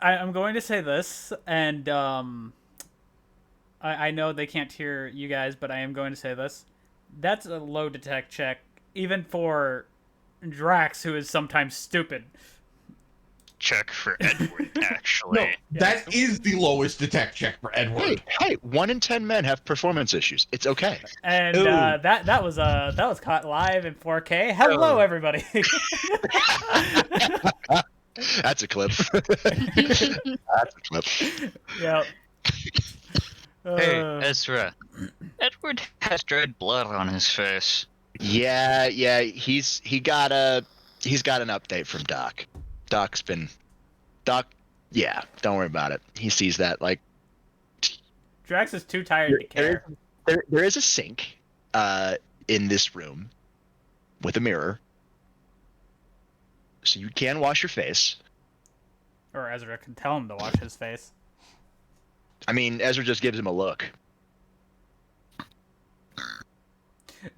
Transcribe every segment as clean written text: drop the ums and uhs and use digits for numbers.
I'm going to say this, and I know they can't hear you guys, but I am going to say this. That's a low detect check, even for Drax, who is sometimes stupid. Check for Edward, actually. No, that is the lowest detect check for Edward. Hey, 1 in 10 men have performance issues. It's okay. And that was caught live in 4K. Hello, Oh. everybody. That's a clip. That's a clip. Yep. Hey, Ezra. Edward has dried blood on his face. Yeah, he's got an update from Doc. Doc, yeah, don't worry about it. He sees that. Like, Drax is too tired to care. there is a sink in this room with a mirror, so you can wash your face. Or Ezra can tell him to wash his face. I mean, Ezra just gives him a look.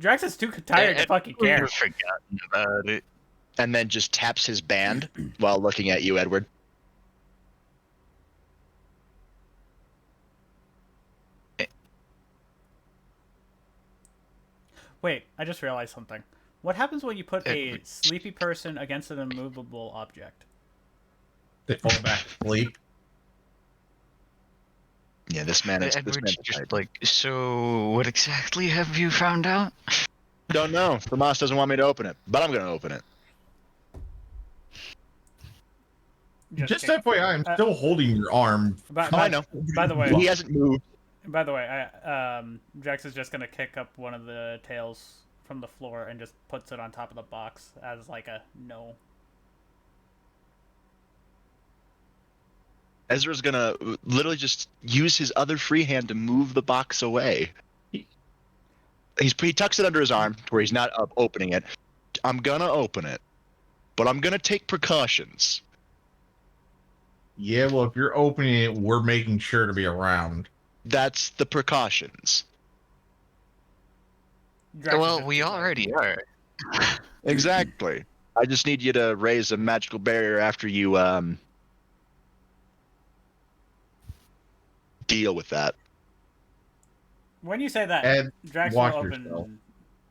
Drax is too tired to fucking care. I've forgotten about it. And then just taps his band while looking at you, Edward. Wait, I just realized something. What happens when you put a sleepy person against an immovable object? They fall back to sleep. Yeah, this man is. Edward's just like, so what exactly have you found out? Don't know. Tomas doesn't want me to open it, but I'm going to open it. Just FYI, I'm still holding your arm. I know. By the way, He hasn't moved. By the way, Drax is just gonna kick up one of the tails from the floor and just puts it on top of the box as like a no. Ezra's gonna literally just use his other free hand to move the box away. He tucks it under his arm to where he's not up opening it. I'm gonna open it, but I'm gonna take precautions. Yeah, well, if you're opening it, we're making sure to be around. That's the precautions. Drax Well, we already are. Exactly. I just need you to raise a magical barrier after you deal with that. When you say that, Ed, Drax will watch open yourself.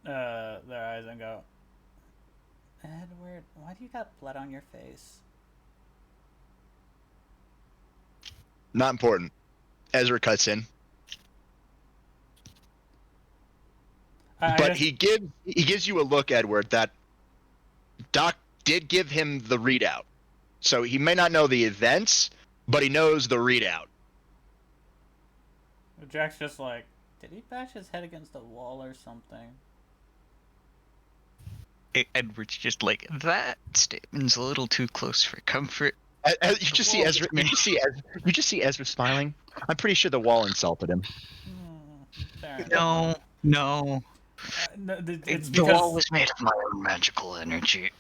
their eyes and go, Edward, why do you got blood on your face? Not important. Ezra cuts in. But he gives you a look, Edward, that Doc did give him the readout. So he may not know the events, but he knows the readout. Drax just like, did he bash his head against a wall or something? Edward's just like, that statement's a little too close for comfort. You just see Ezra. You just see Ezra smiling. I'm pretty sure the wall insulted him. No. It's The wall because was made of my own magical energy.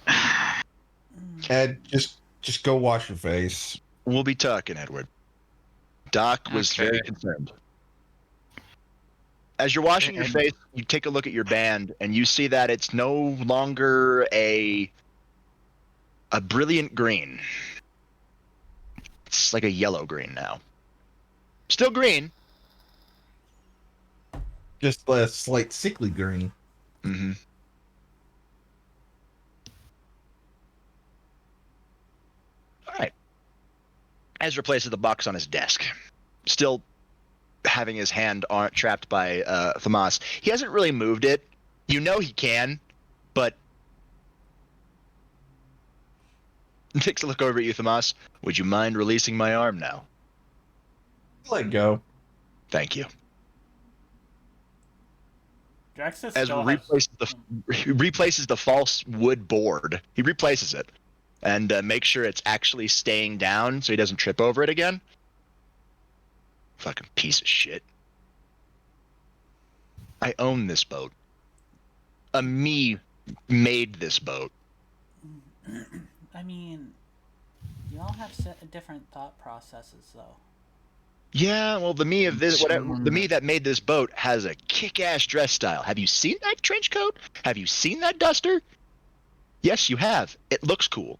Ed, just go wash your face. We'll be talking, Edward. Doc was Okay. very concerned. As you're washing your face, you take a look at your band, and you see that it's no longer a brilliant green. It's like a yellow green now. Still green. Just a slight sickly green. Mm-hmm. All right. Ezra places the box on his desk, still having his hand trapped by Tomas. He hasn't really moved it. You know he can, but he takes a look over at you, Tomas. Would you mind releasing my arm now? Let go. Thank you. Drax just Ezra still replaces the false wood board. He replaces it and makes sure it's actually staying down so he doesn't trip over it again. Fucking piece of shit. I own this boat. Me made this boat. I mean, you all have different thought processes, though. Yeah, well, the me that made this boat has a kick-ass dress style. Have you seen that trench coat? Have you seen that duster? Yes, you have. It looks cool.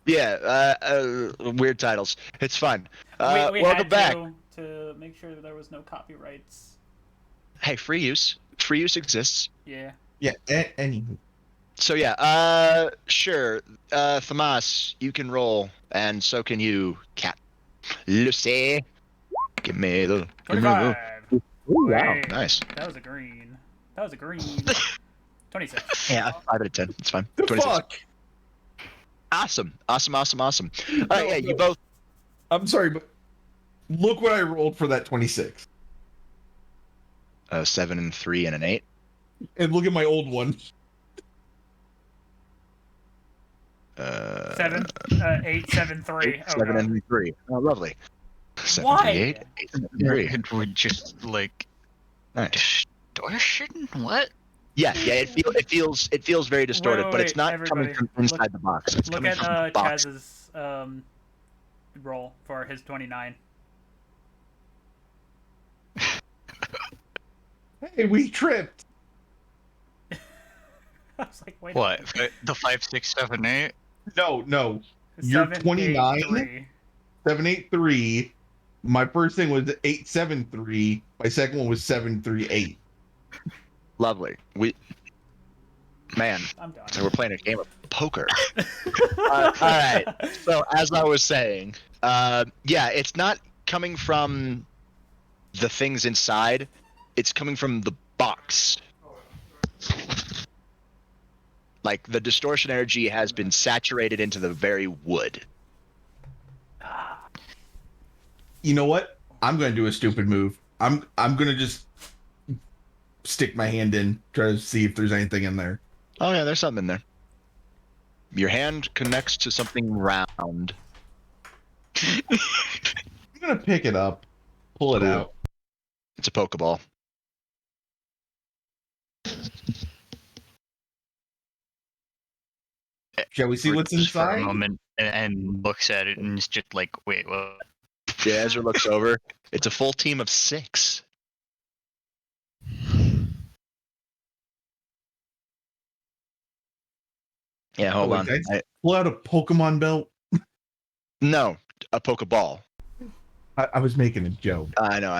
Yeah, weird titles. It's fun. we Welcome had back. to make sure that there was no copyrights. Hey, free use. Free use exists. Yeah. Yeah, any. So yeah, sure. Thomas, you can roll, and so can you, Cat. Lucy, give me the. 25. Ooh, wow, Wait, nice. That was a green. That was a green. 26. Yeah, 5 out of 10. It's fine. The 26. fuck? Awesome. All right, No, yeah, you no. both. I'm sorry, but look what I rolled for that 26. 7 and 3 and an 8. And look at my old one. 7, 8, 7, 3. Oh 7 god. and 3. Oh, lovely. 7, Why? 3, 8. 8 and 3. It would just like Nice. distortion. What? Yeah. It feels very distorted, but it's wait, not everybody. coming from inside the box. It's Look coming at from the box. Chaz's roll for his 29. Hey, we tripped. I was like, wait. What? The 5, 6, 7, 8? No. You're 29. 3. 783. My first thing was 873. My second one was 738. Lovely. Man, I'm done. so we're playing a game of poker. All right. So as I was saying, yeah, it's not coming from the things inside. It's coming from the box. Like the distortion energy has been saturated into the very wood. You know what? I'm gonna do a stupid move. I'm gonna just stick my hand in, try to see if there's anything in there. Oh yeah, there's something in there. Your hand connects to something round. I'm gonna pick it up, pull it Cool. out. It's a Pokeball. Shall we see what's Just for a inside? moment and looks at it and is just like, wait, what? Yeah, Ezra looks over. It's a full team of 6. Yeah, hold wait, on. did I pull out a Pokemon belt? No, a Pokeball. I was making a joke. I know.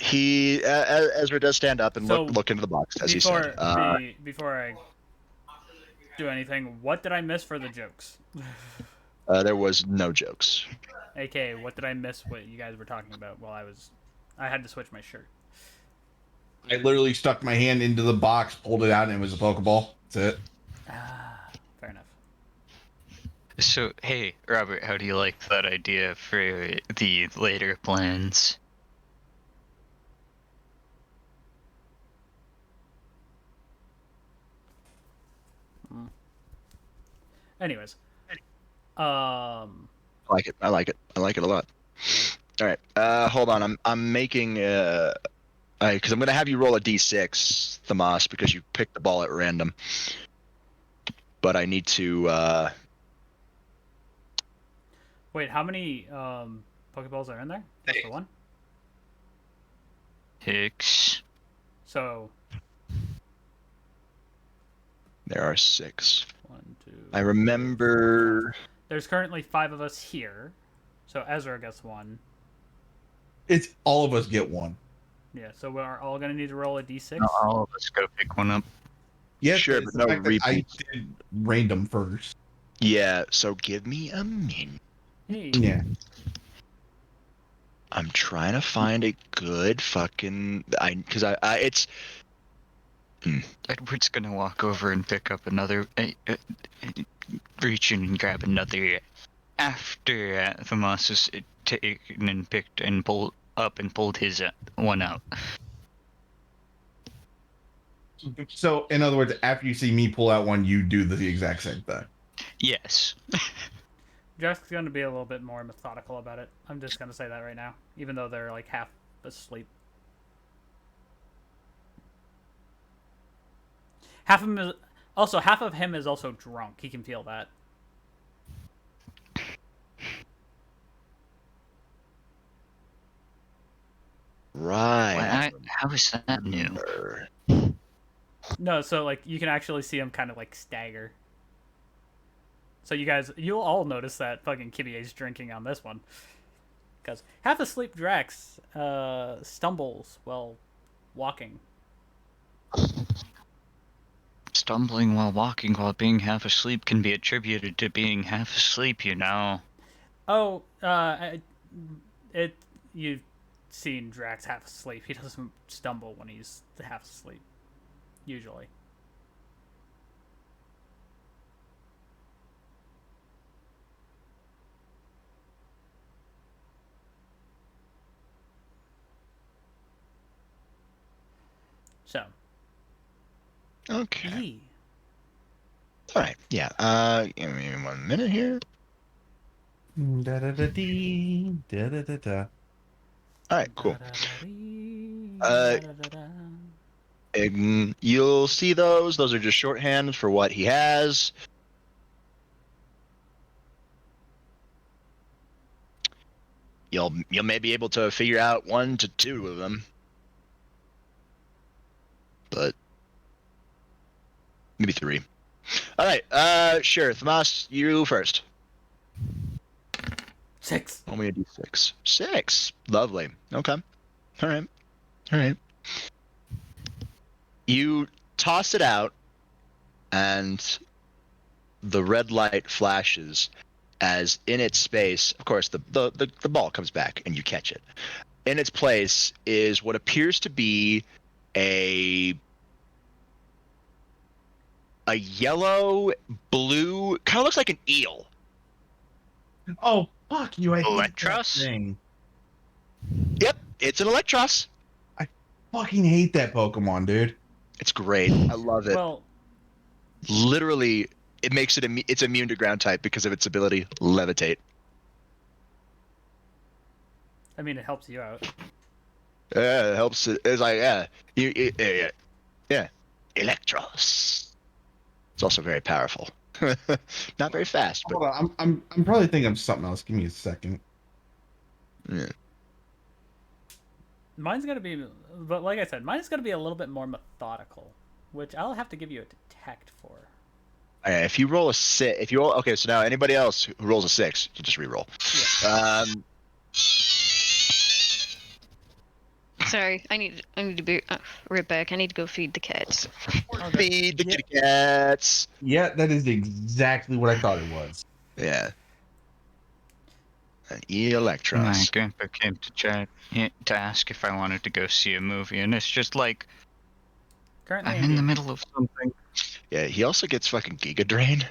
Ezra does stand up and So, look into the box, as he said. Before I do anything, what did I miss for the jokes? There was no jokes. AK, what did I miss what you guys were talking about while I had to switch my shirt. I literally stuck my hand into the box, pulled it out, and it was a Pokeball. That's it. Fair enough. So, hey, Robert, how do you like that idea for the later plans? Anyways. I like it. I like it a lot. All right. Hold on. I'm making because I'm gonna have you roll a d6, Thomas, because you picked the ball at random. But I need to. Wait, how many Pokeballs are in there? Just the one? Hicks. So There are 6. 1, 2. I remember. There's currently 5 of us here, so Ezra gets 1. It's all of us get one. Yeah, so we're all gonna need to roll a d6. No, all of us go pick one up. Yes, Sure, it's but the no fact that I repeats. did random first. Yeah. So give me a minute. Hey. Yeah. I'm trying to find a good fucking. Because it's. Edward's gonna walk over and pick up another, reach in and grab another after Thomas is taken and picked and pulled up and pulled his one out. So, in other words, after you see me pull out one, you do the exact same thing. Yes. Jeff's gonna be a little bit more methodical about it. I'm just gonna say that right now, even though they're like half asleep. Half of him is also drunk. He can feel that. Right. How is that new? No, so like you can actually see him kind of like stagger. So you'll all notice that fucking Kibie's drinking on this one. Because half asleep Drax stumbles while walking. Stumbling while walking while being half asleep can be attributed to being half asleep, you know. Oh, you've seen Drax half asleep. He doesn't stumble when he's half asleep, usually. So, Okay. Yee. All right. Yeah. Give me 1 minute here. Da da da dee, da da da da. All right. Cool. Da-da-da-dee, Uh, da-da-da-da. And you'll see those. Those are just shorthands for what he has. You'll may be able to figure out 1 to 2 of them, but maybe 3. All right. Sure. Thomas, you first. 6. Roll me a d6. 6. Lovely. Okay. All right. All right. You toss it out, and the red light flashes as in its space, of course, the ball comes back and you catch it. In its place is what appears to be a yellow, blue, kind of looks like an eel. Oh, fuck you. I hate that Electros? thing. Yep, it's an Electros. Fucking hate that Pokemon, dude. It's great. I love it. Well, Literally, it makes it's immune to ground type because of its ability levitate. I mean, it helps you out. Yeah, it helps. It's like yeah, Electros. It's also very powerful. Not very fast, but Hold on, I'm probably thinking of something else. Give me a second. yeah. Mine's gonna be, but like I said, mine's gonna be a little bit more methodical, which I'll have to give you a detect for. All right, if you roll a 6, if you roll, okay, so now anybody else who rolls a 6, you just re-roll. Yeah. Sorry, I need to be right back. I need to go feed the cats. Okay. Feed the Yeah. kitty cats. Yeah, that is exactly what I thought it was. Yeah. An My Electros. grandpa came to chat to ask if I wanted to go see a movie, and it's just like Currently, I'm in the middle of something. Yeah, he also gets fucking Giga Drain.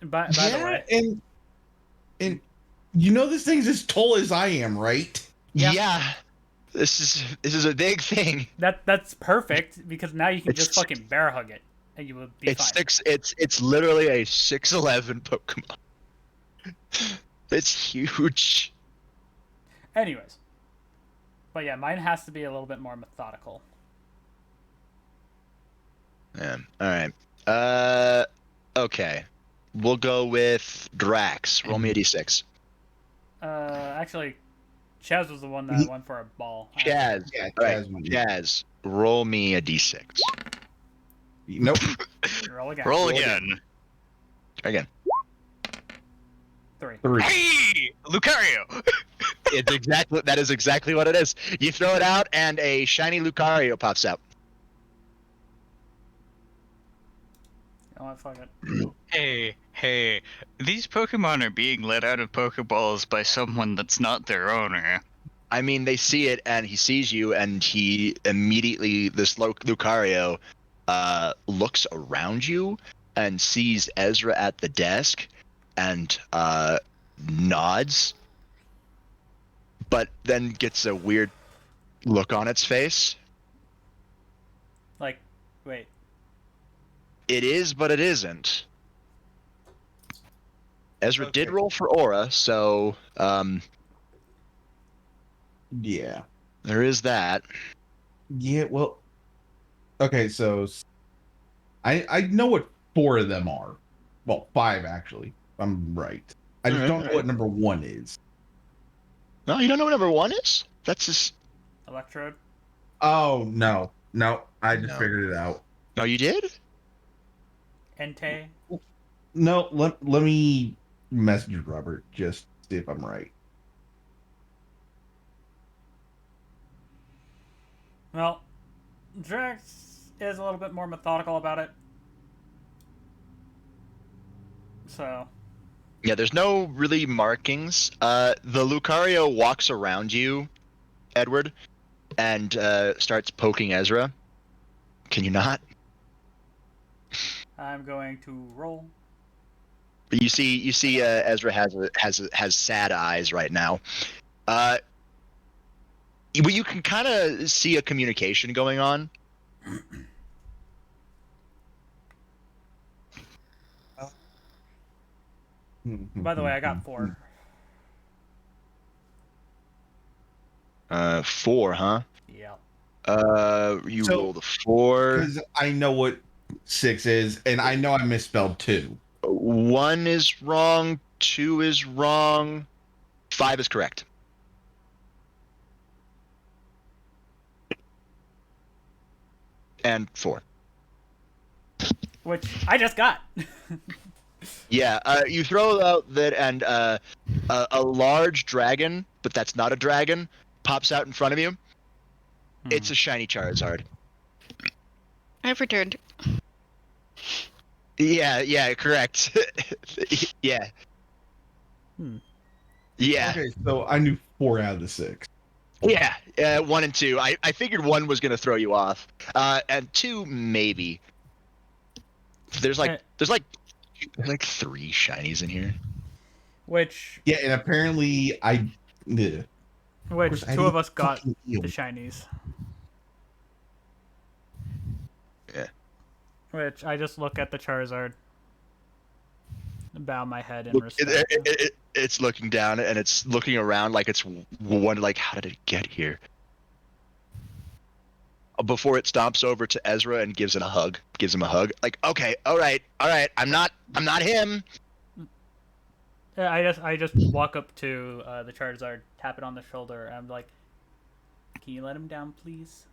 By the way, and you know this thing's as tall as I am, right? Yeah. Yeah. This is a big thing. that's perfect because now you can It's just fucking bear hug it, and you will be It's fine. it's literally a 6'11" Pokemon. It's huge. Anyways, but yeah, mine has to be a little bit more methodical. Yeah. All right. Okay. We'll go with Drax. Roll me a d6. Actually, Chaz was the one that went for a ball. Chaz. Yeah, All right. Chaz. Chaz. Roll me a d6. Nope. Roll again. Roll Roll again. Again. 3. 3. Hey, Lucario! That is exactly what it is. You throw it out, and a shiny Lucario pops out. You know what? Fuck it. Hey, these Pokemon are being let out of Pokeballs by someone that's not their owner. I mean, they see it, and he sees you, and he immediately, this Lucario, looks around you and sees Ezra at the desk, and nods, but then gets a weird look on its face. Like, wait. It is, but it isn't. Ezra did Okay. roll for Aura, so Yeah. there is that. Yeah, well. Okay, so I know what 4 of them are. Well, 5 actually. I'm right. I just don't know what number 1 is. No, you don't know what number 1 is? That's just... Electrode. Oh no. No, I just No. figured it out. No, you did? Entei. No, let me message Robert just to see if I'm right. Well, Drax is a little bit more methodical about it. So, Yeah, there's no really markings. The Lucario walks around you, Edward, and starts poking Ezra. Can you not? I'm going to roll. But you see, Ezra has sad eyes right now. Well, you can kind of see a communication going on. By the way, I got 4. 4, huh? Yeah. You So- rolled a 4. Because I know what 6 is, and I know I misspelled 2. 1 is wrong. 2 is wrong. 5 is correct. And 4. Which I just got. Yeah, you throw out that, and a large dragon, but that's not a dragon, pops out in front of you. It's a shiny Charizard. I've returned. Yeah, correct. Yeah. Hmm. Yeah. Okay, so I knew 4 out of the 6. Yeah, 1 and 2. I figured 1 was gonna throw you off, and 2 maybe. There's like 3 shinies in here. Which Yeah, and apparently I. Yeah. which course, I 2 of need us got fucking eel. the shinies. Yeah. Which I just look at the Charizard, bow my head in Look, respect. it's looking down and it's looking around like it's wondering, like, how did it get here? Before it stomps over to Ezra and gives him a hug. Like, okay, all right, I'm not him. Yeah, I just walk up to the Charizard, tap it on the shoulder, and I'm like, "Can you let him down, please?"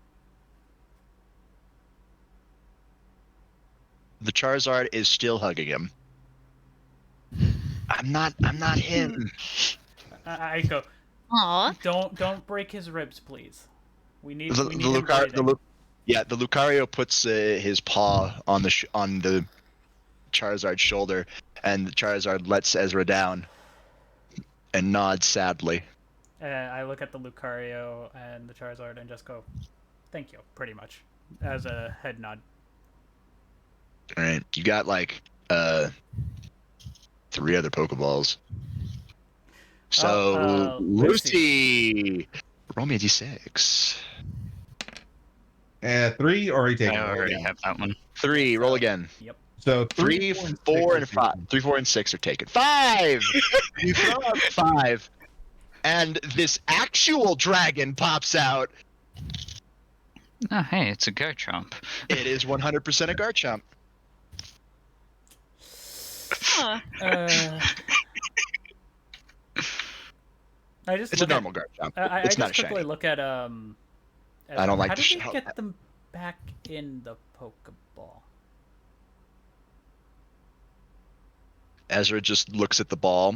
The Charizard is still hugging him. I'm not him. I go, Aw. don't break his ribs, please. We need The him breathing. Lucario puts his paw on the Charizard's shoulder, and the Charizard lets Ezra down and nods sadly. And I look at the Lucario and the Charizard and just go, "Thank you," pretty much, as a head nod. All right, you got like 3 other Pokeballs. So Lucy, roll me a d6. 3, or you take I it all already again? have that one. 3, roll again. Yep. So 3, 4, and 5. 3, 4, and 6 are taken. 5. You throw out 5, and this actual dragon pops out. Oh, hey, it's a Garchomp. It is 100% a Garchomp. Huh. I just It's a look at, normal Garchomp. I It's not just a quickly shiny. look at I don't like how to did we shout get that. them back in the Pokeball? Ezra just looks at the ball,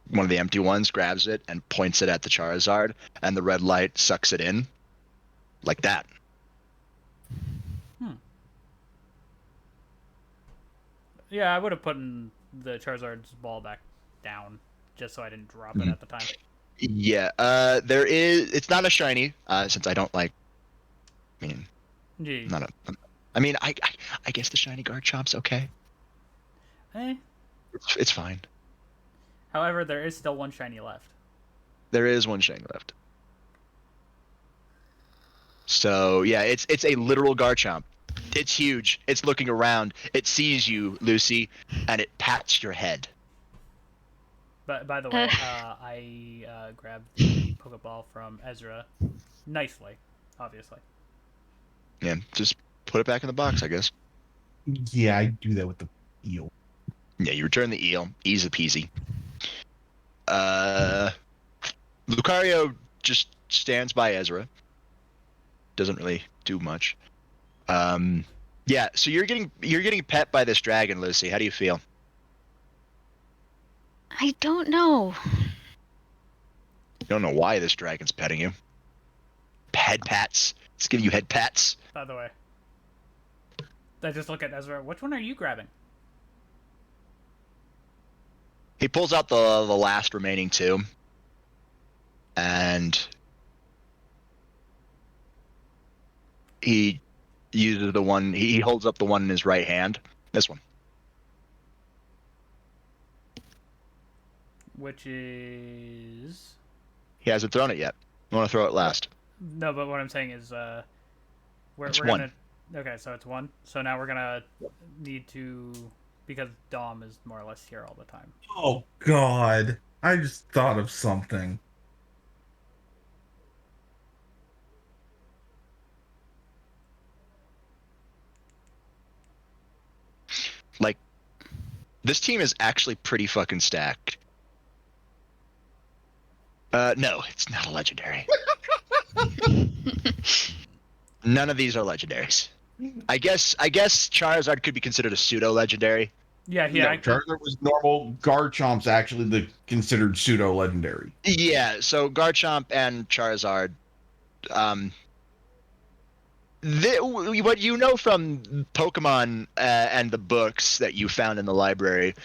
one of the empty ones, grabs it, and points it at the Charizard, and the red light sucks it in. Like that. Yeah, I would have put the Charizard's ball back down just so I didn't drop it at the time. Yeah, it's not a shiny, since I don't like, I mean, Gee. I guess the shiny Garchomp's okay. Eh. It's fine. However, there is still one shiny left. There is one shiny left. So yeah, it's a literal Garchomp. It's huge. It's looking around. It sees you, Lucy, and it pats your head. But by the way, I grabbed the Pokeball from Ezra nicely, obviously. Yeah, just put it back in the box, I guess. Yeah, I do that with the eel. Yeah, you return the eel. Easy peasy. Lucario just stands by Ezra. doesn't really do much. Yeah. So you're getting pet by this dragon, Lucy. How do you feel? I don't know. You don't know why this dragon's petting you. Head pats. It's giving you head pats. By the way, I just look at Ezra. Which one are you grabbing? He pulls out the last remaining two, and he uses the one. He holds up the one in his right hand. This one. Which is... He hasn't thrown it yet. I want to throw it last. No, but what I'm saying is, we're It's gonna... Okay, so it's one. So now we're gonna need to... Because Dom is more or less here all the time. Oh God! I just thought of something. Like, this team is actually pretty fucking stacked. No, it's not a legendary. None of these are legendaries. I guess Charizard could be considered a pseudo legendary. Yeah, No, Charizard was normal. Garchomp's actually the considered pseudo legendary. Yeah, so Garchomp and Charizard, what you know from Pokemon and the books that you found in the library,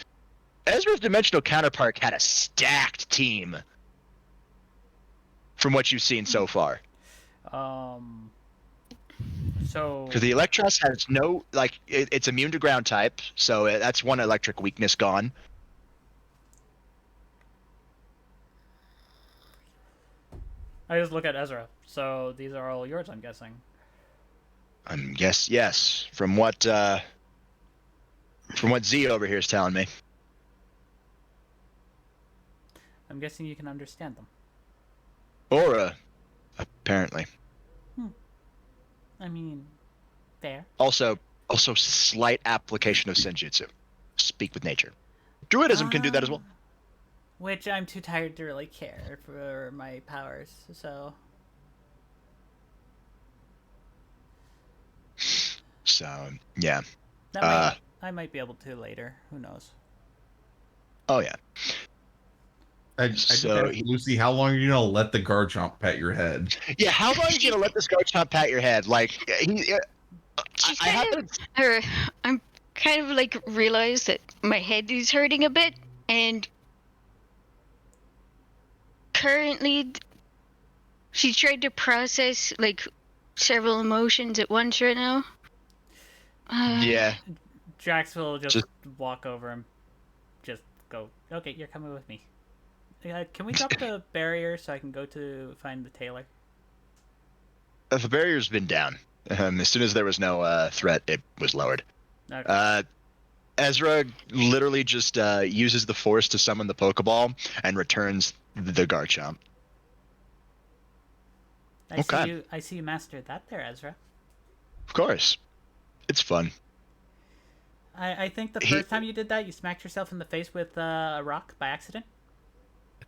Ezra's dimensional counterpart had a stacked team. From what you've seen so far. So... Because the Electros has no, like, it's immune to ground type, so that's one electric weakness gone. I just look at Ezra. So these are all yours, I'm guessing. Yes. From what Z over here is telling me. I'm guessing you can understand them. Aura, apparently. I mean, fair. Also slight application of Senjutsu. Speak with nature. Druidism can do that as well. Which I'm too tired to really care for my powers, so... So, yeah. I might be able to later. Who knows? Oh, yeah. I So Lucy, how long are you gonna let the Garchomp pet your head? Yeah, how long are you gonna let this Garchomp pat your head? Like, I'm kind of like realized that my head is hurting a bit, and currently she tried to process like several emotions at once right now. Yeah. Jax will just walk over and just go, okay, you're coming with me. Can we drop the barrier so I can go to find the tailor? The barrier's been down. As soon as there was no threat, it was lowered. Okay. Ezra literally just uses the force to summon the Pokeball and returns the Garchomp. I see you mastered that there, Ezra. Of course. It's fun. I think the first time you did that, you smacked yourself in the face with a rock by accident.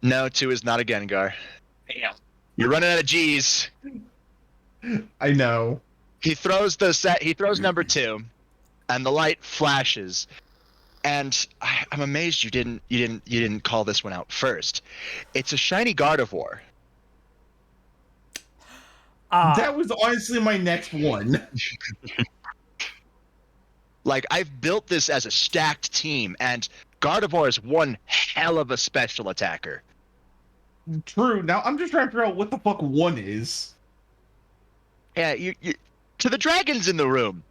No, 2 is not a Gengar. Damn. You're running out of G's. I know. He throws number 2, and the light flashes. And I'm amazed you didn't call this one out first. It's a shiny Gardevoir. That was honestly my next one. Like, I've built this as a stacked team, and Gardevoir is one hell of a special attacker. True. Now I'm just trying to figure out what the fuck one is. Yeah, you to the dragons in the room.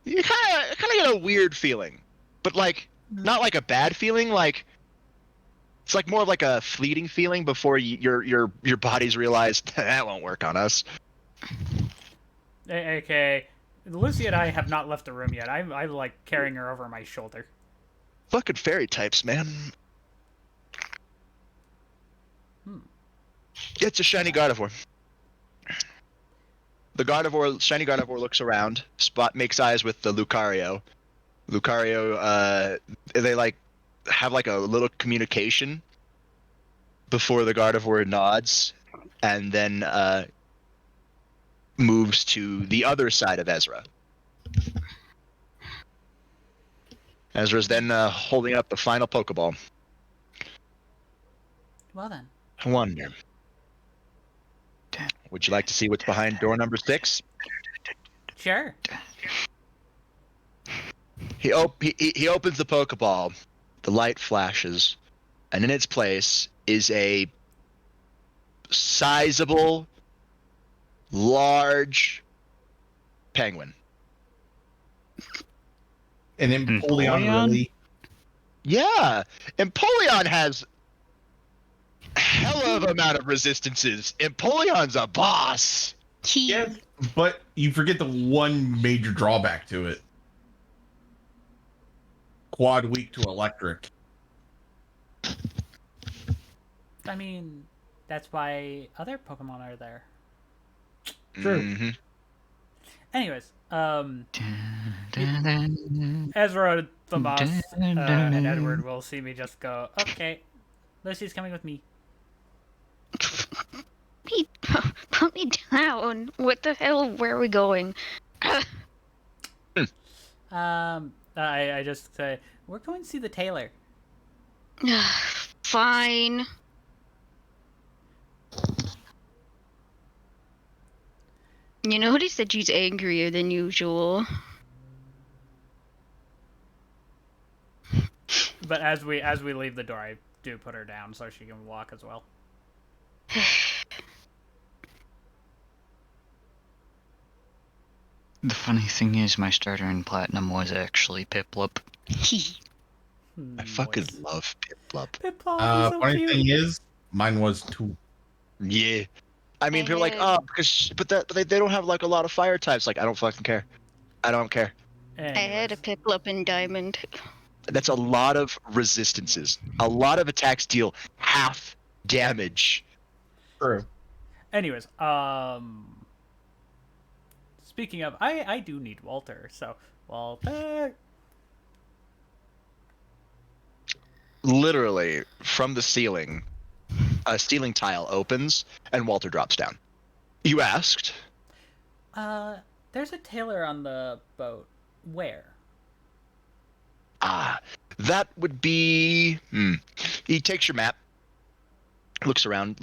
You kind of get a weird feeling, but like not like a bad feeling. Like it's like more of like a fleeting feeling before your bodies realize that won't work on us. Okay, Lucy and I have not left the room yet. I'm like carrying her over my shoulder. Fucking fairy types, man. It's a shiny Gardevoir. The shiny Gardevoir looks around, makes eyes with the Lucario. Lucario, they like have like a little communication before the Gardevoir nods, and then moves to the other side of Ezra. Ezra's then holding up the final Pokeball. Well then. I wonder, would you like to see what's behind door number 6? Sure. He opens the Pokeball. The light flashes, and in its place is a sizable, large penguin. And Empoleon Empoleon? really. Yeah, Empoleon has hell of amount of resistances. Empoleon's a boss. Yes, but you forget the one major drawback to it. Quad weak to electric. I mean, that's why other Pokemon are there. True. Mhm. Anyways, Ezra, Famas, and Edward will see me just go, okay, Lucy's coming with me. Put me down. What the hell? Where are we going? I just say, we're going to see the tailor. Fine. You notice that she's angrier than usual. But as we leave the door, I do put her down so she can walk as well. The funny thing is, my starter in Platinum was actually Piplup. I fucking love Piplup. Piplup is so Funny cute. thing is, mine was 2. Yeah. I mean, people are like, had- oh, but they don't have like a lot of fire types. Like, I don't fucking care. I don't care. I had a Anyways, Piplup in Diamond. That's a lot of resistances. A lot of attacks deal half damage. True. anyways, speaking of, I do need Walter, so Walter. Literally, from the ceiling, a ceiling tile opens and Walter drops down. You asked? There's a tailor on the boat. Where? Ah, that would be. He takes your map, looks around.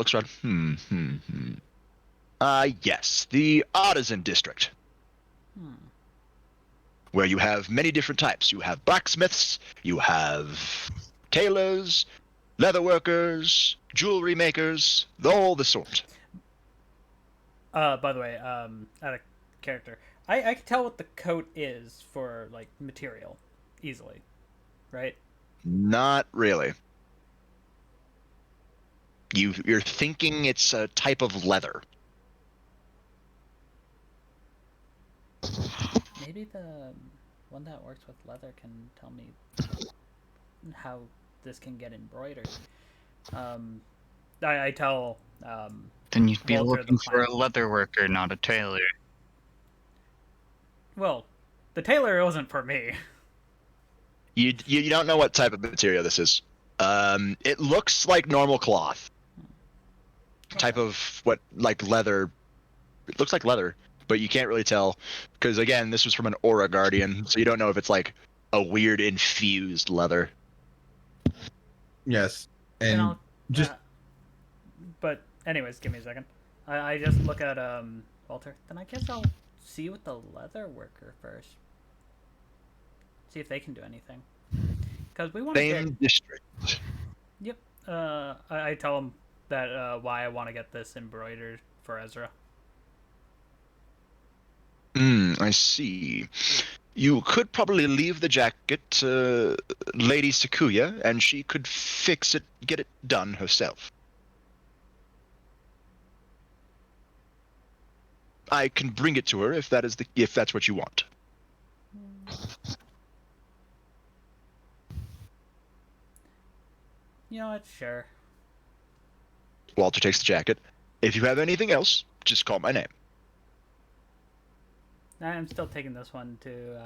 Yes, the Artisan District, where you have many different types. You have blacksmiths, you have tailors, leather workers, jewelry makers, all the sort. By the way, out of character, I can tell what the coat is for like material easily, right? Not really. You're thinking it's a type of leather. Maybe the one that works with leather can tell me how this can get embroidered. I tell Then you'd be Walter the looking for a plan. leather worker, not a tailor. Well, the tailor wasn't for me. You don't know what type of material this is. It looks like normal cloth. Type of what, like leather. It looks like leather, but you can't really tell because again, this was from an Aura Guardian, so you don't know if it's like a weird infused leather. Yes. And And I'll, just but anyways, give me a second. I just look at Walter. Then I guess I'll see with the leather worker first. See if they can do anything. Because we want to get. Same district. Yep. I tell him that why I want to get this embroidered for Ezra. I see. You could probably leave the jacket to Lady Sakuya, and she could fix it, get it done herself. I can bring it to her if that's what you want. You know what? Sure. Walter takes the jacket. If you have anything else, just call my name. I'm still taking this one to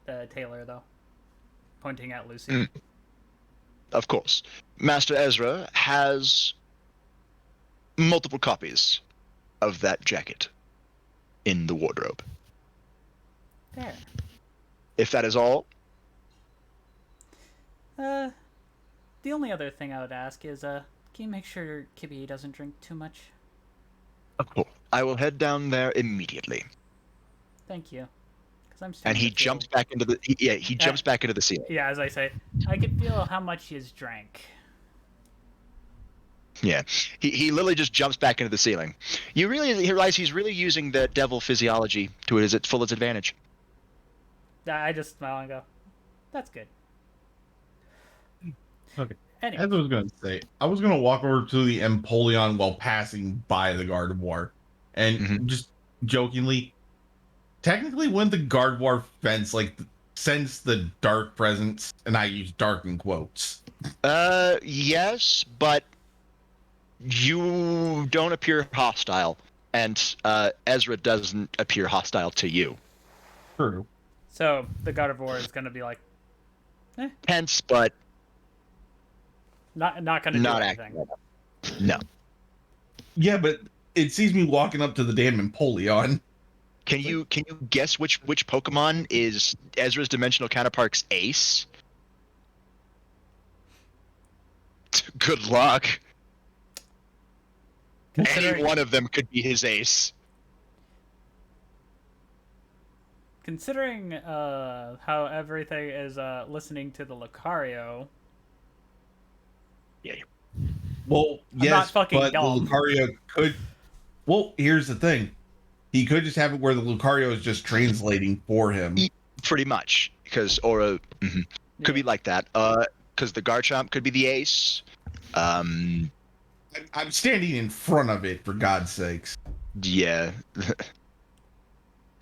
the tailor, though. Pointing at Lucy. Of course. Master Ezra has multiple copies of that jacket in the wardrobe. There. If that is all, The only other thing I would ask is, can you make sure Kibby doesn't drink too much? of course, I will head down there immediately. Thank you. Because I'm And starting he to feel... jumps back into the he jumps back into the ceiling. Yeah, as I say, I can feel how much he has drank. Yeah, he literally just jumps back into the ceiling. You really realize he's really using the devil physiology to its full advantage. I just smile and go, that's good. Okay. Anyway. As I was going to say, I was going to walk over to the Empoleon while passing by the Gardevoir, and just jokingly, technically, when the Gardevoir fence sense the dark presence, and I use dark in quotes. Yes, but you don't appear hostile, and Ezra doesn't appear hostile to you. True. So the Gardevoir is going to be like, Tense, but not going to do anything. No. Yeah, but it sees me walking up to the damn Empoleon. Can you guess which Pokemon is Ezra's dimensional counterpart's ace? Good luck. Any one of them could be his ace. Considering how everything is listening to the Lucario. Yeah. Well, yes, not fucking but dumb. the Lucario could. Well, here's the thing. He could just have it where the Lucario is just translating for him. Pretty much, because Aura could be like that. Because the Garchomp could be the ace. I'm standing in front of it, for God's sakes. Yeah.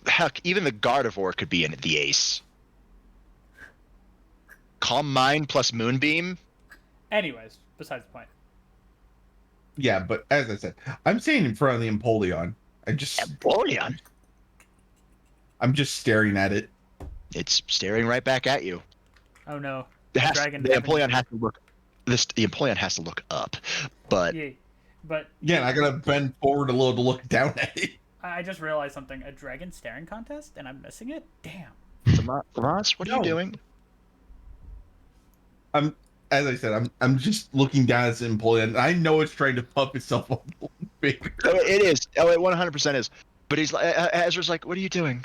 Heck, even the Gardevoir could be in the ace. Calm Mind plus Moonbeam. Anyways, besides the point. Yeah, but as I said, I'm standing in front of the Empoleon. Empoleon? I'm just staring at it. It's staring right back at you. Oh no. The Empoleon has to look. The Empoleon has to look up, but yeah, but yeah, I gotta bend forward a little to look down at it. I just realized something. A dragon staring contest, and I'm missing it. Damn. Tomas, what are you doing? As I said, I'm just looking down at this Empoleon. I know it's trying to puff itself up a little bigger. Oh, it is. Oh, it 100% is. But he's like, Ezra's like, what are you doing?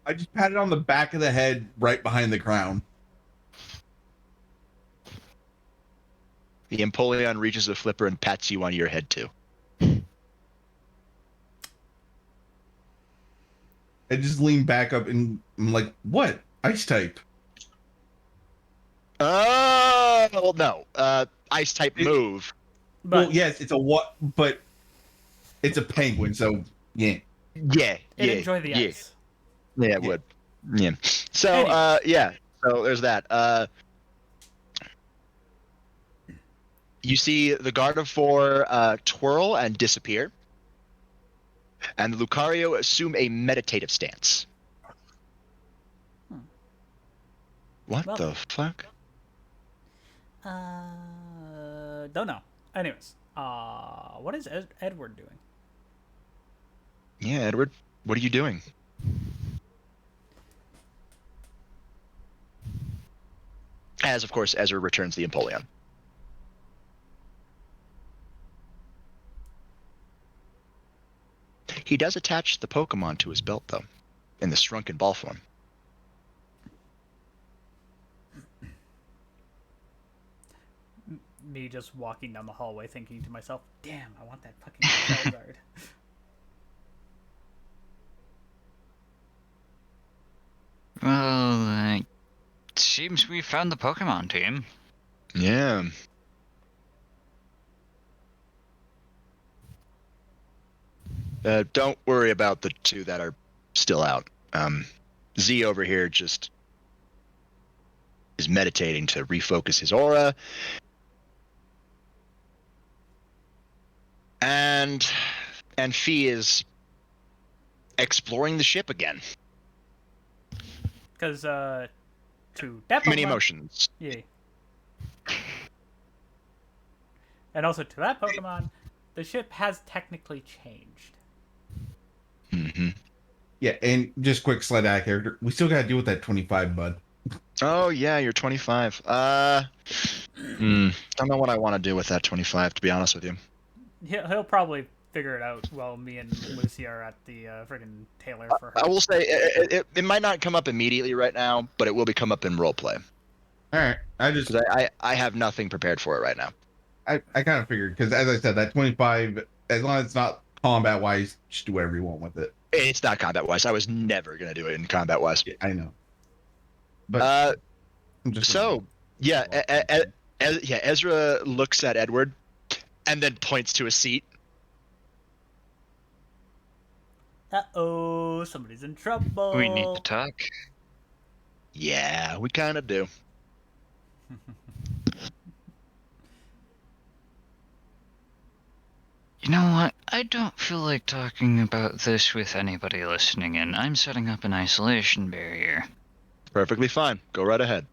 I just pat it on the back of the head, right behind the crown. The Empoleon reaches a flipper and pats you on your head too. I just lean back up and I'm like, what? Ice type. Well, no. Ice type move. But well, yes, it's a what, but it's a penguin, so yeah. Yeah. it'd enjoy the ice. Yeah, it would. Yeah. So, yeah. So there's that. You see the Gardevoir twirl and disappear, and the Lucario assume a meditative stance. What the fuck? Don't know. Anyways, what is Edward doing? Yeah, Edward, what are you doing? As, of course, Ezra returns the Empoleon. He does attach the Pokemon to his belt, though, in the shrunken ball form. Me just walking down the hallway thinking to myself, damn, I want that fucking Charizard. Well, it seems we found the Pokemon team. Yeah. Don't worry about the two that are still out. Z over here just is meditating to refocus his aura. And Fee is exploring the ship again. Because, to that Many Pokemon- emotions. Yeah. And also to that Pokemon, the ship has technically changed. Mm-hmm. Yeah, and just quick slide out character. We still got to deal with that 25, bud. Oh yeah, you're 25. Don't know what I want to do with that 25, to be honest with you. He'll probably figure it out while me and Lucy are at the friggin' tailor for her. I will say it might not come up immediately right now, but it will be come up in roleplay. All right. Because I have nothing prepared for it right now. I kind of figured, because as I said, that 25, as long as it's not combat wise, just do whatever you want with it. It's not combat wise. I was never gonna do it in combat wise. I know. But I'm just so yeah, Ezra looks at Edward and then points to a seat. Uh-oh, somebody's in trouble. We need to talk. Yeah, we kind of do. You know what? I don't feel like talking about this with anybody listening in. I'm setting up an isolation barrier. Perfectly fine. Go right ahead.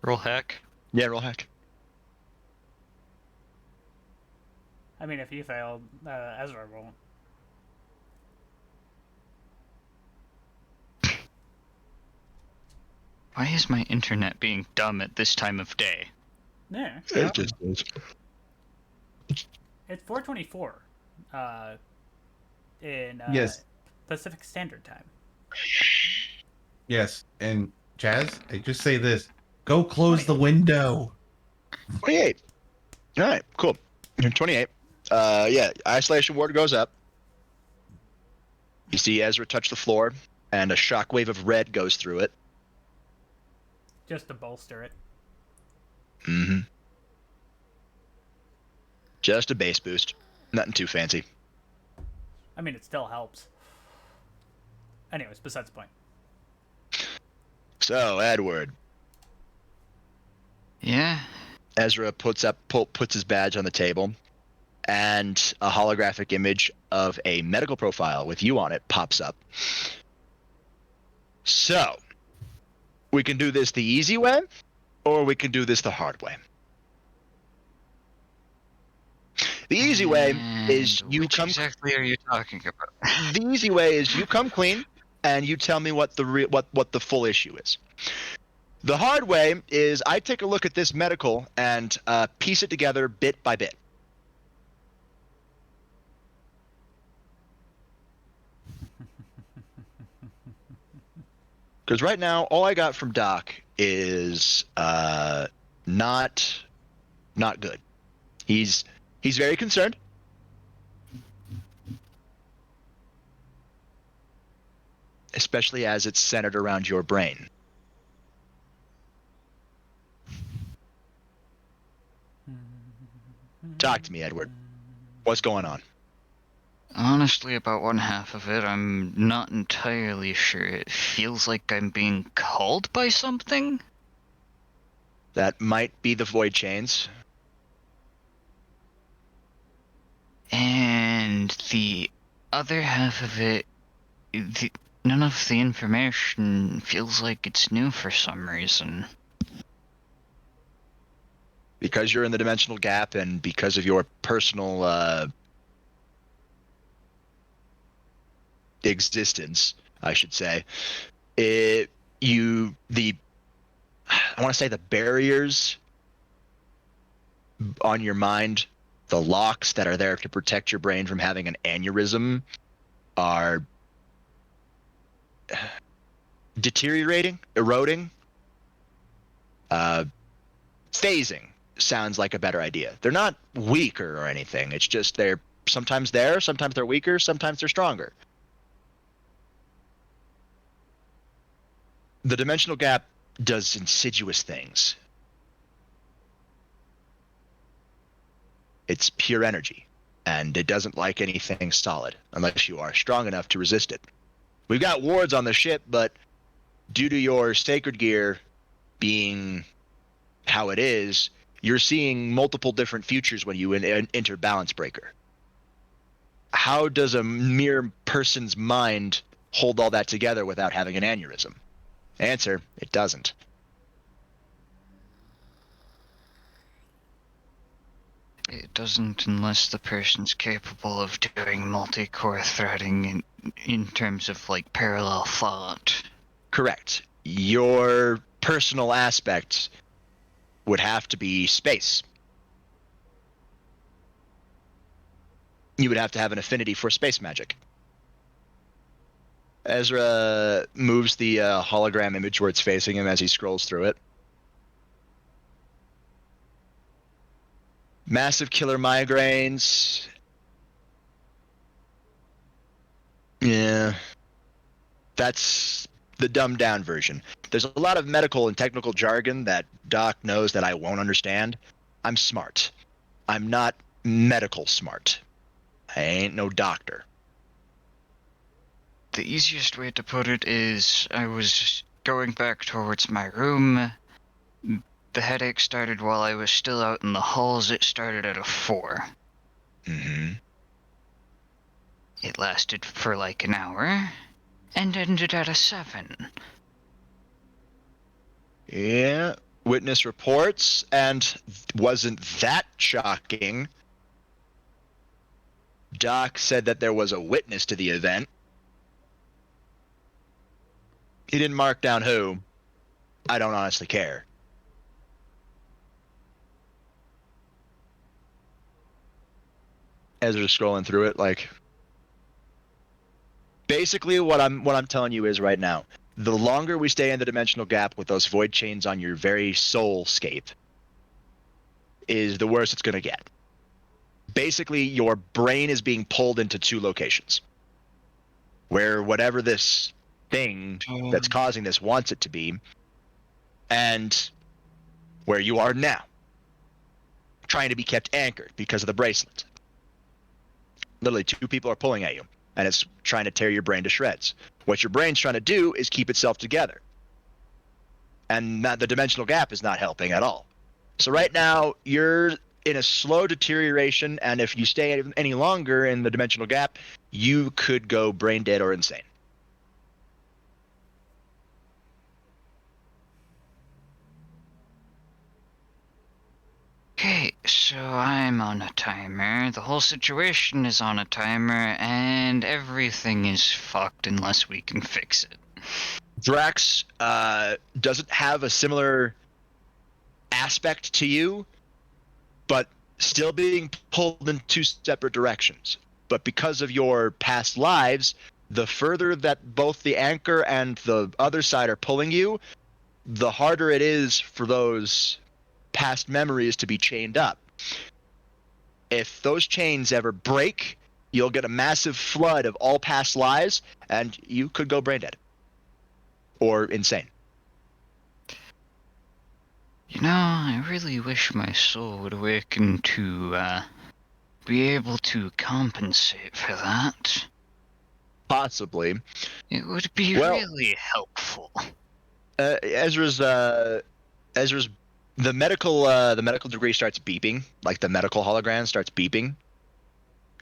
Roll hack. Yeah, roll hack. I mean, if you failed, Ezra won't. Why is my internet being dumb at this time of day? Yeah. It just is. It's 4:24 in Yes. Pacific Standard Time. yes. And Chaz, I just say this: go close the window. 28. All right, cool. You're 28. Yeah, isolation ward goes up. You see Ezra touch the floor, and a shockwave of red goes through it. Just to bolster it. Mm-hmm. Just a base boost. Nothing too fancy. I mean, it still helps. Anyways, besides the point. So, Edward. Yeah? Ezra puts his badge on the table, and a holographic image of a medical profile with you on it pops up. So, we can do this the easy way, or we can do this the hard way. The easy way is you Which come. exactly are you talking about? The easy way is you come clean, and you tell me what the full issue is. The hard way is I take a look at this medical and piece it together bit by bit. Because right now, all I got from Doc is not good. He's very concerned. Especially as it's centered around your brain. Talk to me, Edward. What's going on? Honestly, about one half of it, I'm not entirely sure. It feels like I'm being called by something? That might be the void chains. And the other half of it, none of the information feels like it's new for some reason. Because you're in the dimensional gap and because of your personal existence, I should say, I want to say the barriers on your mind, the locks that are there to protect your brain from having an aneurysm, are deteriorating, eroding, phasing sounds like a better idea. They're not weaker or anything. It's just they're sometimes there, sometimes they're weaker, sometimes they're stronger. The dimensional gap does insidious things. It's pure energy, and it doesn't like anything solid unless you are strong enough to resist it. We've got wards on the ship, but due to your sacred gear being how it is, you're seeing multiple different futures when you enter Balance Breaker. How does a mere person's mind hold all that together without having an aneurysm? Answer, it doesn't. doesn't unless the person's capable of doing multi-core threading in terms of, like, parallel thought. Correct. Your personal aspect would have to be space. You would have to have an affinity for space magic. Ezra moves the hologram image where it's facing him as he scrolls through it. Massive killer migraines. Yeah. That's the dumbed down version. There's a lot of medical and technical jargon that Doc knows that I won't understand. I'm smart. I'm not medical smart. I ain't no doctor. The easiest way to put it is I was going back towards my room. The headache started while I was still out in the halls. It started at a 4. Mm-hmm. It lasted for like an hour and ended at a 7. Yeah. Witness reports, and wasn't that shocking? Doc said that there was a witness to the event. He didn't mark down who. I don't honestly care. Ezra's scrolling through it, like, basically what I'm telling you is right now, the longer we stay in the dimensional gap with those void chains on your very soulscape, is the worse it's gonna get. Basically, your brain is being pulled into 2 locations, where whatever this thing that's causing this wants it to be, and where you are now, trying to be kept anchored because of the bracelet. Literally 2 people are pulling at you, and it's trying to tear your brain to shreds. What your brain's trying to do is keep itself together, and the dimensional gap is not helping at all. So right now, you're in a slow deterioration, and if you stay any longer in the dimensional gap, you could go brain dead or insane. Okay, so I'm on a timer. The whole situation is on a timer, and everything is fucked unless we can fix it. Drax doesn't have a similar aspect to you, but still being pulled in 2 separate directions. But because of your past lives, the further that both the anchor and the other side are pulling you, the harder it is for those past memories to be chained up. If those chains ever break, you'll get a massive flood of all past lives, and you could go brain dead. Or insane. You know, I really wish my soul would awaken to, be able to compensate for that. Possibly. It would be really helpful. Ezra's the medical degree starts beeping, like the medical hologram starts beeping,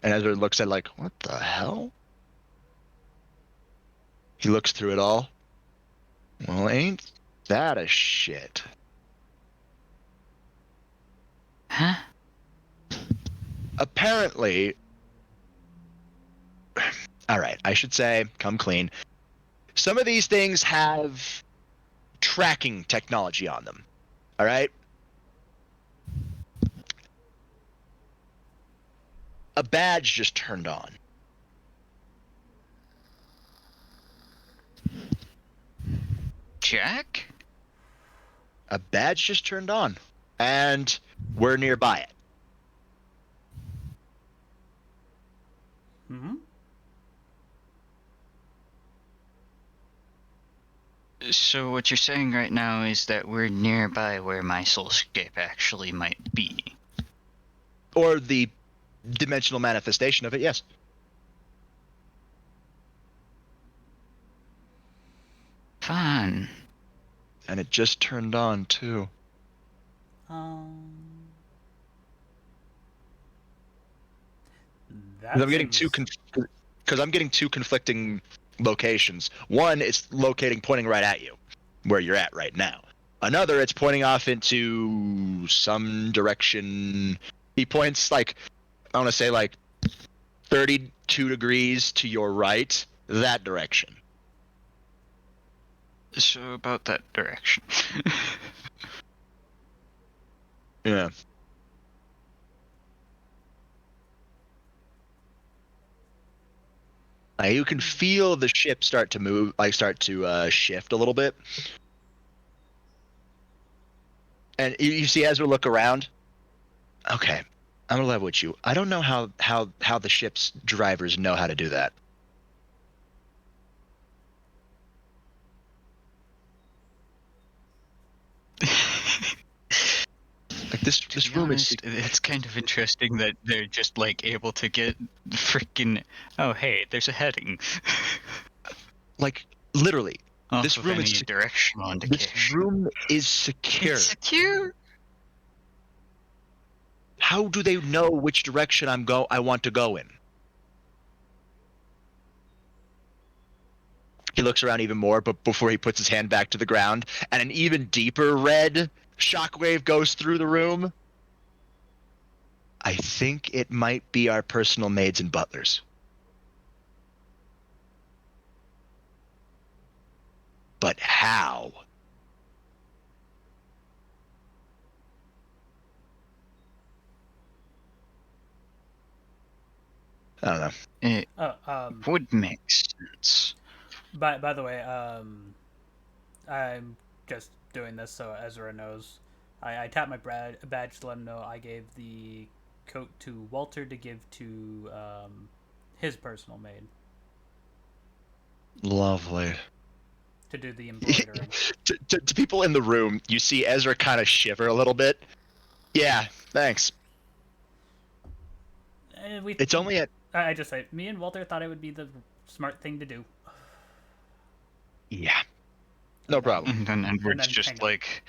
and Ezra looks at it like, what the hell? He looks through it all. Well, ain't that a shit? Huh? Apparently, all right, I should say, come clean. Some of these things have tracking technology on them. All right? A badge just turned on. Jack? A badge just turned on, and we're nearby it. Mm-hmm. So what you're saying right now is that we're nearby where my soulscape actually might be. Or the dimensional manifestation of it, yes. Fine. And it just turned on, too. That I'm getting seems- because I'm getting 2 conflicting locations. One, it's pointing right at you, where you're at right now. Another, it's pointing off into some direction He points like, I want to say like 32 degrees to your right, that direction. So about that direction. Yeah. You can feel the ship start to move, start to shift a little bit. And you see Ezra look around. Okay, I'm gonna level with you. I don't know how the ship's drivers know how to do that. Like this room is. It's kind of interesting that they're just like able to get freaking. Oh hey, there's a heading. Like literally, Off this of room any is directional this indication. room is secure. It's secure. How do they know which direction I want to go in? He looks around even more, but before he puts his hand back to the ground, and an even deeper red shockwave goes through the room. I think it might be our personal maids and butlers. But how? I don't know. It Oh, would make sense. by the way, I'm just doing this so Ezra knows. I tapped my badge to let him know I gave the coat to Walter to give to his personal maid Lovely. to do the embroidering. to people in the room, you see Ezra kind of shiver a little bit. Yeah, thanks. It's only at. I just say, me and Walter thought it would be the smart thing to do. Yeah. No problem. And then Edward's then just hang up. like,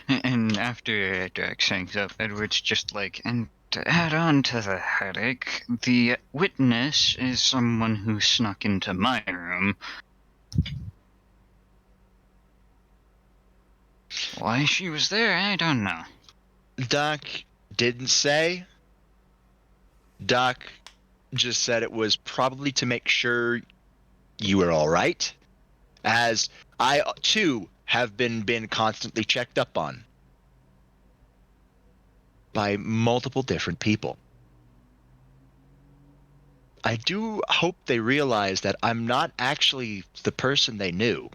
and after Drax hangs up, Edward's just like, and to add on to the headache, the witness is someone who snuck into my room. Why she was there, I don't know. Doc didn't say. Doc just said it was probably to make sure you were all right, as I too have been constantly checked up on by multiple different people. I do hope they realize that I'm not actually the person they knew.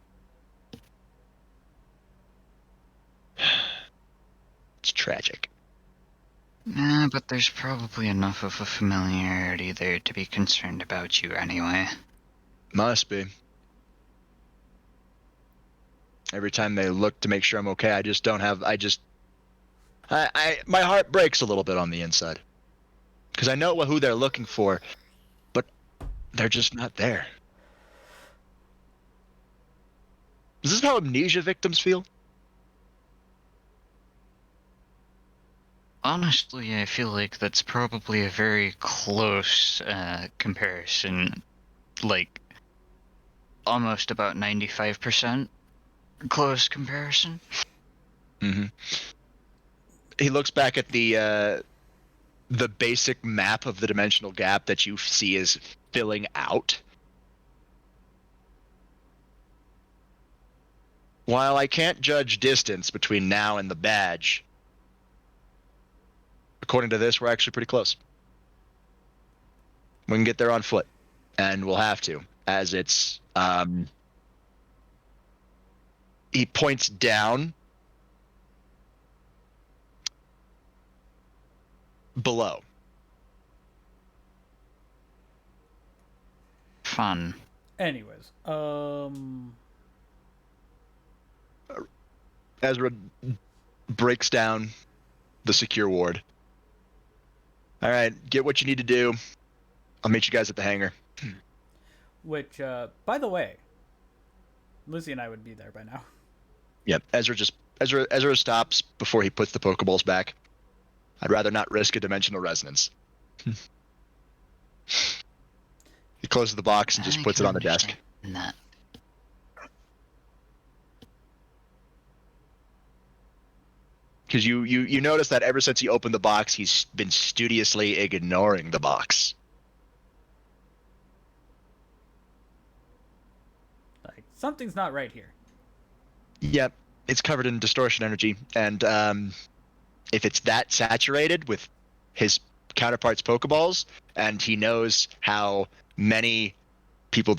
It's tragic. But there's probably enough of a familiarity there to be concerned about you anyway. Must be. Every time they look to make sure I'm okay, my heart breaks a little bit on the inside. Because I know who they're looking for, but they're just not there. Is this how amnesia victims feel? Honestly, I feel like that's probably a very close comparison. Like, almost about 95% close comparison. Mm-hmm. He looks back at the basic map of the dimensional gap that you see is filling out. While I can't judge distance between now and the badge, according to this, we're actually pretty close. We can get there on foot, and we'll have to, as it's he points down below. Fun. Anyways, Ezra breaks down the secure ward. All right, get what you need to do. I'll meet you guys at the hangar. which, by the way, Lucy and I would be there by now. Yep. Ezra stops before he puts the Pokeballs back. I'd rather not risk a dimensional resonance. He closes the box and just I puts can it on the desk. understand that. because you notice that ever since he opened the box, he's been studiously ignoring the box. Like, something's not right here. Yep, it's covered in distortion energy, and if it's that saturated with his counterpart's Pokeballs, and he knows how many people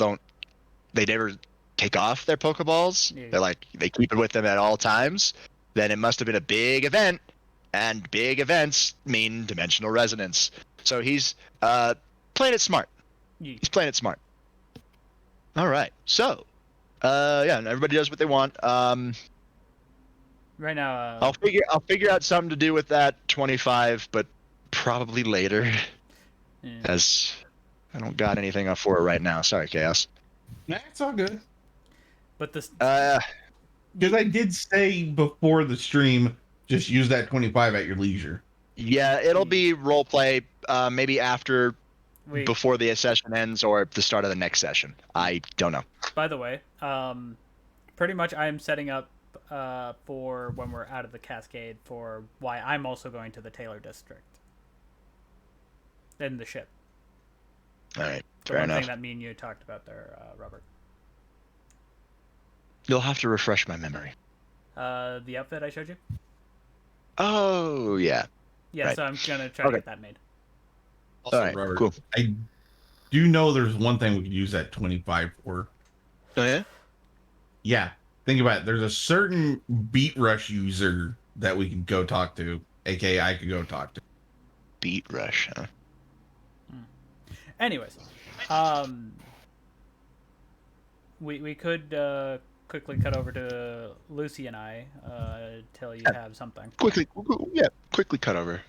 they never take off their Pokeballs. Yeah. They keep it with them at all times. Then it must have been a big event, and big events mean dimensional resonance. So he's playing it smart. Yeah. He's playing it smart. All right. So, yeah, everybody does what they want. Right now, I'll figure out something to do with that 25, but probably later, yeah. as I don't got anything up for it right now. Sorry, Chaos. Nah, it's all good. But this, Because I did say before the stream, just use that 25 at your leisure. Yeah, it'll be role play, maybe after, wait, before the session ends, or the start of the next session. I don't know. by the way, pretty much I am setting up for when we're out of the Cascade for why I'm also going to the Taylor District. In the ship. All right, The fair one enough. thing that me and you talked about there, Robert. You'll have to refresh my memory. The outfit I showed you? Oh, yeah. Yeah, Right. so I'm going to try to Okay. get that made. Also, All right, Robert, cool. I do know there's one thing we could use that 25 for. Oh, yeah? Yeah, think about it. There's a certain Beat Rush user that we can go talk to, aka I could go talk to. Beat Rush, huh? Anyways, we could quickly cut over to Lucy and I till you have something. Quickly cut over.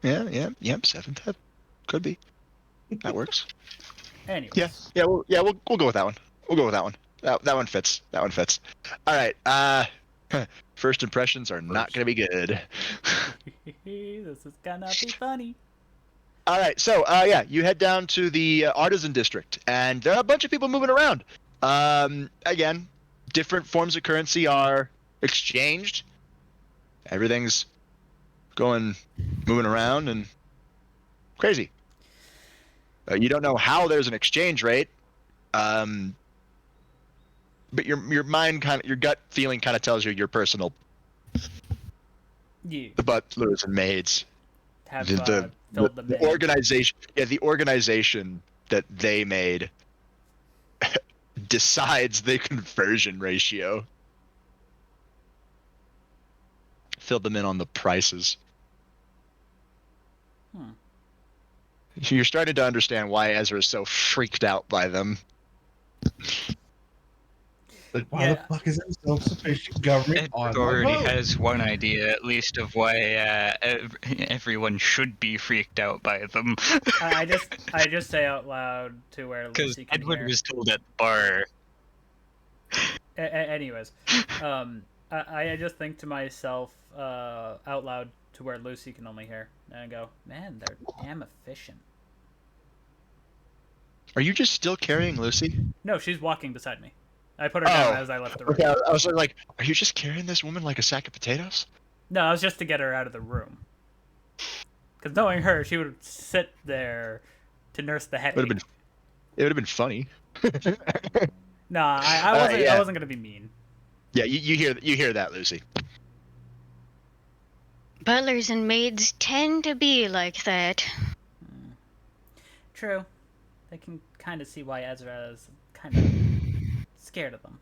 Yeah, 7th. Could be. That works. Anyways, We'll go with that one. We'll go with that one. That one fits. That one fits. All right. First impressions are not going to be good. this is gonna be funny. All right, so you head down to the artisan district, and there are a bunch of people moving around. Again, different forms of currency are exchanged. Everything's moving around and crazy. You don't know how there's an exchange rate, but your mind your gut feeling kind of tells you your personal. Yeah, The butlers and maids. have The filled them in. organization, the organization that they made decides the conversion ratio. Filled them in on the prices. You're starting to understand why Ezra is so freaked out by them. Like, why Yeah. the fuck is there self-sufficient government on Edward my already boat? has one idea, at least, of why everyone should be freaked out by them. I just say out loud to where Because Lucy can Edward hear. was told at the bar. Anyways, I just think to myself out loud to where Lucy can only hear, and I go, man, they're damn efficient. Are you just still carrying Lucy? No, she's walking beside me. I put her down as I left the room. Okay, I was like, are you just carrying this woman like a sack of potatoes? No, it was just to get her out of the room. Because knowing her, she would sit there to nurse the headache. It would have been funny. Nah, I wasn't. yeah. I wasn't gonna be mean. Yeah, you hear that, Lucy. Butlers and maids tend to be like that. True. They can kind of see why Ezra is kind of scared of them.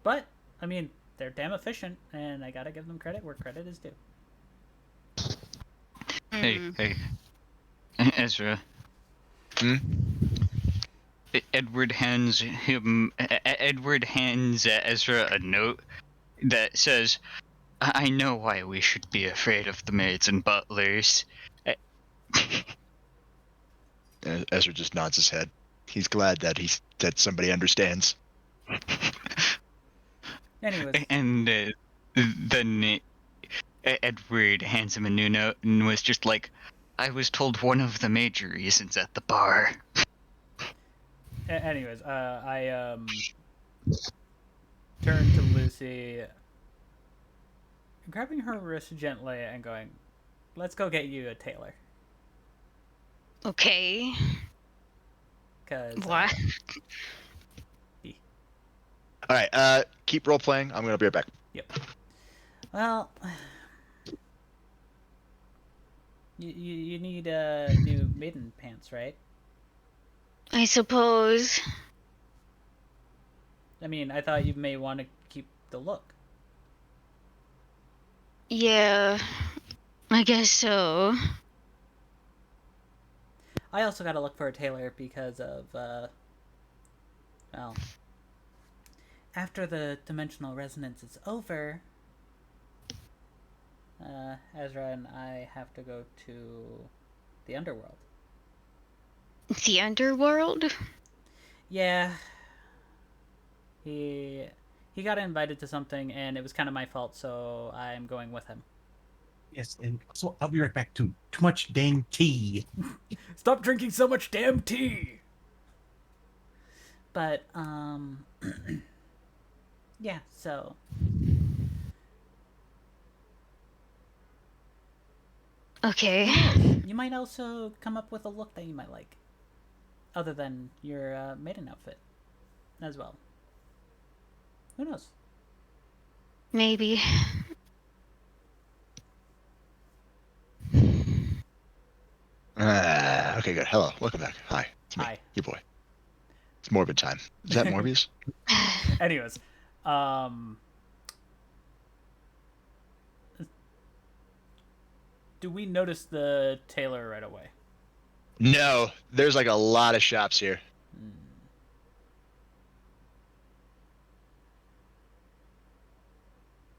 But I mean, they're damn efficient, and I gotta give them credit where credit is due. Hey, Ezra. Edward hands Ezra a note that says, "I know why we should be afraid of the maids and butlers." Ezra just nods his head. He's glad that somebody understands. Anyways, And then Edward hands him a new note and was just like, "I was told one of the major reasons at the bar." anyways, I turned to Lucy see grabbing her wrist gently and going, "Let's go get you a tailor." Okay. Cause What? All right. Keep role playing. I'm gonna be right back. Yep. Well, you need new maiden pants, right? I suppose. I mean, I thought you may want to keep the look. Yeah. I guess so. I also gotta look for a tailor because of, well, after the dimensional resonance is over, Ezra and I have to go to the underworld. The underworld? Yeah. He got invited to something, and it was kind of my fault, so I'm going with him. Yes, and so I'll be right back too. Too much dang tea. Stop drinking so much damn tea! But, yeah, so... Okay. You might also come up with a look that you might like. Other than your maiden outfit. As well. Who knows? Maybe. Okay, good. Hello. Welcome back. Hi. It's me. Hi. Your boy. It's Morbid time. Is that Morbius? Anyways, do we notice the tailor right away? No. There's like a lot of shops here.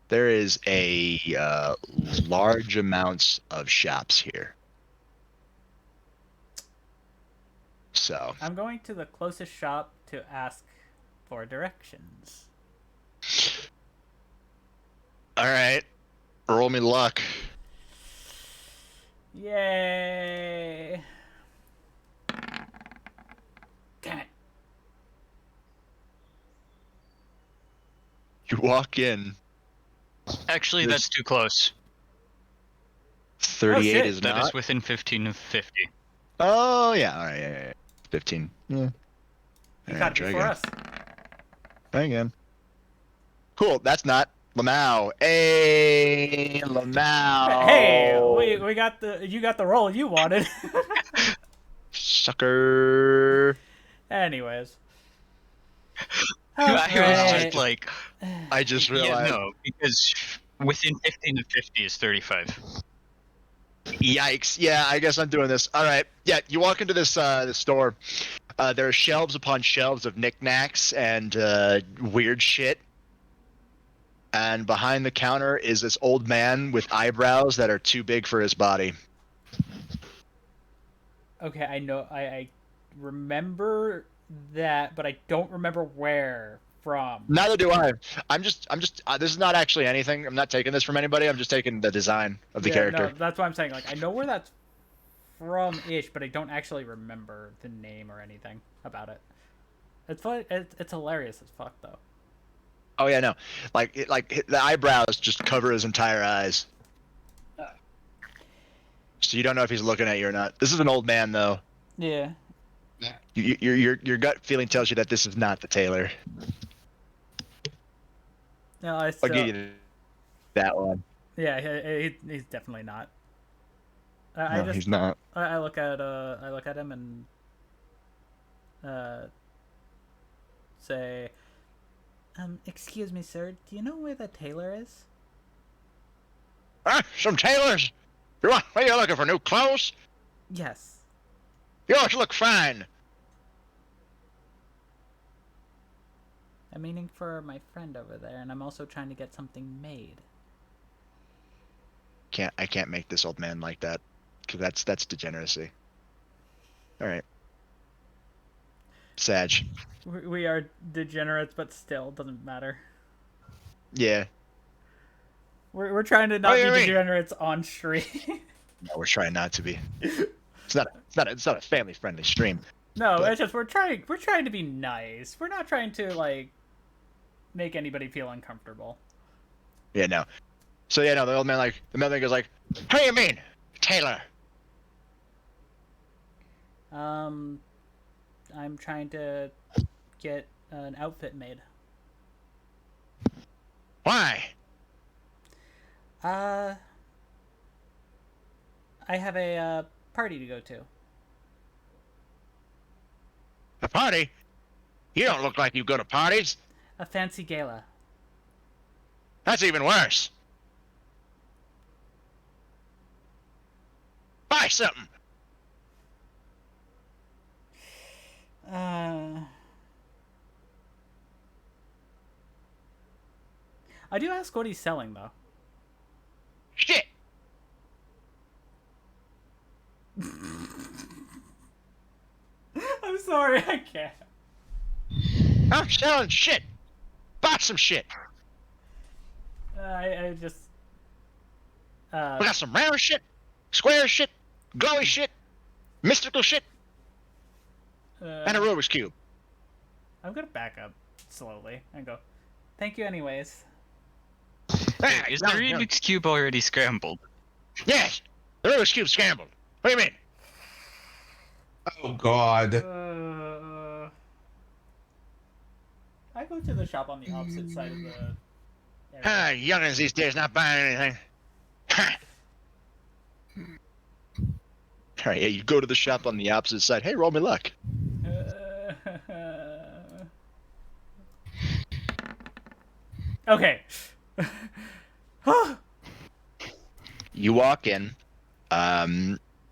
There is a large amounts of shops here. So. I'm going to the closest shop to ask for directions. All right. Roll me luck. Yay! Damn it. You walk in. Actually, There's- that's too close. 38 shit. is That not. is within 15 of 50. Oh, yeah. All right. Yeah. 15. Yeah. You All got try it before again. us. Try again. Cool. That's not Lamau. Hey, Lamau. Hey, we got the you got the role you wanted. Sucker. Anyways. I was Alright. just like, I just yeah, realized. no, because within 15 of 50 is 35. Yikes. Yeah, I guess I'm doing this. All right. Yeah, you walk into this store. There are shelves upon shelves of knickknacks and weird shit. And behind the counter is this old man with eyebrows that are too big for his body. Okay, I know I remember that, but I don't remember where from. Neither do I. I'm just this is not actually anything. I'm not taking this from anybody. I'm just taking the design of the character. No, that's what I'm saying. Like, I know where that's from-ish, but I don't actually remember the name or anything about it. It's fun. It's hilarious as fuck, though. Oh yeah, no. Like the eyebrows just cover his entire eyes. So you don't know if he's looking at you or not. This is an old man though. Yeah. Your gut feeling tells you that this is not the tailor. No, I I'll still. give you that one. Yeah, he's definitely not. No, he's not. I look at him and say, excuse me, sir. Do you know where the tailor is? Some tailors. What are you looking for? New clothes? Yes. Yours look fine. I'm meaning for my friend over there, and I'm also trying to get something made. I can't make this old man like that, because that's degeneracy. All right. Sag. We are degenerates, but still doesn't matter. Yeah. We're trying to not What do be you mean? degenerates on stream. No, we're trying not to be. It's not a family friendly stream. No, But- it's just we're trying to be nice. We're not trying to like make anybody feel uncomfortable. Yeah, no. So yeah, no. The mailman goes like, "What do you mean, Taylor?" I'm trying to get an outfit made. Why? I have a party to go to. A party? You don't look like you go to parties. A fancy gala. That's even worse. Buy something. I do ask what he's selling, though. Shit. I'm sorry, I can't. I'm selling shit. Buy some shit. I just. We got some round shit, square shit, glowy shit, mystical shit, and a Rubik's Cube. I'm gonna back up slowly and go, thank you anyways. Hey, is the Rubik's Cube already scrambled? Yes, the Rubik's Cube scrambled. What do you mean? Oh God. I go to the shop on the opposite side of the area. Youngins these days not buying anything. All right, yeah, you go to the shop on the opposite side. Hey, roll me luck. Okay. You walk in.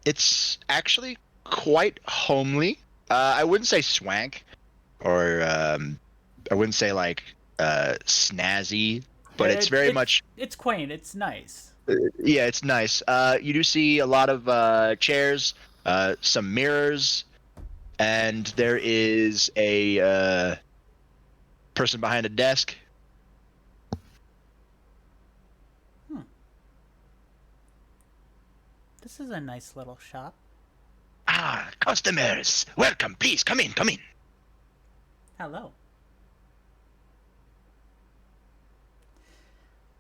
It's actually quite homely. I wouldn't say swank, or I wouldn't say like snazzy, but it's very much. It's quaint. It's nice. Yeah, it's nice. You do see a lot of chairs, some mirrors, and there is a person behind a desk. This is a nice little shop. Ah, customers, welcome. Please come in. Come in. Hello.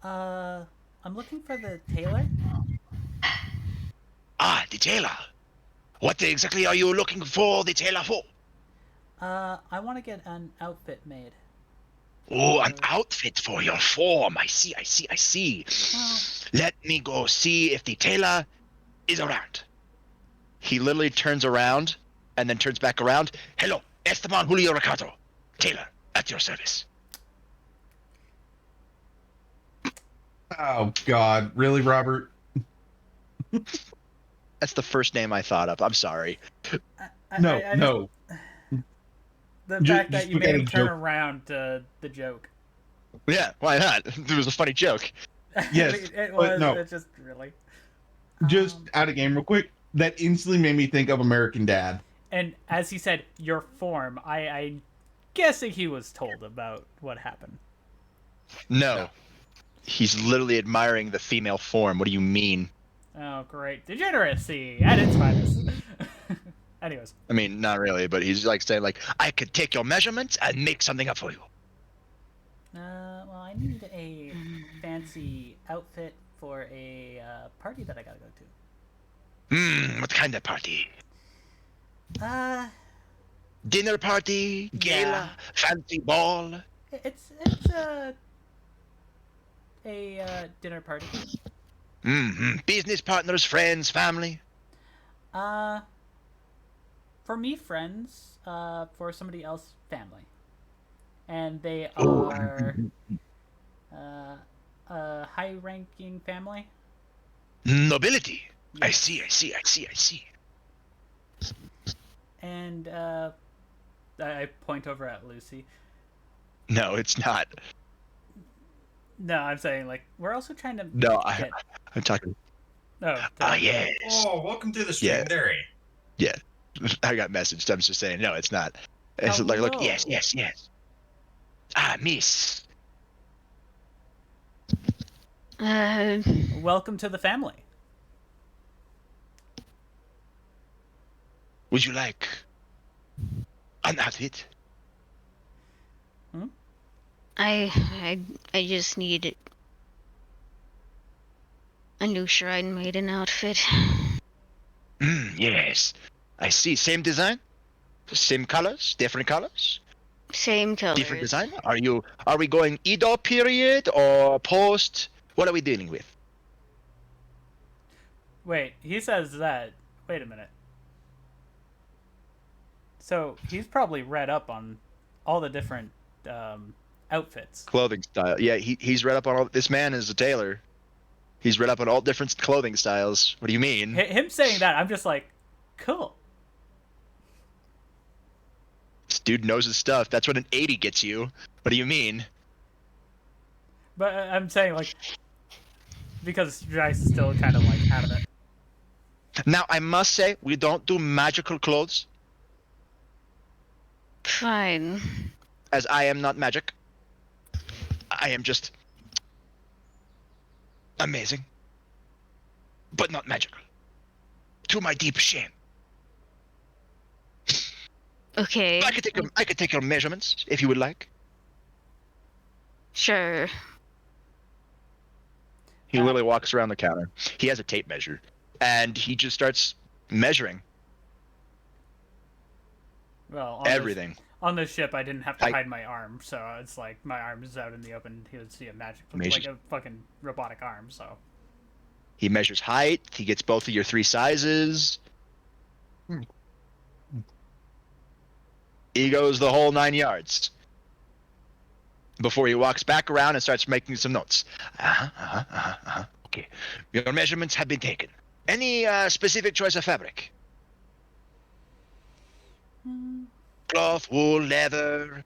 I'm looking for the tailor. Ah, the tailor. What exactly are you looking for the tailor for? I want to get an outfit made. Oh, an outfit for your form. I see. Well, Let me go see if the tailor is around. He literally turns around and then turns back around. Hello, Esteban Julio Ricardo. Tailor, at your service. Oh God. Really, Robert? That's the first name I thought of. I'm sorry. No. The Ju- fact that just you look made at him a turn joke. around to the joke. Yeah, why not? It was a funny joke. Yes, it but was. no. It just really. Just out of game real quick. That instantly made me think of American Dad. And as he said, your form. I guessing he was told about what happened. No. He's literally admiring the female form. What do you mean? Oh, great. Degeneracy at its finest. Anyways. I mean, not really, but he's like saying like, I could take your measurements and make something up for you. Well, I need a fancy outfit for a party that I gotta go to. What kind of party? Uh, Dinner party? Gala? Yeah. Fancy ball? it's a dinner party. Business partners, friends, family? For me, friends. For somebody else, family. And they are a high-ranking family. Nobility. I Yes. see. And I point over at Lucy. No, it's not. No, I'm saying like we're also trying to. No, get... I'm talking. Oh. Yes. Oh, welcome to the stream dairy. Yeah. I got messaged. I'm just saying, no, it's not. It's like, look, Hello. yes. Ah, miss. Welcome to the family. Would you like an outfit? I just need a new Shrine Maiden outfit. Yes. I see. Same design? Same colors? Different colors? Same Different colors. design? Are we going Edo period or post? What are we dealing with? Wait, he says that. Wait a minute. So he's probably read up on all the different outfits. Clothing style. Yeah, he's read up on all. This man is a tailor. He's read up on all different clothing styles. What do you mean? Him saying that, I'm just like, cool. This dude knows his stuff. That's what an 80 gets you. What do you mean? But I'm saying, like, because Jax is still kind of, like, out of it. Now, I must say, we don't do magical clothes, Fine. as I am not magic. I am just amazing, but not magical. To my deep shame. Okay. I could take your measurements if you would like. Sure. He literally walks around the counter. He has a tape measure, and he just starts measuring Well, everything. On this ship, I didn't have to hide my arm, so it's like my arm is out in the open. He would see a like a fucking robotic arm. So He measures height. He gets both of your 3 sizes. He goes the whole 9 yards before he walks back around and starts making some notes. Okay. Your measurements have been taken. Any specific choice of fabric? Cloth, wool, leather,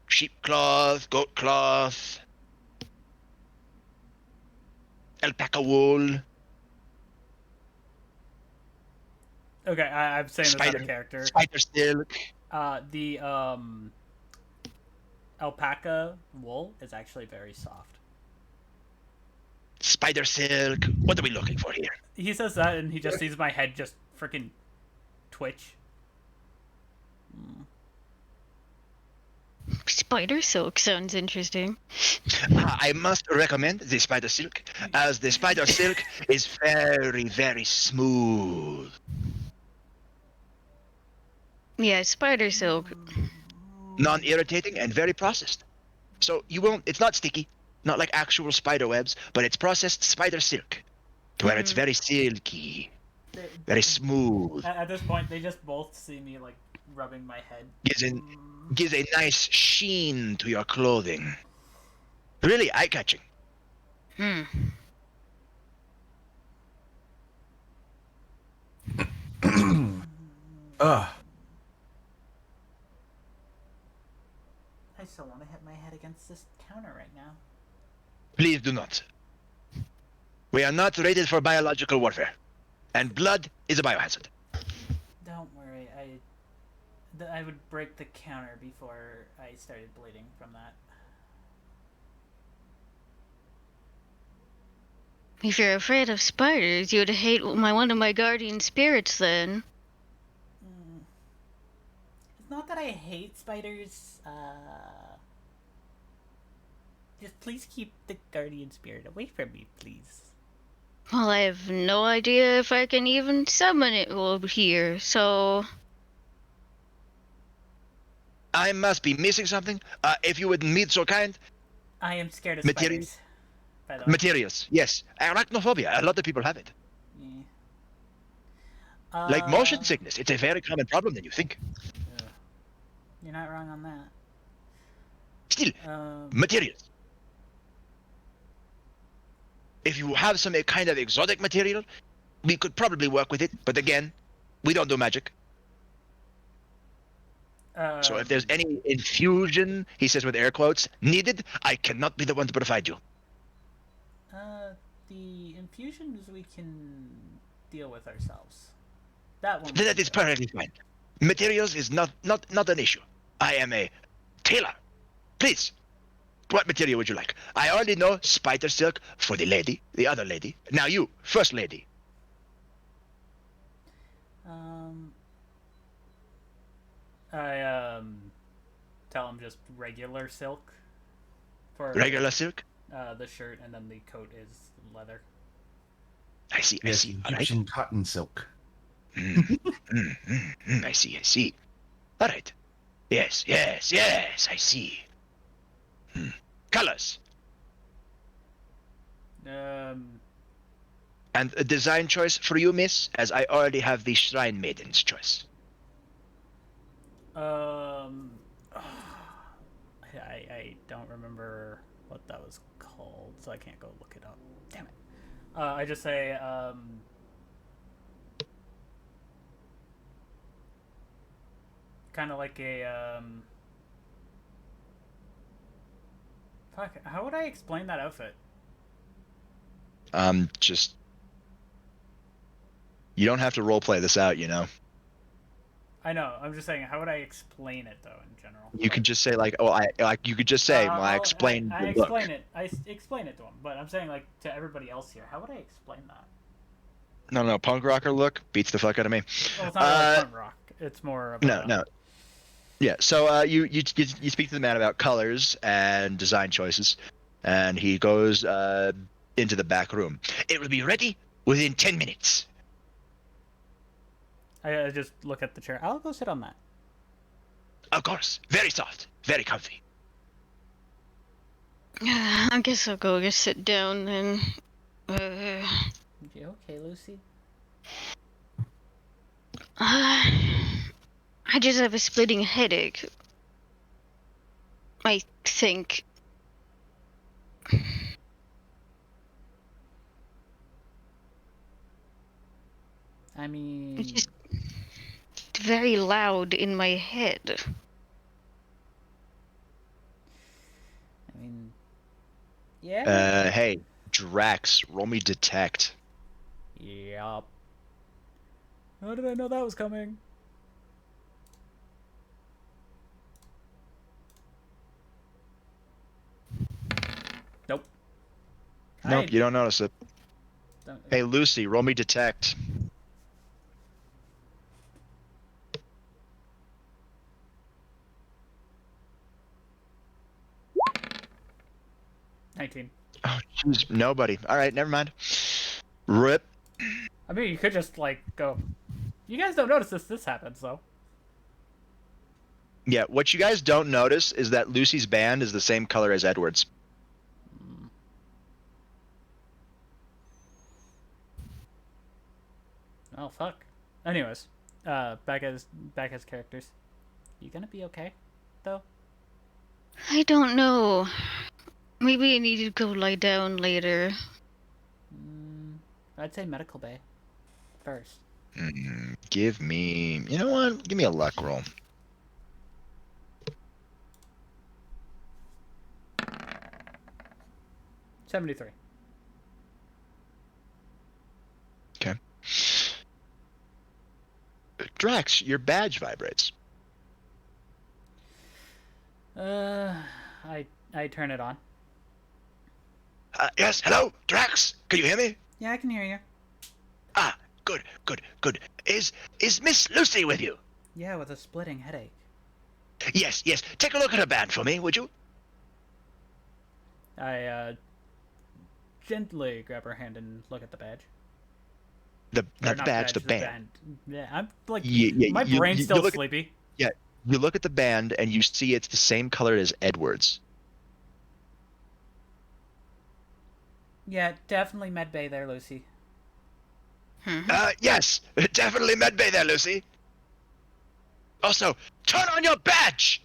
sheep cloth, goat cloth, alpaca wool. okay, I'm saying this other character. Spider silk. The alpaca wool is actually very soft. Spider silk. What are we looking for here? He says that, and he just sees my head just freaking twitch. Spider silk sounds interesting. I must recommend the spider silk, as the spider silk is very, very smooth. Yeah, spider silk. Non-irritating and very processed. So you won't. It's not sticky, not like actual spider webs, but it's processed spider silk, to where it's very silky, very smooth. At this point, they just both see me like rubbing my head. Gives a nice sheen to your clothing. Really eye-catching. Ugh. I still want to hit my head against this counter right now. Please do not. We are not rated for biological warfare, and blood is a biohazard. Don't worry, I would break the counter before I started bleeding from that. If you're afraid of spiders, you'd hate one of my guardian spirits then. It's not that I hate spiders. Just please keep the guardian spirit away from me, please. Well, I have no idea if I can even summon it over here, so... I must be missing something. If you would be so kind. I am scared of Materials. spiders. By the way. Materials, yes. Arachnophobia, a lot of people have it. Yeah. Like motion sickness, it's a very common problem than you think. You're not wrong on that. Still, materials. If you have some kind of exotic material, we could probably work with it. But again, we don't do magic. So if there's any infusion, he says with air quotes, needed, I cannot be the one to provide you. The infusions we can deal with ourselves. That one. That is perfectly fine. Materials is not an issue. I am a tailor. Please, what material would you like? I already know spider silk for the lady, the other lady. Now you, first lady. I tell him just regular silk. For Regular silk? the shirt, and then the coat is leather. I see, I Yes, see. All right. Egyptian cotton silk. I see, I see. All right. Yes, yes, yes, I see. Colors. Um, And a design choice for you, miss, as I already have the Shrine Maiden's choice. um, I don't remember what that was called, so I can't go look it up. Damn it. I just say kind of like a fuck. How would I explain that outfit? Just you don't have to roleplay this out, you know. I know. I'm just saying. How would I explain it though, in general? You could just say like, oh, I like. You could just say, well, I explained I the look. explain it. Explain it to him. But I'm saying like to everybody else here. How would I explain that? No, punk rocker look beats the fuck out of me. Well, it's not really punk rock. It's more of No. Yeah. So you speak to the man about colors and design choices, and he goes into the back room. It will be ready within 10 minutes. I just look at the chair. I'll go sit on that. Of course, very soft, very comfy. I guess I'll go just sit down then. You okay, Lucy? I just have a splitting headache. I think. I mean, It's just very loud in my head. I mean, yeah. Hey, Drax, roll me detect. Yup. How did I know that was coming? Nope. Nope, you don't notice it. Don't, Hey, Lucy, roll me detect. $19. Oh, jeez, nobody. All right, never mind. Rip. I mean, you could just like go. You guys don't notice this happens though. Yeah, what you guys don't notice is that Lucy's band is the same color as Edward's. Oh fuck. Anyways, back as characters. You gonna be okay, though? I don't know. Maybe I need to go lie down later. I'd say medical bay first. Give me, you know what? Give me a luck roll. $73. Okay. Drax, your badge vibrates. I turn it on. Yes, hello, Drax. Can you hear me? Yeah, I can hear you. Ah, good. Is Miss Lucy with you? Yeah, with a splitting headache. Yes. Take a look at her band for me, would you? I gently grab her hand and look at the badge. Not the not badge, the band. Yeah, I'm like Yeah, my brain's still look sleepy. Yeah, you look at the band and you see it's the same color as Edward's. Yeah, definitely med bay there, Lucy. Yes, definitely medbay there, Lucy. Also, turn on your badge.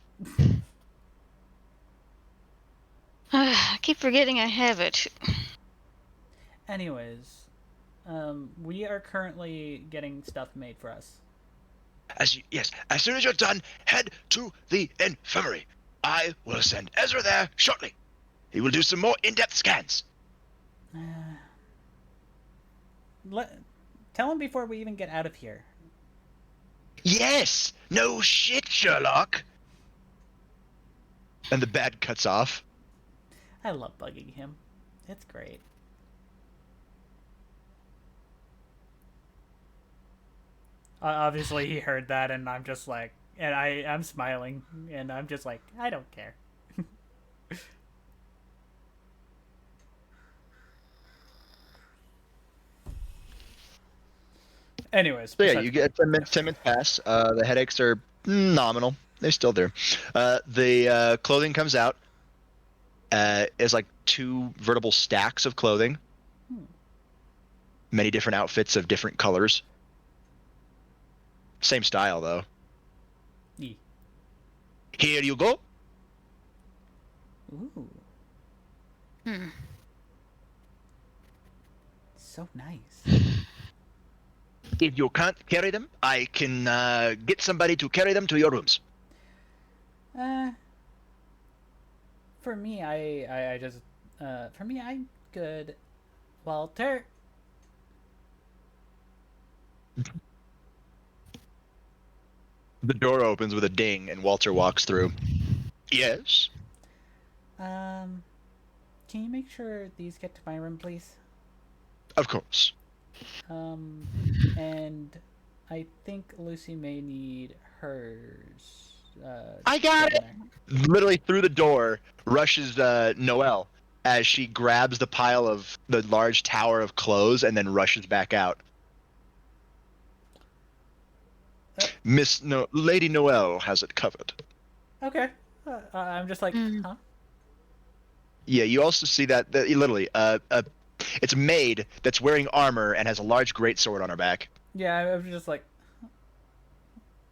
I keep forgetting I have it. Anyways, we are currently getting stuff made for us. As soon as you're done, head to the infirmary. I will send Ezra there shortly. He will do some more in-depth scans. Tell him before we even get out of here. Yes, no shit, Sherlock. And the bad cuts off. I love bugging him. It's great. Obviously, he heard that, and I'm just like, and I'm smiling, and I'm just like, I don't care. Anyways. So yeah, besides you the get point. 10 minutes pass. The headaches are nominal. They're still there. The clothing comes out. Is like 2 vertical stacks of clothing. Many different outfits of different colors. Same style though. Yeah. Here you go. Ooh. Hmm. So nice. If you can't carry them, I can get somebody to carry them to your rooms. For me, I just, for me, I'm good. Walter. The door opens with a ding, and Walter walks through. Yes. Can you make sure these get to my room, please? Of course. And I think Lucy may need hers. I got it. There. Literally through the door rushes Noelle as she grabs the pile of the large tower of clothes and then rushes back out. Lady Noelle has it covered. Okay. I'm just like, huh? Yeah, you also see that literally, it's a maid that's wearing armor and has a large greatsword on her back. Yeah, I'm just like,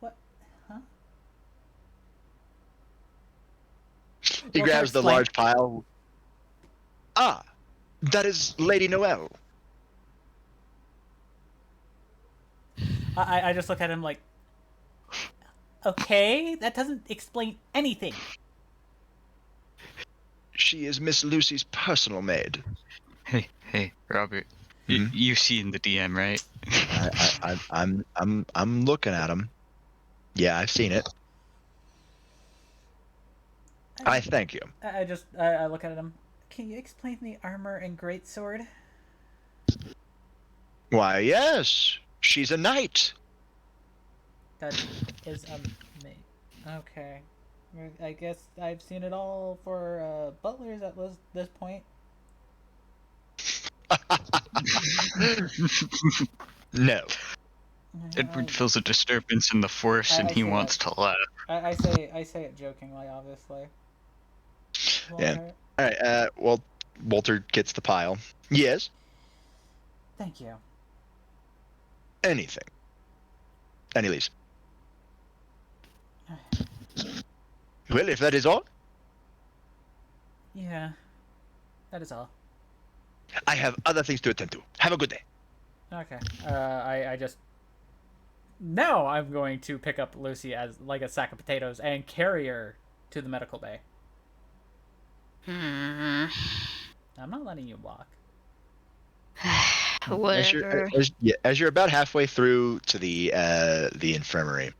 what? Huh? He Walter, grabs the explain. large pile. Ah, that is Lady Noelle. I just look at him like, okay, that doesn't explain anything. She is Miss Lucy's personal maid. Hey, Robert. Mhm. You've seen the DM, right? I'm looking at him. Yeah, I've seen it. I thank you. I look at him. Can you explain the armor and greatsword? Why, yes, she's a knight. That is amazing. Okay. I guess I've seen it all for butlers at this point. No. Edward feels a disturbance in the force, and he wants to laugh. I say it jokingly, obviously. Yeah. Walter, All right. Well, Walter gets the pile. Yes. thank you. Anything. And he leaves. Well, if that is all, Yeah, that is all. I have other things to attend to. Have a good day. Okay. I just now I'm going to pick up Lucy as like a sack of potatoes and carry her to the medical bay. I'm not letting you walk. Whatever. As you're about halfway through to the infirmary,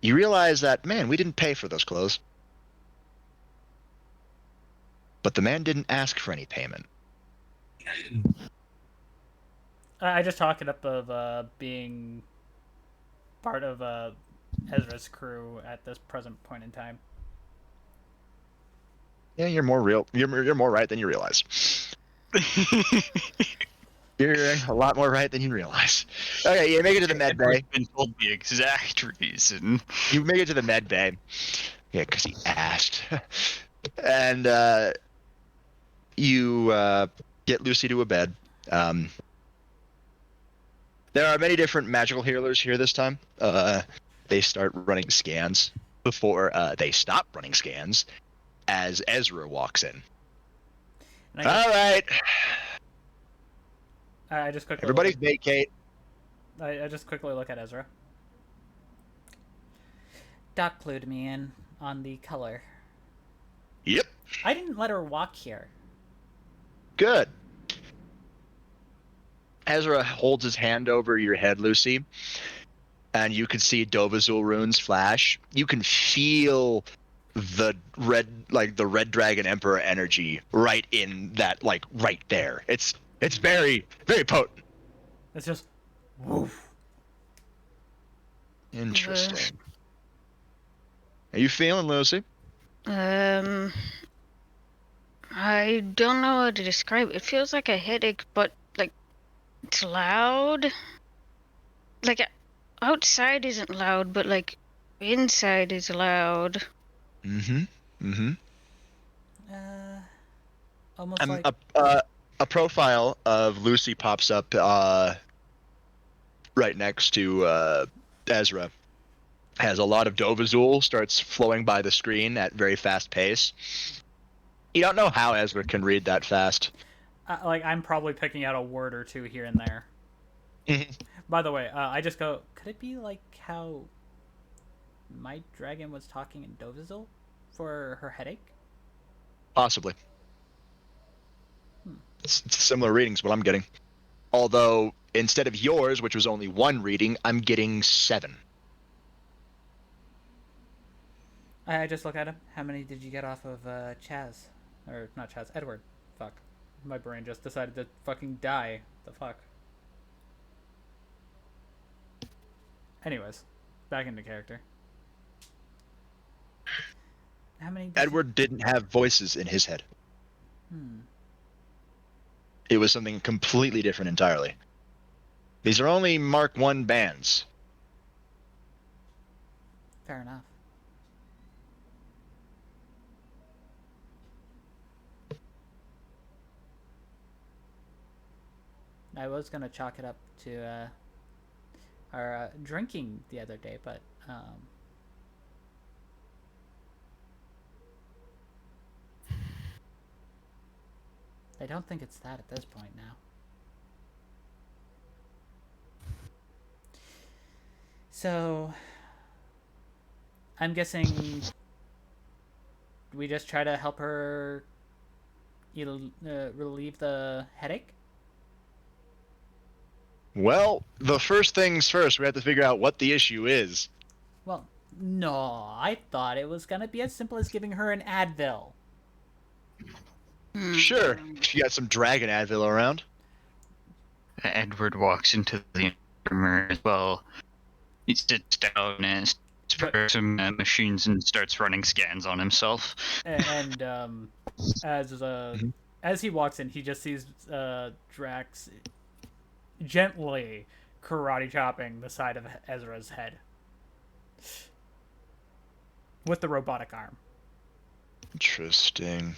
you realize that, man, we didn't pay for those clothes. But the man didn't ask for any payment. I just talk it up of being part of Ezra's crew at this present point in time. Yeah, you're more real. You're more right than you realize. You're a lot more right than you realize. Okay, you make it to the med bay. Been told the exact reason. You make it to the med bay. Yeah, because he asked. And you get Lucy to a bed. There are many different magical healers here this time. They start running scans before they stop running scans as Ezra walks in. All right. I just quickly Everybody vacate. I just quickly look at Ezra. Doc clued me in on the color. Yep. I didn't let her walk here. Good. Ezra holds his hand over your head, Lucy, and you can see Dovazul runes flash. You can feel the red dragon emperor energy right in that, like right there. It's very, very potent. It's just woof. Interesting. How you feeling, Lucy? I don't know how to describe it. It feels like a headache, but like it's loud. like outside isn't loud, but like inside is loud. Almost like A profile of Lucy pops up right next to Ezra. Has a lot of Dovazul, starts flowing by the screen at very fast pace. You don't know how Ezra can read that fast. like I'm probably picking out a word or two here and there. By the way, I just go. Could it be like how my dragon was talking in Dovizil for her headache? Possibly. It's similar readings, what I'm getting. Although, instead of yours, which was only 1 reading, I'm getting 7. I just look at him. How many did you get off of Chaz? Or not Chaz, Edward. Fuck. My brain just decided to fucking die. The fuck? Anyways, back into character. How many did Edward didn't have voices in his head. It was something completely different entirely. These are only Mark I bands. Fair enough. I was gonna chalk it up to our drinking the other day, but I don't think it's that at this point now. So I'm guessing we just try to help her relieve the headache. Well, the first things first, we have to figure out what the issue is. Well, no, I thought it was gonna be as simple as giving her an Advil. Sure, she got some dragon Advil around. Edward walks into the infirmary as well. He sits down and for some machines and starts running scans on himself. And as he walks in, he just sees Drax gently karate chopping the side of Ezra's head with the robotic arm. Interesting.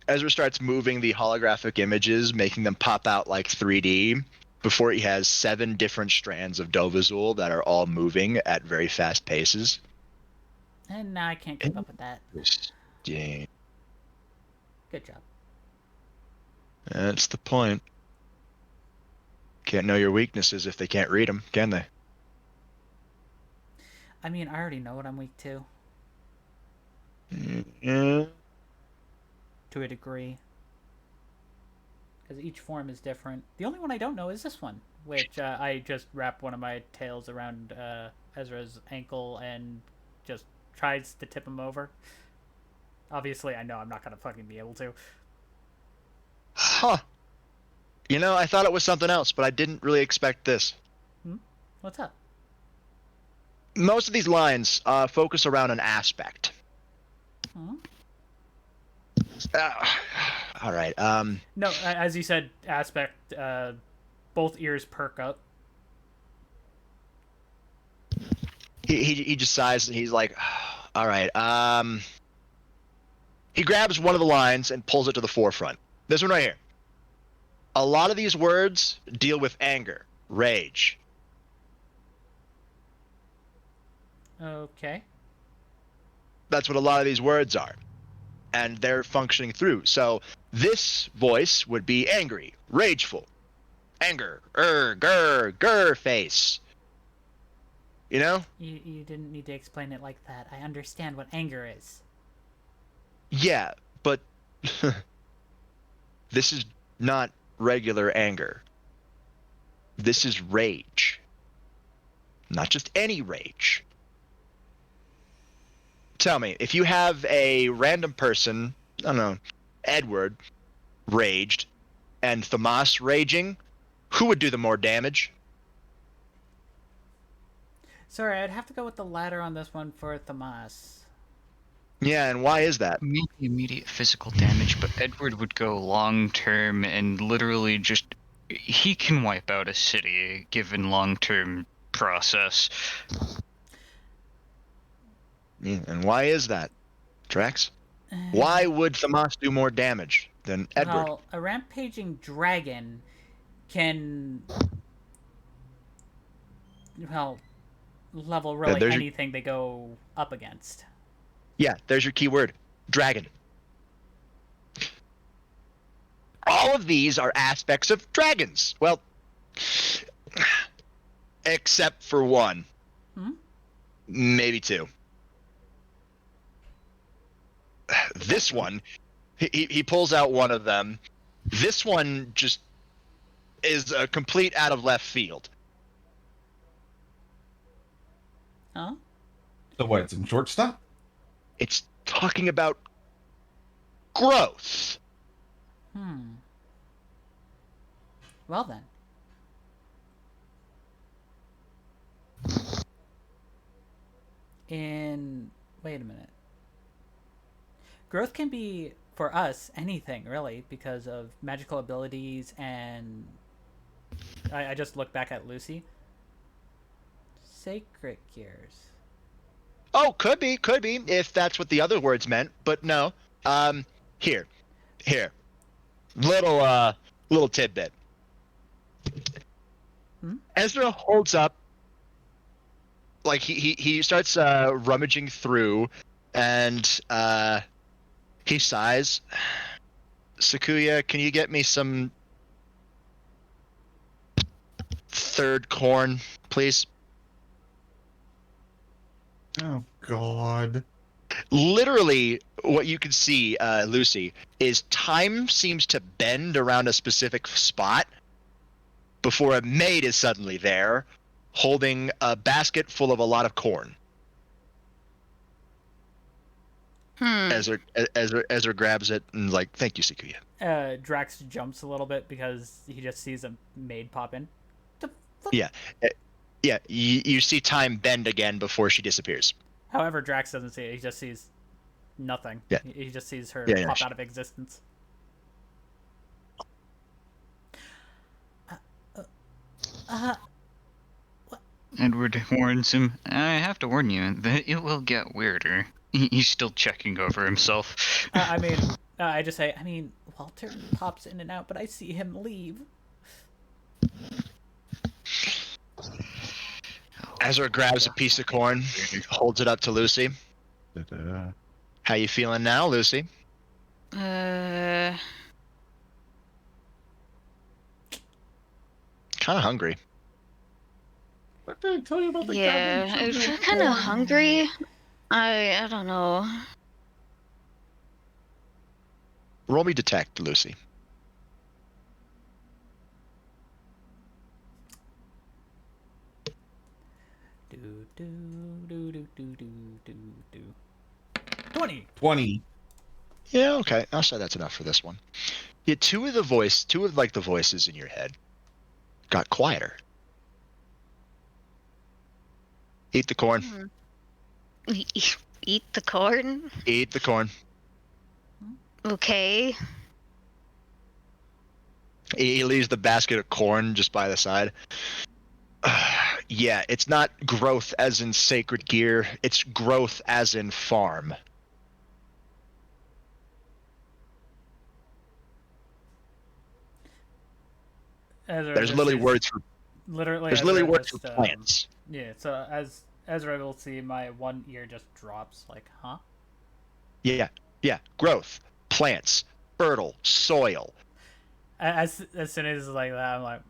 Ezra starts moving the holographic images, making them pop out like 3D, before he has 7 different strands of Dovazul that are all moving at very fast paces. And now I can't keep up with that. Interesting. Good job. That's the point. Can't know your weaknesses if they can't read them, can they? I mean, I already know what I'm weak to. Yeah. To a degree. Because each form is different. The only one I don't know is this one, which I just wrap one of my tails around Ezra's ankle and just tries to tip him over. Obviously, I know I'm not going to fucking be able to. Huh. You know, I thought it was something else, but I didn't really expect this. What's up? Most of these lines focus around an aspect. All right. No, as you said, aspect. Both ears perk up. He just sighs and he's like, all right. He grabs one of the lines and pulls it to the forefront. This one right here. A lot of these words deal with anger, rage. Okay. That's what a lot of these words are. And they're functioning through. So this voice would be angry, rageful. Anger, grr face. You know? You didn't need to explain it like that. I understand what anger is. Yeah, but this is not regular anger. This is rage. Not just any rage. Tell me, if you have a random person, I don't know, Edward, raged, and Thomas raging, who would do the more damage? Sorry, I'd have to go with the latter on this one for Thomas. Yeah, and why is that? Maybe immediate physical damage, but Edward would go long term and literally just He can wipe out a city given long-term process. Yeah, and why is that, Drax? Why would Thamas do more damage than Edward? Well, a rampaging dragon can, well, level really there's your- anything they go up against. Yeah, there's your key word. Dragon. All of these are aspects of dragons. Well, except for one. Hmm? Maybe two. This one, he pulls out one of them. This one just is a complete out of left field. Huh? So what? It's in shortstop. It's talking about growth. Well then. Wait a minute. Growth can be, for us, anything, really, because of magical abilities and... I just looked back at Lucy. Sacred gears. Oh, could be, if that's what the other words meant, but no. Here. Little tidbit. Ezra holds up, like he starts rummaging through, and he sighs. Sakuya, can you get me some third corn, please? Oh God. Literally, what you can see, Lucy, is time seems to bend around a specific spot before a maid is suddenly there, holding a basket full of a lot of corn. Ezra grabs it and like, thank you, Sakuya. Drax jumps a little bit because he just sees a maid pop in. Yeah. You see time bend again before she disappears. However, Drax doesn't see it. He just sees nothing. Yeah. He just sees her Yeah, pop out of existence. Edward warns him, I have to warn you that it will get weirder. He's still checking over himself. I just say, Walter pops in and out, but I see him leave. Ezra grabs a piece of corn, holds it up to Lucy. How you feeling now, Lucy? Uh, Kind of hungry. What did I tell you about the yeah, goddamn I'm children? kind of hungry. I don't know. Roll me detect, Lucy. Do do do do do do do do. 20. 20. Yeah, okay. I'll say that's enough for this one. Yeah, two of the voices in your head got quieter. Eat the corn. Eat the corn? Eat the corn. Okay. He leaves the basket of corn just by the side. Yeah, it's not growth as in sacred gear. It's growth as in farm. There's literally words for plants. Yeah, so as Ezra will see, my one ear just drops, like, huh? Yeah. Growth, plants, fertile, soil. As soon as it's like that, I'm like,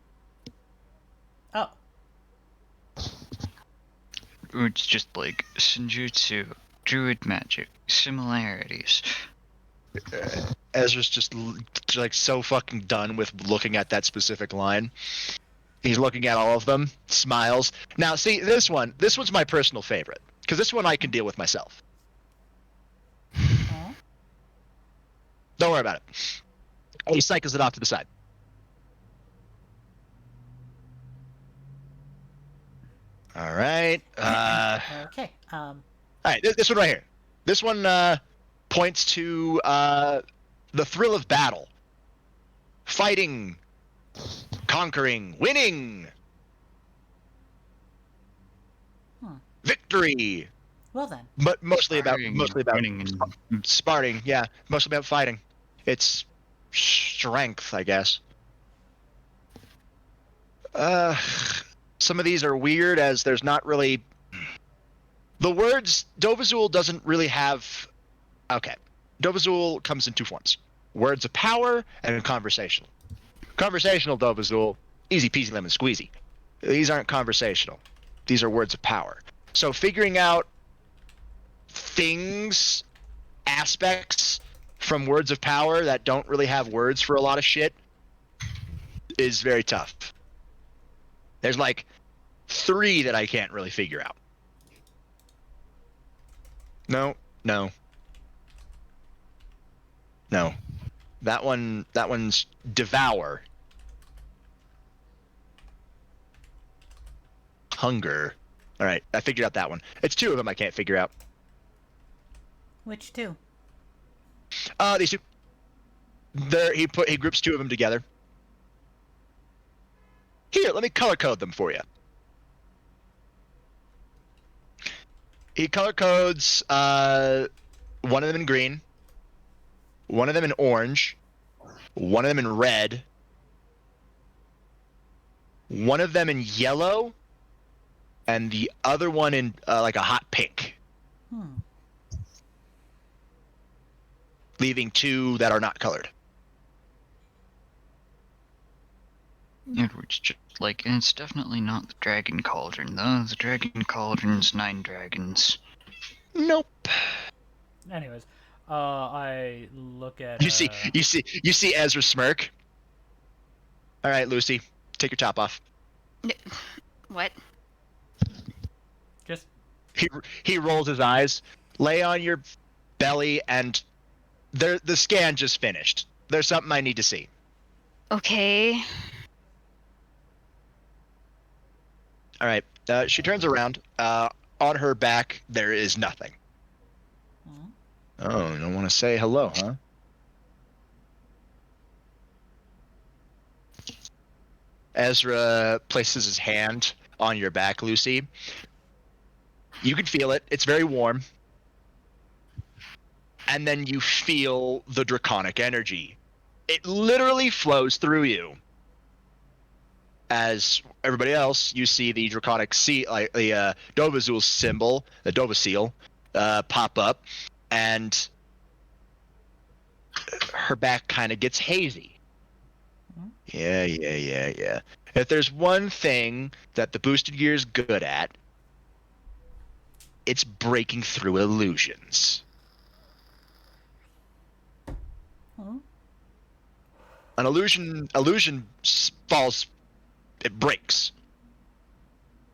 oh. It's just like Senjutsu, druid magic, similarities. Ezra's just like so fucking done with looking at that specific line. He's looking at all of them, smiles. Now, see, this one's my personal favorite, because this one I can deal with myself. Huh? Don't worry about it. He cycles it off to the side. All right. Okay. All right, this one right here. This one points to the thrill of battle. Fighting Conquering. Winning. Victory. Well then. But mostly about winning and sparring. Yeah, mostly about fighting. It's strength, I guess. Some of these are weird as there's not really the words. Dovazul doesn't really have. Okay, Dovazul comes in two forms: words of power and conversational. Conversational Dovazul, easy peasy lemon squeezy. These aren't conversational. These are words of power. So figuring out things, aspects from words of power that don't really have words for a lot of shit is very tough. There's like 3 that I can't really figure out. No. That one's devour. Hunger. All right, I figured out that one. It's 2 of them I can't figure out. Which 2? These 2. He groups 2 of them together. Here, let me color code them for you. He color codes one of them in green, one of them in orange, one of them in red, one of them in yellow, and the other one in like a hot pink. Leaving 2 that are not colored. Edward's just like, and it's definitely not the Dragon Cauldron, though. The Dragon Cauldron's 9 dragons. Nope. Anyways, I look at. You see Ezra smirk. All right, Lucy, take your top off. What? Just. He rolls his eyes. Lay on your belly, and the scan just finished. There's something I need to see. Okay. All right. She turns around. On her back, there is nothing. Oh, you don't want to say hello, huh? Ezra places his hand on your back, Lucy. You can feel it. It's very warm. And then you feel the draconic energy. It literally flows through you. As everybody else, you see the draconic like the Dovazul symbol, the Dova seal, pop up, and her back kind of gets hazy. Yeah. If there's one thing that the boosted gear is good at, it's breaking through illusions. An illusion falls. It breaks.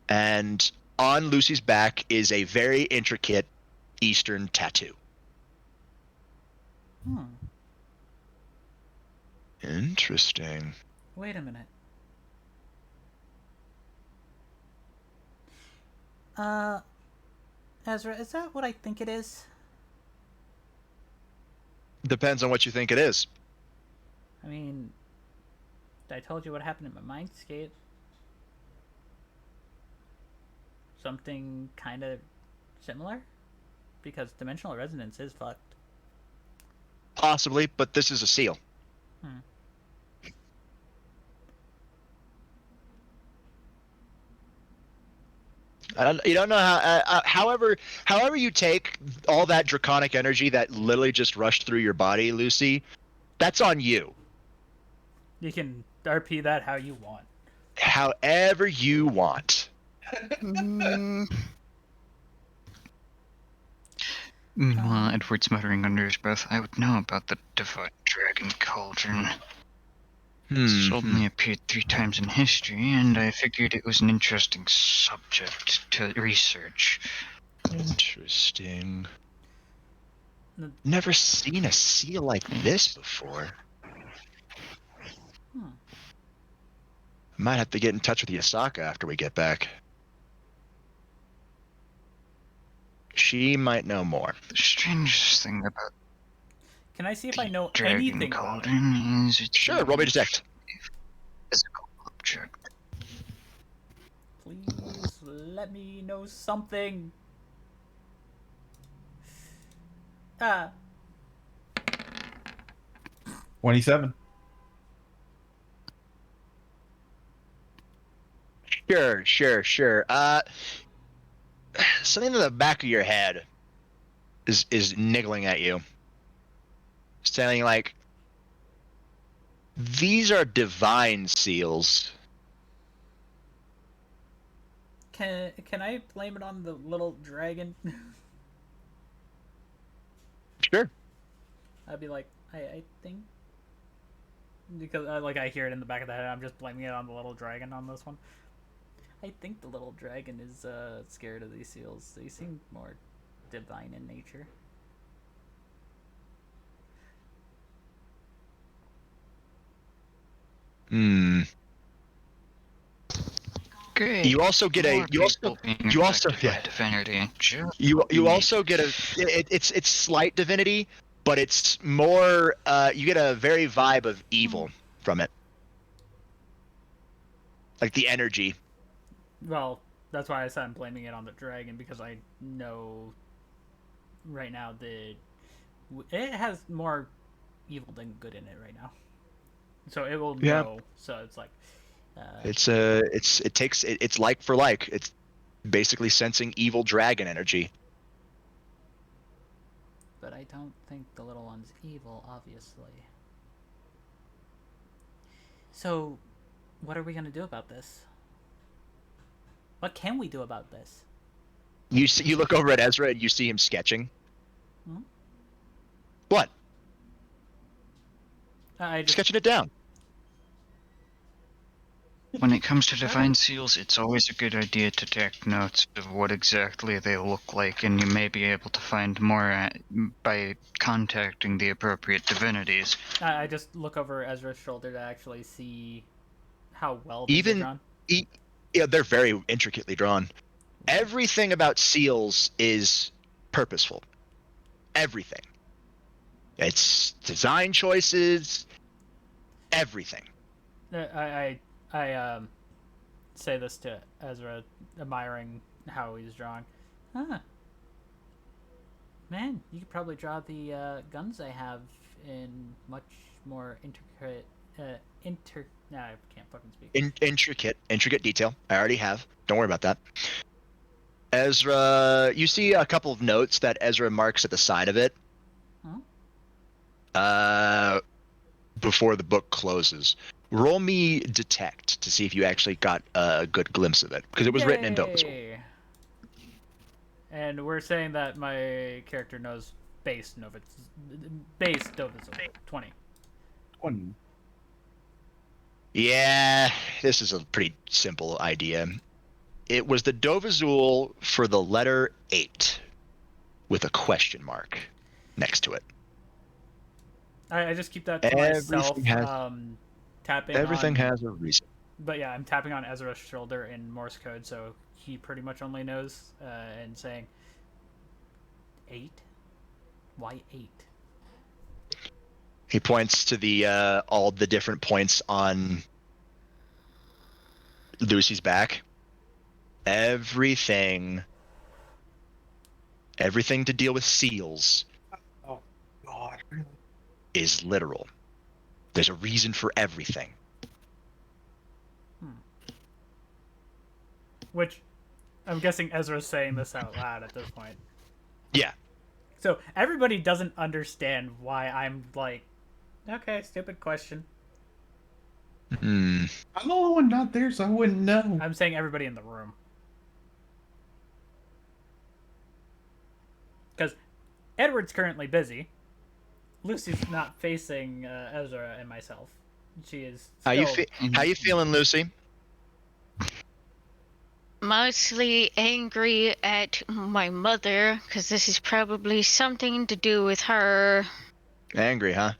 And on Lucy's back is a very intricate Eastern tattoo. Interesting. Wait a minute. Ezra, is that what I think it is? Depends on what you think it is. I mean, I told you what happened in my mindscape. Something kind of similar? Because dimensional resonance is fucked. Possibly, but this is a seal. You don't know how. However you take all that draconic energy that literally just rushed through your body, Lucy, that's on you. You can RP that how you want. However you want. Meanwhile, Edward's muttering under his breath, I would know about the Divine Dragon Cauldron. It's only appeared 3 times in history, and I figured it was an interesting subject to research. Interesting. Never seen a seal like this before. Might have to get in touch with Yasaka after we get back. She might know more. The strangest thing about Can I see if I know Dragon anything about it? Cauldron is it's Sure, roll me detect. physical object. Please let me know something. Ah. 27. Sure. Something in the back of your head is niggling at you, saying like, these are divine seals. Can I blame it on the little dragon? Sure. I'd be like, I think, because I hear it in the back of the head. I'm just blaming it on the little dragon on this one. I think the little dragon is scared of these seals. They seem more divine in nature. Great. You also get a More people being affected by divinity. You also get a it's slight divinity, but it's more you get a very vibe of evil from it, like the energy. Well, that's why I said I'm blaming it on the dragon, because I know right now it has more evil than good in it right now. So it will know. So it's like It's like for like. It's basically sensing evil dragon energy. But I don't think the little one's evil, obviously. So, what are we gonna do about this? What can we do about this? You look over at Ezra and you see him sketching. Hmm? What? I just Sketching it down. When it comes to divine seals, it's always a good idea to take notes of what exactly they look like, and you may be able to find more by contacting the appropriate divinities. I just look over Ezra's shoulder to actually see how well these are drawn. Yeah, they're very intricately drawn. Everything about seals is purposeful. Everything. It's design choices. Everything. I say this to Ezra, admiring how he's drawing. Huh. Man, you could probably draw the guns I have in much more intricate. Nah, I can't fucking speak. Intricate detail. I already have. Don't worry about that. Ezra, you see a couple of notes that Ezra marks at the side of it. Huh? Before the book closes. Roll me detect to see if you actually got a good glimpse of it, because it was written in Dovisol. And we're saying that my character knows base Dovisol 20. 20. Yeah, this is a pretty simple idea. It was the Dovizul for the letter 8 with a question mark next to it. I just keep that to myself. Tapping everything on, has a reason. But yeah, I'm tapping on Ezra's shoulder in Morse code, so he pretty much only knows, and saying 8? Why 8? He points to the all the different points on Lucy's back. Everything to deal with seals is literal. There's a reason for everything. Which, I'm guessing Ezra's saying this out loud at this point. Yeah. So everybody doesn't understand why I'm like, okay, stupid question. I'm the only one not there, so I wouldn't know. I'm saying everybody in the room. Because Edward's currently busy. Lucy's not facing Ezra and myself. She is still... How you feeling, Lucy? Mostly angry at my mother, because this is probably something to do with her. Angry, huh?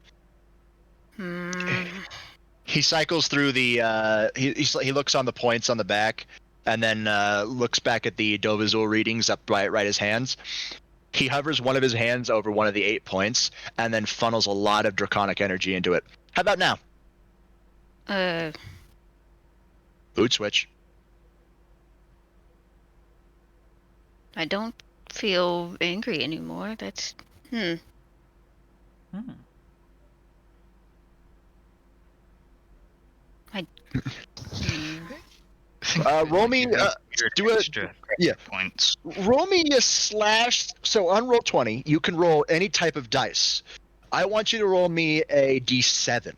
He cycles through the he looks on the points on the back, and then looks back at the Dovizul readings up right his hands. He hovers one of his hands over one of the 8 points, and then funnels a lot of draconic energy into it. How about now? Food switch. I don't feel angry anymore. That's Hmm. I Roll me. Do a extra yeah. points. Roll me a slash. So on roll 20, you can roll any type of dice. I want you to roll me a d7.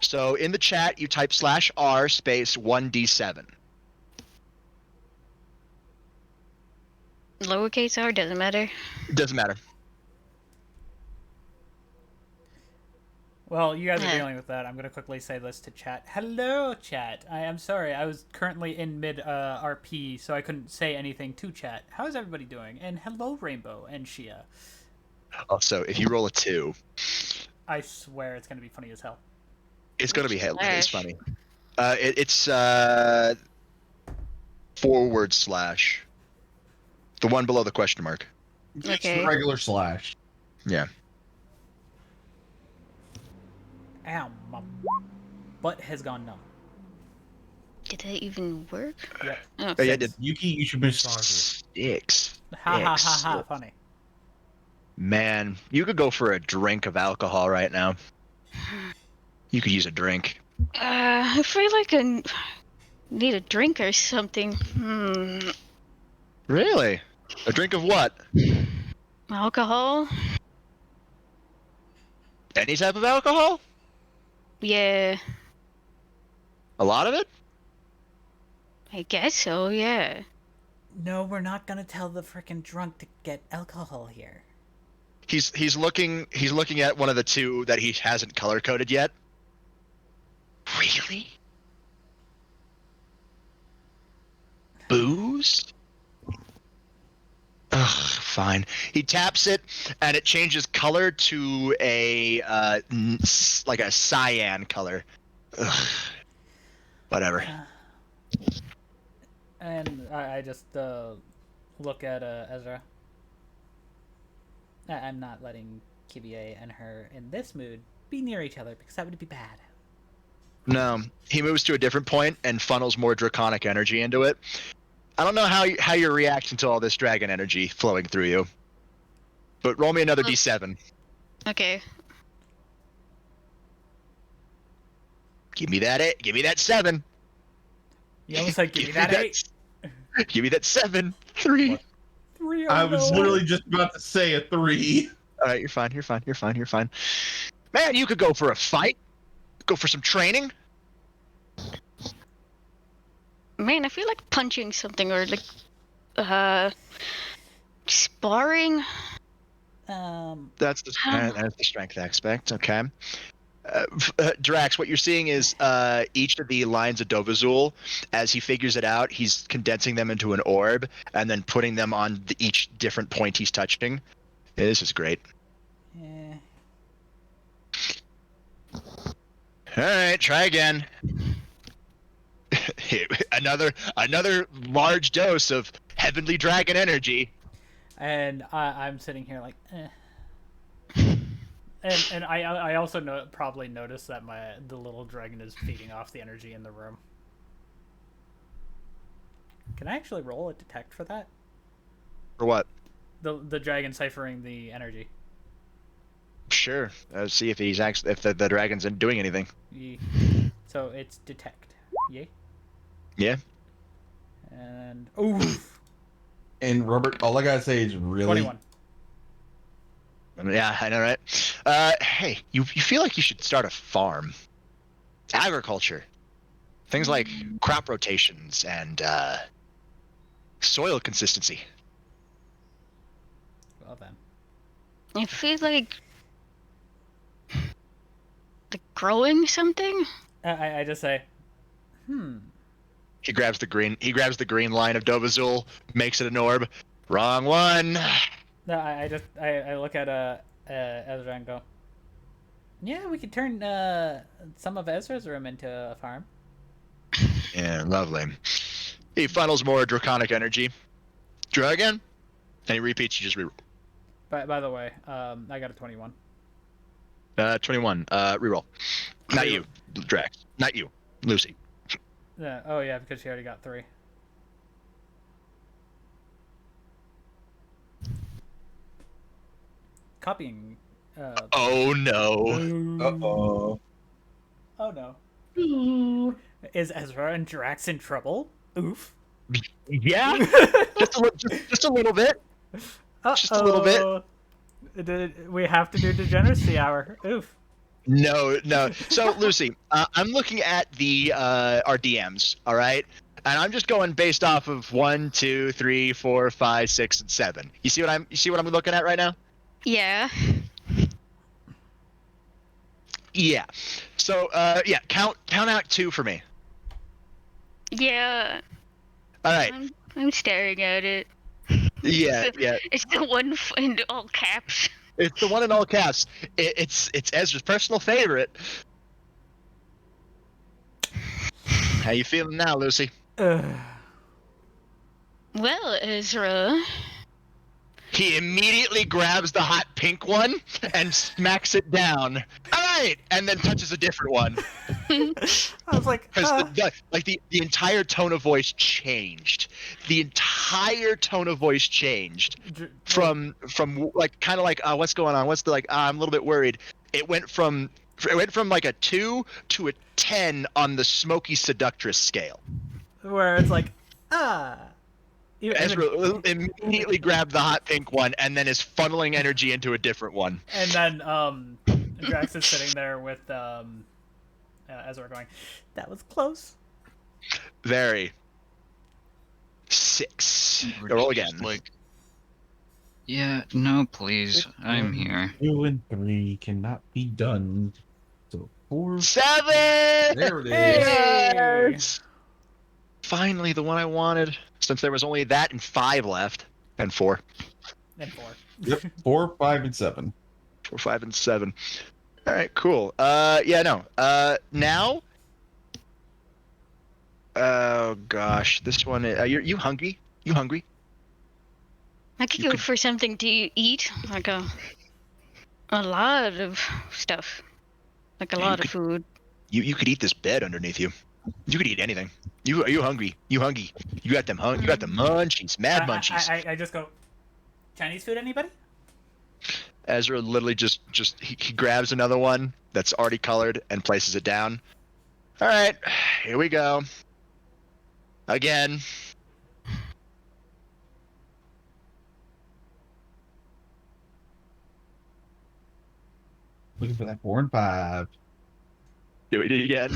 So in the chat, you type /r space 1d7. lowercase r doesn't matter. It doesn't matter. Well, you guys are Yeah. dealing with that. I'm going to quickly say this to chat. Hello, chat. I am sorry. I was currently in mid RP, so I couldn't say anything to chat. How is everybody doing? And hello, Rainbow and Shia. Also, if you roll a 2, I swear it's going to be funny as hell. it's going to be hell. It's Slash. funny. It's forward slash. The one below the question mark. Just Okay. regular slash. Yeah. Ow, my butt has gone numb. Did that even work? Yep. Oh. Oh, yeah, I did. Yuki, you should massage Six. Ha ha ha ha, funny. Man, you could go for a drink of alcohol right now. You could use a drink. I feel like I need a drink or something. Really? A drink of what? Alcohol? Any type of alcohol? Yeah, A lot of it? I guess so. Yeah. No, we're not going to tell the frickin' drunk to get alcohol here. He's looking at one of the two that he hasn't color coded yet. Really? Booze? Ugh, fine. He taps it, and it changes color to a like a cyan color. Ugh. Whatever. And I just look at Ezra. I'm not letting Kibie and her in this mood be near each other because that would be bad. No, he moves to a different point and funnels more draconic energy into it. I don't know how you're reacting to all this dragon energy flowing through you. But roll me another d7. Okay. Give me that 8. Give me that 7. You almost said, give me that 8. Give me that 7. 3. What? 3 I was literally just about to say a 3. All right, you're fine. You're fine. You're fine. You're fine. Man, you could go for a fight. Go for some training. Man, I feel like punching something or like sparring. That's the strength aspect. Okay. Drax, what you're seeing is each of the lines of Dovazul, as he figures it out, he's condensing them into an orb and then putting them on each different point he's touching. Yeah, this is great. Yeah. All right, try again. another large dose of heavenly dragon energy. And I'm sitting here like, eh. And I also probably noticed that the little dragon is feeding off the energy in the room. Can I actually roll a detect for that? For what? The dragon ciphering the energy. Sure. See if he's actually if the dragon's doing anything. So it's detect. Yay. Yeah. And oof. And Robert, all I gotta say is really 21. Yeah, I know, right? Hey, you feel like you should start a farm. Agriculture. Things like crop rotations and soil consistency. Well then. I feel like growing something. I just say, He grabs the green line of Dovazul, makes it an orb. Wrong one. No, I look at Ezra and go, yeah, we could turn some of Ezra's room into a farm. Yeah, lovely. He funnels more draconic energy. Try again. And he repeats, you just reroll. By the way, I got a 21. 21. Reroll. Not you, Drax. Not you, Lucy. Oh yeah, because she already got 3. Copying. Oh no. Uh-oh. Oh no. Is Ezra and Drax in trouble? Oof. Yeah, just a little bit. Just a little bit. We have to do degeneracy hour. Oof. No. So, Lucy, I'm looking at the our DMs, all right? And I'm just going based off of 1, 2, 3, 4, 5, 6, and 7. You see what I'm looking at right now? Yeah. Yeah. So, yeah, count out 2 for me. Yeah. All right. I'm staring at it. Yeah. It's the one in all caps. It's the one in all caps. It's Ezra's personal favorite. How you feeling now, Lucy? Well, Ezra. He immediately grabs the hot pink one and smacks it down. All right, and then touches a different one. I was like, Because the entire tone of voice changed. The entire tone of voice changed from like kind of like what's going on? What's the like? I'm a little bit worried. It went from like a 2 to a 10 on the smoky seductress scale. where it's like, Ezra immediately grabbed the hot pink one and then is funneling energy into a different one. And then Drax is sitting there with Ezra going, "That was close." Very. 6. Roll again. Like, yeah, no, please. I'm here. 2 and 3 cannot be done. So 4. 7. There it is. Hey! Yes! Finally, the one I wanted. Since there was only that and 5 left, and 4. And 4. Yep. 4, 5, and 7. 4, 5, and 7. All right, cool. Yeah, no. Now. Oh gosh, this one. You hungry? You hungry? I could go for something to eat, like a lot of stuff, like a lot of food. You could eat this bed underneath you. You could eat anything. Are you hungry? You hungry? You got them you got the munchies, mad munchies. I just go, Chinese food, anybody? Ezra literally just he grabs another one that's already colored and places it down. All right, here we go. Again. Looking for that 4 and 5. Do we do it again?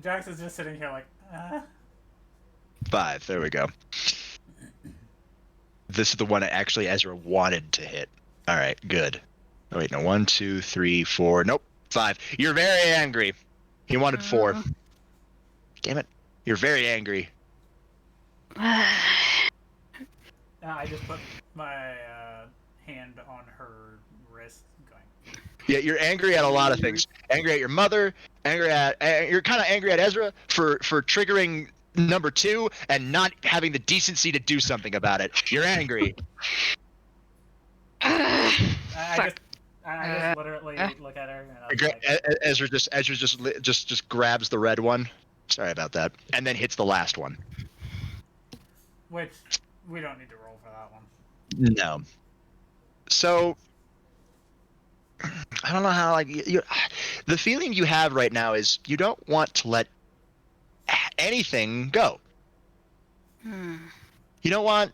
Drax is just sitting here like, 5. There we go. This is the one that actually Ezra wanted to hit. All right, good. Oh wait, no. 1, 2, 3, 4. Nope. 5. You're very angry. He wanted 4. Damn it. You're very angry. I just put my hand on her wrist, going. Yeah, you're angry at a lot of things. Angry at your mother. You're kind of angry at Ezra for triggering number 2 and not having the decency to do something about it. You're angry. I just literally look at her. And Ezra just grabs the red one. Sorry about that. And then hits the last one. Which we don't need to roll for that one. No. So I don't know how the feeling you have right now is you don't want to let anything go. You don't want.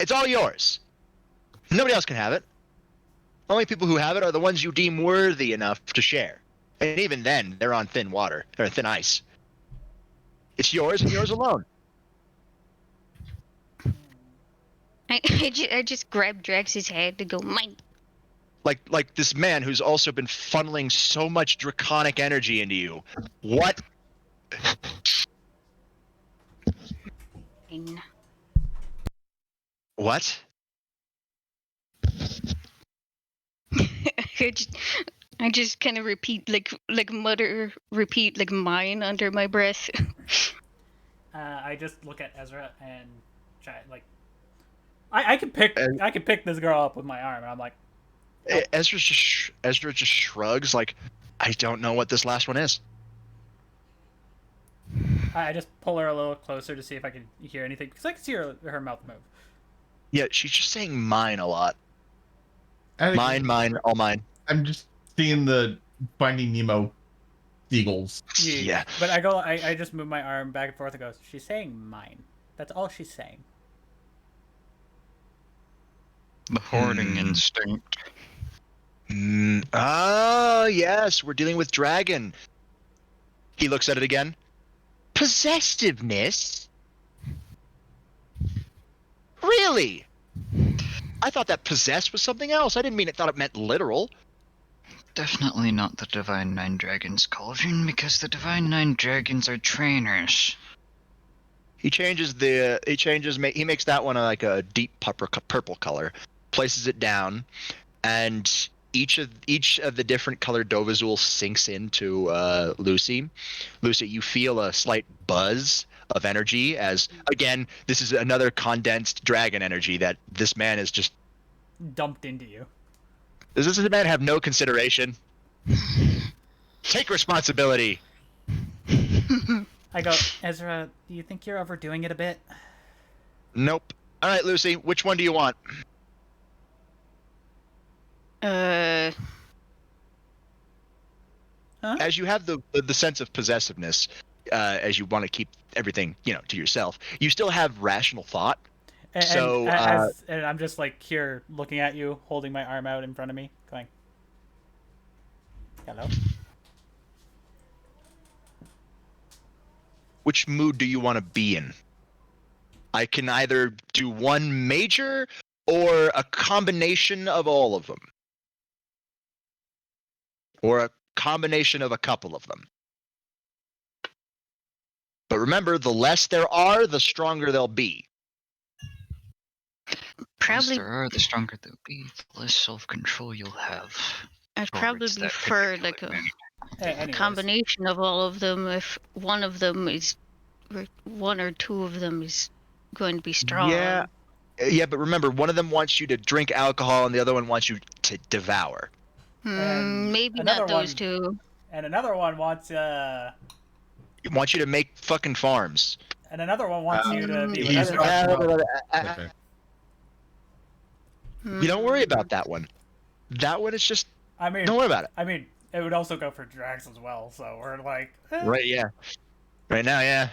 It's all yours. Nobody else can have it. Only people who have it are the ones you deem worthy enough to share. And even then, they're on thin water or thin ice. It's yours and yours alone. I just grabbed Drax's head to go, mine. Like this man who's also been funneling so much draconic energy into you. What? What? I just kind of repeat, repeat like mine under my breath. I just look at Ezra and try like. I can pick this girl up with my arm, and I'm like. Ezra just shrugs like, I don't know what this last one is. I just pull her a little closer to see if I can hear anything, because I can see her mouth move. Yeah, she's just saying mine a lot. And Mine, all mine. I'm just seeing the Finding Nemo seagulls. Yeah. But I just move my arm back and forth and go, she's saying mine. That's all she's saying. The hoarding instinct. Yes, we're dealing with dragon. He looks at it again. Possessiveness? Really? I thought that possess was something else. I didn't mean thought it meant literal. Definitely not the Divine Nine Dragons cauldron, because the Divine Nine Dragons are trainers. He makes that one like a deep purple color, places it down, and each of the different colored Dovazul sinks into Lucy. Lucy, you feel a slight buzz of energy as, again, this is another condensed dragon energy that this man is just dumped into you. Does this man have no consideration? Take responsibility. I go, Ezra, do you think you're overdoing it a bit? Nope. All right, Lucy, which one do you want? Huh? As you have the sense of possessiveness, as you want to keep everything, to yourself, you still have rational thought. And I'm just like here looking at you, holding my arm out in front of me, going, hello? Which mood do you want to be in? I can either do one major or a combination of all of them. Or a combination of a couple of them. But remember, the less there are, the stronger they'll be. Probably. The less there are, the stronger they'll be, the less self-control you'll have. I'd probably prefer like a combination of all of them. If one of them is, or one or two of them is going to be strong. Yeah, but remember, one of them wants you to drink alcohol, and the other one wants you to devour. Maybe not those two. And another one wants wants you to make fucking farms. And another one wants you to be with You don't worry about that one. That one is just. I mean, don't worry about it. I mean, it would also go for Drax as well. So we're like, right, yeah. Right now, yeah.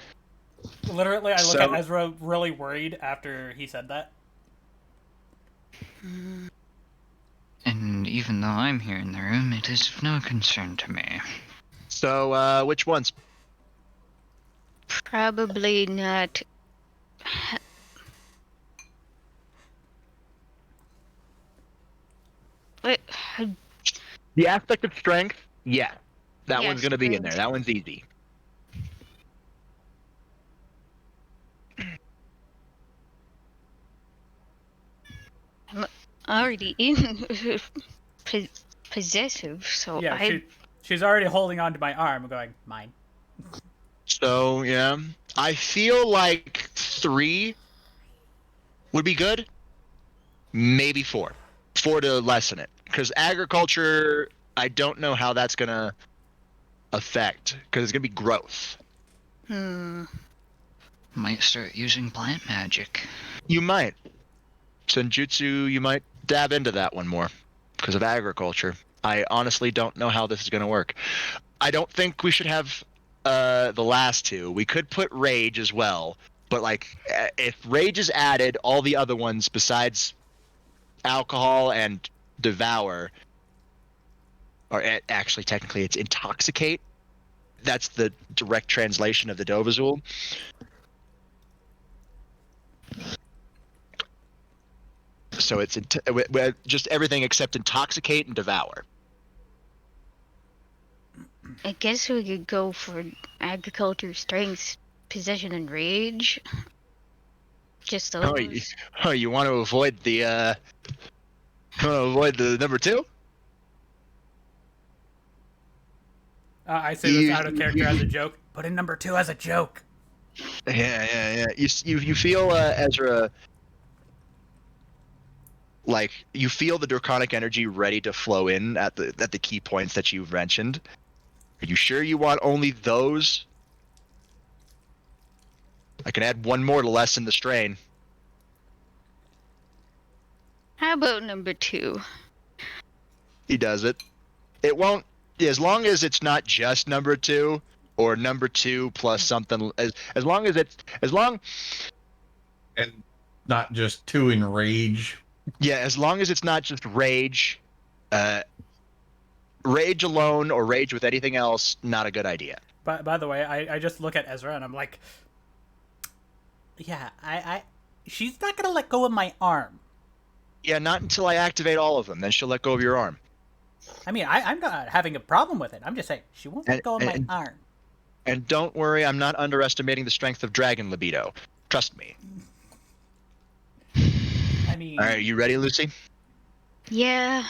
Literally, I look at Ezra really worried after he said that. And even though I'm here in the room, it is of no concern to me. So, which ones? Probably not. The aspect of strength, yeah. That Yeah, one's gonna be in strength. there. That one's easy. I'm already in possessive, so Yeah, she's already holding onto my arm, going, mine. So, yeah. I feel like 3 would be good. Maybe 4. 4 to lessen it. Because agriculture, I don't know how that's going to affect. Because it's going to be growth. Might start using plant magic. You might. Senjutsu, you might dab into that one more. Because of agriculture. I honestly don't know how this is going to work. I don't think we should have the last 2. We could put rage as well. But, like, if rage is added, all the other ones besides alcohol and devour, or actually technically it's intoxicate. That's the direct translation of the Dovazul. So it's just everything except intoxicate and devour. I guess we could go for agriculture, strength, possession, and rage. Just those. You want to avoid the number 2? I say this out of character as a joke. Put in number 2 as a joke. Yeah. You feel Ezra. Like you feel the draconic energy ready to flow in at the key points that you've mentioned. Are you sure you want only those? I can add one more to lessen the strain. How about number 2? He does it. It won't, as long as it's not just number 2 or number 2 plus something. As long as it's And not just 2 in rage. Yeah, as long as it's not just rage. Rage alone or rage with anything else, not a good idea. By the way, I just look at Ezra and I'm like, yeah, she's not gonna let go of my arm. Yeah, not until I activate all of them. Then she'll let go of your arm. I mean, I'm not having a problem with it. I'm just saying she won't let go of my arm. And don't worry, I'm not underestimating the strength of dragon libido. Trust me. I mean, all right, you ready, Lucy? Yeah.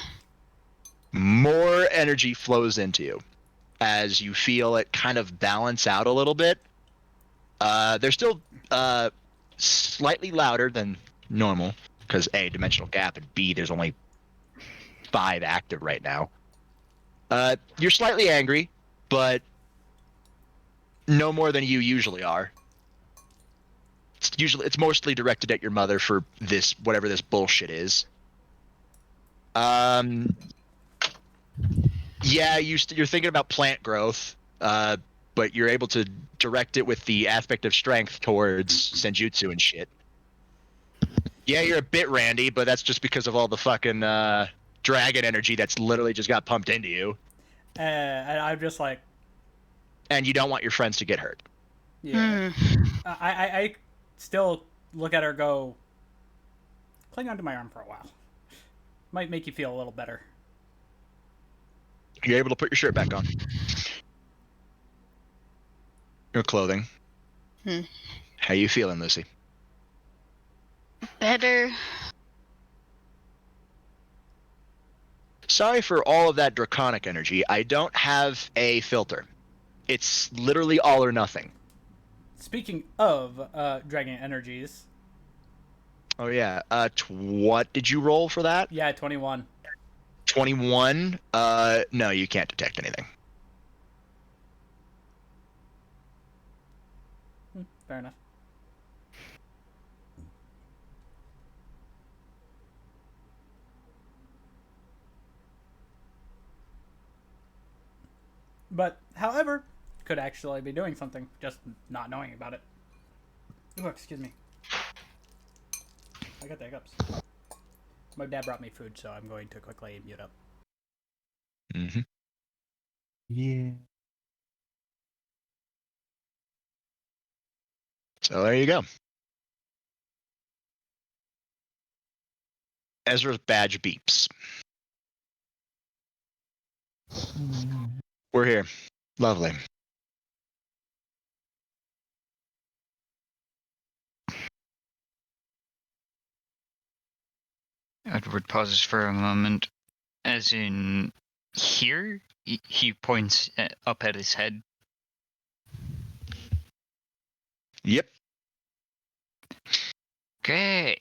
More energy flows into you as you feel it kind of balance out a little bit. They're still slightly louder than normal because A, dimensional gap, and B, there's only 5 active right now. You're slightly angry, but no more than you usually are. It's mostly directed at your mother for this, whatever this bullshit is. Yeah, you're thinking about plant growth, but you're able to direct it with the aspect of strength towards senjutsu and shit. Yeah, you're a bit randy, but that's just because of all the fucking dragon energy that's literally just got pumped into you. And I'm just like... And you don't want your friends to get hurt. Yeah. I still look at her go, cling onto my arm for a while. Might make you feel a little better. You're able to put your shirt back on. Your clothing. How you feeling, Lucy? Better. Sorry for all of that draconic energy. I don't have a filter. It's literally all or nothing. Speaking of dragon energies. Oh yeah. What did you roll for that? Yeah, 21. 21? No, you can't detect anything. Fair enough. But, however, could actually be doing something, just not knowing about it. Oh, excuse me. I got the hiccups. My dad brought me food, so I'm going to quickly mute up. Mm-hmm. Yeah. So there you go. Ezra's badge beeps. We're here. Lovely. Edward pauses for a moment, as in here? He points up at his head. Yep. Okay.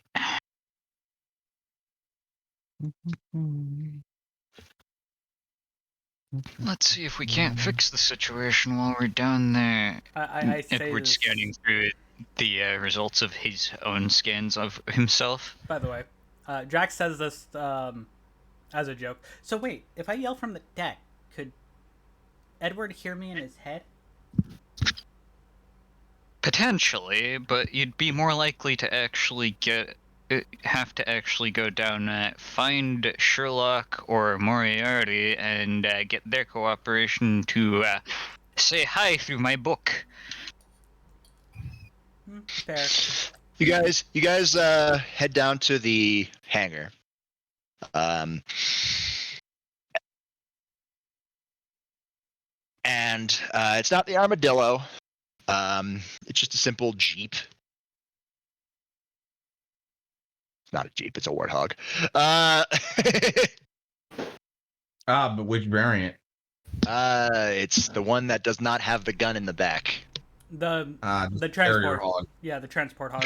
Let's see if we can't fix the situation while we're down there. I say Edward this... scanning through the results of his own scans of himself. By the way, Drax says this as a joke. So wait, if I yell from the deck, could Edward hear me in his head? Potentially, but you'd be more likely to actually have to actually go down, find Sherlock or Moriarty and get their cooperation to say hi through my book. Fair. You guys head down to the hangar. And it's not the armadillo. It's just a simple Jeep. It's not a Jeep, it's a Warthog. But which variant? It's the one that does not have the gun in the back. The Carrier transport. hog. Yeah, the transport hog.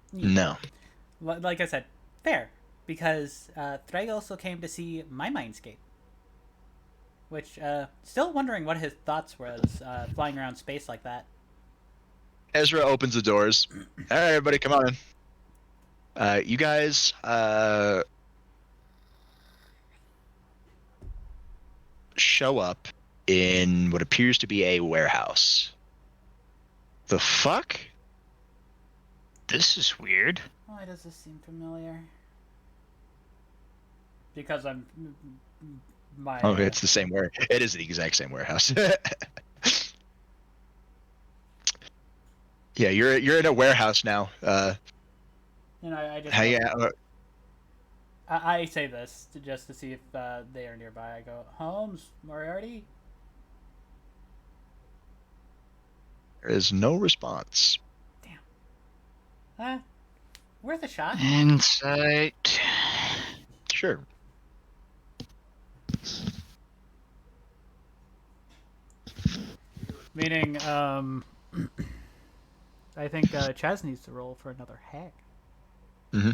No. Like I said, fair, because Threg also came to see my Mindscape, which still wondering what his thoughts was flying around space like that. Ezra opens the doors. All right, everybody, come on in. You guys show up in what appears to be a warehouse. The fuck? This is weird. Why does this seem familiar? Because I'm my. Oh, it's the same It is the exact same warehouse. Yeah, you're in a warehouse now. I just. I say this just to see if they are nearby. I go, Holmes, Moriarty. There is no response. Damn. Worth a shot. Insight. Sure. Meaning, I think Chaz needs to roll for another hack. Mm-hmm.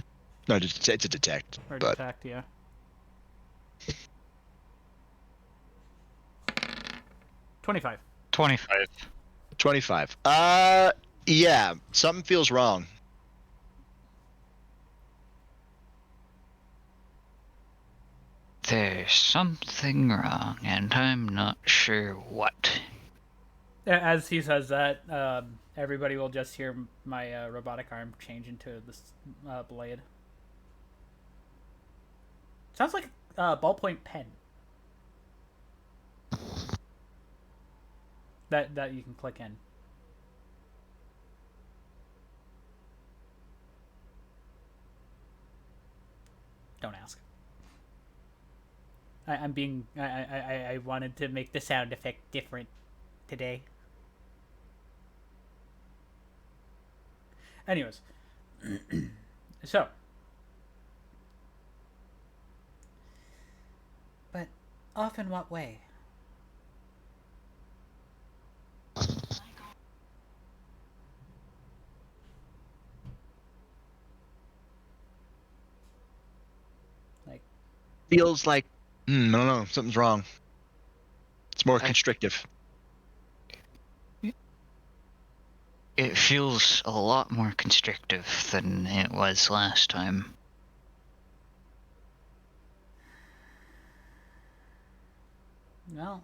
No, it's a detect. Or but... detect, yeah. 25. 25. Yeah, something feels wrong. There's something wrong, and I'm not sure what. As he says that, everybody will just hear my robotic arm change into this blade. Sounds like a ballpoint pen. That you can click in. Don't ask. I'm being. I wanted to make the sound effect different today. Anyways, so. But off in what way? Like. Feels like, I don't know, something's wrong. It's more constrictive. It feels a lot more constrictive than it was last time. Well,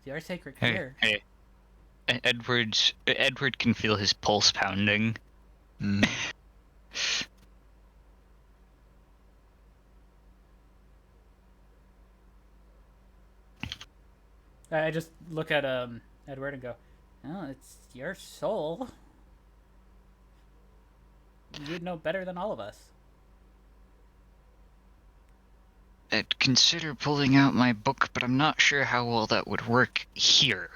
your sacred fear. Hey. Edward can feel his pulse pounding. Mm. I just look at Edward and go, "Oh, it's your soul. You'd know better than all of us." I'd consider pulling out my book, but I'm not sure how well that would work here.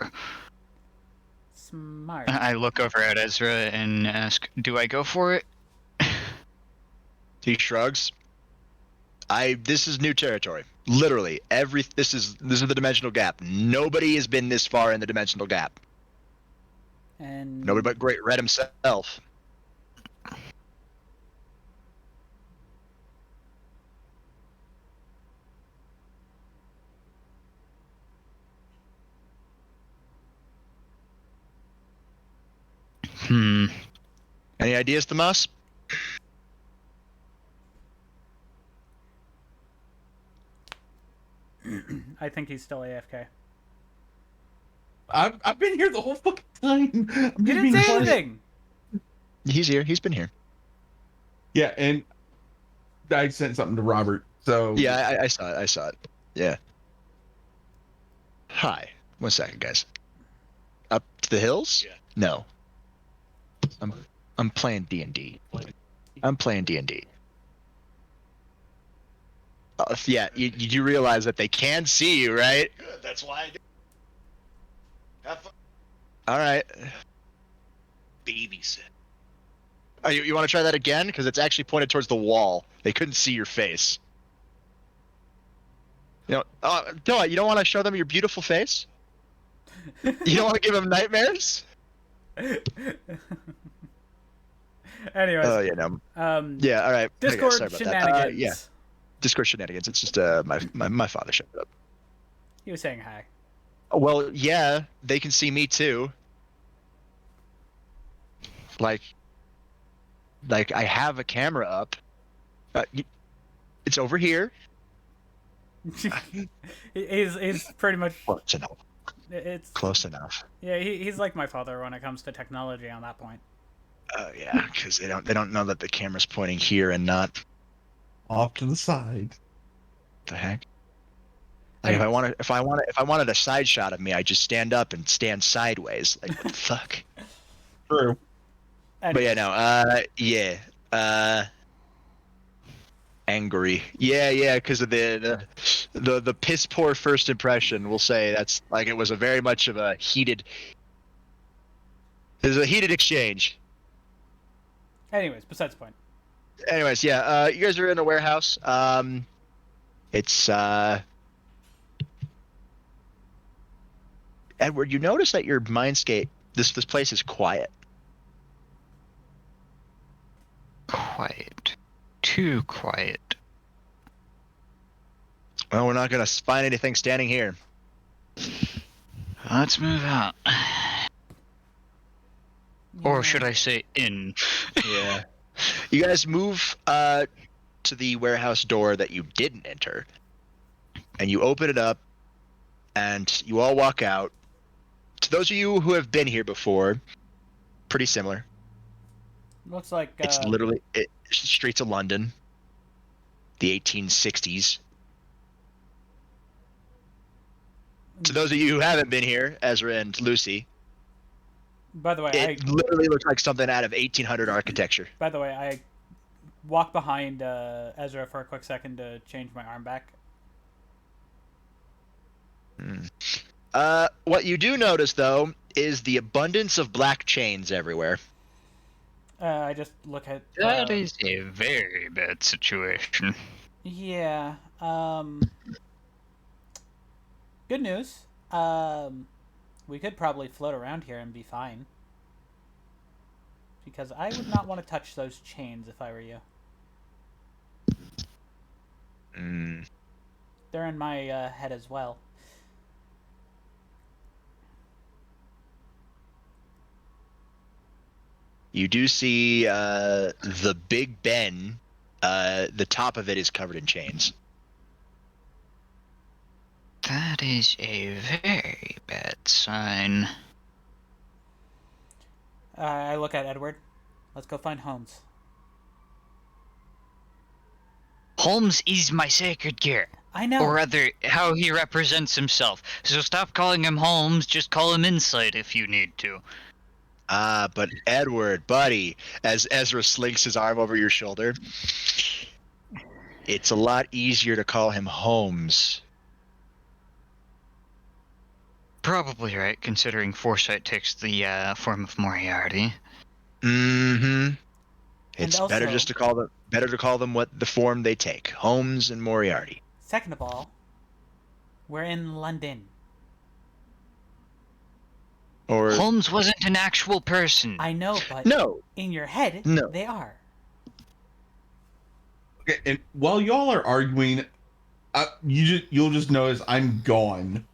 Smart. I look over at Ezra and ask, do I go for it? He shrugs. This is new territory. Literally, this is the dimensional gap. Nobody has been this far in the dimensional gap. And nobody but Great Red himself. Any ideas, Tomas? I think he's still AFK. I've been here the whole fucking time. You didn't say anything. He's here. He's been here. Yeah, and I sent something to Robert. So yeah, I saw it. I saw it. Yeah. Hi. 1 second, guys. Up to the hills? Yeah. No. I'm playing D&D. I'm playing D&D. Yeah, you do realize that they can see you, right? Good. That's why I do. Have fun. All right. Babysit. Oh, you want to try that again? Because it's actually pointed towards the wall. They couldn't see your face. You don't want to show them your beautiful face? You don't want to give them nightmares? Anyways. Oh yeah, no. Yeah, all right. Discord sorry about shenanigans. that. Yeah, Discord shenanigans. It's just my father showed up. He was saying hi. Well, yeah, they can see me too. Like I have a camera up. It's over here. he's pretty much Close enough. It's close enough. Yeah, he's like my father when it comes to technology on that point. Oh yeah, because they don't know that the camera's pointing here and not off to the side. The heck? Like if I wanted a side shot of me, I just stand up and stand sideways. Like what the fuck? True. But yeah, no. Angry. Yeah, because of the piss poor first impression. We'll say that's like it was a very much of a heated. There's a heated exchange. Anyways, besides the point. Anyways, yeah, you guys are in a warehouse. It's Edward. You notice that your mindscape, this place is quiet. Quiet. Too quiet. Well, we're not gonna find anything standing here. Let's move out. Or should I say in? Yeah. You guys move to the warehouse door that you didn't enter. And you open it up and you all walk out. To those of you who have been here before, pretty similar. Looks like it's literally streets of London, the 1860s. To those of you who haven't been here, Ezra and Lucy, by the way, it literally looks like something out of 1800 architecture. By the way, I walk behind Ezra for a quick second to change my arm back. What you do notice, though, is the abundance of black chains everywhere. I just look at... That is a very bad situation. Yeah. Good news. We could probably float around here and be fine. Because I would not want to touch those chains if I were you. They're in my head as well. You do see the Big Ben. The top of it is covered in chains. That is a very bad sign. I look at Edward. Let's go find Holmes. Holmes is my sacred gear. I know. Or rather, how he represents himself. So stop calling him Holmes, just call him Insight if you need to. But Edward, buddy, as Ezra slinks his arm over your shoulder, it's a lot easier to call him Holmes. Probably right, considering Foresight takes the form of Moriarty. Mm-hmm. It's also, better just to call them what the form they take, Holmes and Moriarty. Second of all, we're in London. Or Holmes wasn't an actual person. I know, but no, in your head, no, they are. Okay, and while y'all are arguing, you'll just notice I'm gone.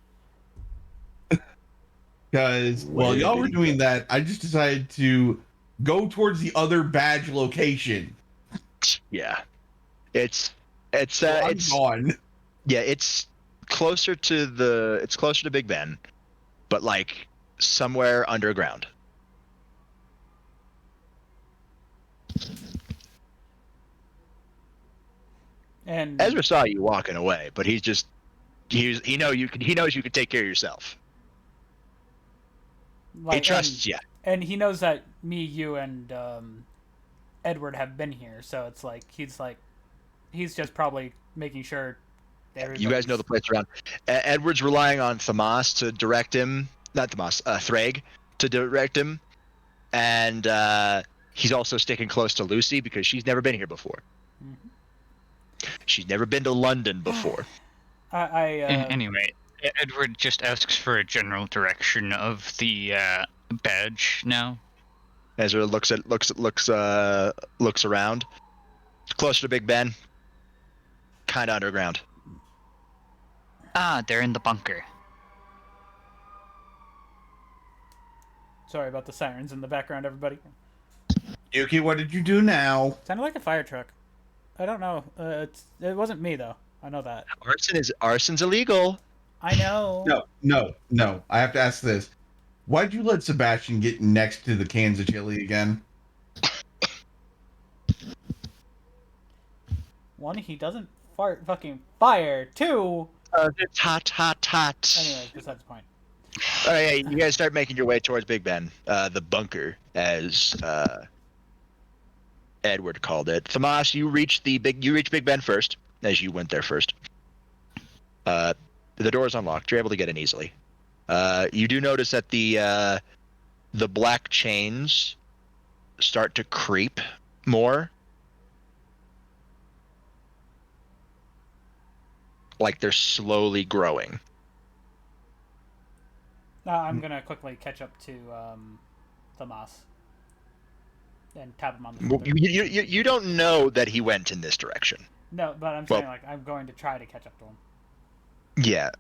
Because while y'all were doing that, I just decided to go towards the other badge location. Yeah, it's gone. Yeah, it's closer to Big Ben, but like somewhere underground. And Ezra saw you walking away, but he knows you can take care of yourself. Like, he trusts you. And he knows that me, you, and Edward have been here, so it's like he's just probably making sure you guys know the place around. Edward's relying on Thamas to direct him, not Thamas, Thrag to direct him, and he's also sticking close to Lucy because she's never been here before. Mm-hmm. She's never been to London before. Anyway, Edward just asks for a general direction of the badge now. Ezra looks around. Closer to Big Ben. Kind of underground. Ah, they're in the bunker. Sorry about the sirens in the background, everybody. Yuki, what did you do now? Sounded like a fire truck. I don't know. It wasn't me though. I know that. Arson's illegal. I know. No. I have to ask this. Why'd you let Sebastian get next to the cans of chili again? One, he doesn't fucking fire. Two. It's hot. Anyways, besides the point. All right, you guys start making your way towards Big Ben, the bunker, as Edward called it. Tomas, you reach Big Ben first, as you went there first. The door is unlocked. You're able to get in easily. You do notice that the black chains start to creep more. Like they're slowly growing. I'm gonna quickly catch up to Tomas and tap him on the shoulder. You don't know that he went in this direction. No, but I'm saying I'm going to try to catch up to him. Yeah.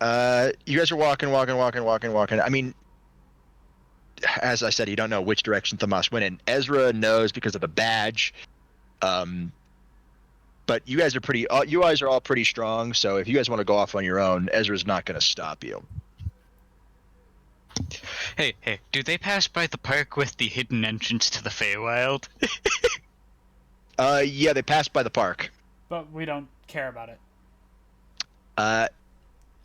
You guys are walking. I mean, as I said, you don't know which direction Tomas went in. Ezra knows because of a badge. But you guys are all pretty strong. So if you guys want to go off on your own, Ezra's not going to stop you. Hey, do they pass by the park with the hidden entrance to the Feywild? Yeah, they passed by the park. But we don't care about it.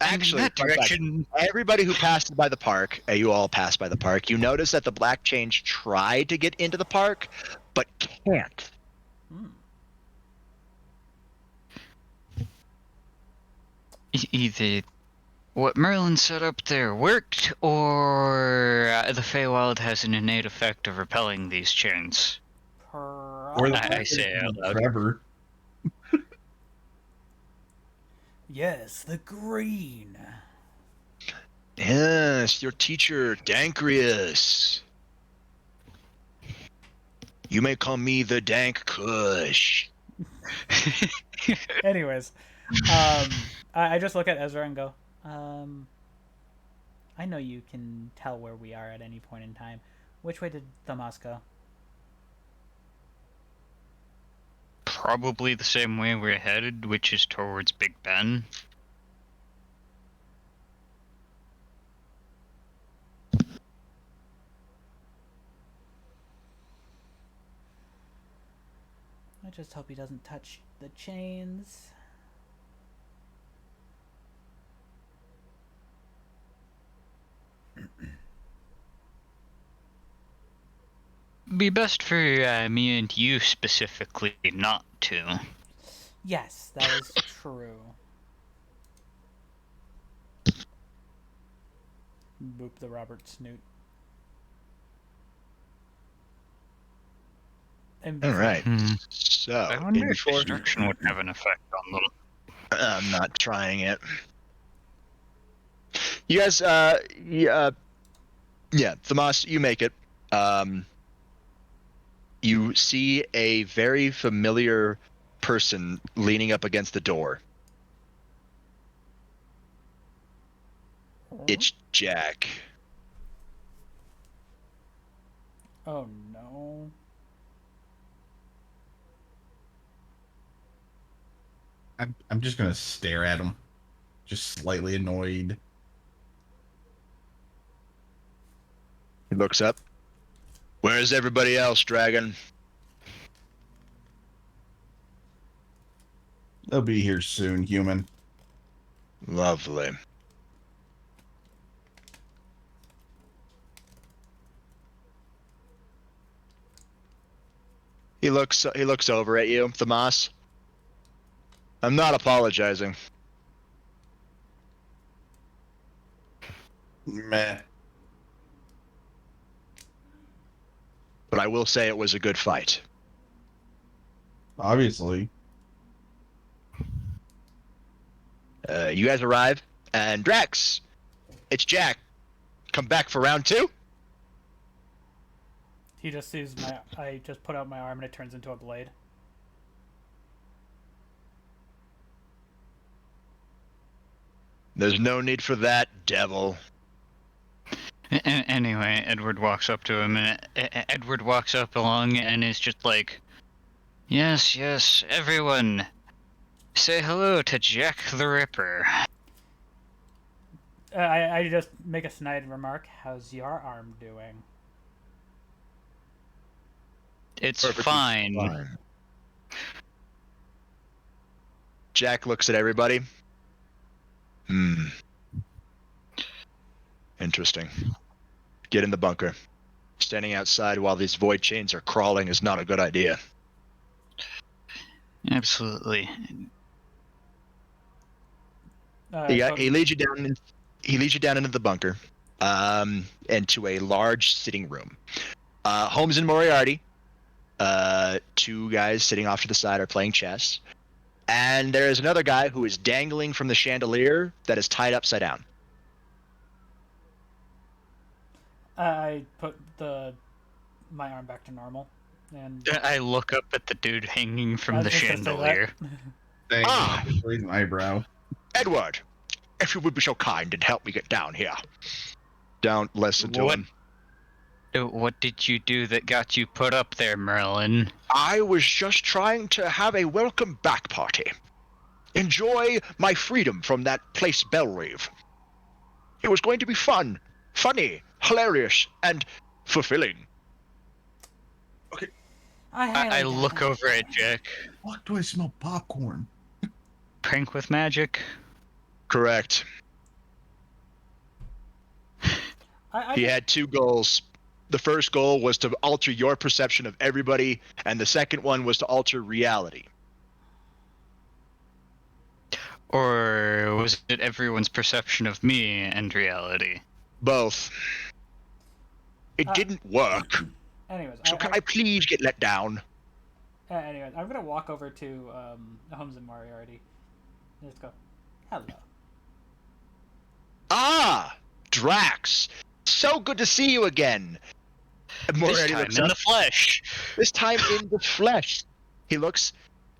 Actually, in that direction. Everybody who passes by the park, you all pass by the park. You notice that the Black Chains try to get into the park, but can't. Either what Merlin set up there worked, or the Feywild has an innate effect of repelling these chains. Or I say out loud. Trevor. Yes, the green. Yes, your teacher, Dankrius. You may call me the Dank Kush. Anyways, I just look at Ezra and go, I know you can tell where we are at any point in time. Which way did Tomas go? Probably the same way we're headed, which is towards Big Ben. I just hope he doesn't touch the chains. Be best for me and you specifically not to. Yes, that is true. Boop the Robert Snoot. All right. So, I wonder if destruction would have an effect on them. I'm not trying it. You guys, yeah, Tomas, you make it. You see a very familiar person leaning up against the door. It's Jack. Oh no. I'm just gonna stare at him, just slightly annoyed. He looks up. Where's everybody else, Dragon? They'll be here soon, human. Lovely. He looks over at you, Tomas. I'm not apologizing. Meh. But I will say it was a good fight. Obviously. You guys arrive, and Drax, it's Jack. Come back for round 2? He just sees I just put out my arm and it turns into a blade. There's no need for that, devil. Anyway, Edward walks up to him, and Edward walks up along and is just like, yes, yes, everyone, say hello to Jack the Ripper. I just make a snide remark. How's your arm doing? It's Perfectly fine. Jack looks at everybody. Interesting. Get in the bunker. Standing outside while these void chains are crawling is not a good idea. Absolutely. He leads you down. He leads you down into the bunker, into a large sitting room. Holmes and Moriarty, two guys sitting off to the side, are playing chess, and there is another guy who is dangling from the chandelier that is tied upside down. I put my arm back to normal, and I look up at the dude hanging from the chandelier. Thank you. Raise an eyebrow. Edward, if you would be so kind and help me get down here. Don't listen to him. What did you do that got you put up there, Merlin? I was just trying to have a welcome back party. Enjoy my freedom from that place Belrive. It was going to be fun, funny, hilarious, and fulfilling. Okay. I look over at Jack. What do I smell? Popcorn. Prank with magic. Correct. He had two goals. The first goal was to alter your perception of everybody, and the second one was to alter reality. Or was it everyone's perception of me and reality? Both. It didn't work. Anyways, So can I please get let down? Anyways, I'm gonna walk over to Holmes and Moriarty. Let's go. Hello. Ah, Drax. So good to see you again. This time in the flesh. This time in the flesh. He looks.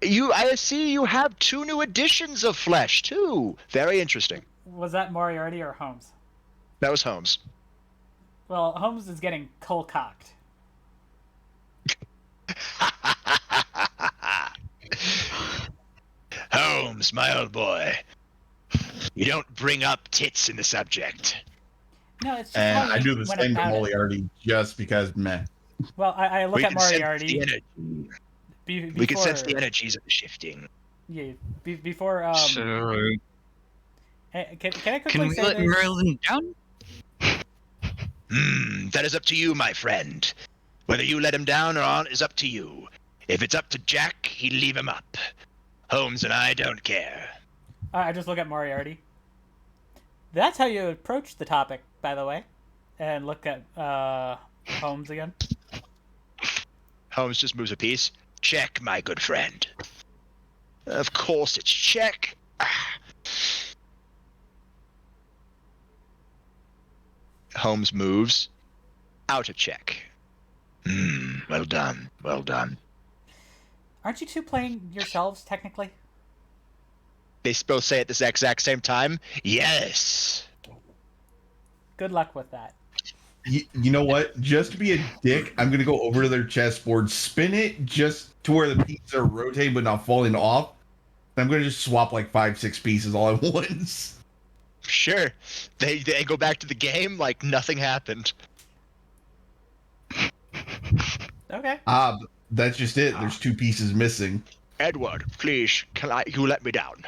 I see you have two new editions of flesh too. Very interesting. Was that Moriarty or Holmes? That was Holmes. Well, Holmes is getting cold-cocked. Holmes, my old boy. You don't bring up tits in the subject. No, it's just And I do the went same to about it. Moriarty just because meh. Well, I look at Moriarty. We can sense the energies of the shifting. Yeah, before So, can I quickly can we say let this? Merlin down? That is up to you, my friend. Whether you let him down or on is up to you. If it's up to Jack, he'd leave him up. Holmes and I don't care. I just look at Moriarty. That's how you approach the topic, by the way. And look at Holmes again. Holmes just moves a piece. Check, my good friend. Of course it's check. Holmes moves. Out a check. Well done. Well done. Aren't you two playing yourselves, technically? They both say at this exact same time. Yes. Good luck with that. You know what? Just to be a dick, I'm gonna go over to their chessboard, spin it just to where the pieces are rotating but not falling off. And I'm gonna just swap like 5-6 pieces all at once. Sure. They go back to the game like nothing happened. Okay. That's just it. There's 2 pieces missing. Edward, please, you let me down?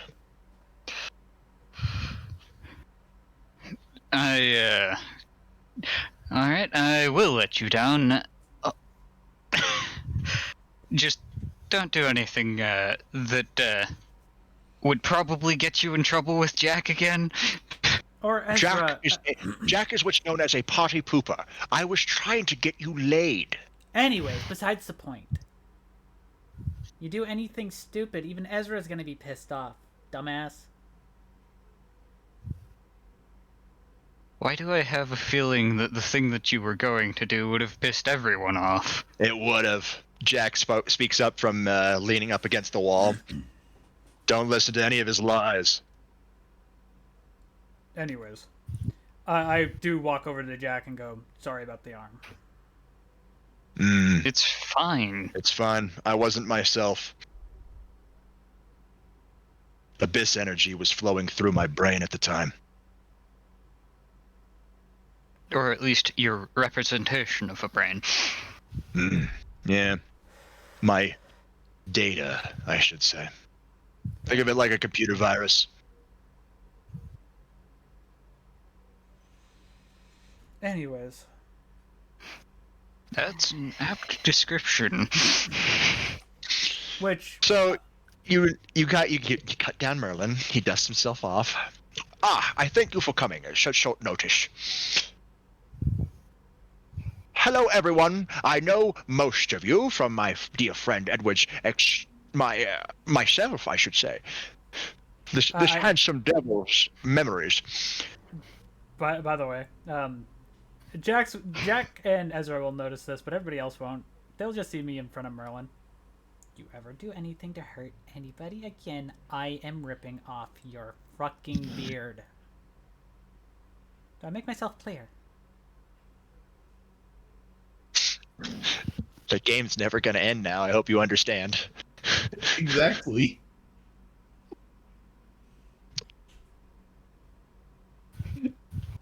Alright, I will let you down. Just don't do anything that would probably get you in trouble with Jack again. Or Ezra. Jack is what's known as a party pooper. I was trying to get you laid. Anyways, besides the point. You do anything stupid, even Ezra's gonna be pissed off, dumbass. Why do I have a feeling that the thing that you were going to do would have pissed everyone off? It would have. Jack speaks up from leaning up against the wall. Don't listen to any of his lies. Anyways, I do walk over to Jack and go, sorry about the arm. It's fine. It's fine. I wasn't myself. Abyss energy was flowing through my brain at the time. Or at least your representation of a brain. Yeah. My data, I should say. Think of it like a computer virus. Anyways. That's an apt description. Which... So, you cut down Merlin. He dusts himself off. I thank you for coming at short notice. Hello, everyone. I know most of you from my dear friend Edward's myself, I should say. This handsome devil's memories. By the way, Jack and Ezra will notice this, but everybody else won't. They'll just see me in front of Merlin. You ever do anything to hurt anybody again, I am ripping off your fucking beard. Do I make myself clear? The game's never gonna end now. I hope you understand. Exactly.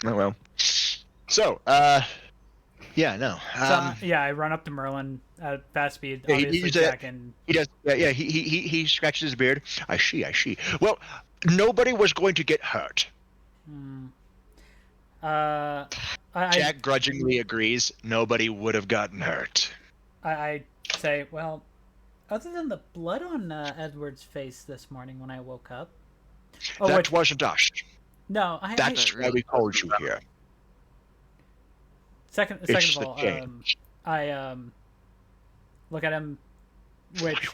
Oh well. So, yeah, no. I run up to Merlin at fast speed. Obviously, Jack and he does. Yeah, he scratches his beard. I see. Well, nobody was going to get hurt. Jack grudgingly agrees. Nobody would have gotten hurt. I say, well, other than the blood on Edward's face this morning when I woke up. That wasn't us. No, That's why we called you here. Second of all, I look at him, which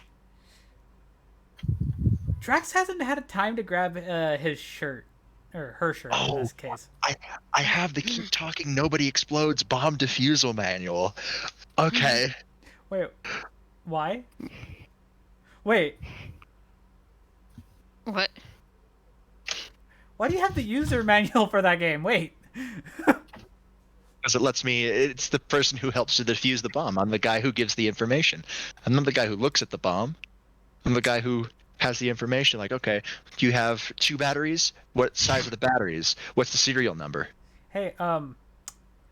Drax hasn't had time to grab his shirt, or her shirt in this case. I have the Keep Talking Nobody Explodes bomb defusal manual. Okay. Wait, why? Wait. What? Why do you have the user manual for that game? Wait. Because it lets me. It's the person who helps to defuse the bomb. I'm the guy who gives the information. I'm not the guy who looks at the bomb. I'm the guy who has the information. Like, okay, do you have 2 batteries? What size are the batteries? What's the serial number? Hey,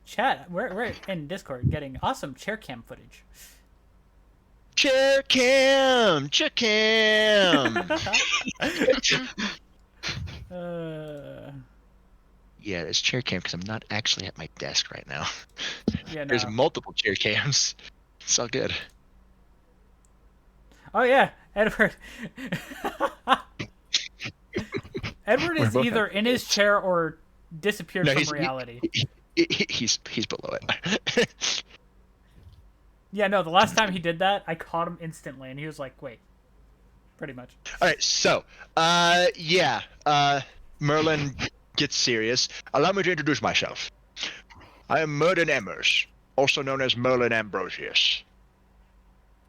chat. We're in Discord getting awesome chair cam footage. Chair cam. Yeah, it's chair cam because I'm not actually at my desk right now. Yeah, no. There's multiple chair cams. It's all good. Oh yeah, Edward. Edward is either in his chair or disappeared from reality. He's below it. Yeah, no. The last time he did that, I caught him instantly, and he was like, "Wait." Pretty much. All right, so Merlin gets serious. Allow me to introduce myself. I am Merlin Emmers, also known as Merlin Ambrosius.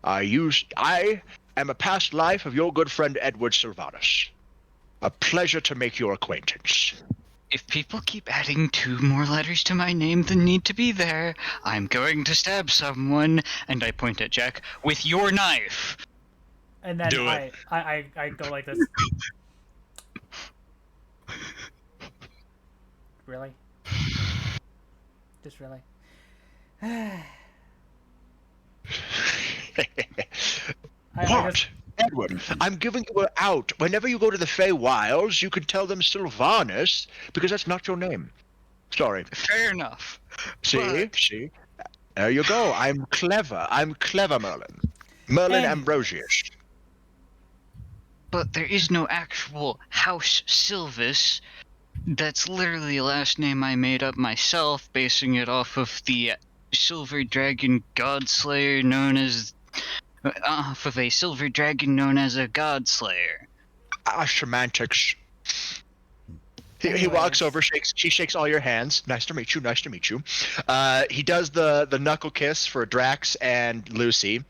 I am a past life of your good friend Edward Sylvanus. A pleasure to make your acquaintance. If people keep adding 2 more letters to my name than need to be there, I'm going to stab someone, and I point at Jack, with your knife. And then I go like this. Really? Just really? What? Edward, I'm giving you out. Whenever you go to the Feywilds, you can tell them Sylvanus, because that's not your name. Sorry. Fair enough. See? There you go. I'm clever, Merlin. Merlin Ambrosius. But there is no actual House Sylvis. That's literally a last name I made up myself, basing it off of the Silver Dragon Godslayer known as... off of a Silver Dragon known as a Godslayer. Semantics. He walks Anyways. over, she shakes all your hands. Nice to meet you. Nice to meet you. He does the knuckle kiss for Drax and Lucy.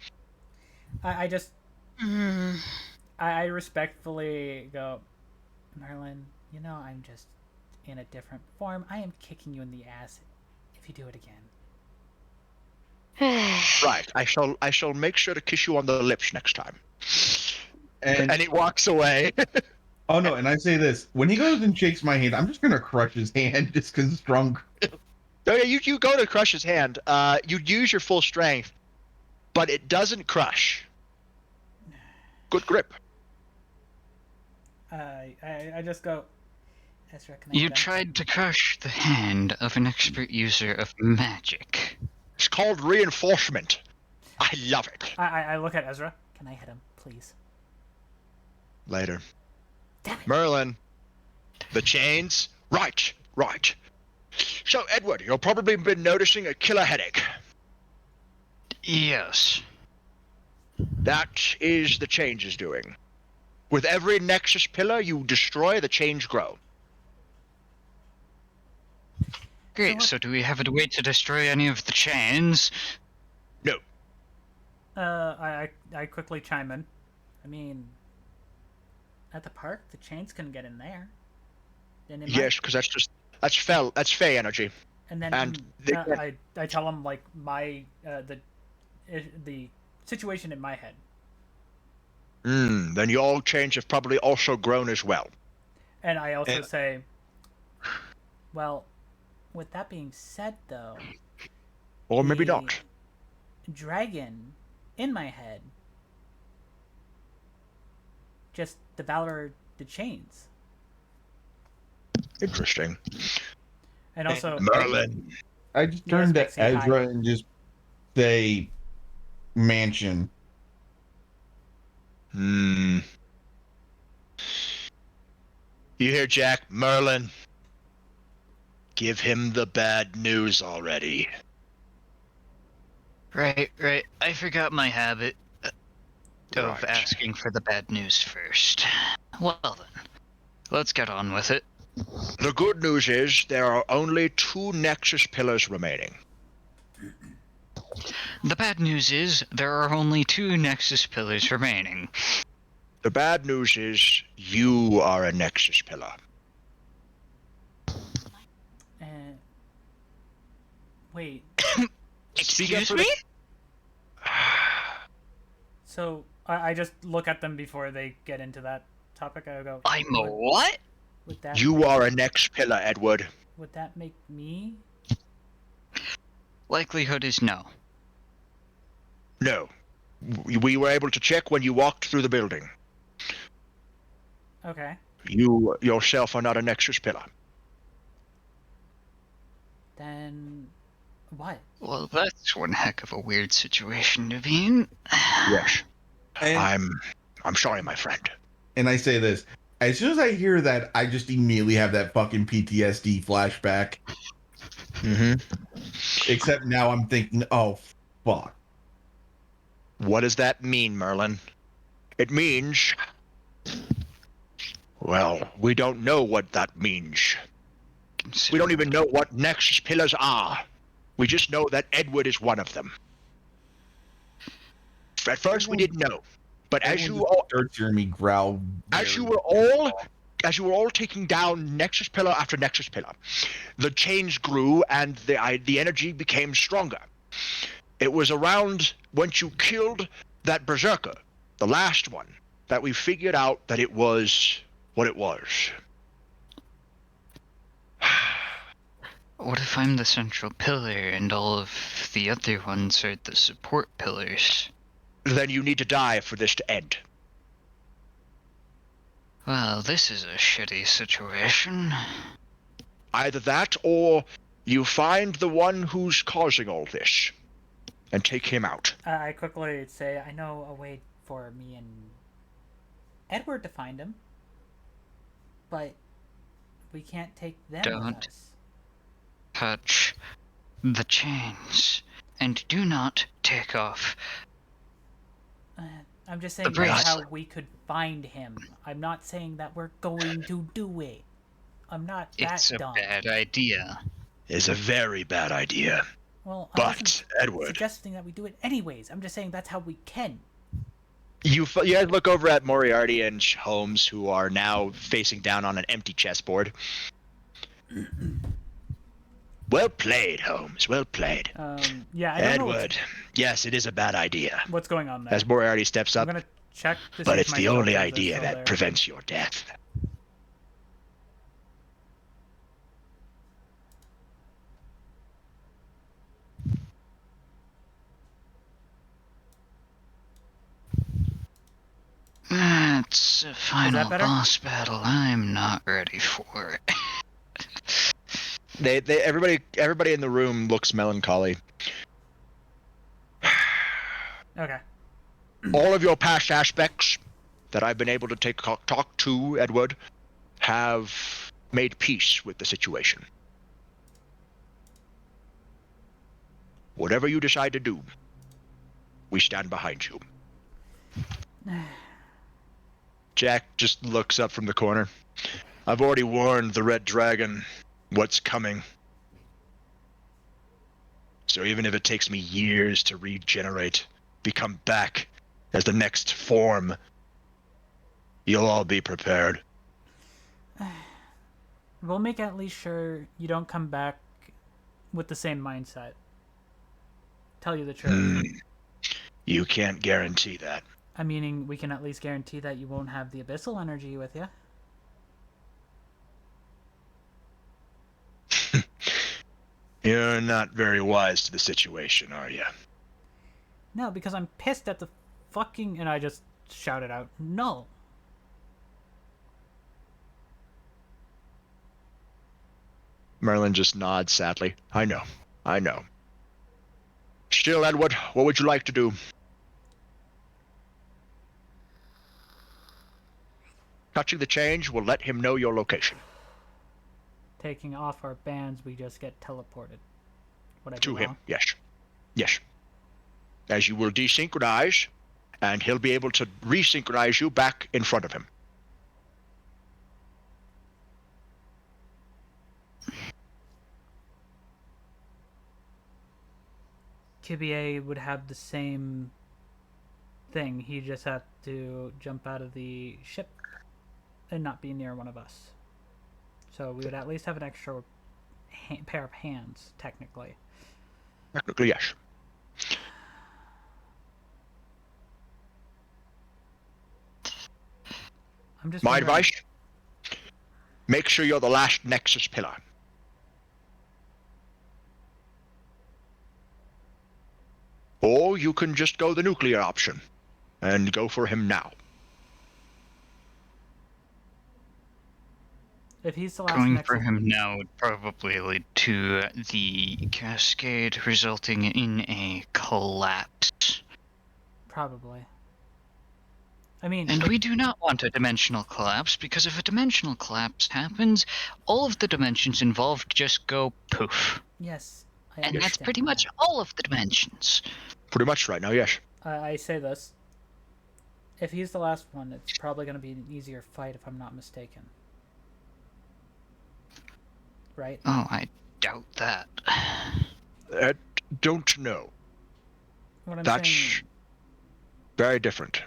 I just Mm. I respectfully go, Merlin, you know I'm just in a different form. I am kicking you in the ass if you do it again. Right. I shall make sure to kiss you on the lips next time. And And he walks away. oh no, and I say this: when he goes and shakes my hand, I'm just gonna crush his hand just because strong. Oh yeah, you go to crush his hand. You use your full strength, but it doesn't crush. Good grip. I just go, Ezra, can I You hit him? tried to crush the hand of an expert user of magic. It's called reinforcement. I love it. I look at Ezra. Can I hit him, please? Later. Damn it. Merlin. The chains? Right. So, Edward, you've probably been noticing a killer headache. Yes. That is the change's doing. With every Nexus pillar you destroy, the chains grow. Great, so do we have a way to destroy any of the chains? No. I quickly chime in. I mean, at the park, the chains couldn't get in there. And it Yes, because that's Fey energy. And then And I tell him like my the situation in my head. Then your chains have probably also grown as well. And I also say, well, with that being said, though, Or maybe the not. dragon in my head just devoured the chains. Interesting. And also, Merlin. I just turn Yes, to Maxie, Ezra hi. and just say, "Mansion." You hear, Jack? Merlin. Give him the bad news already. Right. I forgot my habit of Right. asking for the bad news first. Well then, let's get on with it. The good news is there are only 2 Nexus pillars remaining. The bad news is there are only 2 Nexus pillars remaining. The bad news is you are a Nexus pillar. wait. Excuse me? So I just look at them before they get into that topic. I go, I'm a what? Would that You are a Nex pillar, Edward. would that make me? Likelihood is no. No. We were able to check when you walked through the building. Okay. You yourself are not a Nexus pillar. Then what? Well, that's one heck of a weird situation to be in. Yes. And, I'm sorry, my friend. and I say this: as soon as I hear that, I just immediately have that fucking PTSD flashback. Except now I'm thinking, oh fuck. What does that mean, Merlin? It means... Well, we don't know what that means. We don't even know what Nexus pillars are. We just know that Edward is one of them. At first, we didn't know, but as you all starts hearing me growl, as you were all taking down Nexus pillar after Nexus pillar, the chains grew and the energy became stronger. It was around once you killed that berserker, the last one, that we figured out that it was what it was. What if I'm the central pillar and all of the other ones are the support pillars? Then you need to die for this to end. Well, this is a shitty situation. Either that, or you find the one who's causing all this, and take him out. I quickly say, I know a way for me and Edward to find him, but we can't take them with Don't. us. Touch the chains and do not take off. I'm just saying bracelet. that's how we could find him. I'm not saying that we're going to do it. I'm not that It's a dumb. bad idea. It's a very bad idea. Well, I But, wasn't Edward, suggesting that we do it anyways. I'm just saying that's how we can. you guys look over at Moriarty and Holmes, who are now facing down on an empty chessboard. Well played, Holmes. Well played. Yeah, I don't know Edward, yes, it is a bad idea. what's going on there. As Moriarty steps I'm up, gonna check to see but if it's my the only filters are idea still that there. prevents your death. That's a final better? boss battle. I'm not ready for it. Everybody in the room looks melancholy. Okay. All of your past aspects that I've been able to talk to, Edward, have made peace with the situation. Whatever you decide to do, we stand behind you. Jack just looks up from the corner. I've already warned the Red Dragon what's coming. So even if it takes me years to regenerate, become back as the next form, you'll all be prepared. We'll make at least sure you don't come back with the same mindset. Tell you the truth. You can't guarantee that. I meaning we can at least guarantee that you won't have the abyssal energy with you. You're not very wise to the situation, are you? No, because I'm pissed at the fucking... And I just shouted out, no. Merlin just nods sadly. I know. Still, Edward, what would you like to do? Touching the change will let him know your location. Taking off our bands, we just get teleported. Would I be To him, wrong? yes. Yes. As you will desynchronize, and he'll be able to resynchronize you back in front of him. KBA would have the same thing. He just had to jump out of the ship and not be near one of us. So we would at least have an extra pair of hands, technically. Technically, yes. I'm just My wondering- advice? Make sure you're the last Nexus pillar. Or you can just go the nuclear option and go for him now. If he's the last Going Nexus, for him now would probably lead to the Cascade, resulting in a collapse. probably. I mean, And we do not want a dimensional collapse, because if a dimensional collapse happens, all of the dimensions involved just go poof. yes. I And that's understand pretty much that. all of the dimensions. Pretty much right now, yes. I say this. If he's the last one, it's probably going to be an easier fight if I'm not mistaken. Right? Oh, I doubt that. Don't know. What I'm That's saying, very different.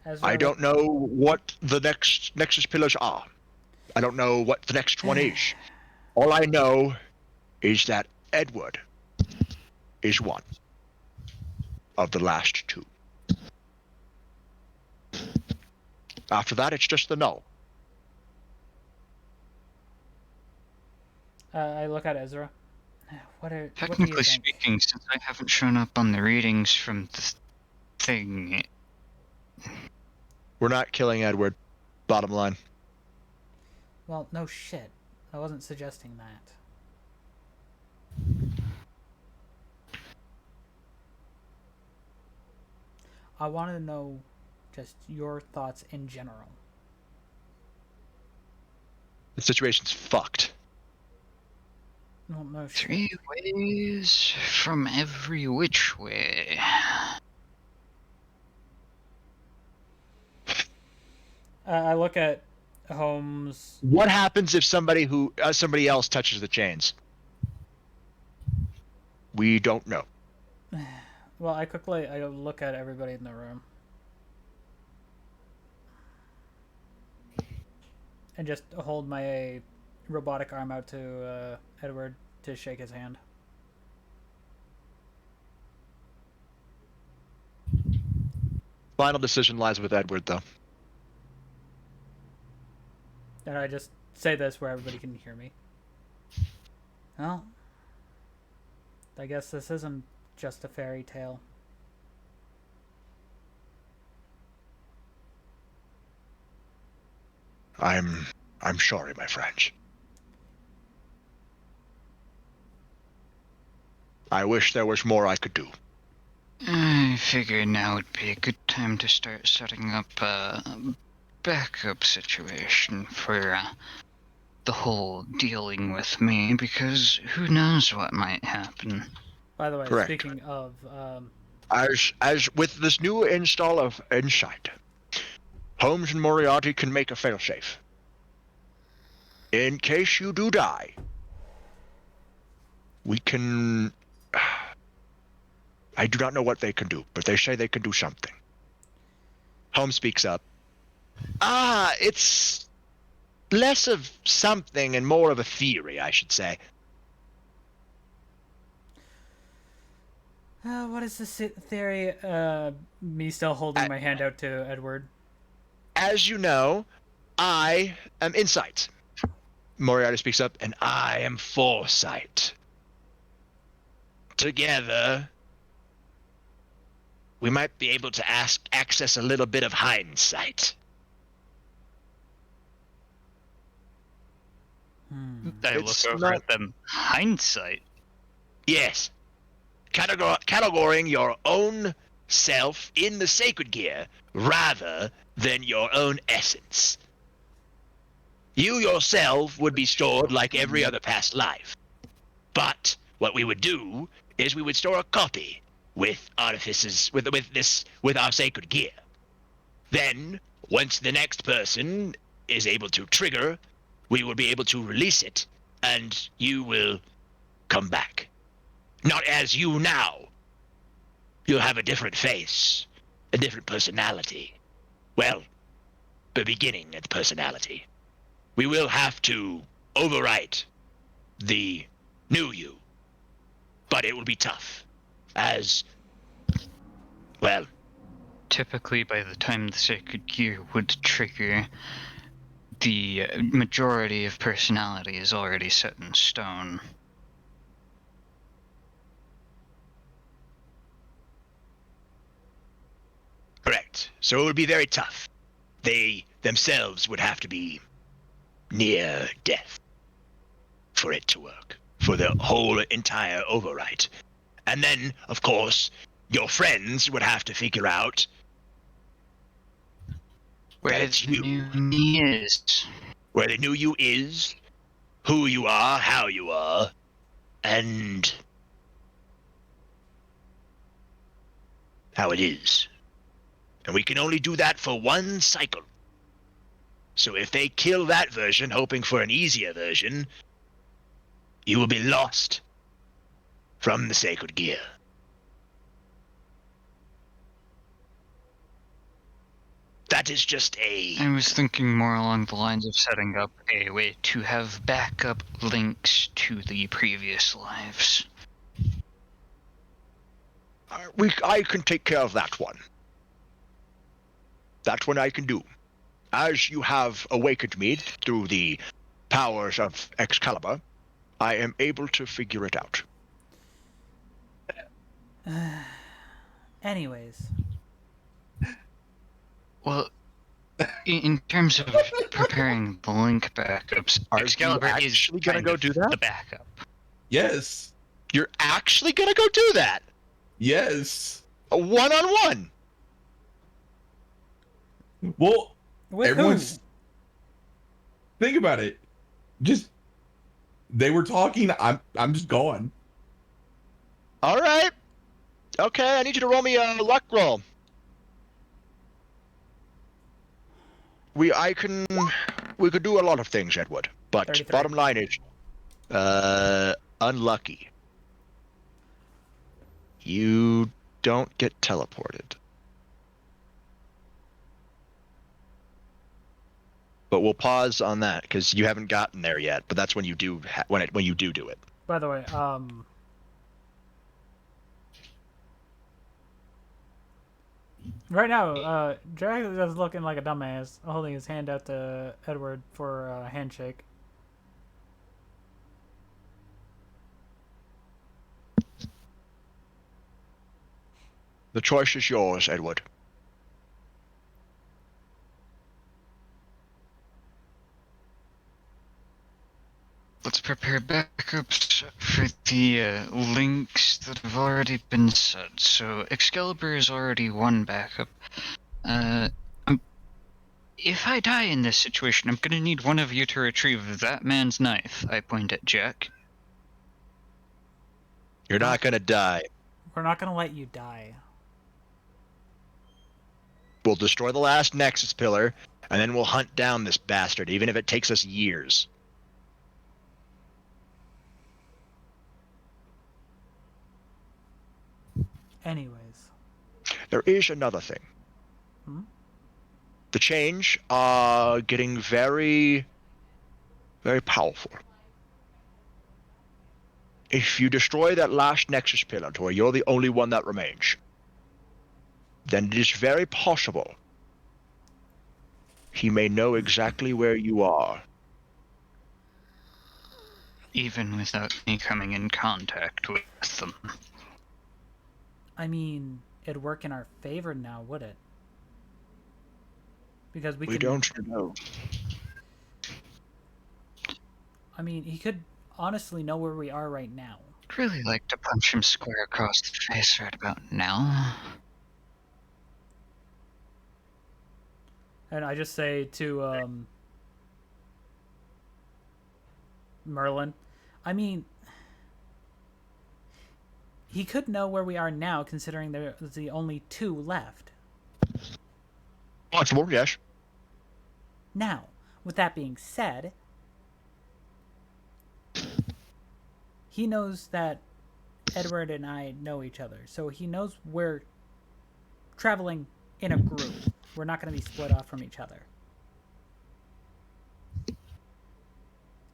Ezra, I don't know what the next Nexus pillars are. I don't know what the next one is. All I know is that Edward is one of the last two. After that, it's just the null. I look at Ezra. What do you Technically think? speaking, since I haven't shown up on the readings from the thing, We're not killing Edward. Bottom line. Well, no shit. I wasn't suggesting that. I wanted to know just your thoughts in general. The situation's fucked. Well, no shit. 3 ways from every which way. I look at Holmes. What happens if somebody else touches the chains? We don't know. Well, I look at everybody in the room. And just hold my robotic arm out to Edward to shake his hand. Final decision lies with Edward, though. And I just say this where everybody can hear me. Well, I guess this isn't just a fairy tale. I'm sorry, my friend. I wish there was more I could do. I figured now would be a good time to start setting up a backup situation for the whole dealing with me, because who knows what might happen. By the way, Correct. speaking of... As with this new install of Insight, Holmes and Moriarty can make a failsafe. In case you do die, we can... I do not know what they can do, but they say they can do something. Holmes speaks up. It's less of something and more of a theory, I should say. what is this theory? Me still holding my hand out to Edward. As you know, I am Insight. Moriarty speaks up, and I am Foresight. Together, we might be able to access a little bit of hindsight. I look over at them. Hindsight? Yes. Categorizing your own self in the sacred gear rather than your own essence. You yourself would be stored like every other past life. But what we would do is we would store a copy with artifices, with our sacred gear. Then, once the next person is able to trigger, we will be able to release it, and you will come back. Not as you now. You'll have a different face, a different personality. Well, the beginning of the personality. We will have to overwrite the new you, but it will be tough, as, well... Typically, by the time the sacred gear would trigger, the majority of personality is already set in stone. Correct. So it would be very tough. They themselves would have to be near death for it to work, for the whole entire overwrite. And then, of course, your friends would have to figure out Where it's the you. new me is. Where the new you is, who you are, how you are, and how it is. And we can only do that for one cycle. So if they kill that version, hoping for an easier version, you will be lost from the sacred gear. That is just a... I was thinking more along the lines of setting up a way to have backup links to the previous lives. I can take care of that one. That one I can do. As you have awakened me through the powers of Excalibur, I am able to figure it out. Anyways. Well, in terms of preparing the link backups, Excalibur is actually gonna go do that? The backup. Yes. You're actually gonna go do that? Yes. A one-on-one? Well, With everyone's... Think about it. Just... They were talking, I'm just going. All right. Okay, I need you to roll me a luck roll. I can could do a lot of things, Edward. But 33. bottom line is, unlucky. You don't get teleported. But we'll pause on that because you haven't gotten there yet. But that's when you do when you do it. By the way, right now, Jack is looking like a dumbass, holding his hand out to Edward for a handshake. The choice is yours, Edward. Let's prepare backups for the links that have already been set. So Excalibur is already one backup. If I die in this situation, I'm gonna need one of you to retrieve that man's knife. I point at Jack. You're not gonna die. We're not gonna let you die. We'll destroy the last Nexus pillar, and then we'll hunt down this bastard, even if it takes us years. Anyways. There is another thing. Hmm? The change are getting very, very powerful. If you destroy that last Nexus pillar to where you're the only one that remains, then it is very possible he may know exactly where you are. Even without me coming in contact with them. I mean, it'd work in our favor now, would it? Because we don't know. I mean, he could honestly know where we are right now. I'd really like to punch him square across the face right about now. And I just say to Merlin, I mean, he could know where we are now, considering there's the only 2 left. Possible, yes. Now, with that being said, he knows that Edward and I know each other, so he knows we're traveling in a group. We're not going to be split off from each other.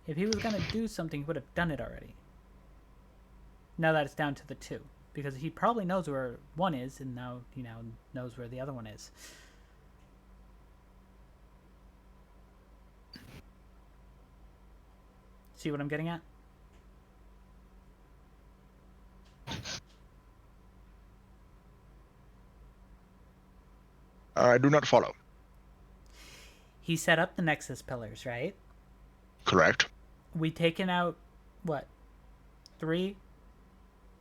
If he was going to do something, he would have done it already. Now that it's down to the 2. Because he probably knows where one is, and now he knows where the other one is. See what I'm getting at? I do not follow. He set up the Nexus pillars, right? Correct. We taken out, what, 3?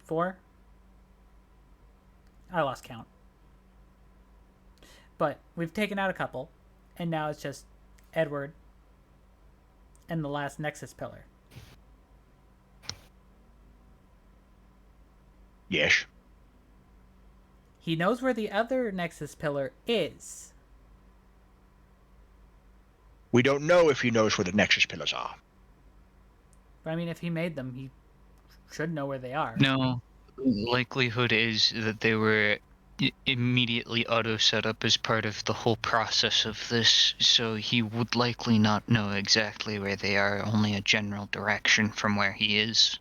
4? I lost count. But we've taken out a couple, and now it's just Edward and the last Nexus pillar. Yes. He knows where the other Nexus pillar is. We don't know if he knows where the Nexus pillars are. But I mean, if he made them, he should know where they are. No, likelihood is that they were immediately auto set up as part of the whole process of this, so he would likely not know exactly where they are, only a general direction from where he is.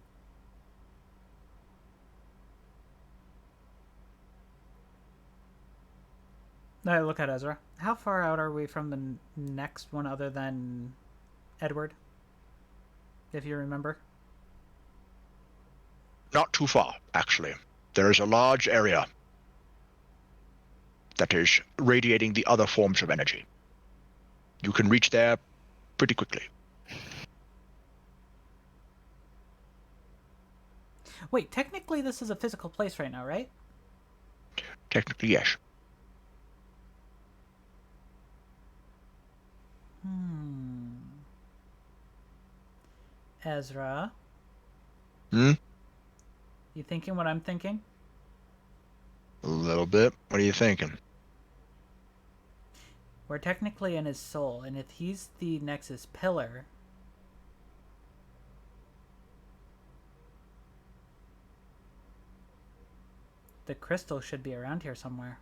Alright, look at Ezra. How far out are we from the next one other than Edward? If you remember. Not too far, actually. There is a large area that is radiating the other forms of energy. You can reach there pretty quickly. Wait, technically this is a physical place right now, right? Technically, yes. Ezra? Hmm? You thinking what I'm thinking? A little bit. What are you thinking? We're technically in his soul, and if he's the Nexus pillar, the crystal should be around here somewhere.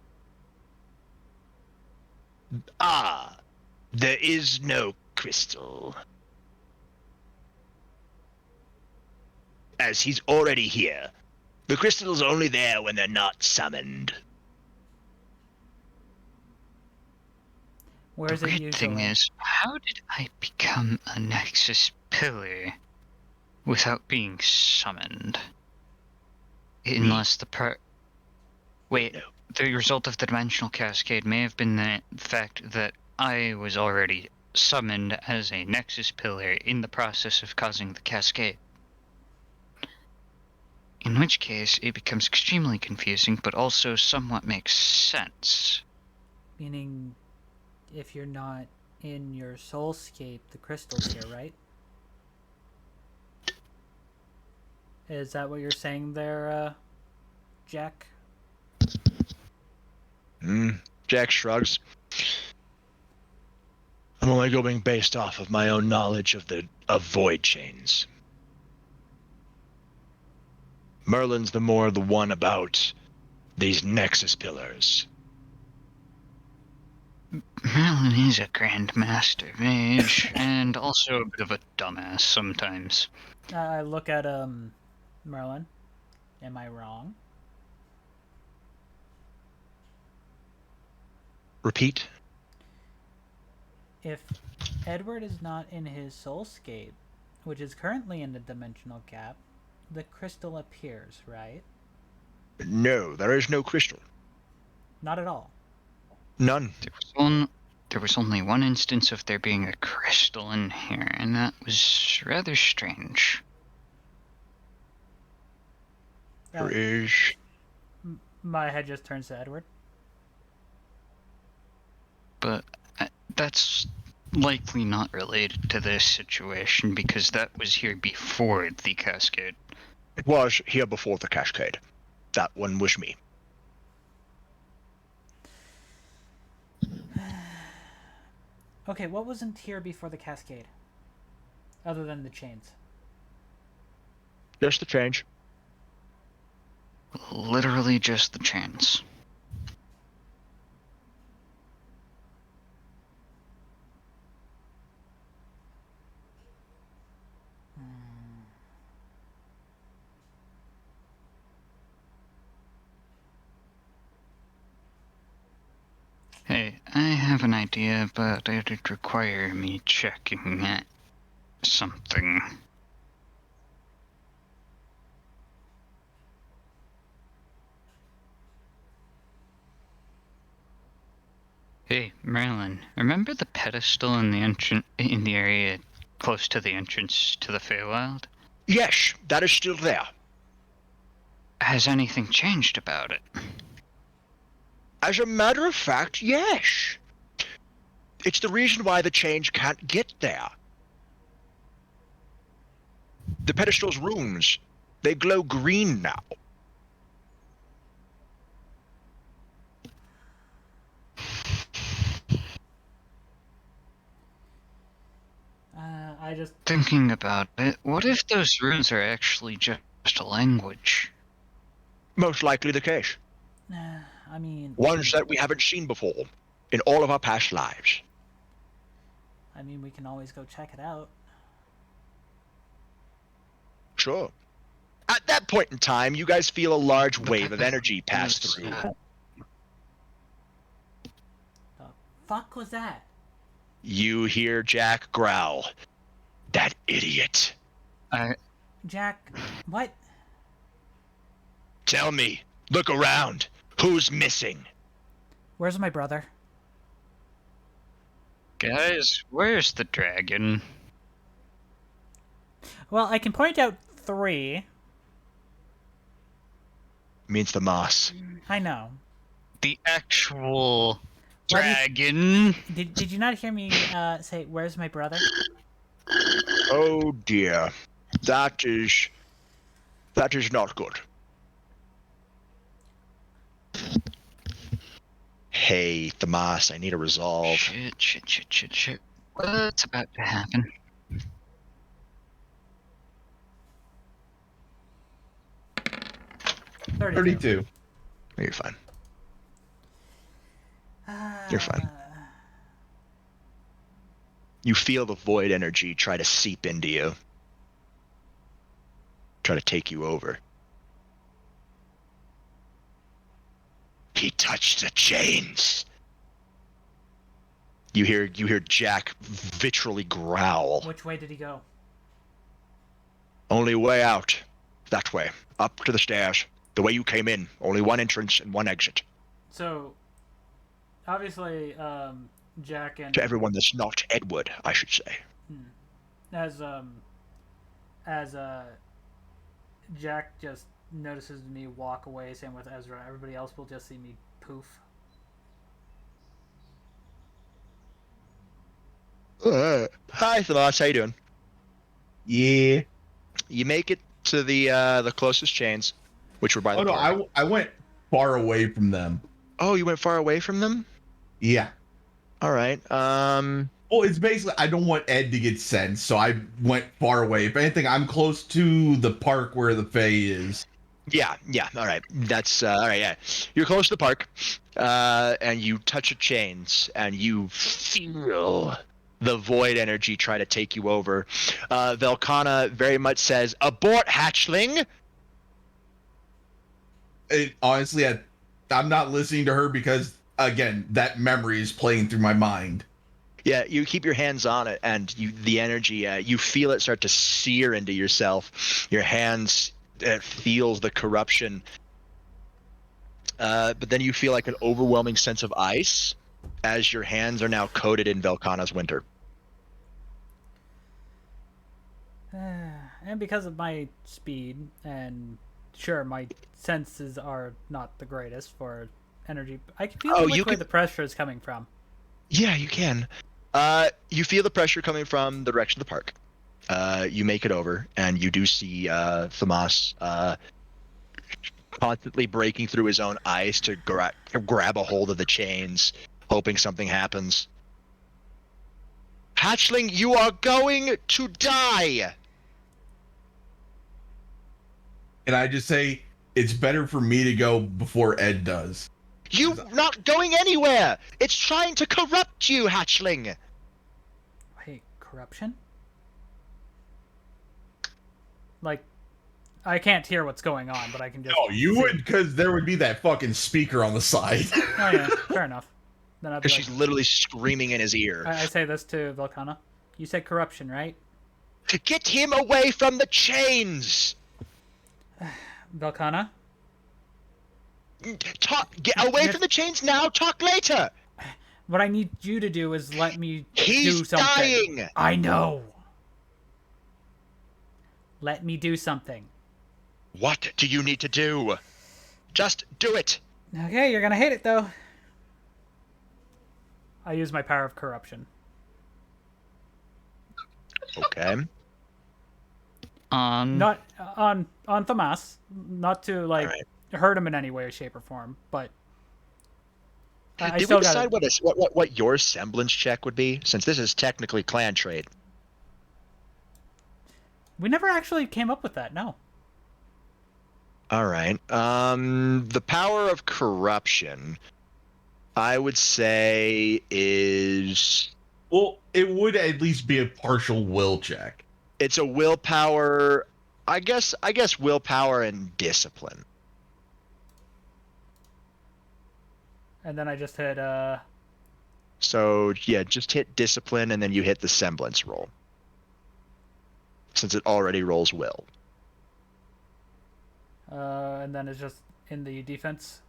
Ah, there is no crystal. As he's already here. The crystal's only there when they're not summoned. Where is The it weird usually? thing is, how did I become a Nexus pillar without being summoned? Unless the Wait, the result of the dimensional cascade may have been the fact that I was already summoned as a Nexus pillar in the process of causing the cascade. In which case, it becomes extremely confusing, but also somewhat makes sense. Meaning, if you're not in your soulscape, the crystal's here, right? Is that what you're saying there, Jack? Jack shrugs. I'm only going based off of my own knowledge of void chains. Merlin's the one about these Nexus pillars. Merlin is a Grandmaster Mage, and also a bit of a dumbass sometimes. I look at, Merlin. Am I wrong? Repeat? If Edward is not in his soulscape, which is currently in the dimensional gap, the crystal appears, right? No, there is no crystal. Not at all. None. There was only one instance of there being a crystal in here, and that was rather strange. There is. My head just turns to Edward. But that's likely not related to this situation, because that was here before the cascade. It was here before the cascade. That one was me. Okay, what wasn't here before the cascade? Other than the chains. Just the change. Literally just the chains. Hey, I have an idea, but it'd require me checking at something. Hey, Marilyn, remember the pedestal in the area close to the entrance to the Feywild? Yes, that is still there. Has anything changed about it? As a matter of fact, yes. It's the reason why the change can't get there. The pedestal's runes, they glow green now. I just... Thinking about it, what if those runes are actually just a language? Most likely the case. I mean... Ones that we haven't seen before in all of our past lives. I mean, we can always go check it out. Sure. At that point in time, you guys feel a large wave of energy pass through. The fuck was that? You hear Jack growl. That idiot. Jack, what? Tell me. Look around. Who's missing? Where's my brother? Guys, where's the dragon? Well, I can point out 3. Means the moss. I know. The actual Why do you- dragon? Did you not hear me say, where's my brother? Oh dear. That is not good. Hey, Thamas, I need a resolve. Shit. What's about to happen? $32. You're fine. You're fine. You feel the void energy try to seep into you. Try to take you over. He touched the chains. You hear Jack vitrally growl. Which way did he go? Only way out. That way. Up to the stairs. The way you came in. Only one entrance and one exit. So, obviously, Jack and To everyone that's not Edward, I should say. as Jack just notices me walk away, same with Ezra. Everybody else will just see me poof. Hi, Thamas. How you doing? Yeah. You make it to the closest chains, which were by the Oh no, park. I went far away from them. Oh, you went far away from them? Yeah. All right. Well, it's basically I don't want Ed to get sent, so I went far away. If anything, I'm close to the park where the Fae is. Yeah. All right. That's all right. Yeah, you're close to the park, and you touch the chains, and you feel the void energy try to take you over. Velcana very much says, "Abort, hatchling." Honestly, I'm not listening to her because again, that memory is playing through my mind. Yeah, you keep your hands on it, and the energy, you feel it start to sear into yourself. Your hands feels the corruption, but then you feel like an overwhelming sense of ice as your hands are now coated in Velcana's winter. And because of my speed, and sure, my senses are not the greatest for energy, I can feel where the pressure is coming from. Yeah, you can. You feel the pressure coming from the direction of the park. You make it over, and you do see Thamas constantly breaking through his own ice to grab a hold of the chains, hoping something happens. Hatchling, you are going to die! And I just say it's better for me to go before Ed does. You're not going anywhere! It's trying to corrupt you, Hatchling! Wait, corruption? Like, I can't hear what's going on, but I can just... No, you would, because there would be that fucking speaker on the side. Oh yeah, fair enough. Then I'd be Because she's literally screaming in his ear. I say this to Velcana. You said corruption, right? Get him away from the chains! Velcana? Get away from the chains now, talk later! What I need you to do is let me He's do something. dying! I know! Let me do something. What do you need to do? Just do it! Okay, you're gonna hate it, though. I use my power of corruption. Okay. Not on Thamas, not to like hurt him in any way, shape, or form, but I Did still we decide gotta... what your semblance check would be? Since this is technically clan trade. We never actually came up with that. No. All right. The power of corruption, I would say, is... Well, it would at least be a partial will check. It's a willpower. I guess willpower and discipline. And then I just hit So yeah, just hit discipline and then you hit the semblance roll. Since it already rolls will. and then it's just in the defense.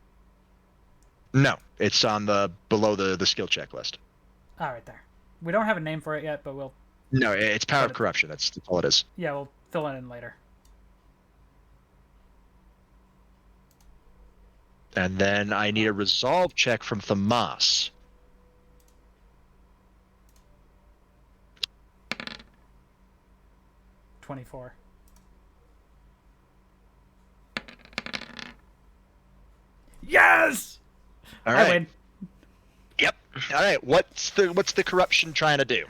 No, it's on the below the skill checklist. Ah, right there. We don't have a name for it yet, but we'll... No, it's power of corruption. That's all it is. Yeah, we'll fill it in later. And then I need a resolve check from Thamas. $24. Yes! All right. I win. All right, what's the corruption trying to do?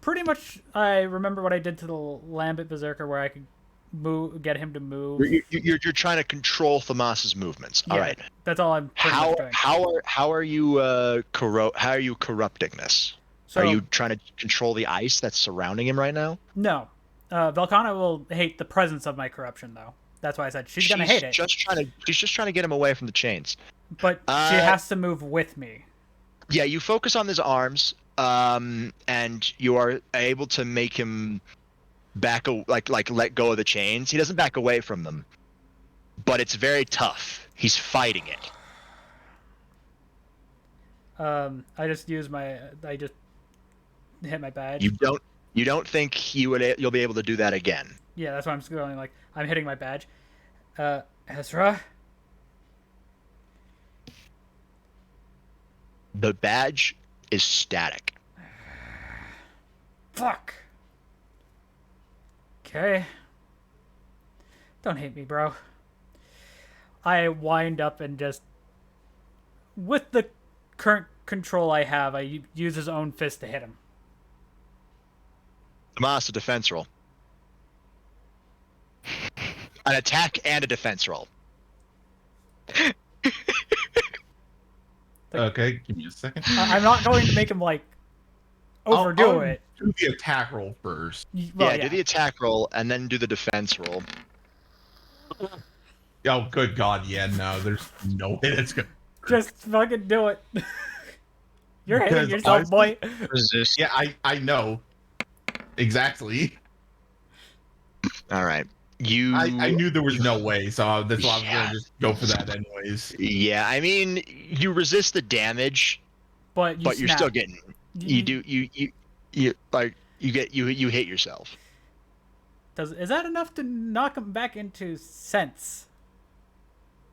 Pretty much, I remember what I did to the Lambent Berserker, where I could get him to move. You're trying to control Thamas's movements. Yeah, All right. that's all I'm pretty much doing. How are you corrupting this? So, are you trying to control the ice that's surrounding him right now? No, Velcana will hate the presence of my corruption, though. That's why I said she's gonna hate it. She's just trying to get him away from the chains. But she has to move with me. Yeah, you focus on his arms, and you are able to make him let go of the chains. He doesn't back away from them, but it's very tough. He's fighting it. I just hit my badge. You don't think you'll be able to do that again? Yeah, that's why I'm going like I'm hitting my badge. Ezra. The badge is static. Fuck. Okay. Don't hate me, bro. I wind up and just, with the current control I have, I use his own fist to hit him. Thamas, a defense roll. An attack and a defense roll. Okay, give me a second. I'm not going to make him like overdo it. Do the attack roll first. Well, do the attack roll and then do the defense roll. Oh, good God, yeah, no, there's no way that's gonna. Just fucking do it. You're Because hitting yourself, boy. Resist. Yeah, I know. Exactly. All right. I knew there was no way, so that's why I was gonna just go for that anyways. Yeah, I mean, you resist the damage, but you're still getting. You hit yourself. Is that enough to knock him back into sense?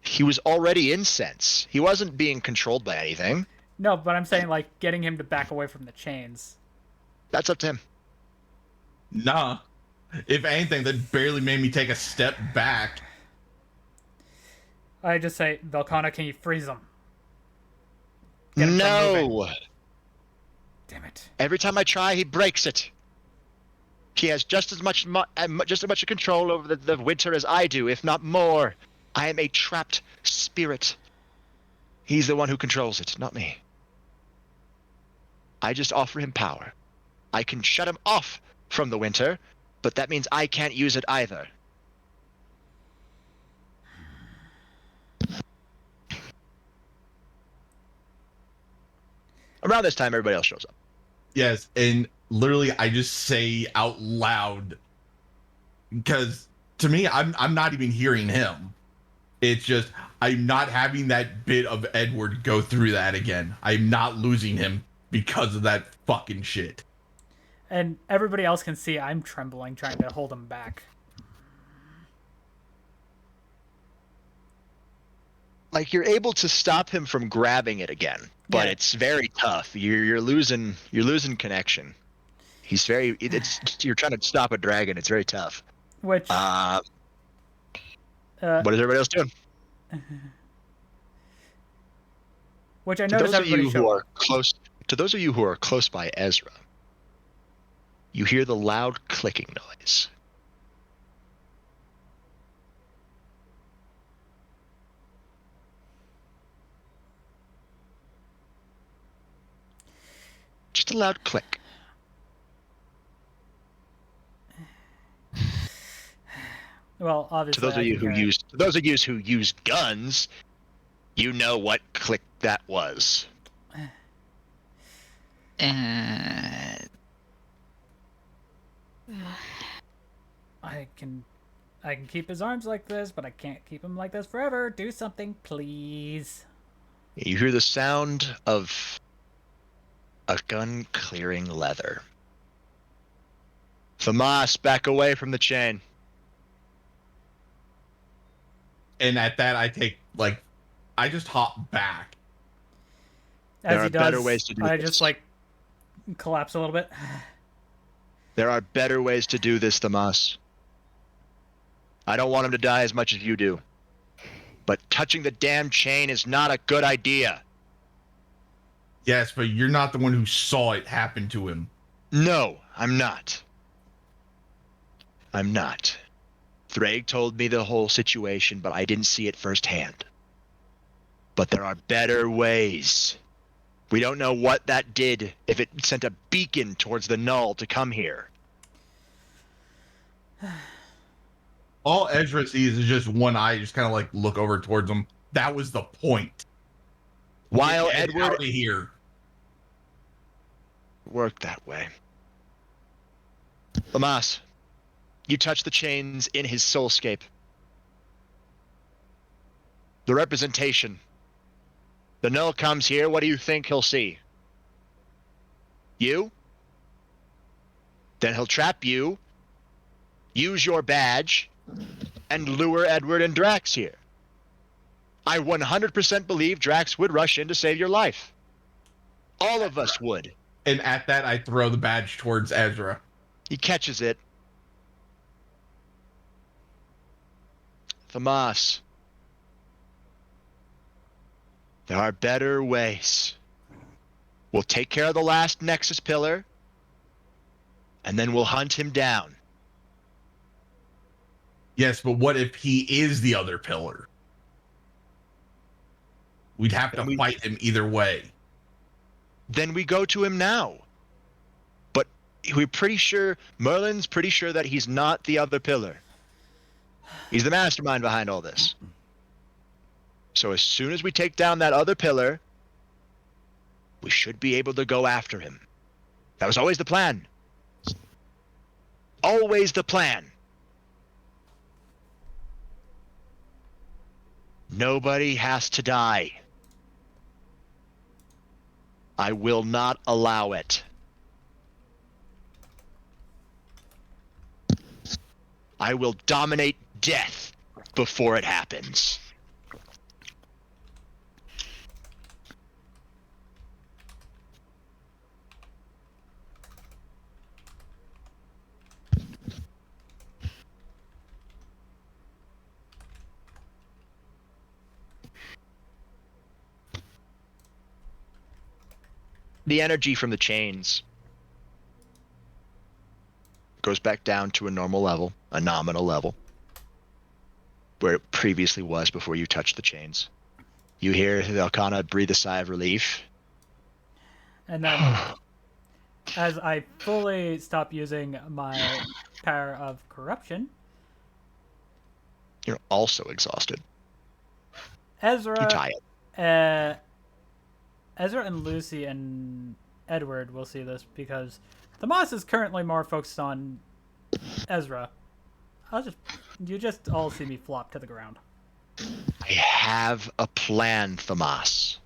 He was already in sense. He wasn't being controlled by anything. No, but I'm saying like getting him to back away from the chains. That's up to him. Nah. If anything, that barely made me take a step back. I just say, Velcana, can you freeze him? No. Damn it. Every time I try, he breaks it. He has just as much control over the winter as I do, if not more. I am a trapped spirit. He's the one who controls it, not me. I just offer him power. I can shut him off from the winter, but that means I can't use it either. Around this time, everybody else shows up. Yes, and literally I just say out loud, because to me, I'm not even hearing him. It's just I'm not having that bit of Edward go through that again. I'm not losing him because of that fucking shit. And everybody else can see I'm trembling, trying to hold him back. Like, you're able to stop him from grabbing it again, but it's very tough. You're losing connection. He's you're trying to stop a dragon. It's very tough. Which what is everybody else doing? Which I noticed everybody showed. To those of you who are close by Ezra, you hear the loud clicking noise. Just a loud click. Well, obviously, to those of you who use guns, you know what click that was. I can keep his arms like this, but I can't keep him like this forever. Do something, please. You hear the sound of a gun clearing leather. Thamas, back away from the chain. And at that, I just hop back. As he does, better ways to do this. I just collapse a little bit. There are better ways to do this, Thamas. I don't want him to die as much as you do. But touching the damn chain is not a good idea. Yes, but you're not the one who saw it happen to him. No, I'm not. I'm not. Thrag told me the whole situation, but I didn't see it firsthand. But there are better ways. We don't know what that did, if it sent a beacon towards the null to come here. All Ezra sees is just one eye, just kind of like look over towards him. That was the point. While Get Edward out of here. worked that way. Lamas, you touch the chains in his soulscape. The representation. The null comes here, what do you think he'll see? You? Then he'll trap you, use your badge, and lure Edward and Drax here. I 100% believe Drax would rush in to save your life. All of us would. And at that, I throw the badge towards Ezra. He catches it. Thamas. There are better ways. We'll take care of the last Nexus pillar, and then we'll hunt him down. Yes, but what if he is the other pillar? We'd have to fight him either way. Then we go to him now. But we're pretty sure, Merlin's pretty sure that he's not the other pillar. He's the mastermind behind all this. So as soon as we take down that other pillar, we should be able to go after him. That was always the plan. Always the plan. Nobody has to die. I will not allow it. I will dominate death before it happens. The energy from the chains goes back down to a normal level, a nominal level, where it previously was before you touched the chains. You hear the Elkanah breathe a sigh of relief. And then, as I fully stop using my power of corruption, You're also exhausted. Ezra, You tired. Ezra and Lucy and Edward will see this because Tomas is currently more focused on Ezra. You just all see me flop to the ground. I have a plan, Thamas.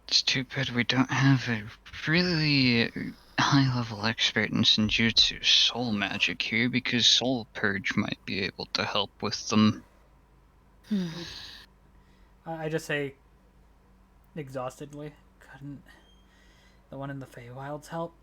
It's too bad we don't have a really high-level expert in Senjutsu soul magic here, because Soul Purge might be able to help with them. I just say exhaustedly, couldn't the one in the Feywilds help?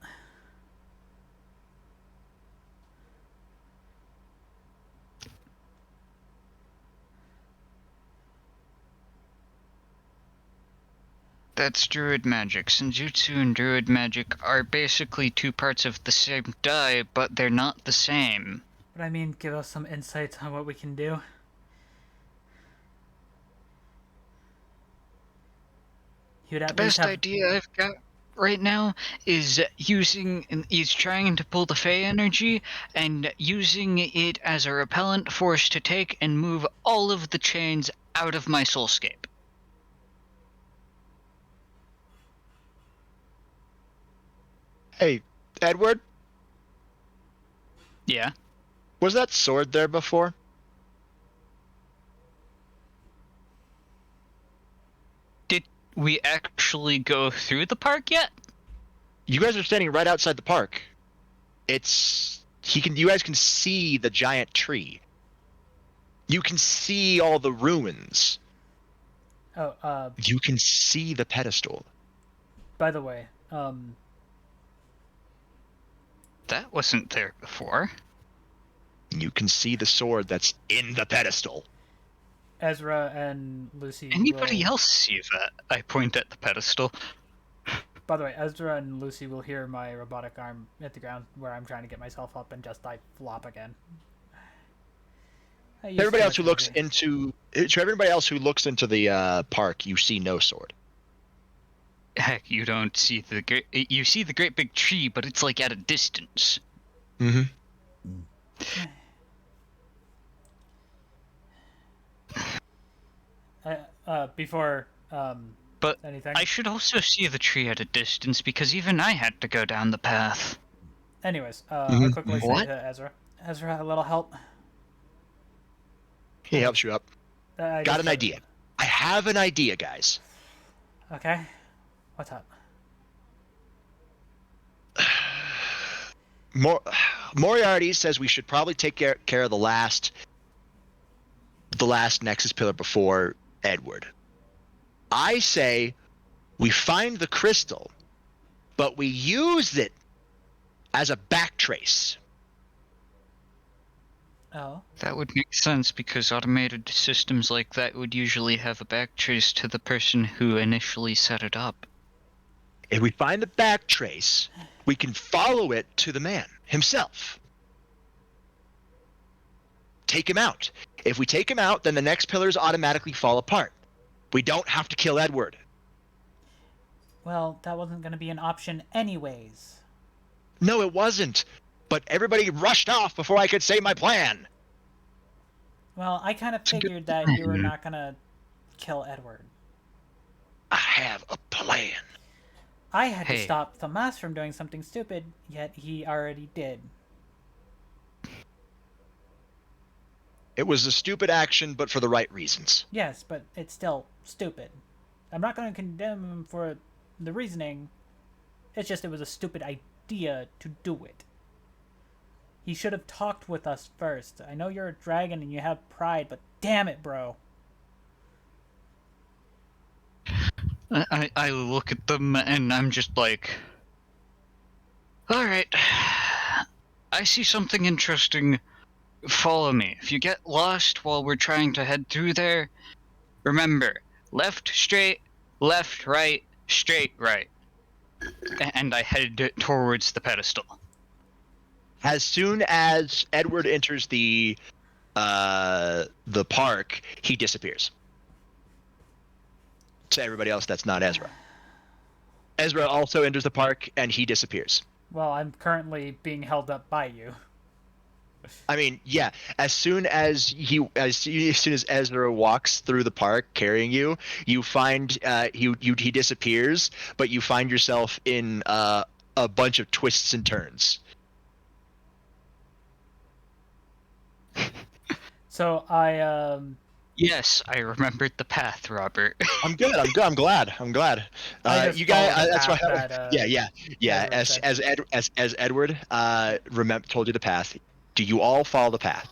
That's druid magic. Senjutsu and druid magic are basically two parts of the same die, but they're not the same. But I mean, give us some insights on what we can do. The best idea I've got right now is trying to pull the Fey energy and using it as a repellent force to take and move all of the chains out of my soulscape. Hey, Edward? Yeah? Was that sword there before? Did we actually go through the park yet? You guys are standing right outside the park. You guys can see the giant tree. You can see all the ruins. You can see the pedestal. By the way, that wasn't there before. You can see the sword that's in the pedestal. Ezra and Lucy. Anybody will... else see that? I point at the pedestal. By the way, Ezra and Lucy will hear my robotic arm hit the ground where I'm trying to get myself up, and just I flop again. Everybody else who looks into the park, you see no sword. Heck, you don't see the great. You see the great big tree, but it's like at a distance. Mm-hmm. Before But anything. I should also see the tree at a distance because even I had to go down the path. Anyways, I'll quickly say What? to Ezra. Ezra, a little help. He helps you up. Got an idea. I have an idea, guys. Okay. What's up? Moriarty says we should probably take care of the last Nexus pillar before Edward. I say we find the crystal, but we use it as a backtrace. Oh. That would make sense because automated systems like that would usually have a backtrace to the person who initially set it up. If we find the backtrace, we can follow it to the man himself. Take him out. If we take him out, then the next pillars automatically fall apart. We don't have to kill Edward. Well, that wasn't going to be an option anyways. No, it wasn't. But everybody rushed off before I could say my plan. Well, I kind of figured that you were not going to kill Edward. I have a plan. I had to stop Thomas from doing something stupid, yet he already did. It was a stupid action, but for the right reasons. Yes, but it's still stupid. I'm not going to condemn him for the reasoning. It's just it was a stupid idea to do it. He should have talked with us first. I know you're a dragon and you have pride, but damn it, bro. I look at them and I'm just like, alright, I see something interesting. Follow me. If you get lost while we're trying to head through there, remember, left, straight, left, right, straight, right. And I head towards the pedestal. As soon as Edward enters the park, he disappears. To everybody else, that's not Ezra. Ezra also enters the park, and he disappears. Well, I'm currently being held up by you. I mean, yeah. As soon as Ezra walks through the park carrying you, you find he disappears, but you find yourself in a bunch of twists and turns. So I Yes, I remembered the path, Robert. I'm good. I'm glad. You guys, that's why. Yeah. As Edward told you the path. Do you all follow the path?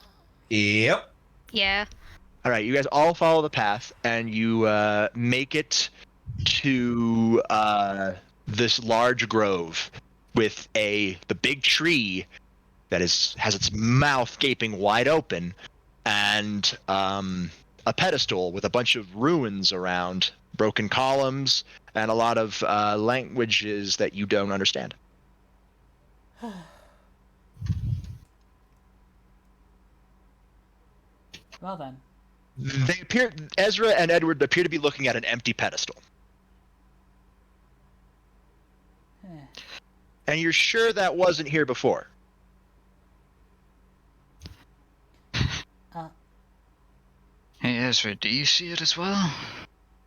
Yep. Yeah. All right, you guys all follow the path, and you make it to this large grove with the big tree that has its mouth gaping wide open, and a pedestal with a bunch of ruins around, broken columns, and a lot of languages that you don't understand. well then. Ezra and Edward appear to be looking at an empty pedestal. And you're sure that wasn't here before? Hey Ezra, do you see it as well?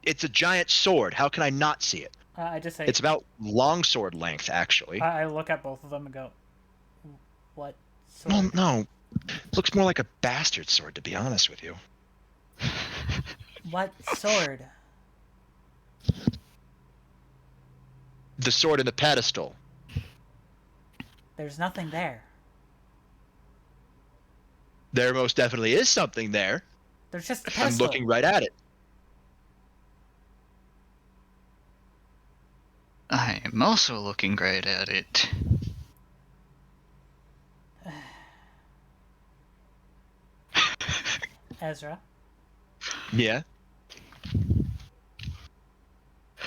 It's a giant sword. How can I not see it? I just say it's about longsword length, actually. I look at both of them and go, "What sword?" Well, no, it looks more like a bastard sword, to be honest with you. What sword? The sword in the pedestal. There's nothing there. There most definitely is something there. There's just a pedestal. I'm looking right at it. I am also looking right at it. Ezra? Yeah.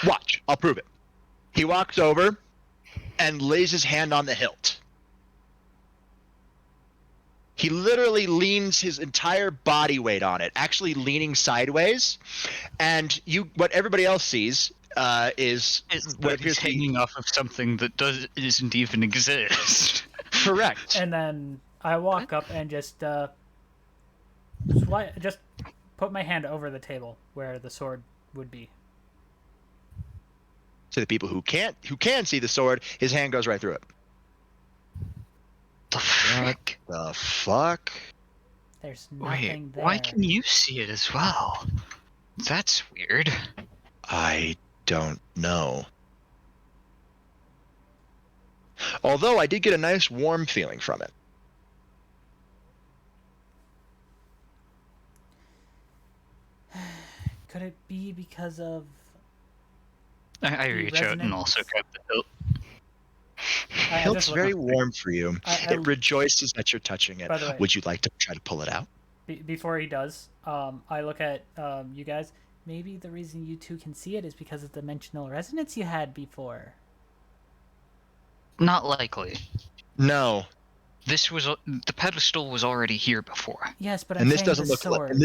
Watch. I'll prove it. He walks over and lays his hand on the hilt. He literally leans his entire body weight on it, actually leaning sideways. And what everybody else sees is what appears He's to be hanging off of something that doesn't even exist. correct. And then I walk up and just just put my hand over the table where the sword would be. To the people who can see the sword, his hand goes right through it. The frick? The fuck? There's Wait, nothing there. why can you see it as well? That's weird. I don't know. Although I did get a nice warm feeling from it. Could it be because of... I The reach out and also resonance? grab the hilt. I Hilt's just look very up- warm for you. It rejoices that you're touching it. By the way- Would you like to try to pull it out? Before he does, I look at you guys. Maybe the reason you two can see it is because of the dimensional resonance you had before. Not likely. No. The pedestal was already here before. Yes, but And I'm this saying doesn't the look sword. and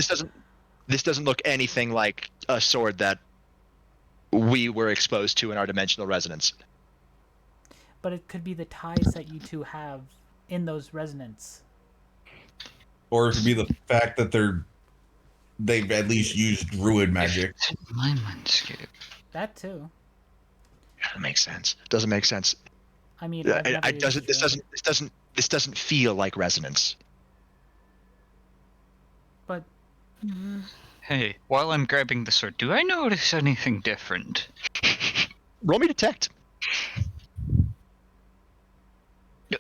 this doesn't look anything like a sword that we were exposed to in our dimensional resonance. But it could be the ties that you two have in those resonance. Or it could be the fact that they've at least used druid magic. It's in my mindscape. That too. Yeah, that makes sense. Doesn't make sense. I mean, I've never used This doesn't feel like resonance. But Hey, while I'm grabbing the sword, do I notice anything different? Roll me detect.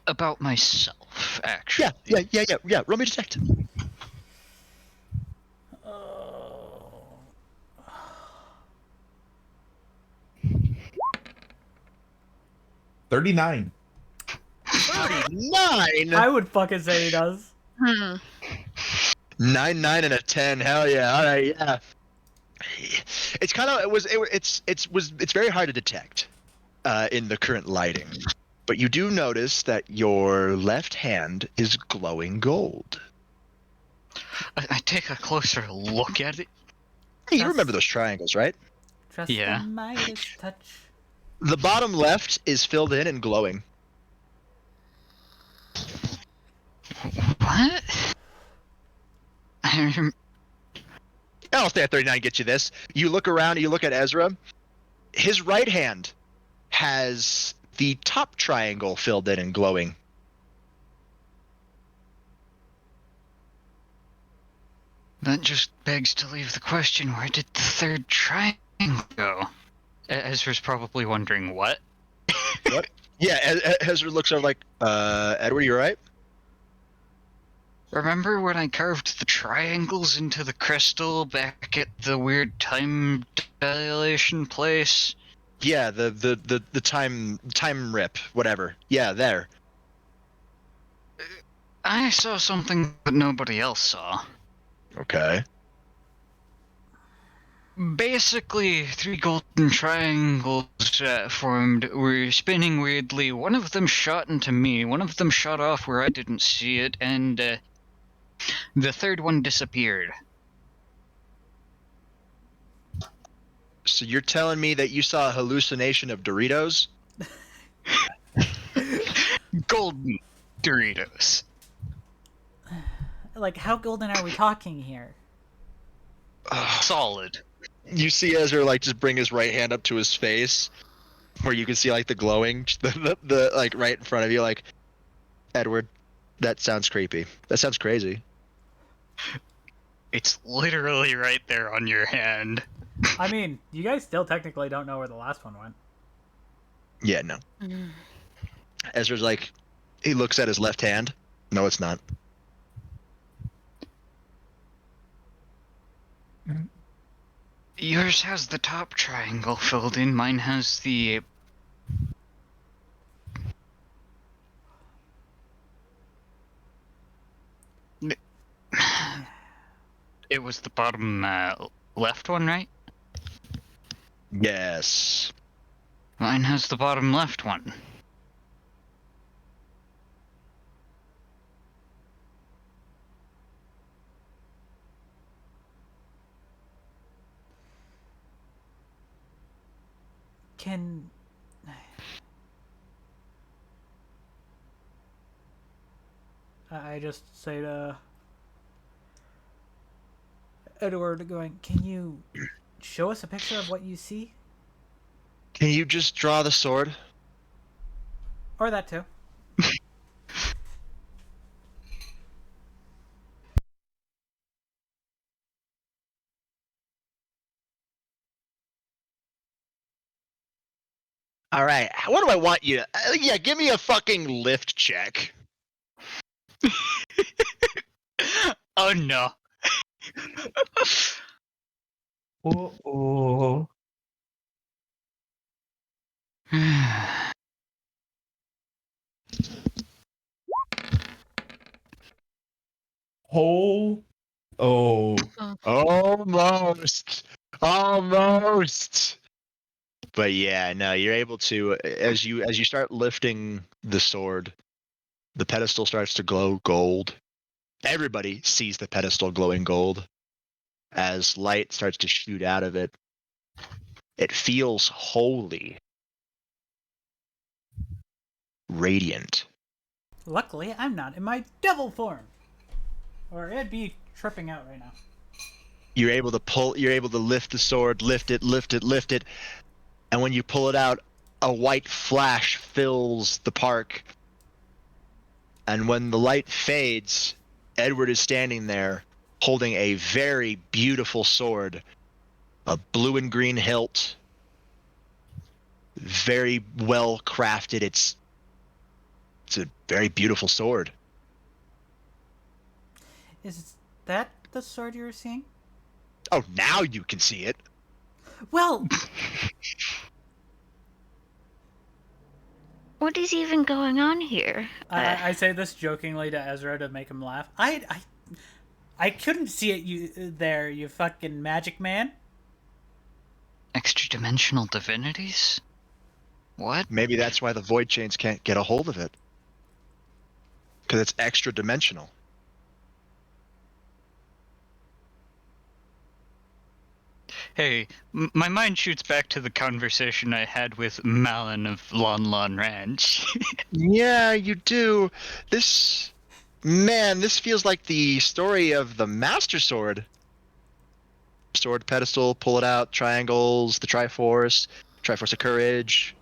About myself, actually. Yeah. Roll me detect. oh, 39. 9. I would fucking say he does. Hmm. 9 and a 10. Hell yeah. All right, yeah. It's kind of it's very hard to detect in the current lighting. But you do notice that your left hand is glowing gold. I take a closer look at it. Hey, you remember those triangles, right? Trust Yeah. the Midas touch. The bottom left is filled in and glowing. What? I'll stay at 39 and get you this. You look around and you look at Ezra. His right hand has the top triangle filled in and glowing. That just begs to leave the question, where did the third triangle go? Ezra's probably wondering, what? What? Yeah, Ezra looks over like, Edward, you alright? Remember when I carved the triangles into the crystal back at the weird time dilation place? Yeah, the time rip, whatever. Yeah, there. I saw something that nobody else saw. Okay. Basically, 3 golden triangles formed, were spinning weirdly. One of them shot into me, one of them shot off where I didn't see it, and the third one disappeared. So you're telling me that you saw a hallucination of Doritos? Golden Doritos. Like, how golden are we talking here? Solid. You see Ezra like just bring his right hand up to his face, where you can see like the glowing, the like right in front of you. Like, Edward, that sounds creepy. That sounds crazy. It's literally right there on your hand. I mean, you guys still technically don't know where the last one went. Yeah, no. Ezra's like, he looks at his left hand. No, it's not. Yours has the top triangle filled in, mine has the... It was the bottom left one, right? Yes. Mine has the bottom left one. Can I just say to Edward, going, can you show us a picture of what you see? Can you just draw the sword? Or that too. All right. What do I want you? Yeah, give me a fucking lift check. Oh no. Oh. Oh. Oh. Almost. Almost. But yeah, no, you're able to as you start lifting the sword, the pedestal starts to glow gold. Everybody sees the pedestal glowing gold as light starts to shoot out of it. It feels holy, radiant. Luckily, I'm not in my devil form. Or it'd be tripping out right now. You're able to lift the sword, lift it, and when you pull it out, a white flash fills the park. And when the light fades, Edward is standing there holding a very beautiful sword, a blue and green hilt, very well crafted. It's a very beautiful sword. Is that the sword you were seeing? Oh, now you can see it. Well, What is even going on here? I say this jokingly to Ezra to make him laugh. I couldn't see it there, you fucking magic man. Extra dimensional divinities? What? Maybe that's why the void chains can't get a hold of it. Because it's extra dimensional. Hey, my mind shoots back to the conversation I had with Malin of Lon Lon Ranch. Yeah, you do. This feels like the story of the Master Sword. Sword pedestal, pull it out, triangles, the Triforce of Courage,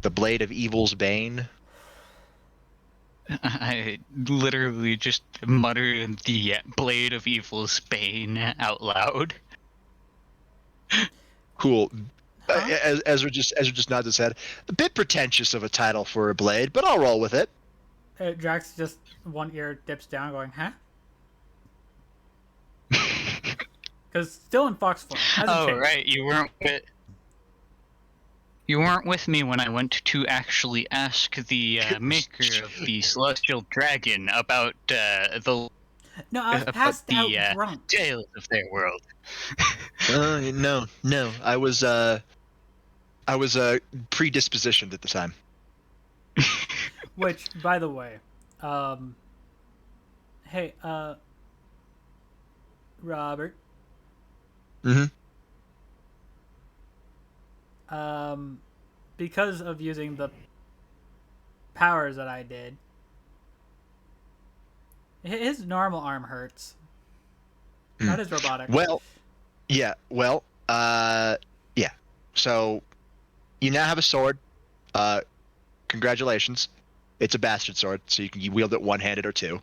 the Blade of Evil's Bane. I literally just muttered the Blade of Evil's Bane out loud. Cool. Huh? Ezra just nods his head. A bit pretentious of a title for a blade, but I'll roll with it. Drax just one ear dips down, going, huh? Because still in fox form. Hasn't changed. Right, you weren't with me when I went to actually ask the maker of the celestial dragon about the No, I was passed out drunk. tales of their world. No. I was predispositioned at the time. Which, by the way, hey, Robert. Mm-hmm. Because of using the powers that I did, his normal arm hurts. Not his robotic. Well, yeah. Yeah. So you now have a sword. Congratulations. It's a bastard sword, so you can wield it one-handed or two.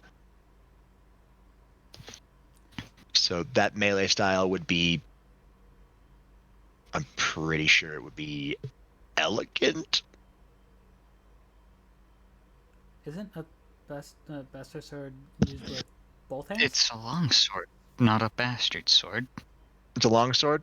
So that melee style would be, I'm pretty sure it would be elegant. Isn't a bastard sword used with both hands? It's a long sword, not a bastard sword. It's a long sword.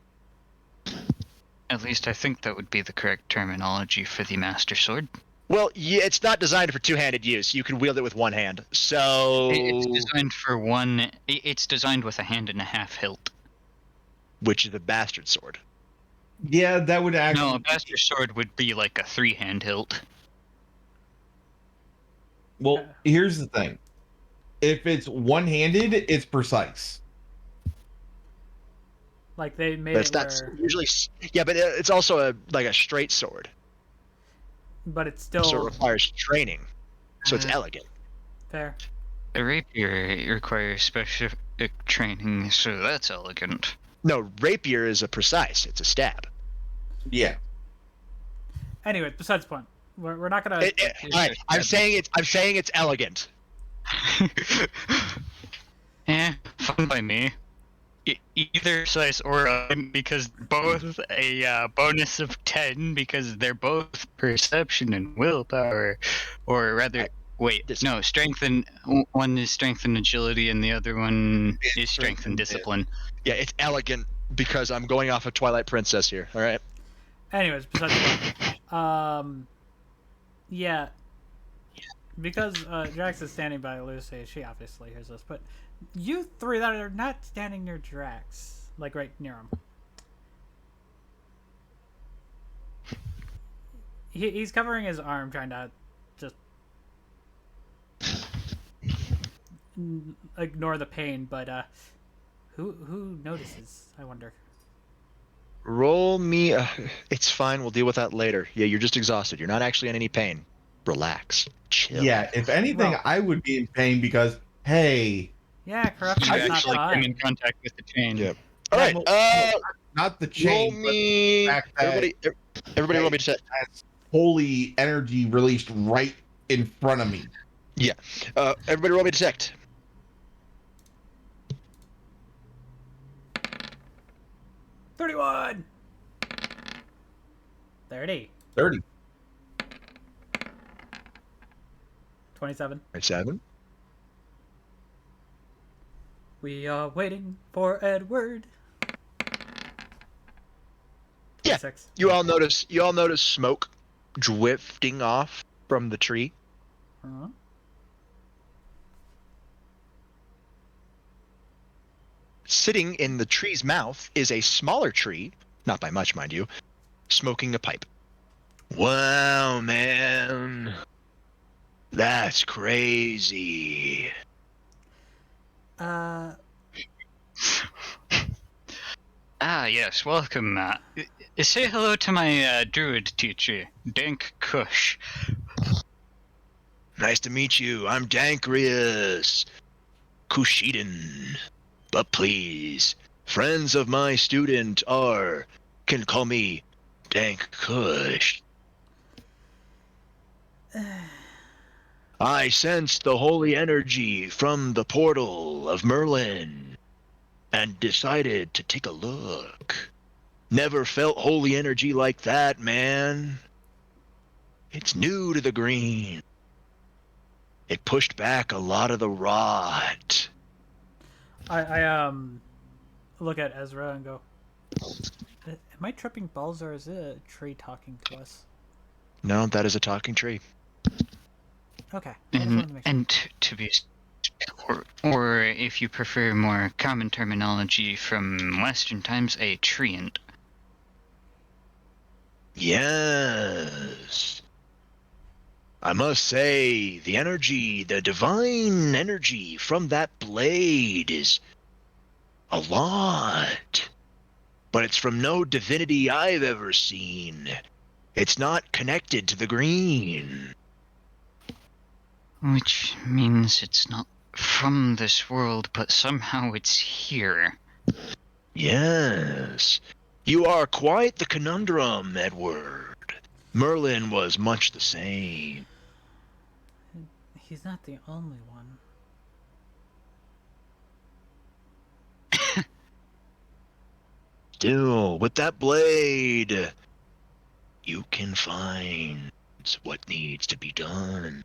At least I think that would be the correct terminology for the master sword. Well, yeah, it's not designed for two-handed use. You can wield it with one hand. So It's designed for one. It's designed with a hand and a half hilt. which is the bastard sword. Yeah, that would actually. No, a bastard sword would be like a 3-hand hilt. Well, here's the thing. If it's one-handed, it's precise. Like they made But it's it not where, usually. Yeah, but it's also like a straight sword, but it's so it still requires training. So it's elegant. fair. A rapier requires specific training, so that's elegant. No, rapier is a precise. It's a stab. Yeah. Anyway, besides the point. We're not gonna. All right, I'm saying it's elegant. Yeah, fun by me. Either size or because both a bonus of 10 because they're both perception and willpower, or rather, wait, no, strength and one is strength and agility, and the other one is strength and discipline. Yeah, it's elegant because I'm going off of Twilight Princess here. All right. Anyways, besides the point. Yeah. Because Drax is standing by Lucy, she obviously hears this, but you three that are not standing near Drax, like right near him. He's covering his arm, trying to just ignore the pain, but who notices? I wonder. Roll me. It's fine. We'll deal with that later. Yeah, you're just exhausted. You're not actually in any pain. Relax. Chill. Yeah, if anything, Well- I would be in pain because, hey, Yeah, corruption You is not actually come in fine. contact with the chain. Yeah. All right. not the Roll chain, but me. the fact that Everybody, roll me to set. has holy energy released right in front of me. Yeah. Everybody, roll me detect. 31. 30. 30. 27. 27. We are waiting for Edward. Yeah. 26. You all notice smoke drifting off from the tree. Uh-huh. Sitting in the tree's mouth is a smaller tree, not by much, mind you, smoking a pipe. Wow, man. That's crazy. Ah, yes, welcome. Say hello to my druid teacher, Dank Kush. Nice to meet you. I'm Dankrius Kushiden. But please, friends of my student can call me Dank Kush. I sensed the holy energy from the portal of Merlin and decided to take a look. Never felt holy energy like that, man. It's new to the green. It pushed back a lot of the rot. I look at Ezra and go, am I tripping balls or is it a tree talking to us? No, that is a talking tree. Okay. I just wanted to make sure. And to be, or if you prefer more common terminology from Western times, a treant. Yes. I must say, the energy, the divine energy from that blade is a lot. But it's from no divinity I've ever seen. It's not connected to the green. Which means it's not from this world, but somehow it's here. Yes. You are quite the conundrum, Edward. Merlin was much the same. He's not the only one. Still, with that blade, you can find what needs to be done.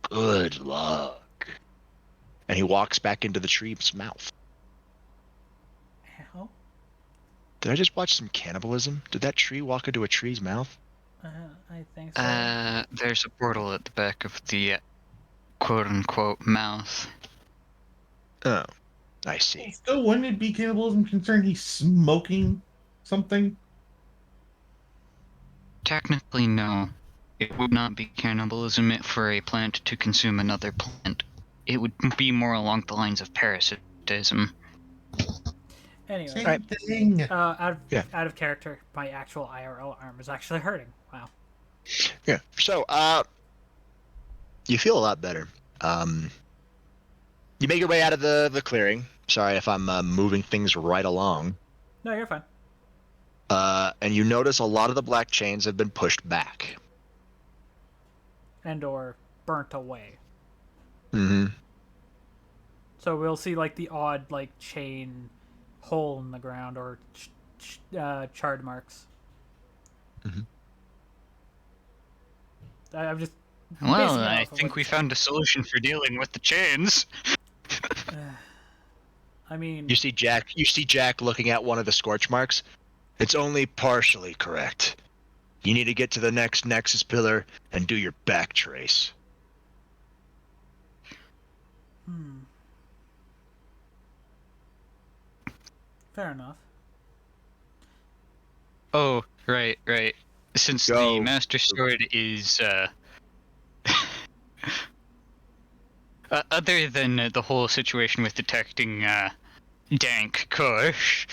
Good luck. And he walks back into the tree's mouth. How? Did I just watch some cannibalism? Did that tree walk into a tree's mouth? I think so. There's a portal at the back of the quote-unquote mouth. Oh, I see. Still, wouldn't it be cannibalism concerned he's smoking something? Technically, no. It would not be cannibalism for a plant to consume another plant. It would be more along the lines of parasitism. Anyway, Same thing. out of character, my actual IRL arm is actually hurting. Wow. Yeah. So, you feel a lot better. You make your way out of the clearing. Sorry if I'm moving things right along. No, you're fine. And you notice a lot of the black chains have been pushed back. And or burnt away. Mm-hmm. So we'll see like the odd like chain hole in the ground or charred marks. Mm-hmm. I'm just. Well, I think we found a solution for dealing with the chains. I mean, You see Jack looking at one of the scorch marks. It's only partially correct. You need to get to the next Nexus pillar and do your back trace. fair enough. Oh, right. Since Go. the Master Sword is, other than the whole situation with detecting, dank kush,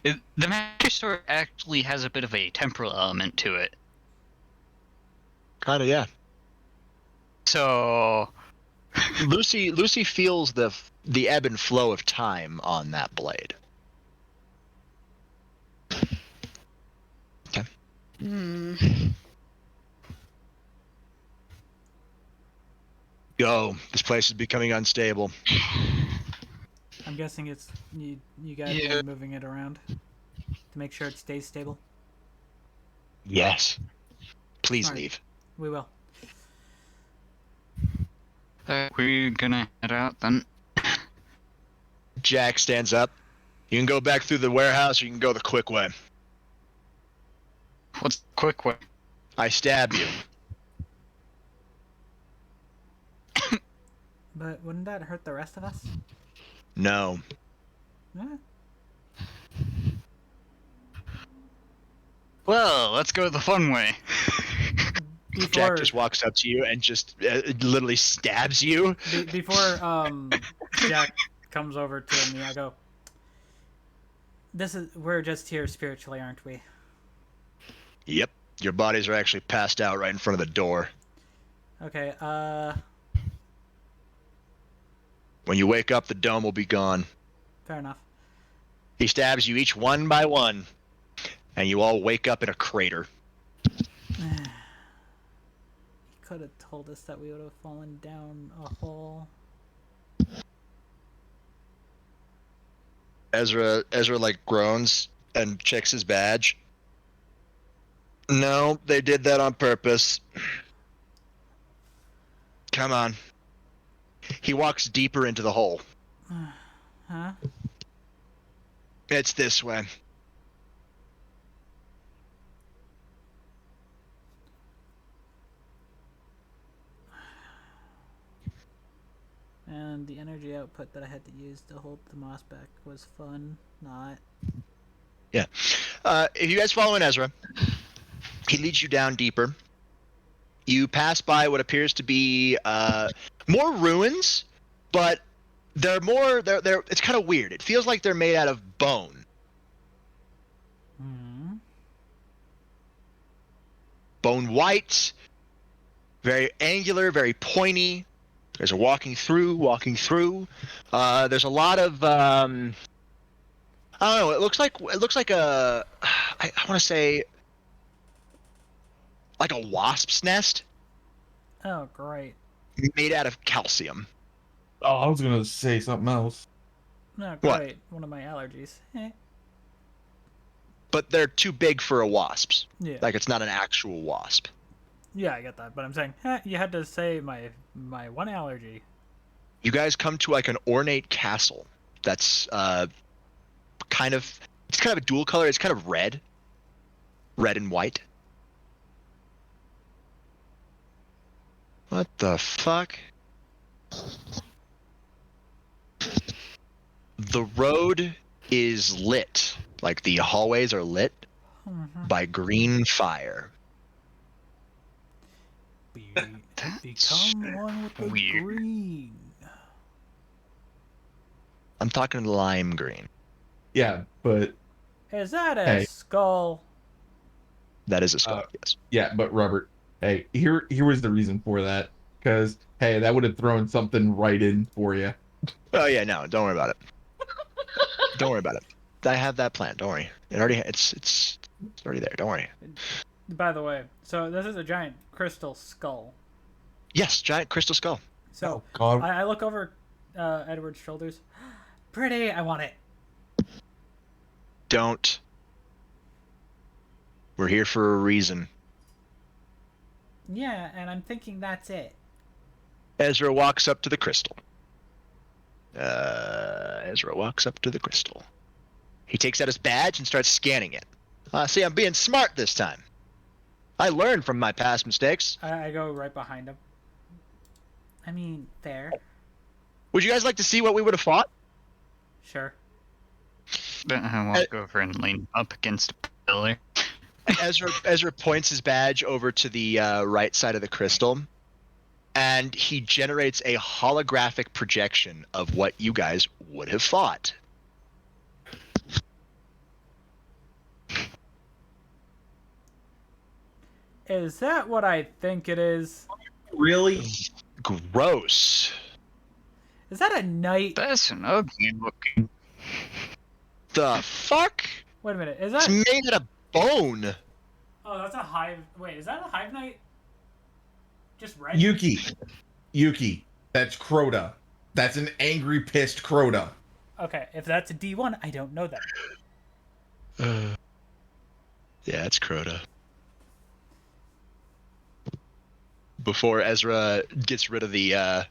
the Master Sword actually has a bit of a temporal element to it. Kinda, yeah. So, Lucy feels the ebb and flow of time on that blade. Okay. Go. This place is becoming unstable. I'm guessing it's you guys are moving it around to make sure it stays stable. Yes. Please All right. leave. We will. we're gonna head out then. Jack stands up. You can go back through the warehouse or you can go the quick way. What's the quick way? I stab you. But wouldn't that hurt the rest of us? No. Eh? Well, let's go the fun way. Jack just walks up to you and just literally stabs you. Before Jack comes over to me, I go, we're just here spiritually, aren't we? Yep. Your bodies are actually passed out right in front of the door. Okay, When you wake up, the dome will be gone. fair enough. He stabs you each one by one, and you all wake up in a crater. He could have told us that we would have fallen down a hole. Ezra like groans and checks his badge. No, they did that on purpose. Come on. He walks deeper into the hole. Huh? It's this way. And the energy output that I had to use to hold the moss back was fun, not. Yeah. If you guys follow in Ezra, he leads you down deeper. You pass by what appears to be more ruins, but they're it's kind of weird. It feels like they're made out of bone. Bone white, very angular, very pointy. There's a walking through. There's a lot of I don't know. It looks like a I want to say like a wasp's nest. Oh, great. Made out of calcium. Oh, I was gonna say something else. No, What? great. One of my allergies. But they're too big for a wasp's. Yeah. Like it's not an actual wasp. Yeah, I get that, but I'm saying, you had to say my one allergy. You guys come to like an ornate castle that's kind of a dual color. It's kind of red. red and white. What the fuck? The road is lit, like the hallways are lit by green fire. Become one with the weird. green. I'm talking lime green. Yeah, but Is that a Hey. skull? That is a skull, yes. yeah, but Robert, hey, here was the reason for that. Because hey, that would have thrown something right in for you. Oh yeah, no, don't worry about it. Don't worry about it. I have that plan. Don't worry. It's already there. Don't worry. By the way, so this is a giant crystal skull. Yes, giant crystal skull. So God. I look over Edward's shoulders. Pretty, I want it. Don't. We're here for a reason. Yeah, and I'm thinking that's it. Ezra walks up to the crystal. Ezra walks up to the crystal. He takes out his badge and starts scanning it. See, I'm being smart this time. I learned from my past mistakes. I go right behind him. I mean, fair. Would you guys like to see what we would have fought? Sure. Then I walk over and lean up against a pillar. Ezra points his badge over to the right side of the crystal, and he generates a holographic projection of what you guys would have fought. Is that what I think it is? Really? Gross. Is that a knight? That's an ugly looking. The fuck? Wait a minute. Is It's that? made out of bone. Oh, that's a hive. Wait, is that a hive knight? Just red? Yuki, that's Crota. That's an angry, pissed Crota. Okay, if that's a D1, I don't know that. Yeah, it's Crota. Before Ezra gets rid of the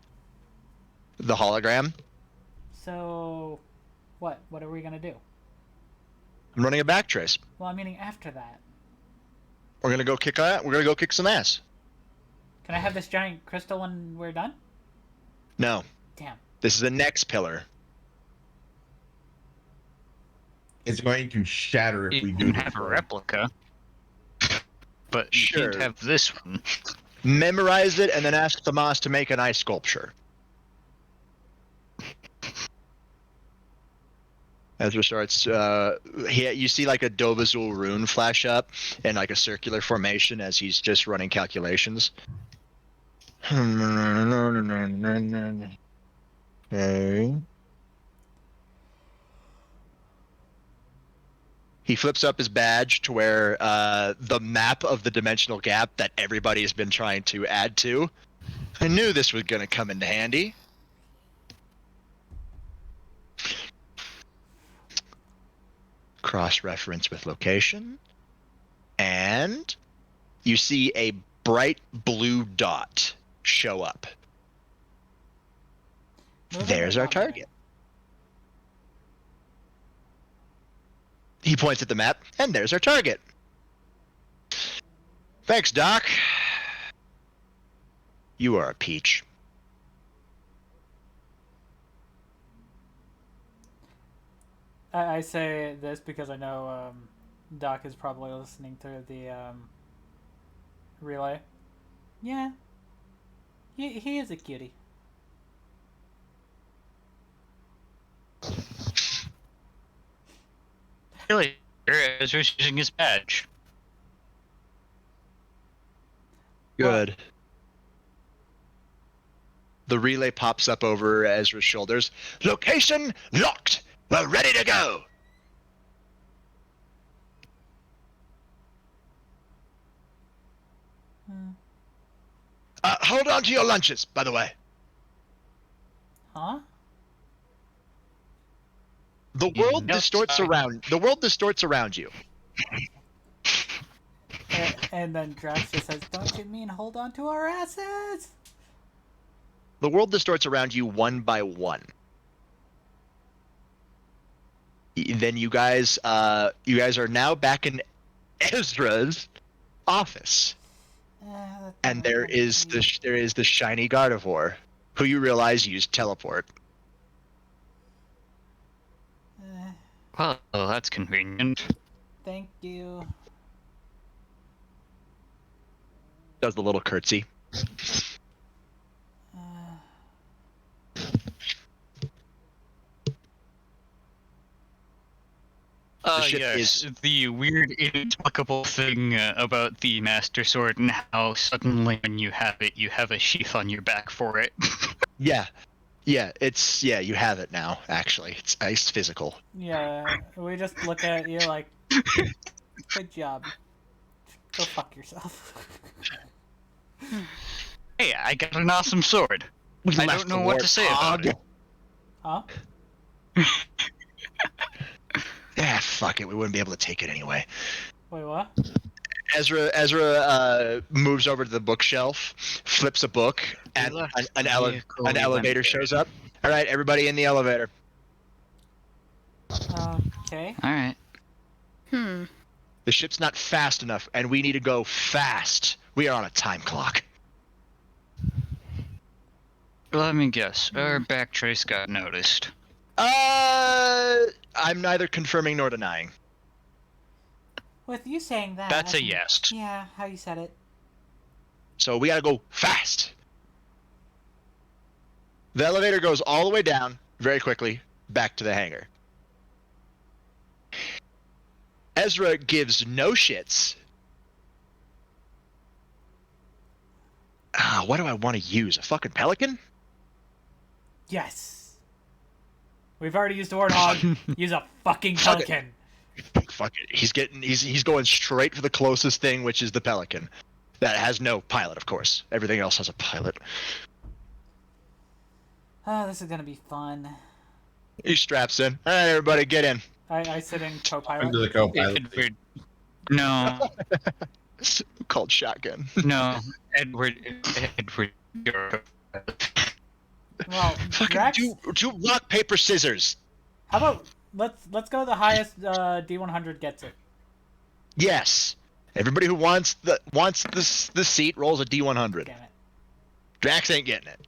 hologram, So, what? What are we gonna do? I'm running a backtrace. Well, I'm meaning after that. We're gonna go kick some ass. Can I have this giant crystal when we're done? No, Damn. this is the next pillar. It's going to shatter if we You do can this. have a replica, but you Sure. can't have this one. Memorize it and then ask Tomas to make an ice sculpture. Ezra starts. You see like a Dovazul rune flash up in like a circular formation as he's just running calculations. Okay. He flips up his badge to where the map of the dimensional gap that everybody has been trying to add to. I knew this was going to come into handy. Cross-reference with location. And you see a bright blue dot show up. There's our target. He points at the map, and there's our target. Thanks, Doc. You are a peach. I say this because I know Doc is probably listening through the relay. Yeah. He is a cutie. Really, Ezra's using his badge. Good. The relay pops up over Ezra's shoulders. Location locked. We're ready to go. Hold on to your lunches, by the way. Huh? The world No, distorts sorry. around you. And then Drax just says, "Don't you mean hold on to our assets?" The world distorts around you one by one. Then you guys are now back in Ezra's office, and there is the shiny Gardevoir, who you realize used teleport. Well, that's convenient. Thank you. Does the little curtsy. ship Yes, the weird, inexplicable thing about the Master Sword and how suddenly when you have it, you have a sheath on your back for it. Yeah, you have it now. Actually, it's physical. Yeah, we just look at you like, good job. Go fuck yourself. Hey, I got an awesome sword. I don't know what to say about it. Huh? Yeah, fuck it. We wouldn't be able to take it anyway. Wait, what? Ezra moves over to the bookshelf, flips a book, and an elevator shows up. All right, everybody in the elevator. Okay. All right. The ship's not fast enough, and we need to go fast. We are on a time clock. Let me guess. Our backtrace got noticed. I'm neither confirming nor denying. With you saying that... That's a yes. Yeah, how you said it. So we gotta go fast. The elevator goes all the way down, very quickly, back to the hangar. Ezra gives no shits. What do I want to use? A fucking pelican? Yes. We've already used a warthog. Use a fucking pelican. Fuck it. He's going straight for the closest thing, which is the pelican. That has no pilot, of course. Everything else has a pilot. Oh, this is gonna be fun. He straps in. All right, everybody, get in. I sit in co-pilot. Into the co-pilot. Edward. No. Called shotgun. No. Edward, you're... Well, Fucking Drax, do rock, paper, scissors. how about let's go the highest D100 gets it. Yes. Everybody who wants the seat rolls a D100. Damn it. Drax ain't getting it.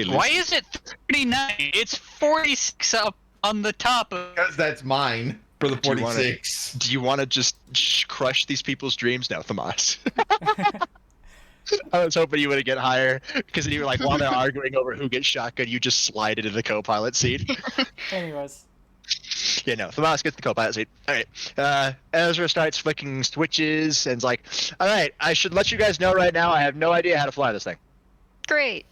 Why is it 39? It's 46 up on the top of... Because that's mine for the 46. Do you want to just crush these people's dreams? No, Thamas. I was hoping you would get higher, because then you were like, while they're arguing over who gets shotgun, you just slide into the co-pilot seat. Anyways. Yeah, no, Thamas gets the co-pilot seat. All right. Ezra starts flicking switches and's like, all right, I should let you guys know right now, I have no idea how to fly this thing. Great.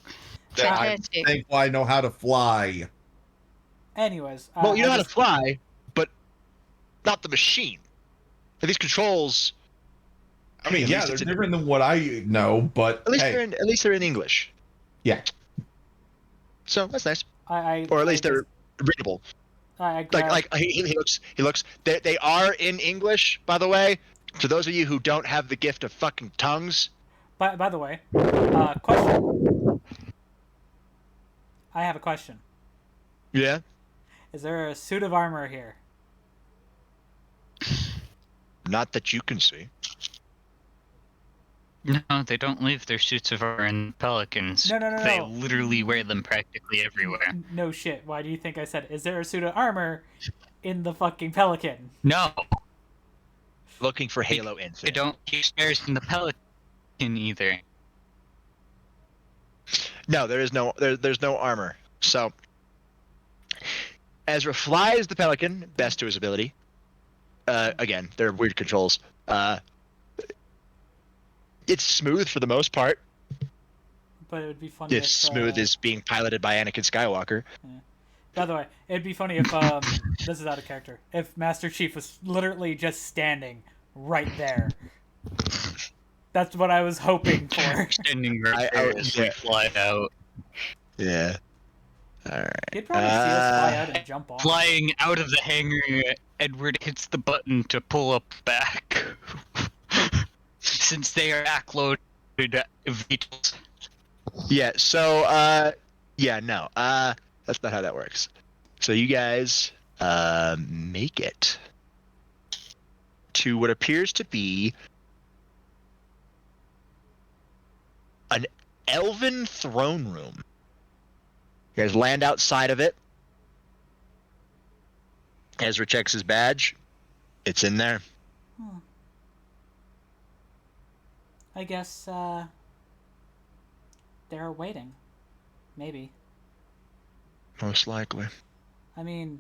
I think I know how to fly. Anyways. Well, you know how to fly, but not the machine. These controls... I mean, yeah, they're different than what I know, but at least they're in English. Yeah. So that's nice. Or at least they're readable. He looks. They are in English, by the way. To those of you who don't have the gift of fucking tongues. By the way, question. I have a question. Yeah. Is there a suit of armor here? Not that you can see. No, they don't leave their suits of armor in Pelicans. No. They literally wear them practically everywhere. No shit. Why do you think I said, is there a suit of armor in the fucking Pelican? No. Looking for Halo Infinite. They don't keep spares in the Pelican either. No, there's no armor. So Ezra flies the Pelican, best to his ability. Again, they're weird controls. It's smooth for the most part. But it would be funny if... smooth as being piloted by Anakin Skywalker. Yeah. By the way, it'd be funny if, this is out of character, if Master Chief was literally just standing right there. That's what I was hoping for. Standing right there as we fly out. Yeah. Alright. You'd probably see us fly out and jump off. Flying out of the hangar, Edward hits the button to pull up back. Since they are backloaded vehicles. Yeah, so, no. That's not how that works. So you guys make it to what appears to be an elven throne room. You guys land outside of it. Ezra checks his badge. It's in there. I guess, they're waiting. Maybe. Most likely. I mean,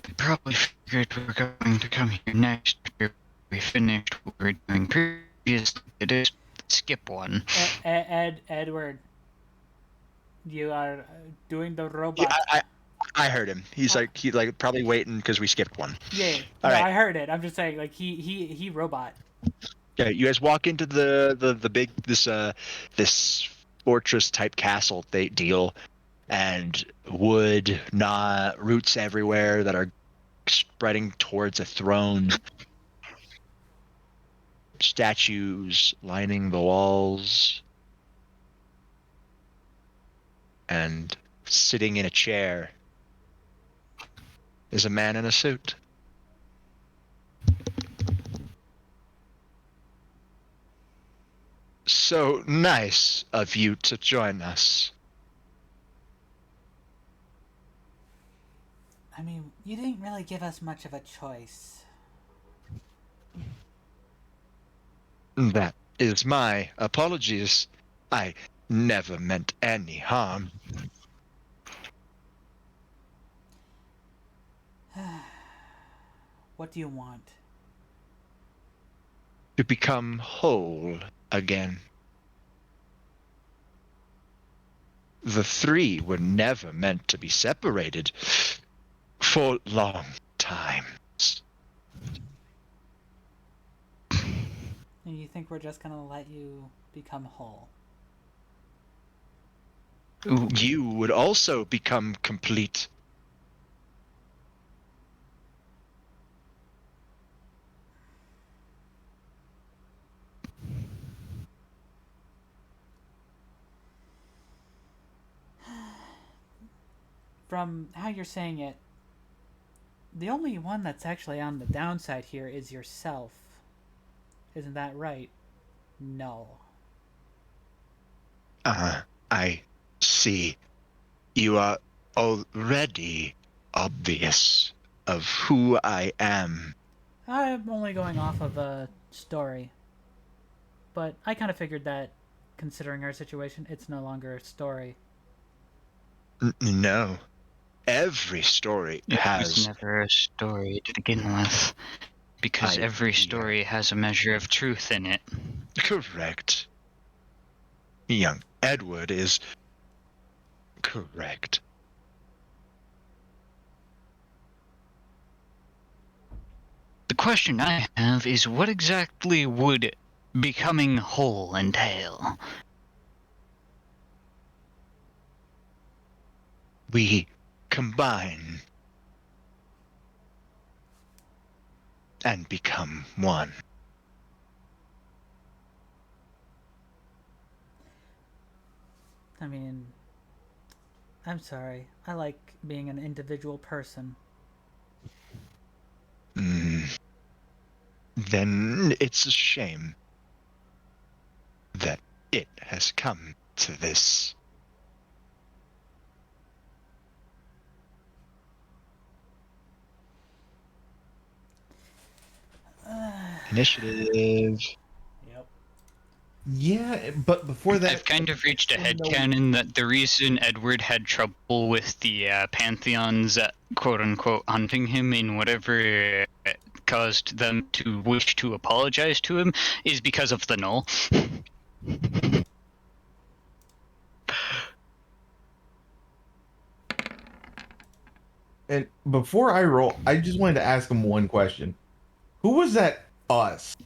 They probably figured we were going to come here next after we finished what we were doing previously. Just skip one. Edward, you are doing the robot. Yeah, I heard him. He's like probably waiting because we skipped one. Yeah, All no, right. I heard it. I'm just saying, like, he robot. Yeah, you guys walk into the big this fortress type castle deal, and wood, roots everywhere that are spreading towards a throne. Statues lining the walls, and sitting in a chair is a man in a suit. So nice of you to join us. I mean, you didn't really give us much of a choice. That is my apologies. I never meant any harm. What do you want? To become whole again. The three were never meant to be separated for long times. And you think we're just gonna let you become whole? Ooh. You would also become complete. From how you're saying it, the only one that's actually on the downside here is yourself. Isn't that right? No. I see. You are already obvious of who I am. I'm only going off of a story. But I kind of figured that, considering our situation, it's no longer a story. No. Every story It has... was never a story to begin with, because every story has a measure of truth in it. Correct. Young Edward is correct. The question I have is, what exactly would becoming whole entail? We combine and become one. I mean, I'm sorry. I like being an individual person. Then it's a shame that it has come to this. Initiative. Yep. Yeah, but before that, I've kind of reached a headcanon that the reason Edward had trouble with the Pantheons, quote-unquote, hunting him in whatever caused them to wish to apologize to him is because of the Null. and before I roll, I just wanted to ask him one question. Who was that us?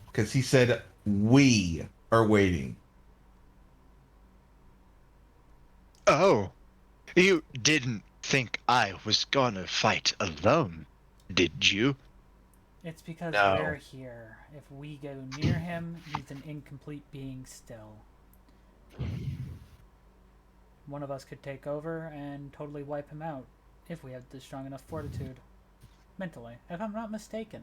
Because he said we are waiting. Oh, you didn't think I was gonna fight alone, did you? It's because No. we're here. If we go near him, he's an incomplete being still. one of us could take over and totally wipe him out if we have the strong enough fortitude. Mentally, if I'm not mistaken.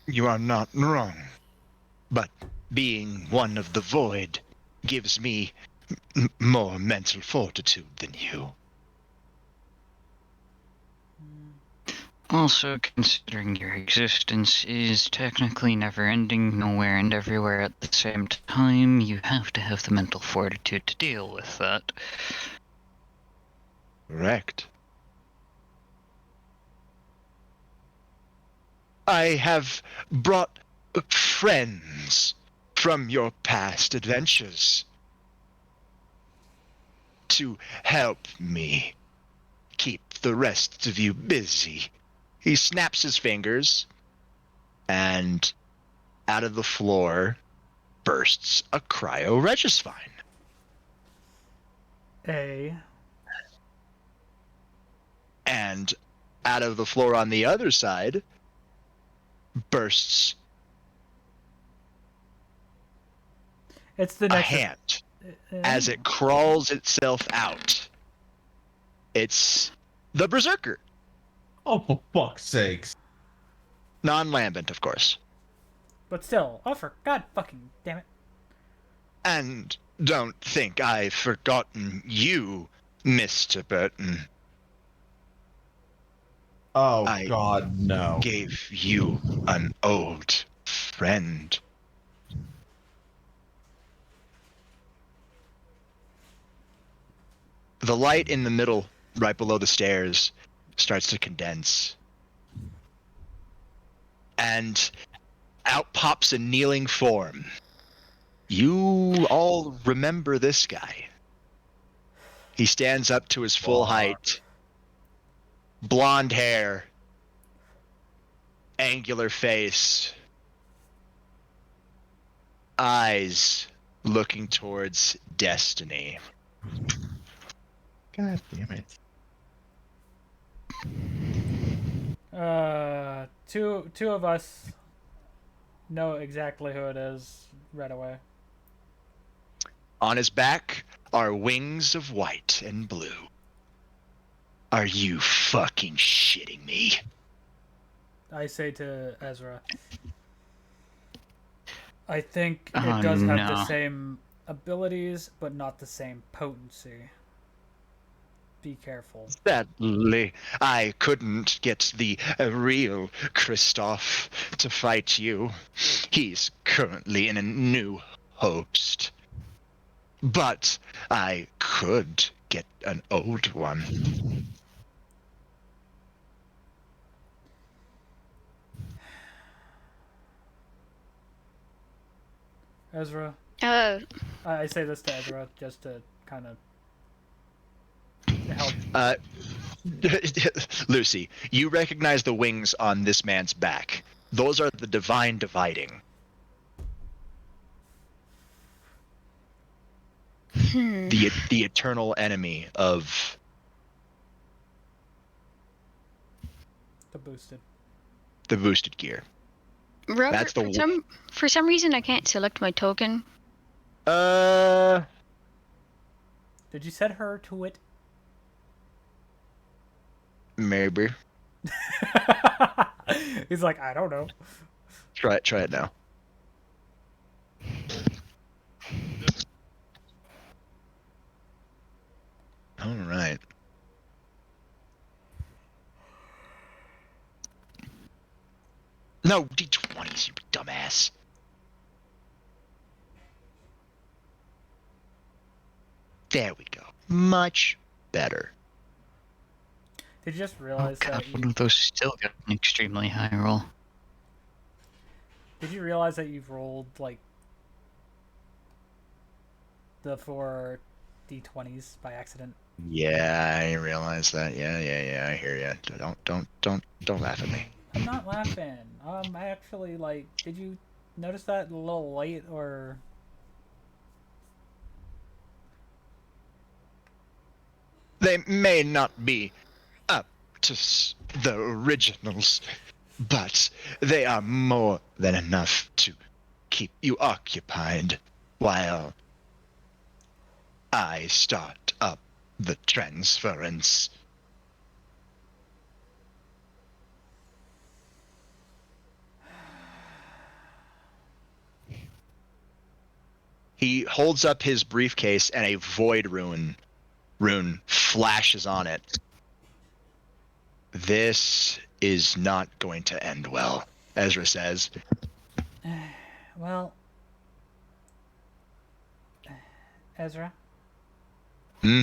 You are not wrong. But being one of the Void gives me more mental fortitude than you. Also, considering your existence is technically never-ending, nowhere and everywhere at the same time, you have to have the mental fortitude to deal with that. Correct. I have brought friends from your past adventures to help me keep the rest of you busy. He snaps his fingers, and out of the floor bursts a cryo-regisvine. And out of the floor on the other side bursts It's the a next hand as it crawls itself out. It's the Berserker. Oh, for fuck's sakes. Non-lambent, of course. But still, oh for God fucking damn it. And don't think I've forgotten you, Mr. Burton. Oh, I God, no. gave you an old friend. The light in the middle, right below the stairs, starts to condense. And out pops a kneeling form. You all remember this guy. He stands up to his full height. Blonde hair. Angular face. Eyes looking towards destiny. God damn it. Two of us know exactly who it is right away. On his back are wings of white and blue. Are you fucking shitting me? I say to Ezra, I think it Oh, does have the no. same abilities, but not the same potency. Be careful. Sadly, I couldn't get the real Kristoff to fight you. He's currently in a new host. But I could get an old one. Ezra, Uh, I say this to Ezra just to kind of help. Lucy, you recognize the wings on this man's back. Those are the divine dividing. The eternal enemy of The boosted. the boosted gear. Robert, That's the for some reason I can't select my token. Did you set her to it? Maybe. He's like, I don't know. Try it now. All right. No, D20s, you dumbass. There we go. Much better. Did you just Oh realize god, that one of those still got an extremely high roll. Did you realize that you've rolled like the 4 d20s by accident? Yeah, I realize that. Yeah. I hear you. Don't laugh at me. I'm not laughing. I actually like. Did you notice that a little late or? They may not be up to the originals, but they are more than enough to keep you occupied. while I start up the transference. He holds up his briefcase and a void rune flashes on it. This is not going to end well, Ezra says. Well, Ezra? Hmm?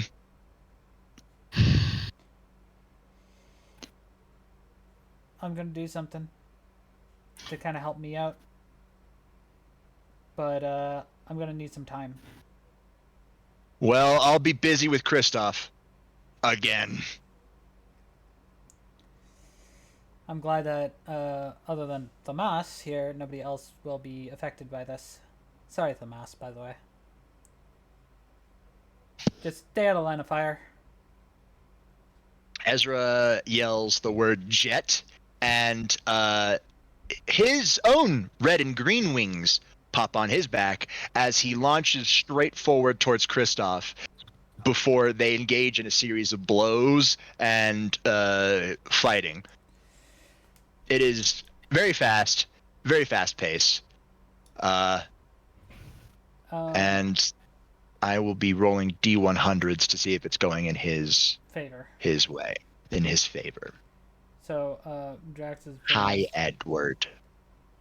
I'm gonna do something to kind of help me out. But, I'm gonna need some time. Well, I'll be busy with Kristoff. Again. I'm glad that, other than Thomas here, nobody else will be affected by this. Sorry, Thomas, by the way. Just stay out of line of fire. Ezra yells the word jet, and his own red and green wings pop on his back as he launches straight forward towards Kristoff before they engage in a series of blows and fighting. It is very fast pace. And I will be rolling D100s to see if it's going in his way, in his favor. So, Drax is Hi, Edward.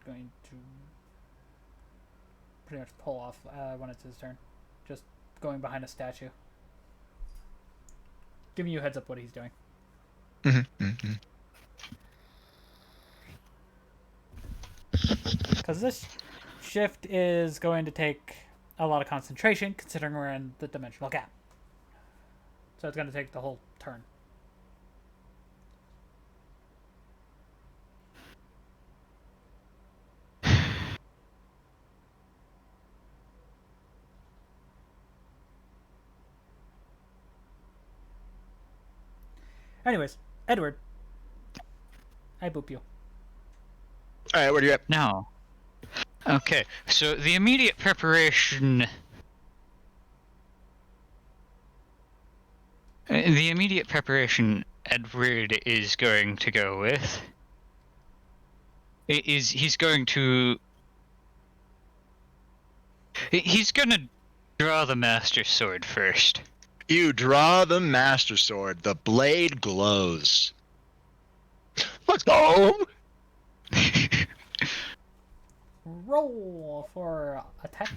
going to pretty much pull off when it's his turn. Just going behind a statue. Giving you a heads up what he's doing. Because this shift is going to take a lot of concentration, considering we're in the dimensional gap. So it's going to take the whole turn. Anyways, Edward, I boop you. All right, where do you at? No. Okay, so the immediate preparation... The immediate preparation Edward is going to go with he's going to draw the Master Sword first. You draw the Master Sword. The blade glows. Let's go! Roll for attack.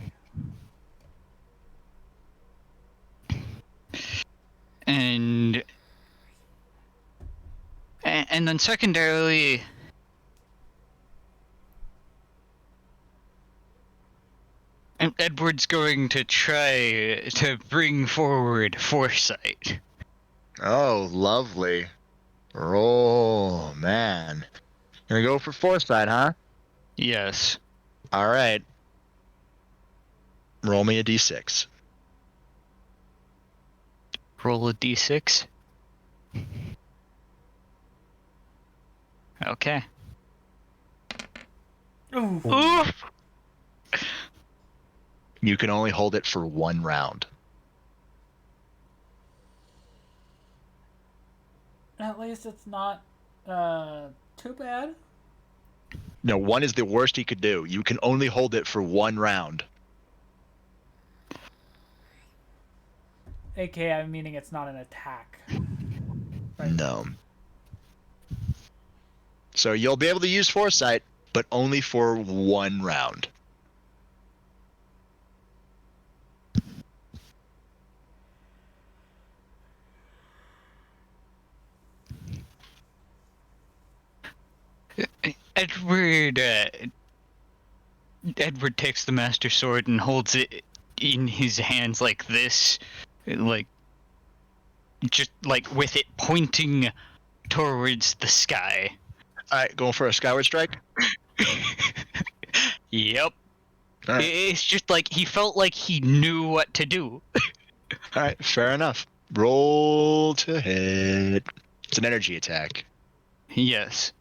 And then secondarily, Edward's going to try to bring forward foresight. Oh, lovely. Oh, man. Gonna go for foresight, huh? Yes. All right. Roll me a d6. Roll a d6. Okay. Ooh. You can only hold it for 1 round. At least it's not too bad. No, 1 is the worst he could do. You can only hold it for 1 round. AKA, I'm meaning it's not an attack. Right. No. So you'll be able to use foresight, but only for 1 round. Edward takes the Master Sword and holds it in his hands like this, just like with it pointing towards the sky. All right, going for a skyward strike? Yep. All right. It's just like he felt like he knew what to do. All right, fair enough. Roll to hit. It's an energy attack. Yes.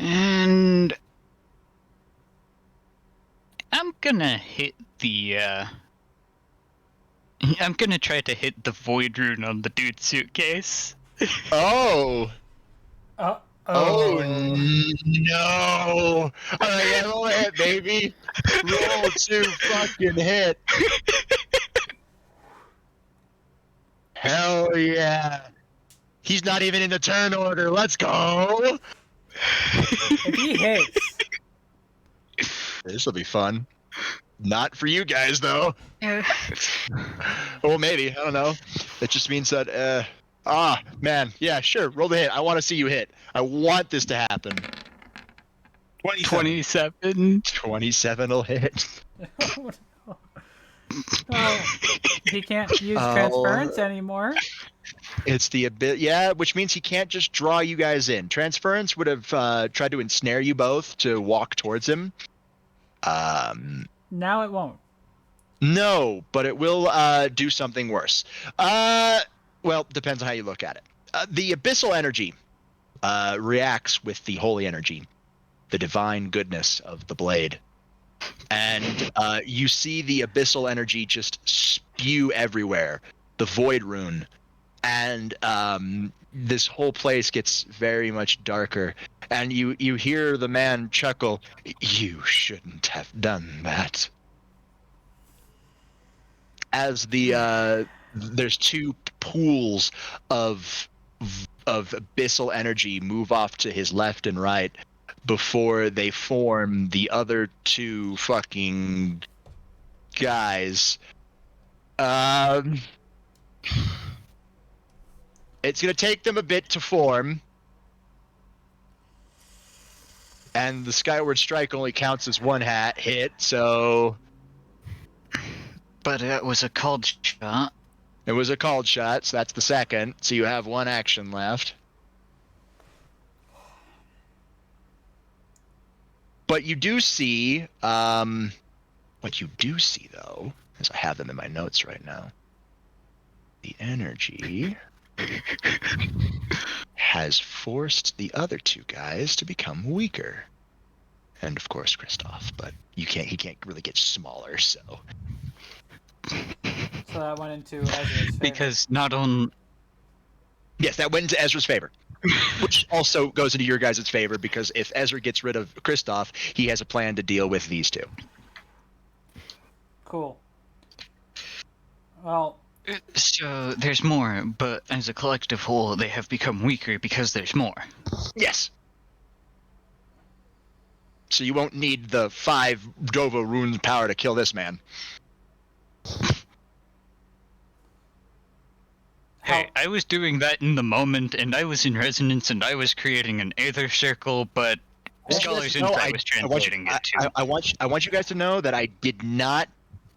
And I'm gonna hit the, I'm gonna try to hit the void rune on the dude's suitcase. Oh. Oh. Oh no! Alright, roll a hit, baby. Roll to fucking hit. Hell yeah! He's not even in the turn order. Let's go. If he hits, This will be fun. Not for you guys though. Well, maybe I don't know. It just means that. Man, yeah, sure. Roll the hit. I want to see you hit. I want this to happen. 27. 27 will hit. oh, no. Oh, he can't use transference anymore. It's the yeah, which means he can't just draw you guys in. Transference would have tried to ensnare you both to walk towards him. Now it won't. No, but it will do something worse. Well, depends on how you look at it. The abyssal energy reacts with the holy energy, the divine goodness of the blade. And you see the abyssal energy just spew everywhere. The void rune. And this whole place gets very much darker. And you hear the man chuckle, "You shouldn't have done that." As there's two pools of abyssal energy move off to his left and right before they form the other two fucking guys. It's gonna take them a bit to form, and the Skyward Strike only counts as one hit, so. But it was a called shot. It was a called shot, so that's the second. So you have one action left. But you do see, what you do see though, as I have them in my notes right now, the energy has forced the other two guys to become weaker. And of course, Kristoff, but he can't really get smaller, so. So that went into Ezra's favor. Because not only... Yes, that went into Ezra's favor. Which also goes into your guys' favor, because if Ezra gets rid of Kristoff, he has a plan to deal with these two. Cool. Well... So, there's more, but as a collective whole, they have become weaker because there's more. Yes. So you won't need the 5 Dova runes power to kill this man. Hey, I was doing that in the moment, and I was in resonance, and I was creating an Aether circle, but Scholar's Insight was translating it too. I want you guys to know that I did not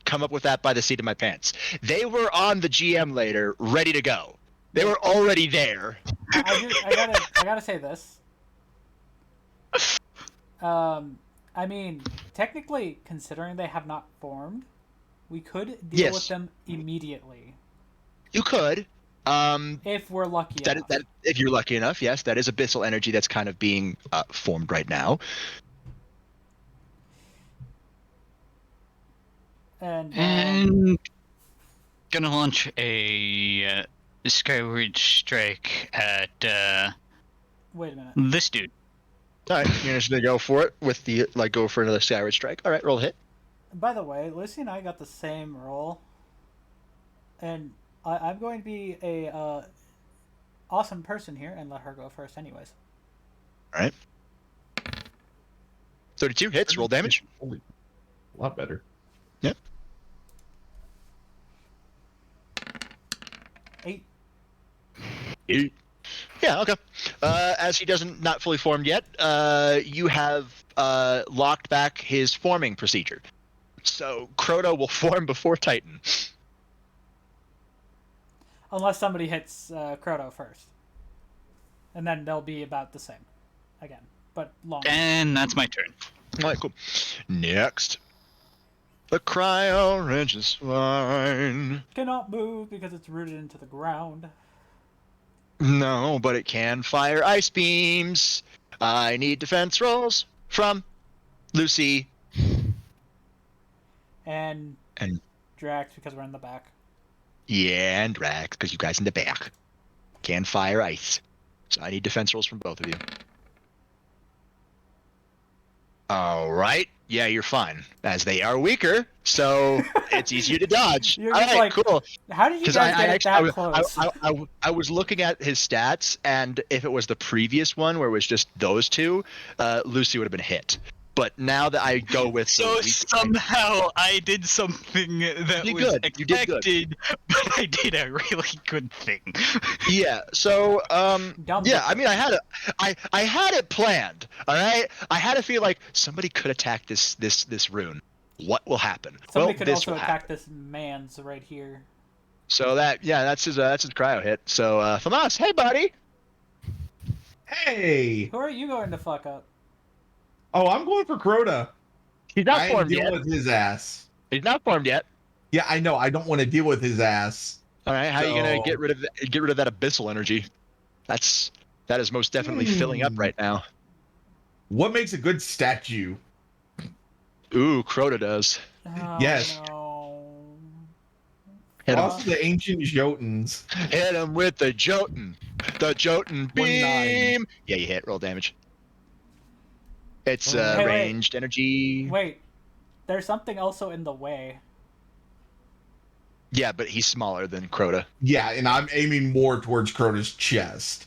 come up with that by the seat of my pants. They were on the GM later, ready to go. They were already there. I gotta say this. I mean, technically, considering they have not formed, we could deal with them immediately. You could. If we're lucky enough. If you're lucky enough, yes, that is abyssal energy that's kind of being formed right now. And gonna launch a Skyward Strike at wait a minute. this dude. All right, you're just gonna go for it with the go for another Skyward Strike. All right, roll a hit. By the way, Lucy and I got the same roll, and I'm going to be a awesome person here and let her go first, anyways. All right. 32 hits. Roll damage. Holy, a lot better. Yep. 8. 8. Yeah, okay. As he doesn't not fully formed yet, you have locked back his forming procedure. So Crota will form before Titan. Unless somebody hits Crota first. And then they'll be about the same. Again. But longer. And that's my turn. Alright, cool. Next. The cryo wrench is fine. Cannot move because it's rooted into the ground. No, but it can fire ice beams. I need defense rolls from Lucy And and Drax, because we're in the back. and Drax, because you guys in the back can fire ice. So I need defense rolls from both of you. All right. Yeah, you're fine, as they are weaker, so it's easier to dodge. You're All just right, like, cool. how did you guys get it that close? I was looking at his stats, and if it was the previous one where it was just those two, Lucy would have been hit. But now that I go with So somehow I did something that You did was good. You did good. expected, but I did a really good thing. Yeah. So Dumb yeah, I bucket. mean, I had it planned. All right, I had to feel like somebody could attack this rune. What will happen? Somebody well, could this also will attack happen. this man's right here. So that's his cryo hit. So Famas, hey buddy. Hey! Who are you going to fuck up? Oh, I'm going for Crota. He's not I ain't formed dealing yet. with his ass. He's not formed yet. Yeah, I know. I don't want to deal with his ass. All right, how are you gonna So- get rid of that abyssal energy? That is most definitely filling up right now. What makes a good statue? Ooh, Crota does. Oh, Yes. No. Hit him. Also, the ancient Jotuns. Hit him with the Jotun. The Jotun 1-9. beam. Yeah, you hit. Roll damage. It's Hey, wait. ranged energy. Wait. There's something also in the way. Yeah, but he's smaller than Crota. Yeah, and I'm aiming more towards Crota's chest.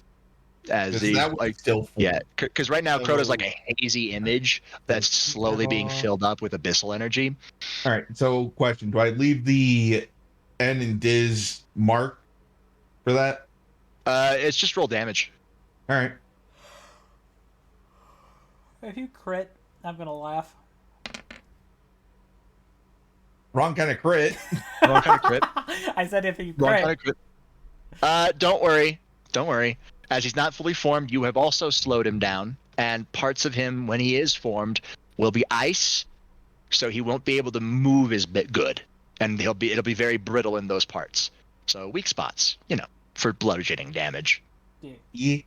As Because he that was like still full. yeah, because right now So- Crota's like a hazy image that's slowly being filled up with abyssal energy. All right, so question. Do I leave the N and Diz mark for that? It's just roll damage. All right. If you crit, I'm gonna laugh. Wrong kind of crit. Wrong kind of crit. I said if you Wrong crit. kind of crit. Don't worry. As he's not fully formed, you have also slowed him down, and parts of him, when he is formed, will be ice, so he won't be able to move as good, and it'll be very brittle in those parts. So weak spots, for bludgeoning damage. Yeah.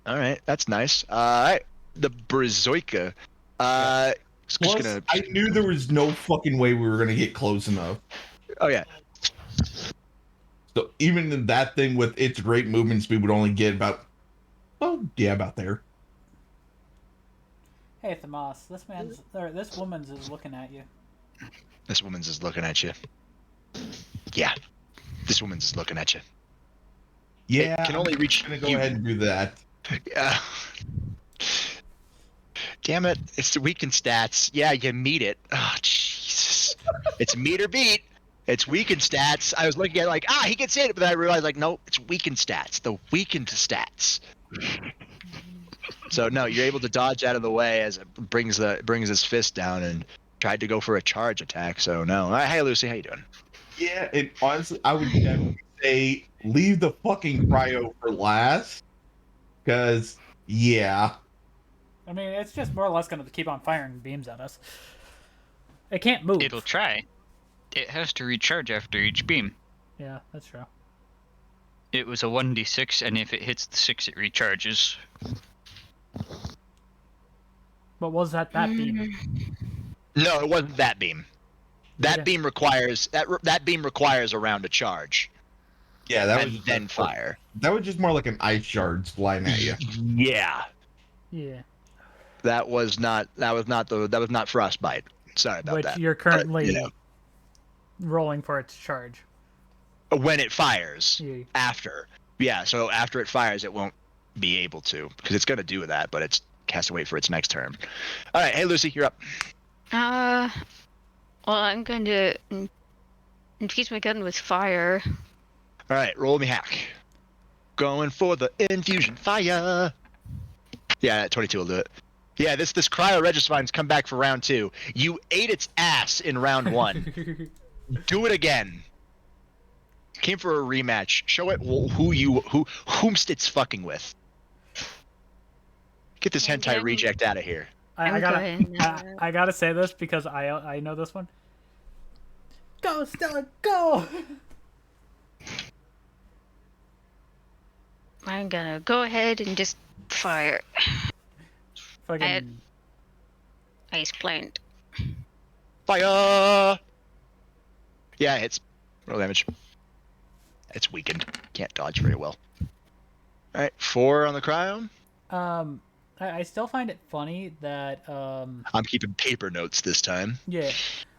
All right, that's nice. All right, the Brazoika. Plus, I knew there was no fucking way we were gonna get close enough. Oh yeah. So even in that thing with its great movement speed would only get about there. Hey, Thamas, this woman's is looking at you. This woman's is looking at you. Yeah, this woman's is looking at you. Yeah, It can only reach. I'm gonna go you. ahead and do that. Damn it! It's the weakened stats. Yeah, you meet it. Oh Jesus! It's meet or beat. It's weakened stats. I was looking at it like, he gets it, but then I realized like, no, it's weakened stats. The weakened stats. So no, you're able to dodge out of the way as it brings his fist down and tried to go for a charge attack. So no. All right, hey Lucy, how you doing? Yeah, and honestly, I would definitely say leave the fucking cryo for last. Because, yeah. I mean, it's just more or less gonna keep on firing beams at us. It can't move. It'll try. It has to recharge after each beam. Yeah, that's true. It was a 1d6, and if it hits the 6, it recharges. But was that beam? No, it wasn't that beam. That Yeah. beam requires that beam requires a round to charge Yeah, that and was then fire. That was just more like an ice shard flying at you. Yeah, Yeah. that was not frostbite. Sorry about Which that. you're currently But, rolling for its charge. when it fires Yeah. after, so after it fires, it won't be able to because it's gonna do that, but it has to wait for its next turn. All right, hey Lucy, you're up. Well, I'm going to infuse my gun with fire. All right, roll me hack. Going for the infusion fire. Yeah, 22 will do it. Yeah, this cryo Regispine's come back for round 2. You ate its ass in round 1. Do it again. Came for a rematch. Show it whomst it's fucking with. Get this hentai Again. reject out of here. I gotta say this because I know this one. Go, Stella, go! I'm gonna go ahead and just fire. Fucking. I explained. Fire! Yeah, it's roll damage. It's weakened. Can't dodge very well. All right, 4 on the cryo. I still find it funny that I'm keeping paper notes this time. yeah,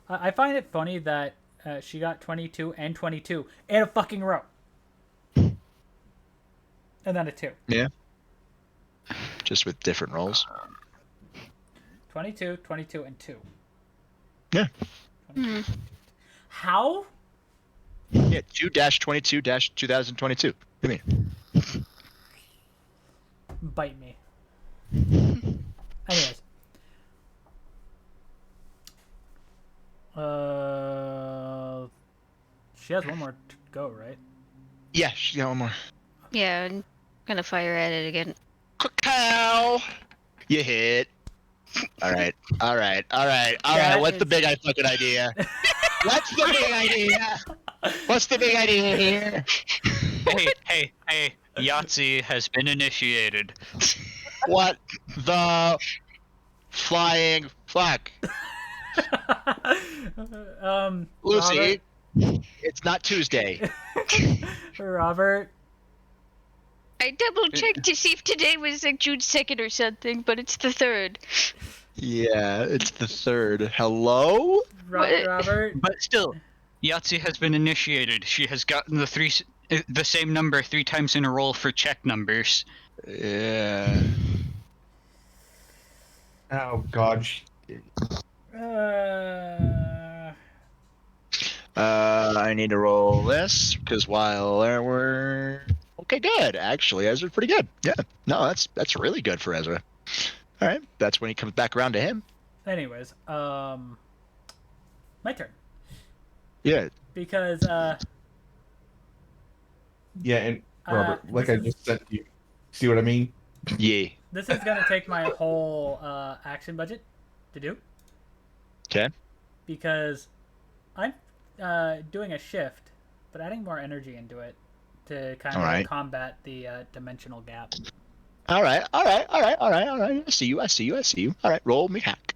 I find it funny that she got 22 and 22 in a fucking row, and then a 2. Yeah. Just with different rolls. 22, 22, and 2. Yeah. How? Yeah, 2-22-2022. Give me. Bite me. Anyways. She has one more to go, right? Yeah, she got one more. Yeah, I'm gonna fire at it again. Cow! You hit. All right. What's the big fucking idea? What's the big idea? What's the big idea here? Hey, Yahtzee has been initiated. What the flying fuck? Lucy, it's not Tuesday. Robert. I double checked to see if today was like June 2nd or something, but it's the 3rd. Yeah, it's the 3rd. Hello? Robert. But still, Yahtzee has been initiated. She has gotten the same number 3 times in a row for check numbers. Yeah. Oh God. I need to roll this because while there were okay, good actually. Ezra's pretty good. Yeah, no, that's really good for Ezra. All right, that's when he comes back around to him. Anyways, my turn. Yeah. Because Yeah, and Robert, like I this just said to you, see what I mean? Yeah. this is gonna take my whole action budget to do. Okay. Because I'm doing a shift, but adding more energy into it to kind of Alright. combat the dimensional gap. All right. I see you. All right, roll me hack.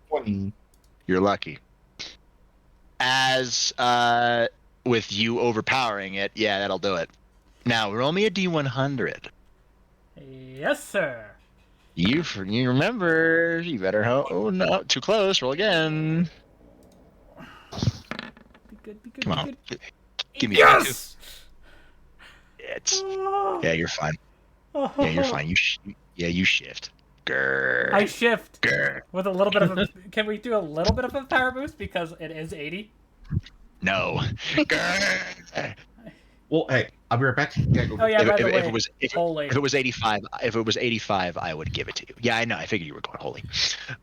20. You're lucky. As with you overpowering it, yeah, that'll do it. Now roll me a D100. Yes, sir. You remember? You better hope. Oh no, too close. Roll again. Be good. Come on. Be good. Give me Yes. It's yeah, you're fine. Yeah, you're fine. You shift. Grr. I shift Grr. with a little bit of a. Can we do a little bit of a power boost because it is 80? No. Grr. Well, hey, I'll be right back. Yeah, go. Oh yeah, by the way, If holy. it was 85, I would give it to you. Yeah, I know. I figured you were going holy,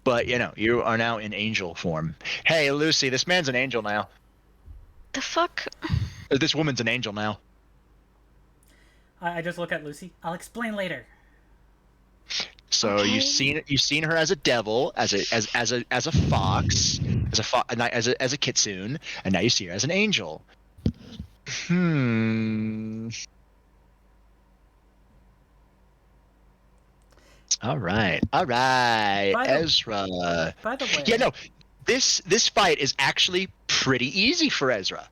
but you are now in angel form. Hey, Lucy, this man's an angel now. The fuck? This woman's an angel now. I just look at Lucy. I'll explain later. So Okay. you've seen her as a devil, as a fox, as a kitsune, and now you see her as an angel. All right, Ezra. By the way, Yeah, no, this fight is actually pretty easy for Ezra.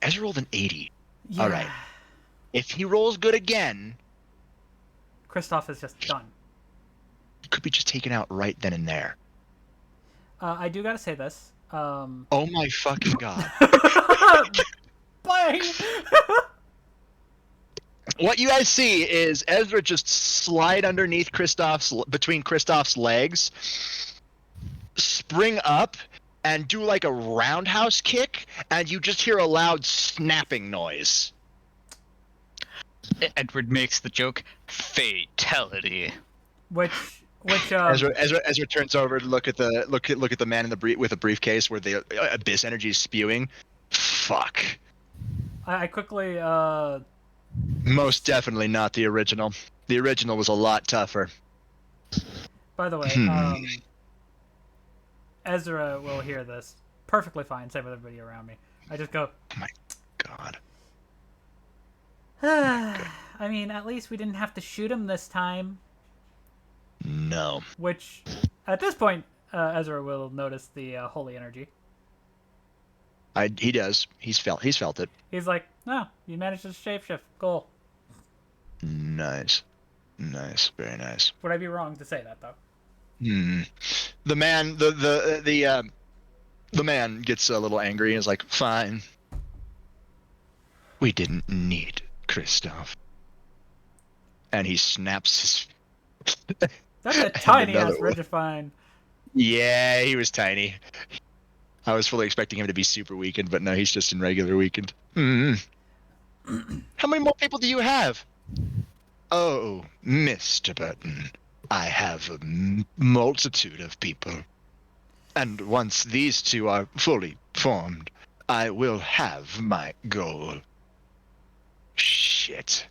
Ezra rolled an 80. yeah, All right. If he rolls good again, Kristoff is just done. he could be just taken out right then and there. I do gotta say this. Oh my fucking god. Bye. What you guys see is Ezra just slide underneath between Kristoff's legs, spring up, and do like a roundhouse kick, and you just hear a loud snapping noise. Edward makes the joke, fatality. Which Ezra turns over to look at the man in with a briefcase where the abyss energy is spewing. Fuck. I quickly Most definitely not the original. The original was a lot tougher. by the way, Ezra will hear this perfectly fine, same with everybody around me. I just go, Oh my god. I mean, at least we didn't have to shoot him this time. No. Which, at this point, Ezra will notice the holy energy. He does. He's felt it. He's like, "No, you managed to shapeshift. Cool." Nice. Very nice. Would I be wrong to say that though? The man, the man gets a little angry and is like, "Fine. We didn't need Kristoff." And he snaps his. That's a tiny ass another one. Regifine. Yeah, he was tiny. I was fully expecting him to be super weakened, but no, he's just in regular weakened. How many more people do you have? Oh, Mr. Burton, I have a multitude of people. And once these two are fully formed, I will have my goal. Shit.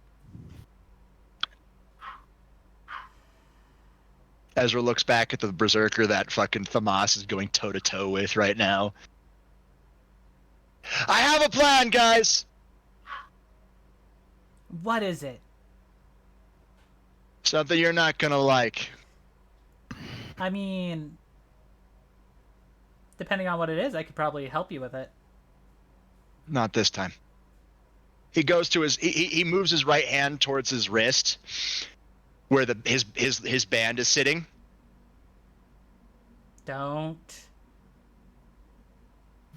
Ezra looks back at the berserker that fucking Thamas is going toe-to-toe with right now. I have a plan, guys! What is it? Something you're not gonna like. I mean, depending on what it is, I could probably help you with it. Not this time. He goes to he moves his right hand towards his wrist, where his band is sitting. Don't.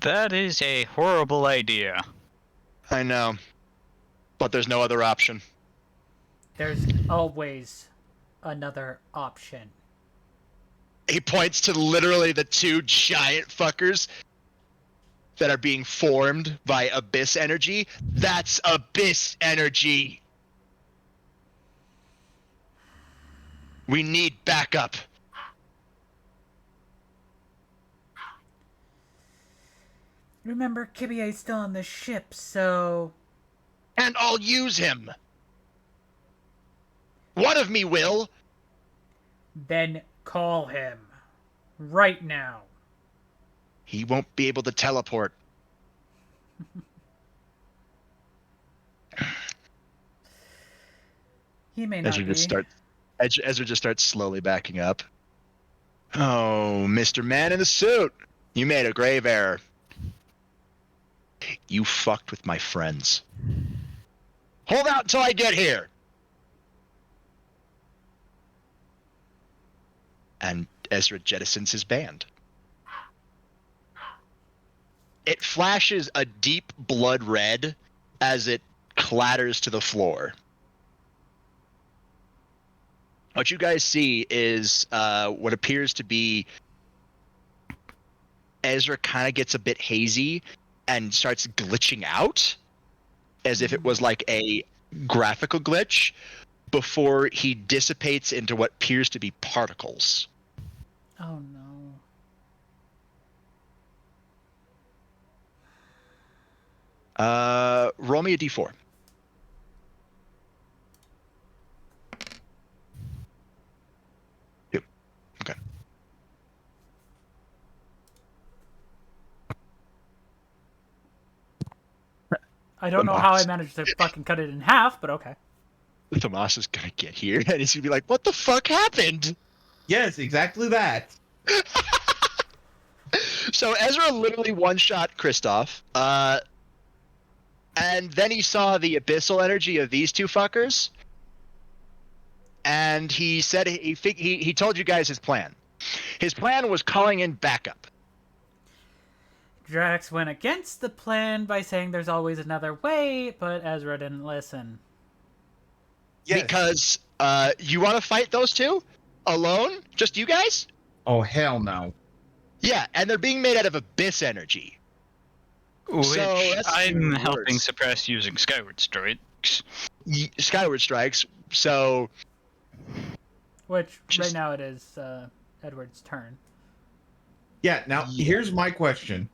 That is a horrible idea. I know, but there's no other option. There's always another option. He points to literally the two giant fuckers that are being formed by abyss energy. That's abyss energy. We need backup. Remember, Kibie's still on the ship, so... And I'll use him. One of me will. Then call him. Right now. He won't be able to teleport. He may not be. Ezra just starts slowly backing up. Oh, Mr. Man in the suit. You made a grave error. You fucked with my friends. Hold out till I get here. And Ezra jettisons his band. It flashes a deep blood red as it clatters to the floor. What you guys see is what appears to be Ezra kind of gets a bit hazy and starts glitching out as if it was like a graphical glitch before he dissipates into what appears to be particles. Oh no. Roll me a d4. Two. Okay. I don't know how I managed to fucking cut it in half, but okay. Tomas is gonna get here and he's gonna be like, what the fuck happened? Yes, exactly that. So Ezra literally one-shot Kristoff, and then he saw the abyssal energy of these two fuckers, and he said he told you guys his plan. His plan was calling in backup. Drax went against the plan by saying there's always another way, but Ezra didn't listen. Yes. Because you want to fight those two alone, just you guys? Oh, hell no. Yeah, and they're being made out of abyss energy. Which that's I'm worse. helping suppress using Skyward Strikes. Skyward Strikes. So Which, right now, it is Edward's turn. Yeah, now, here's my question.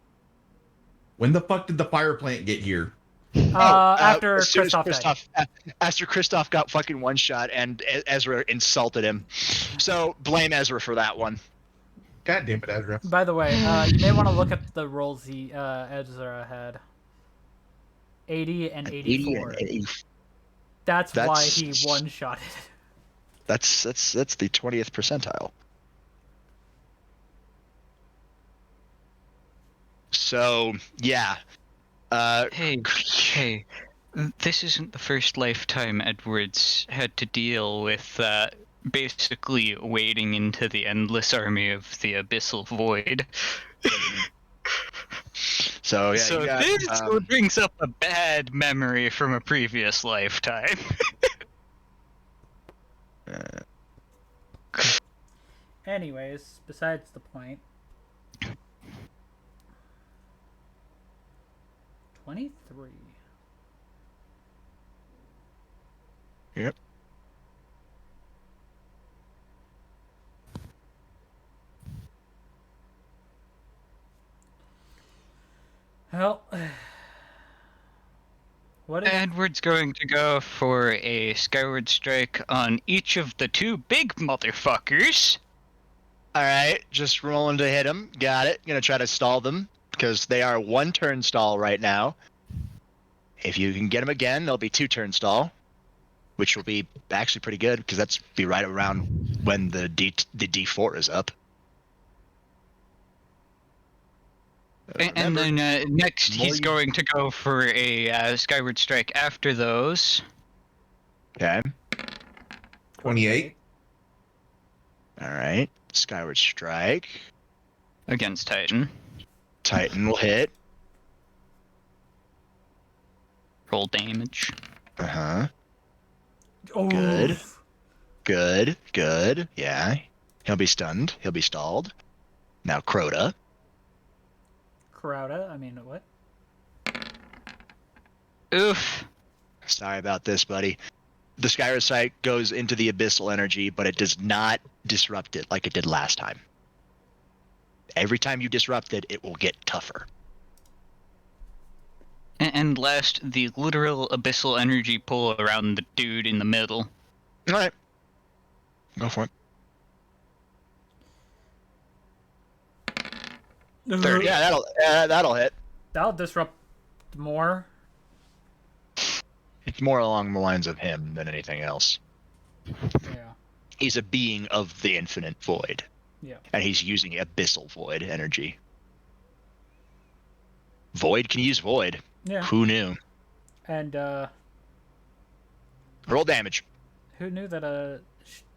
When the fuck did the fire plant get here? After as soon as Kristoff died. after Kristoff got fucking one shot and Ezra insulted him. So blame Ezra for that one. God damn it, Ezra. By the way, you may want to look at the rolls Ezra had. 80 and 84. 80 and 80. That's why he one-shotted. That's the 20th percentile. So yeah. Hey, this isn't the first lifetime Edwards had to deal with basically wading into the endless army of the abyssal void. So yeah. So this brings up a bad memory from a previous lifetime. Anyways, besides the point. 23. Yep. Well, what is... Edward's going to go for a skyward strike on each of the two big motherfuckers. All right, just rolling to hit them. Got it. Gonna try to stall them because they are 1 turn stall right now. If you can get them again, they'll be 2 turn stall, which will be actually pretty good because that's be right around when the D4 is up. And then next he's going to go for a skyward strike after those. Okay. 28. All right. Skyward strike. Against Titan. Titan will hit. Roll damage. Uh-huh. Oh. Good. Yeah. He'll be stunned. He'll be stalled. Now Crota. I mean, what? Oof. Sorry about this, buddy. The Skyward Strike goes into the abyssal energy, but it does not disrupt it like it did last time. Every time you disrupt it, it will get tougher. And last, the literal abyssal energy pull around the dude in the middle. All right. Go for it. 30. Yeah, that'll hit. That'll disrupt more. It's more along the lines of him than anything else. Yeah. He's a being of the infinite void. Yeah. And he's using abyssal void energy. Void can use void. Yeah. Who knew? And Roll damage. who knew that a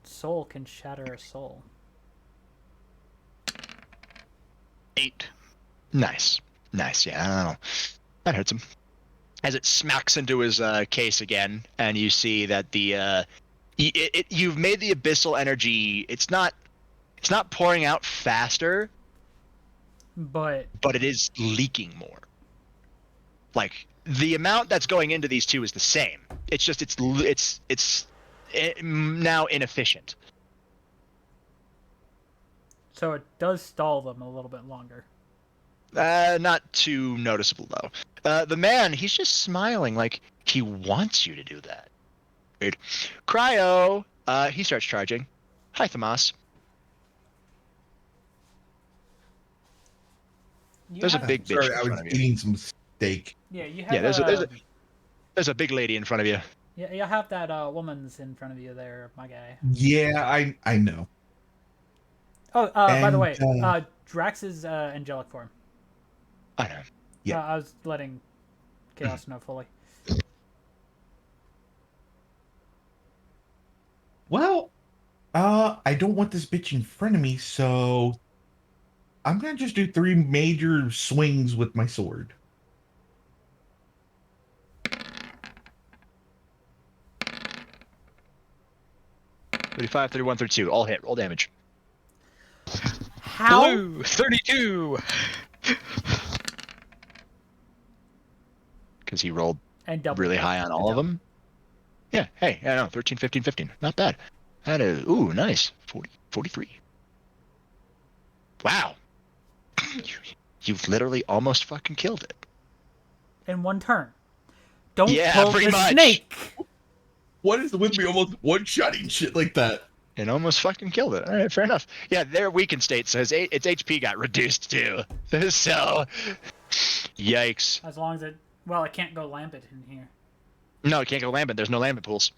soul can shatter a soul? 8. Nice. Yeah, I don't know. That hurts him. As it smacks into his case again, and you see that the you've made the abyssal energy. It's not pouring out faster, But it is leaking more. Like the amount that's going into these two is the same. It's just it's now inefficient. so it does stall them a little bit longer. Not too noticeable though. The man, he's just smiling like he wants you to do that. Weird. Cryo, he starts charging. Hi, Thomas. There's a big bitch Sorry, in I front was of you. eating some steak. Yeah, you have. Yeah, there's a big lady in front of you. Yeah, you have that woman's in front of you there, my guy. Yeah, I know. Oh, by the way, And, Drax's angelic form. I know. Yeah. I was letting Chaos know fully. Well, I don't want this bitch in front of me, so I'm gonna just do 3 major swings with my sword. 35, 31, 32. All hit. Roll damage. How? Blue, 32. Because he rolled And double. really high on all of them. Yeah. Hey, I know. 13, 15, 15. Not bad. That is, ooh, nice. 40, 43. Wow. You've literally almost fucking killed it. In one turn. Don't Yeah, pull pretty the much. snake. What is with me almost one-shotting shit like that? and almost fucking killed it. All right, fair enough. Yeah, their weakened state says its HP got reduced too. So, yikes. As long as it, well, it can't go lambent in here. No, it can't go lambent. There's no lambent pools.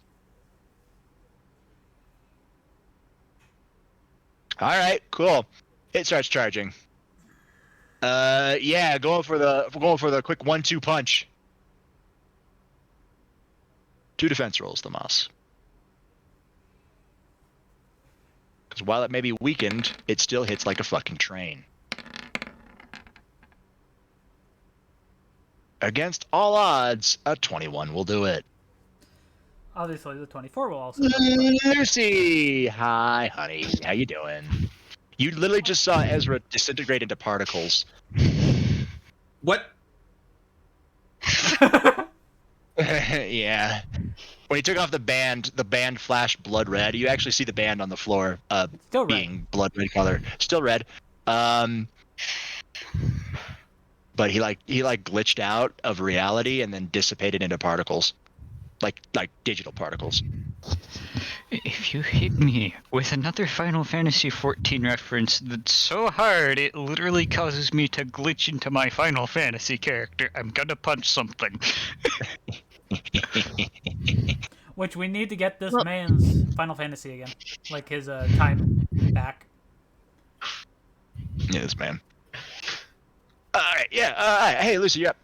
All right, cool. It starts charging. Yeah, going for the quick 1-2 punch. 2 defense rolls, the mouse. Because while it may be weakened, it still hits like a fucking train. Against all odds, a 21 will do it. Obviously, the 24 will also. Do Lucy, hi, honey. How you doing? You literally just saw Ezra disintegrate into particles. What? Yeah. When he took off the band flashed blood red. You actually see the band on the floor Still red. being blood red color. Still red. But he glitched out of reality and then dissipated into particles. Like digital particles. If you hit me with another Final Fantasy XIV reference that's so hard it literally causes me to glitch into my Final Fantasy character, I'm gonna punch something. Which we need to get this man's Final Fantasy again. Like his time back. Yes, man. Alright, yeah, alright. Hey, Lucy, you're up.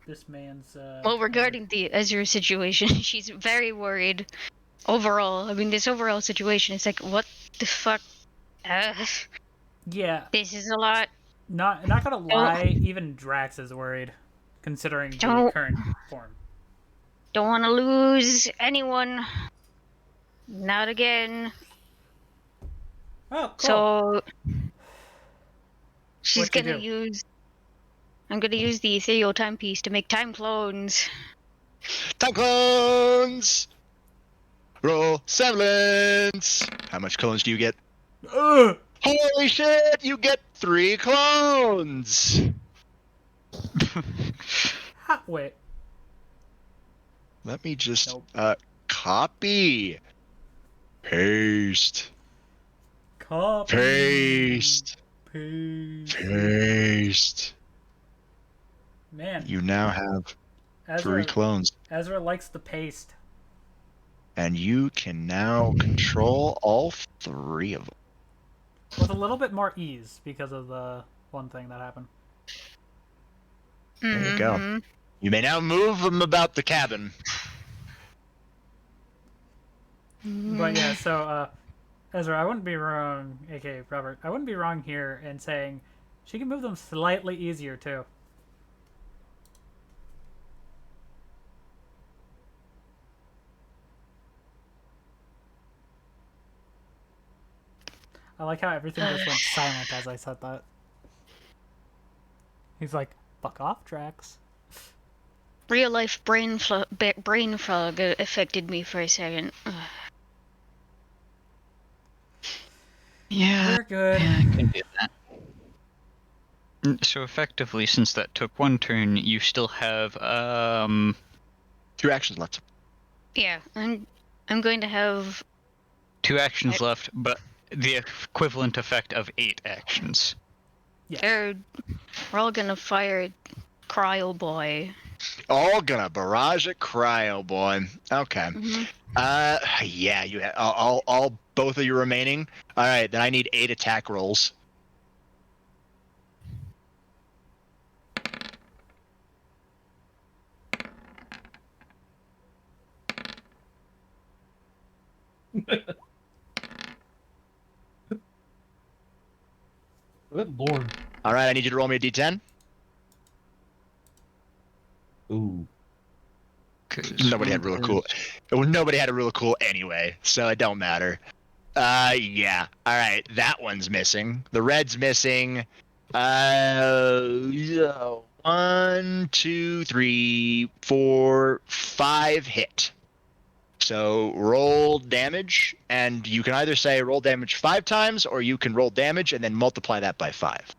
This man's. Well, regarding the Ezra situation, she's very worried. Overall, I mean, this overall situation is like, what the fuck? Yeah. This is a lot. Not gonna lie, even Drax is worried, considering the current form. Don't want to lose anyone. Not again. Oh, cool. So she's What'd you gonna do? use. I'm gonna use the ethereal timepiece to make time clones. Time clones! Roll semblance! How much clones do you get? Ugh! Holy shit! You get 3 clones! Wait. Let me just Nope. copy. Paste. Copy. Paste. Paste. Paste. Man. You now have Ezra, 3 clones. Ezra likes the paste. And you can now control all 3 of them. With a little bit more ease because of the one thing that happened. There you go. You may now move them about the cabin. But yeah, so Ezra, I wouldn't be wrong, aka Robert, I wouldn't be wrong here in saying she can move them slightly easier too. I like how everything just went silent as I said that. He's like, fuck off, Drax. Real life brain fog affected me for a second. Yeah, We're good. I can do that. So effectively, since that took 1 turn, you still have 2 actions left. Yeah, I'm going to have 2 actions left, but the equivalent effect of 8 actions. Yeah. We're all gonna fire Cryo Boy. All gonna barrage at Cryo Boy. Okay. Yeah, you have all both of you remaining. All right, then I need 8 attack rolls. Good lord. All right, I need you to roll me a d10. Ooh. Nobody had real cool. Nobody had a real cool anyway, so it don't matter. Yeah. All right, that one's missing. The red's missing. 1, 2, 3, 4, 5 hit. So roll damage, and you can either say roll damage 5 times, or you can roll damage and then multiply that by 5.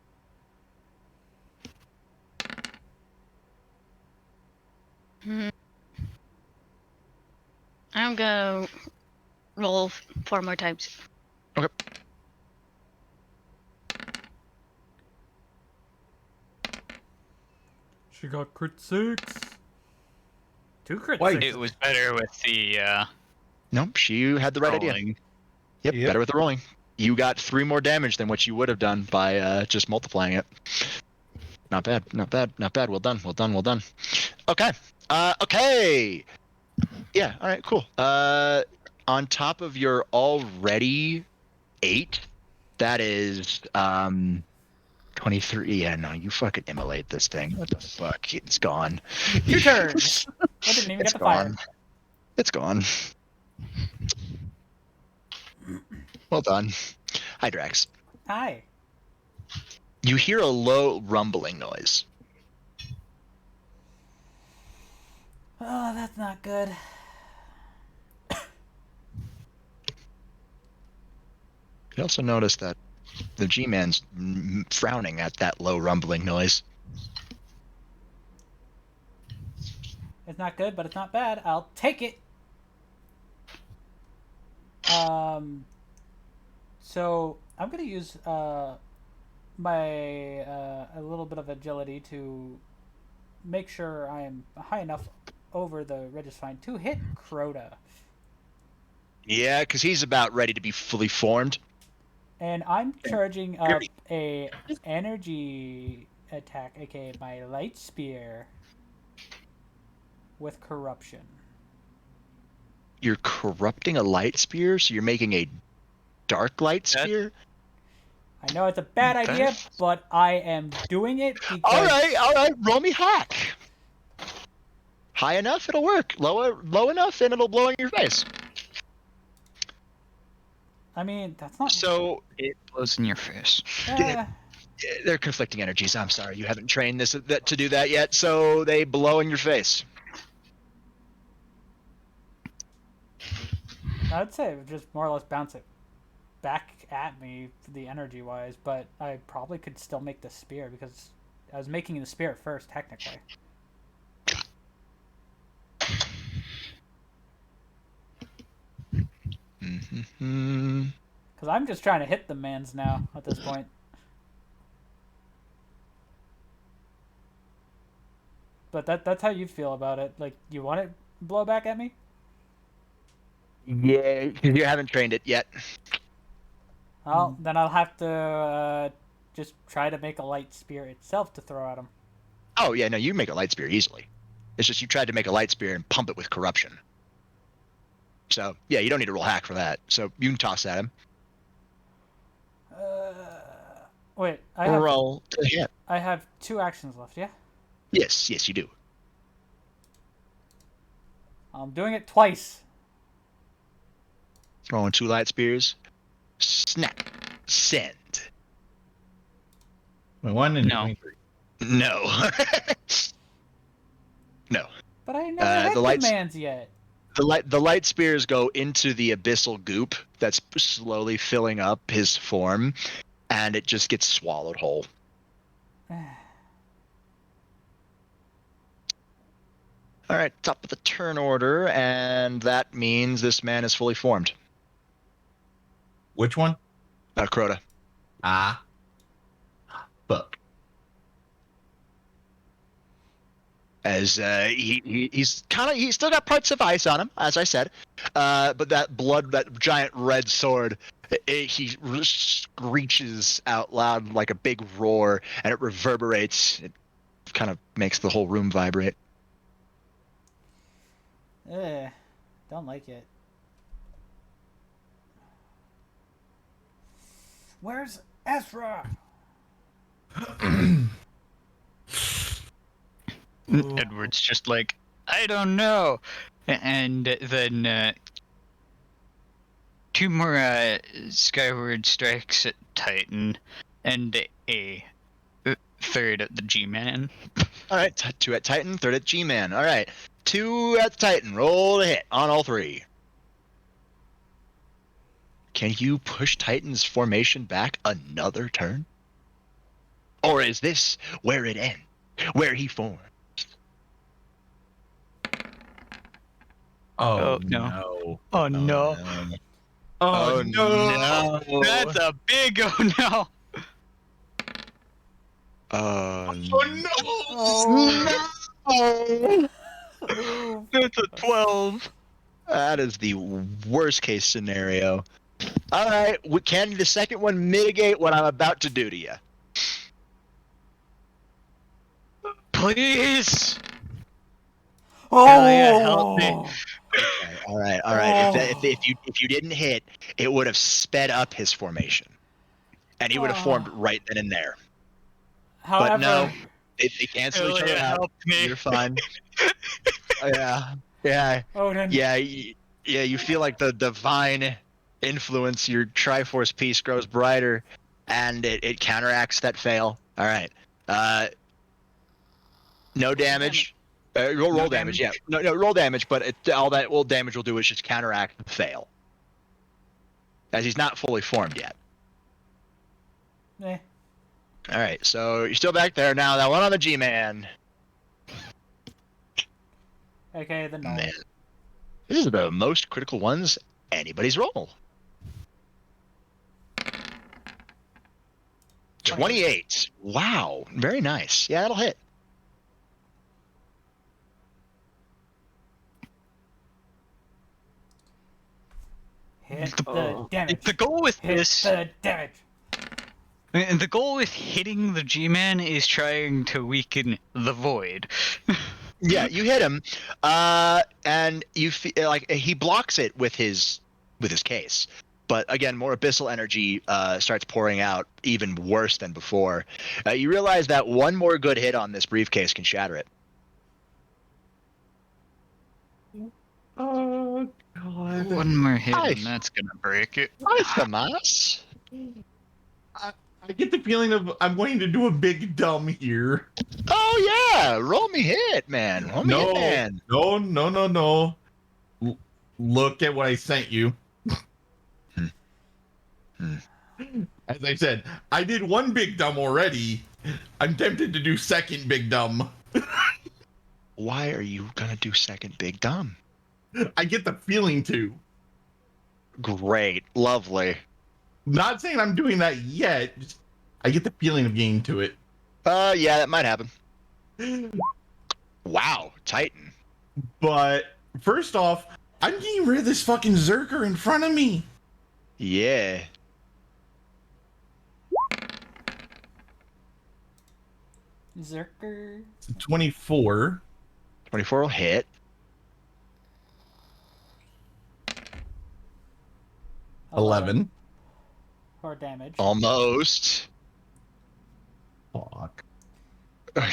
I'm gonna roll 4 more times. Okay. She got crit 6. 2 crit Wait. 6. It was better with the Nope, she had the right idea. rolling. Yep, Yep. better with the rolling. You got 3 more damage than what you would have done by just multiplying it. Not bad, not bad, not bad. Well done, well done, well done. Okay. Okay. Yeah, all right, cool. On top of your already 8, that is 23. Yeah, no, you fucking immolate this thing. What the fuck? It's gone. 2 turns. I didn't even It's get to fire. gone. It's gone. Well done. Hi, Drax. Hi. You hear a low rumbling noise. Oh, that's not good. You also notice that the G-Man's frowning at that low rumbling noise. It's not good, but it's not bad. I'll take it. So I'm gonna use my a little bit of agility to make sure I am high enough over the Registine to hit Crota. Yeah, because he's about ready to be fully formed. And I'm charging up a energy attack, aka my light spear, with corruption. You're corrupting a light spear, so you're making a dark light spear? I know it's a bad idea, but I am doing it because... All right, roll me hack. High enough, it'll work. Low enough, and it'll blow in your face. I mean, that's not... So it blows in your face. They're conflicting energies. I'm sorry, you haven't trained this to do that yet, so they blow in your face. I'd say it would just more or less bounce it back at me, the energy-wise, but I probably could still make the spear, because I was making the spear first, technically. Because I'm just trying to hit the mans now, at this point. But that's how you feel about it. Like, you want it blow back at me? Yeah, because you haven't trained it yet. Well, then I'll have to just try to make a light spear itself to throw at him. Oh, yeah, no, you make a light spear easily. It's just you tried to make a light spear and pump it with corruption. So, yeah, you don't need to roll hack for that. So you can toss at him. Wait, Roll to hit. I have 2 actions left, yeah? Yes, you do. I'm doing it twice. Throwing 2 light spears. Snap. Send. Wait, 1 and No. 23. No. No. But I never hit the mans yet. The light spears go into the abyssal goop that's slowly filling up his form, and it just gets swallowed whole. All right, top of the turn order, and that means this man is fully formed. Which one? Crota. Ah. Fuck. As he's still got parts of ice on him, as I said, but that giant red sword, he screeches out loud like a big roar, and it reverberates. It kind of makes the whole room vibrate. Don't like it. Where's Ezra? Edward's just like, I don't know. And then 2 more skyward strikes at Titan and a 3rd at the G-Man. All right, 2 at Titan, 3rd at G-Man. All right, 2 at the Titan. Roll to hit on all 3. Can you push Titan's formation back another turn? Or is this where it ends? Where he forms? Oh, no. no. Oh, no. Oh, no. no. That's a big oh no. Oh no. That's a 12. That is the worst case scenario. All right, can the second one mitigate what I'm about to do to you? Please. Oh, Hell yeah, help me. Okay, all right. If you didn't hit, it would have sped up his formation, and he would have formed right then and there. However, But no, they cancel Hell each other yeah, out. help me. You're fine. Yeah. Odin. Yeah. You feel like the divine influence. Your Triforce piece grows brighter, and it counteracts that fail. All right. No damage. Roll damage. Yeah. No, roll damage. But all that damage will do is just counteract the fail, as he's not fully formed yet. Eh. All right. So you're still back there now. That one on the G-Man. Okay, the null. Man, this is the most critical ones anybody's roll. 28. Wow. Very nice. Yeah, that'll hit. Hit the damage. The goal with Hit this, the damage. and the goal with hitting the G-Man is trying to weaken the void. Yeah, you hit him, and you feel like he blocks it with his case. But again, more abyssal energy starts pouring out, even worse than before. You realize that one more good hit on this briefcase can shatter it. Oh, God. One more hit Nice. and that's gonna break it. Nice, Tomas. I get the feeling of I'm going to do a big dumb here. Oh yeah, roll me hit, man. Roll me hit, man. No. Look at what I sent you. As I said, I did one big dumb already. I'm tempted to do second big dumb. Why are you gonna do second big dumb? I get the feeling to. Great, lovely. Not saying I'm doing that yet. Just, I get the feeling of getting to it. Yeah, that might happen. Wow, Titan. But first off, I'm getting rid of this fucking Zerker in front of me. Yeah. Zerker. 24. 24 will hit. 11. Or damage. Almost. Fuck.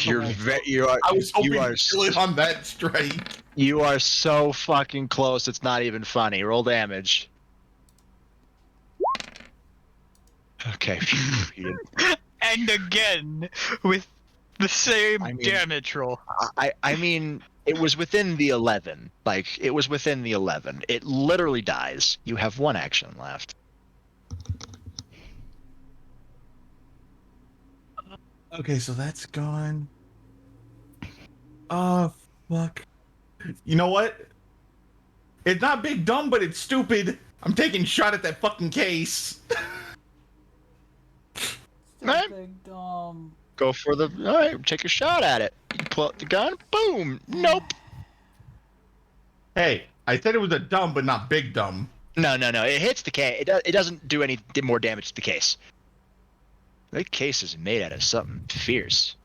You are. I was hoping you are. to kill it on that strike. You are so fucking close. It's not even funny. Roll damage. Okay. And again, with the same damage roll. I mean, it was within the 11. Like, it was within the 11. It literally dies. You have one action left. Okay, so that's gone. Oh, fuck. You know what? It's not big dumb, but it's stupid. I'm taking a shot at that fucking case. Man. Big dumb. Go for the. All right, take a shot at it. You pull out the gun. Boom. Nope. Hey, I said it was a dumb, but not big dumb. No. It hits the case. It doesn't do any more damage to the case. That case is made out of something fierce.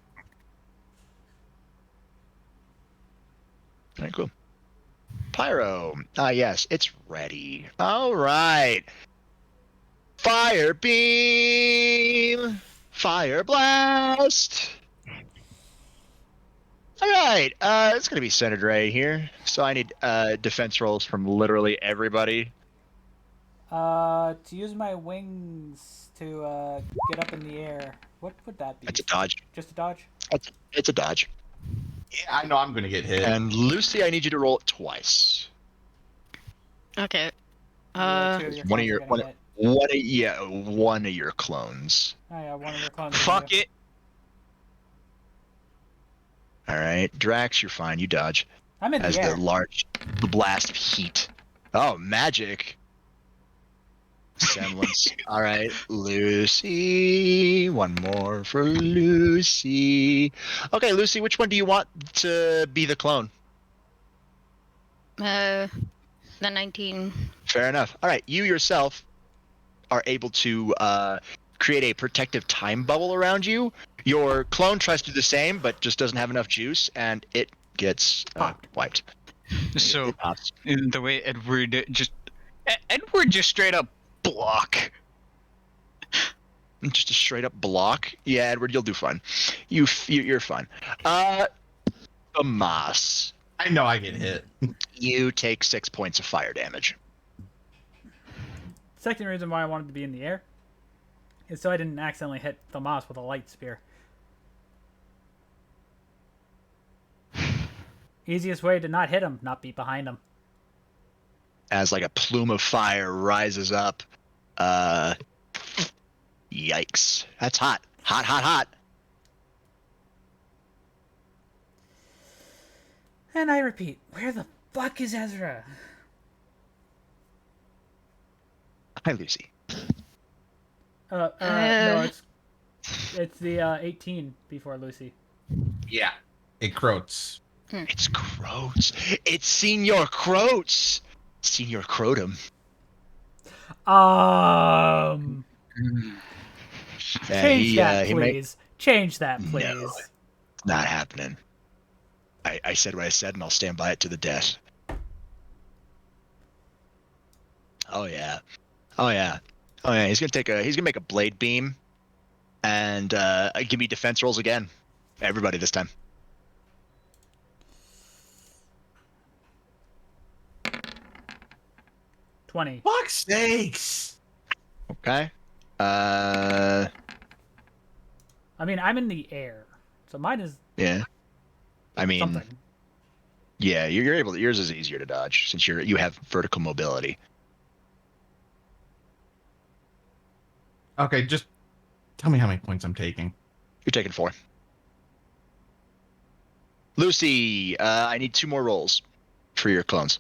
All right, cool. Pyro. Ah, yes, it's ready. All right. Fire beam. Fire blast. All right. It's gonna be centered right here. So I need defense rolls from literally everybody. To use my wings to get up in the air. What would that be? It's a dodge. Just a dodge? It's a dodge. Yeah, I know I'm gonna get hit. And Lucy, I need you to roll it twice. Okay. Two of your One of clones your are gonna hit. one of your clones. Oh yeah, one of your clones. are Fuck gonna it. All right, Drax, you're fine. You dodge. I'm in As the air. the blast of heat. Oh, magic. Semblance. All right, Lucy. One more for Lucy. Okay, Lucy, which one do you want to be the clone? The 19. Fair enough. All right, you yourself are able to create a protective time bubble around you. Your clone tries to do the same, but just doesn't have enough juice, and it gets wiped. So It pops. in the way Edward just straight up block. Just a straight up block. Yeah, Edward, you'll do fine. You're fine. Tomas, I know I get hit. you take 6 points of fire damage. Second reason why I wanted to be in the air is so I didn't accidentally hit Thomas with a light spear. Easiest way to not hit him, not be behind him. As like a plume of fire rises up. Yikes. That's hot. Hot, hot, hot. And I repeat, where the fuck is Ezra? Hi, Lucy. No, it's the 18 before Lucy. Yeah. It croats. It's Croats. It's Senior Croats. Senior Crotum. Change that, please. Change that, please. No, it's not happening. I said what I said, and I'll stand by it to the death. Oh yeah. Oh yeah. Oh yeah. He's gonna make a blade beam, and give me defense rolls again. Everybody this time. $20. Fuck's sakes! Okay. I mean, I'm in the air, so mine is Yeah. I mean, something. yeah, you're able. Yours is easier to dodge since you have vertical mobility. Okay, just tell me how many points I'm taking. You're taking 4. Lucy, I need 2 more rolls for your clones.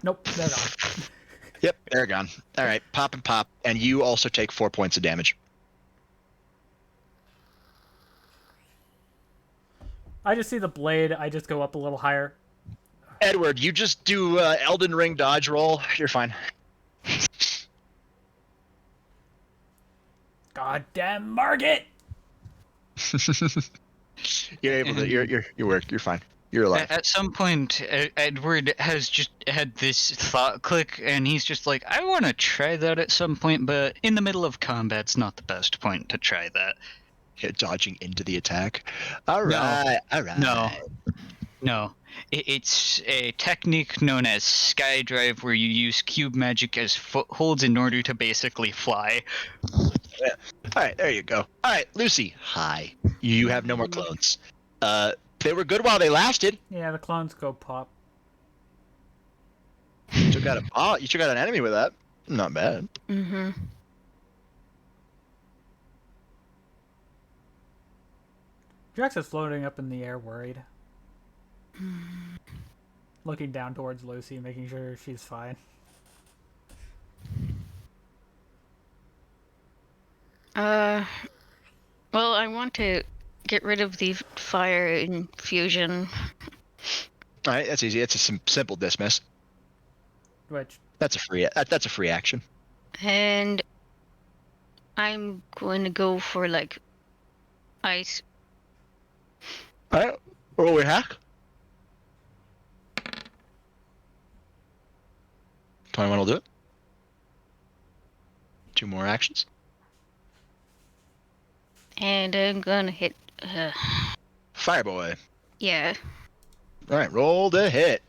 Nope, they're gone. Yep, they're gone. All right, pop and pop, and you also take 4 points of damage. I just see the blade. I just go up a little higher. Edward, you just do Elden Ring dodge roll. You're fine. Goddamn Margit! You're able to. You work. You're fine. You're alive. At some point, Edward has just had this thought click, and he's just like, I want to try that at some point, but in the middle of combat's not the best point to try that. Yeah, dodging into the attack. All right. All right. No. It's a technique known as Skydrive, where you use cube magic as footholds in order to basically fly. Yeah. All right, there you go. All right, Lucy. Hi. You have no more clones. They were good while they lasted. Yeah, the clones go pop. You took out an enemy with that. Not bad. Mm-hmm. Drax is floating up in the air, worried. Looking down towards Lucy, making sure she's fine. Well, I want to get rid of the fire infusion. All right, that's easy. It's a simple dismiss. Which? That's a free action. And I'm going to go for like ice. All right, roll your hack. 21 will do it. 2 more actions. And I'm gonna hit. Fireboy. Yeah. All right, roll the hit.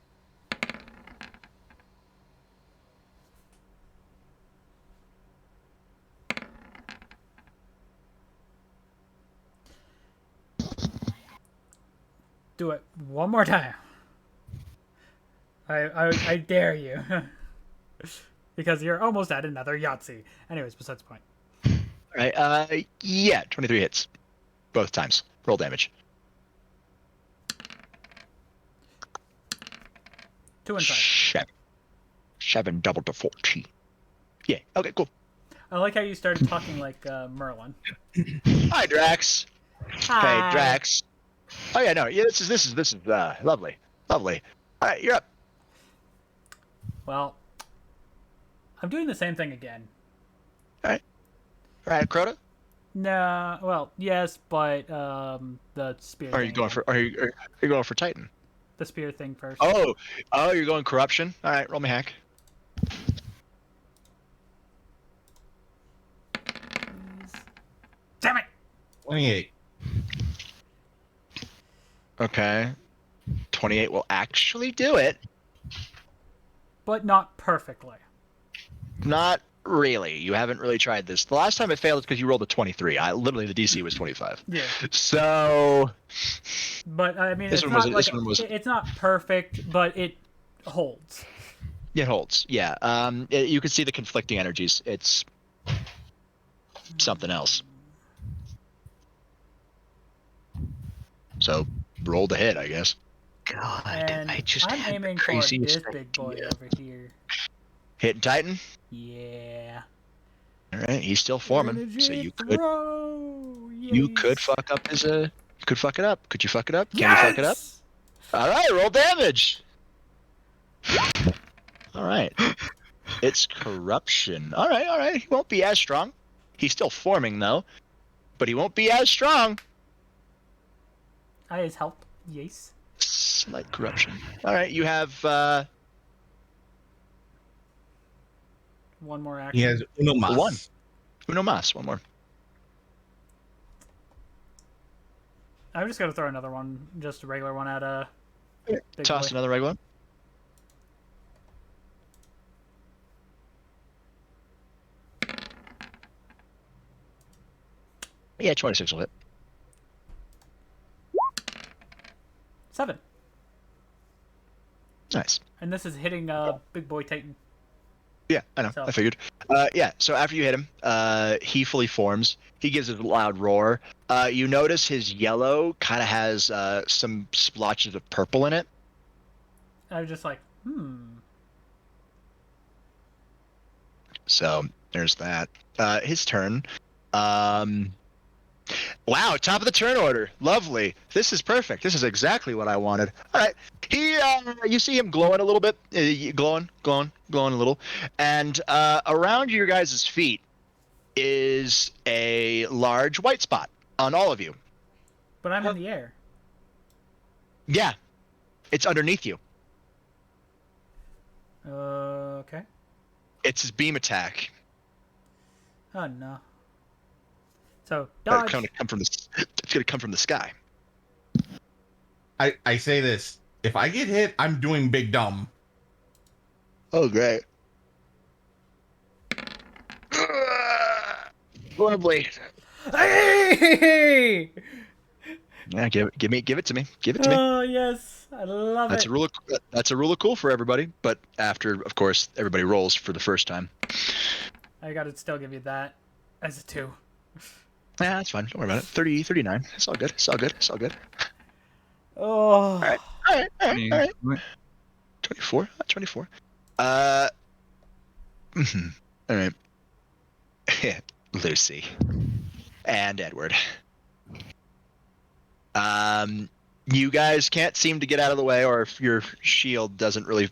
Do it one more time. I dare you. Because you're almost at another Yahtzee. Anyways, besides the point. All right, yeah, 23 hits. Both times. Roll damage. 2 inside. Check. 7 double to 14. Yeah. Okay. Cool. I like how you started talking like Merlin. Hi, Drax. Hi. Hey, Drax. Oh yeah, no, yeah. This is lovely. All right, you're up. Well, I'm doing the same thing again. All right, Crota. No, well, yes, but the spear. Are you thing going again. for? Are you going for Titan? the spear thing first? Oh, you're going corruption. All right, roll me hack. Damn it! 28. Okay. 28 will actually do it. But not perfectly. Not really. You haven't really tried this. The last time it failed is because you rolled a 23. Literally the DC was 25. Yeah. So. But I mean, This it's one not was- like this one was- it's not perfect, but it holds. It holds. Yeah. You can see the conflicting energies. It's something else. So roll the hit, I guess. God, And I just I'm had aiming the for craziest this big boy idea. over here. Hitting Titan. Yeah. All right, he's still forming, Energy so you could throw. you could Yes. fuck up his You could fuck it up. Could you fuck it up? Can Yes! you fuck it up? All right, roll damage. All right, it's corruption. All right. He won't be as strong. He's still forming though, but he won't be as strong. I his help. Yes. Slight corruption. All right, you have One more action. He has uno mas. One. Uno mas. One more. I'm just gonna throw another one, just a regular one at a big Toss boy. another regular one. Yeah, 26 will hit. 7. Nice. And this is hitting big boy Titan. Yeah, I know. So- I figured. Yeah, so after you hit him, he fully forms. He gives a loud roar. You notice his yellow kind of has some splotches of purple in it. I was just like, So there's that. His turn. Wow, top of the turn order. Lovely. This is perfect. This is exactly what I wanted. All right. He, you see him glowing a little bit, glowing a little, and around your guys' feet is a large white spot on all of you. but I'm in the air. Yeah, it's underneath you. Okay. It's his beam attack. Oh no. So But dodge. It's gonna come from the sky. I say this. If I get hit, I'm doing big dumb. Oh, great. Lovely. Hey! Yeah, give it to me. Give it to me. Oh yes, I love That's it. a rule of cool for everybody, but after, of course, everybody rolls for the first time. I gotta still give you that as a 2. Yeah, that's fine. Don't worry about it. 30, 39. It's all good. Oh. All right. 24. 24. All right. Lucy and Edward. You guys can't seem to get out of the way, or if your shield doesn't really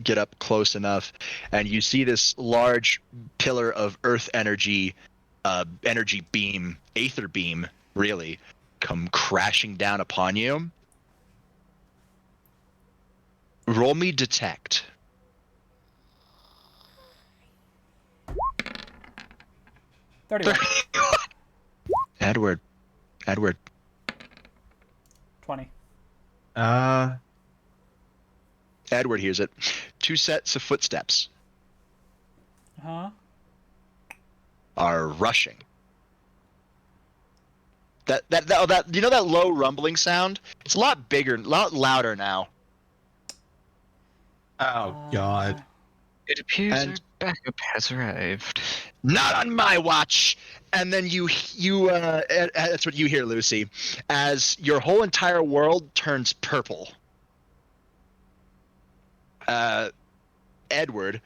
get up close enough, and you see this large pillar of earth energy beam, aether beam, really, come crashing down upon you. Roll me detect. 31. Edward. 20. Edward hears it. 2 sets of footsteps Huh? are rushing. That you know that low rumbling sound? It's a lot bigger, a lot louder now. Oh God. It appears And- our backup has arrived. Not on my watch. And then you that's what you hear, Lucy, as your whole entire world turns purple. Edward,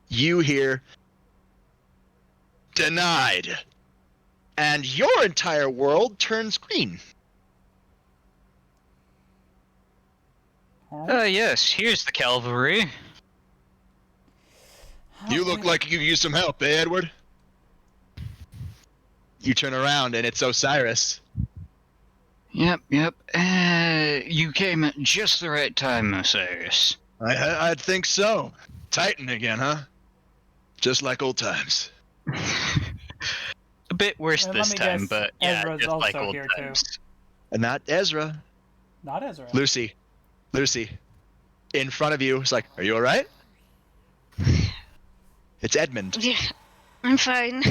you hear denied. And your entire world turns green. Yes, here's the cavalry. You look like you could use some help, eh, Edward? You turn around and it's Osiris. Yep. You came at just the right time, Osiris. I'd think so. Titan again, huh? Just like old times. A bit worse And this let me time, guess, but yeah, Ezra's just like also old here, too. times. And not Ezra. Not Ezra. Lucy. In front of you. It's like, are you alright? It's Edmund. Yeah, I'm fine.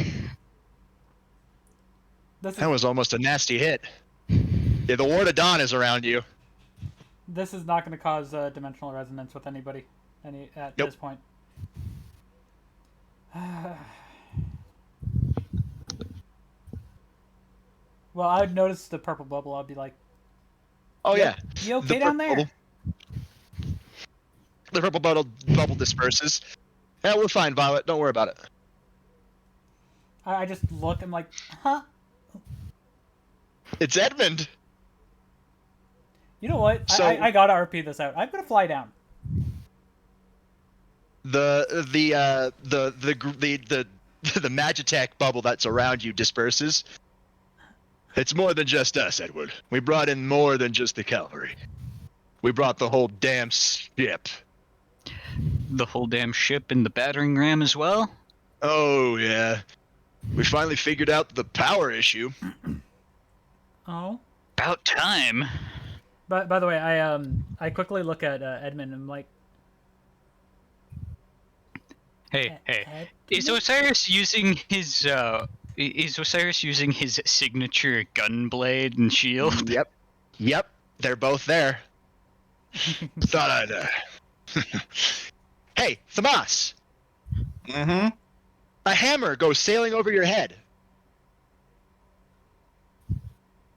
That was almost a nasty hit. Yeah, the Ward of Dawn is around you. This is not going to cause dimensional resonance with anybody at this point. Well, I would notice the purple bubble. I'd be like, Oh yeah. You okay down there? The purple bubble disperses. Yeah, we're fine, Violet. Don't worry about it. I just look. I'm like, huh? It's Edmund. You know what? So- I gotta RP this out. I'm gonna fly down. The Magitech bubble that's around you disperses. It's more than just us, Edward. We brought in more than just the cavalry. We brought the whole damn ship. The whole damn ship and the battering ram as well? Oh yeah. We finally figured out the power issue. Oh. About time. But by the way, I quickly look at Edmund and I'm like, Hey. Edmund? Is Osiris using his signature gun blade and shield? Yep. They're both there. Thought I'd. Hey, Thamas. Mm-hmm. A hammer goes sailing over your head.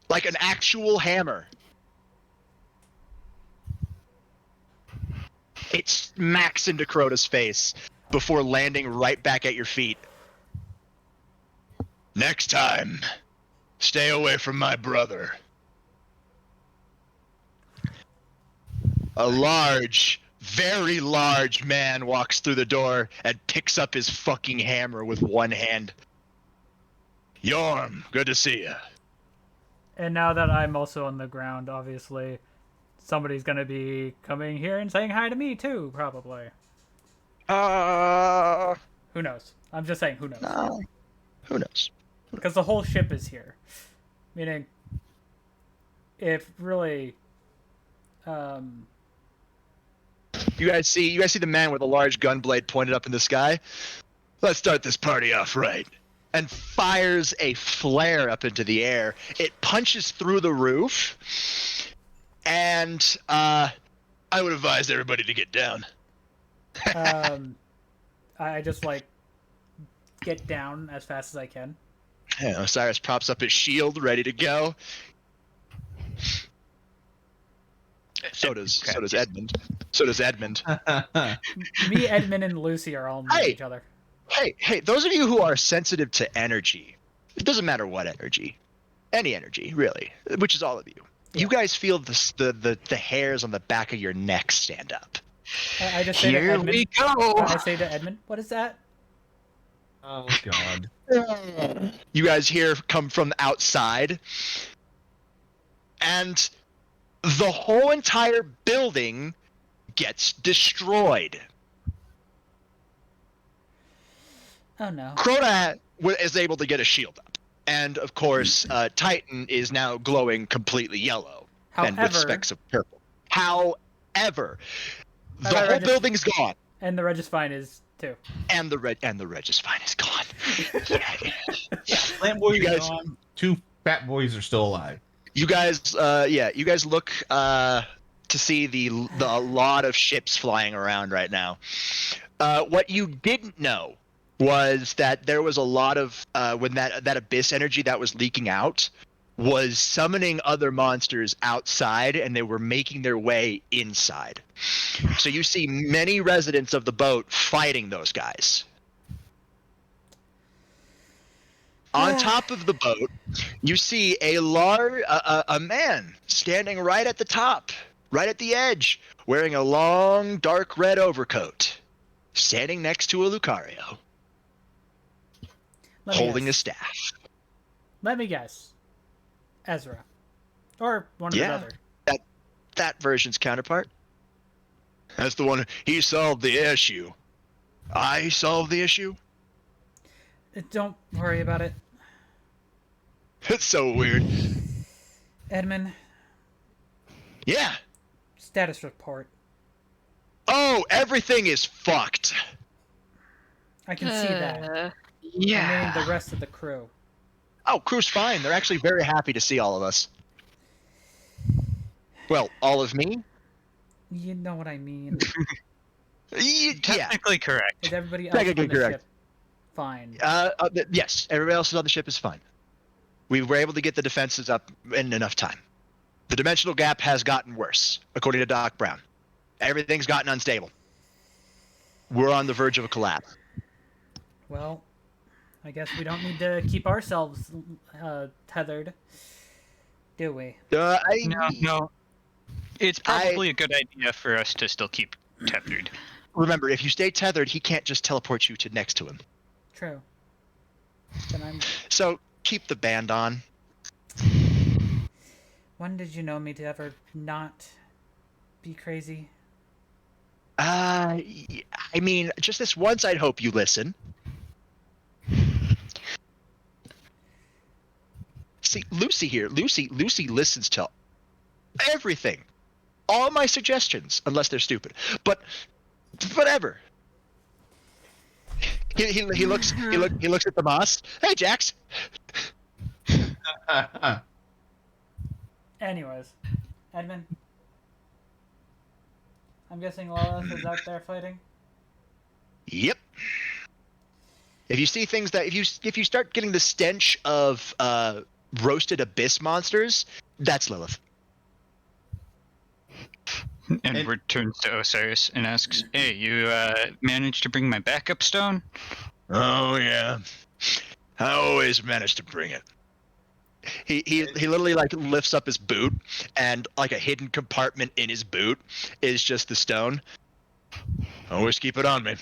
Like an actual hammer. It smacks into Crota's face before landing right back at your feet. Next time, stay away from my brother. A large, very large man walks through the door and picks up his fucking hammer with one hand. Yorm, good to see you. and now that I'm also on the ground, obviously, somebody's gonna be coming here and saying hi to me too, probably. Who knows? I'm just saying, who knows? Who knows? Because the whole ship is here, meaning, if really, You guys see the man with a large gun blade pointed up in the sky? Let's start this party off right. And fires a flare up into the air. It punches through the roof. And I would advise everybody to get down. I just like get down as fast as I can. Yeah, Osiris props up his shield, ready to go. So does Edmund. Me, Edmund, and Lucy are all near each other. Hey, those of you who are sensitive to energy, it doesn't matter what energy, any energy, really, which is all of you. Yeah. You guys feel the hairs on the back of your neck stand up. I just say to Here Edmund, we go! I say to Edmund, what is that? Oh God. You guys hear come from outside, and the whole entire building gets destroyed. Oh no. Crota is able to get a shield up. And, of course, Titan is now glowing completely yellow and with However- specks of purple. However, the However, whole building's gone. And the Registine is too. And the Registine is gone. Flamboy You guys- gone. 2 fat boys are still alive. You guys look to see the lot of ships flying around right now. What you didn't know was that there was a lot of when that abyss energy that was leaking out was summoning other monsters outside, and they were making their way inside. So you see many residents of the boat fighting those guys. On top of the boat, you see a man standing right at the top, right at the edge, wearing a long, dark red overcoat, standing next to a Lucario, holding a staff. Let me guess. Ezra. Or one of his other. That version's counterpart. That's the one. He solved the issue. I solved the issue? Don't worry about it. It's so weird. Edmund. Yeah. Status report. Oh, everything is fucked. I can see that. Yeah. I mean, the rest of the crew. Oh, crew's fine. They're actually very happy to see all of us. Well, all of me? You know what I mean. Technically correct. Is everybody else on the ship fine? Yes, everybody else on the ship is fine. We were able to get the defenses up in enough time. The dimensional gap has gotten worse, according to Doc Brown. Everything's gotten unstable. We're on the verge of a collapse. Well, I guess we don't need to keep ourselves tethered, do we? No. It's probably a good idea for us to still keep tethered. Remember, if you stay tethered, he can't just teleport you to next to him. True. Then So keep the band on. When did you know me to ever not be crazy? I mean, just this once, I'd hope you listen. See, Lucy here. Lucy listens to everything. All my suggestions, unless they're stupid. But whatever. He looks at the moss. Hey, Jax. Anyways, Edmund, I'm guessing Lilith is out there fighting. Yep. If you see things that if you start getting the stench of roasted abyss monsters, that's Lilith. And returns to Osiris and asks, "Hey, you managed to bring my backup stone?" Oh yeah, I always manage to bring it. He literally like lifts up his boot, and like a hidden compartment in his boot is just the stone. Always keep it on me.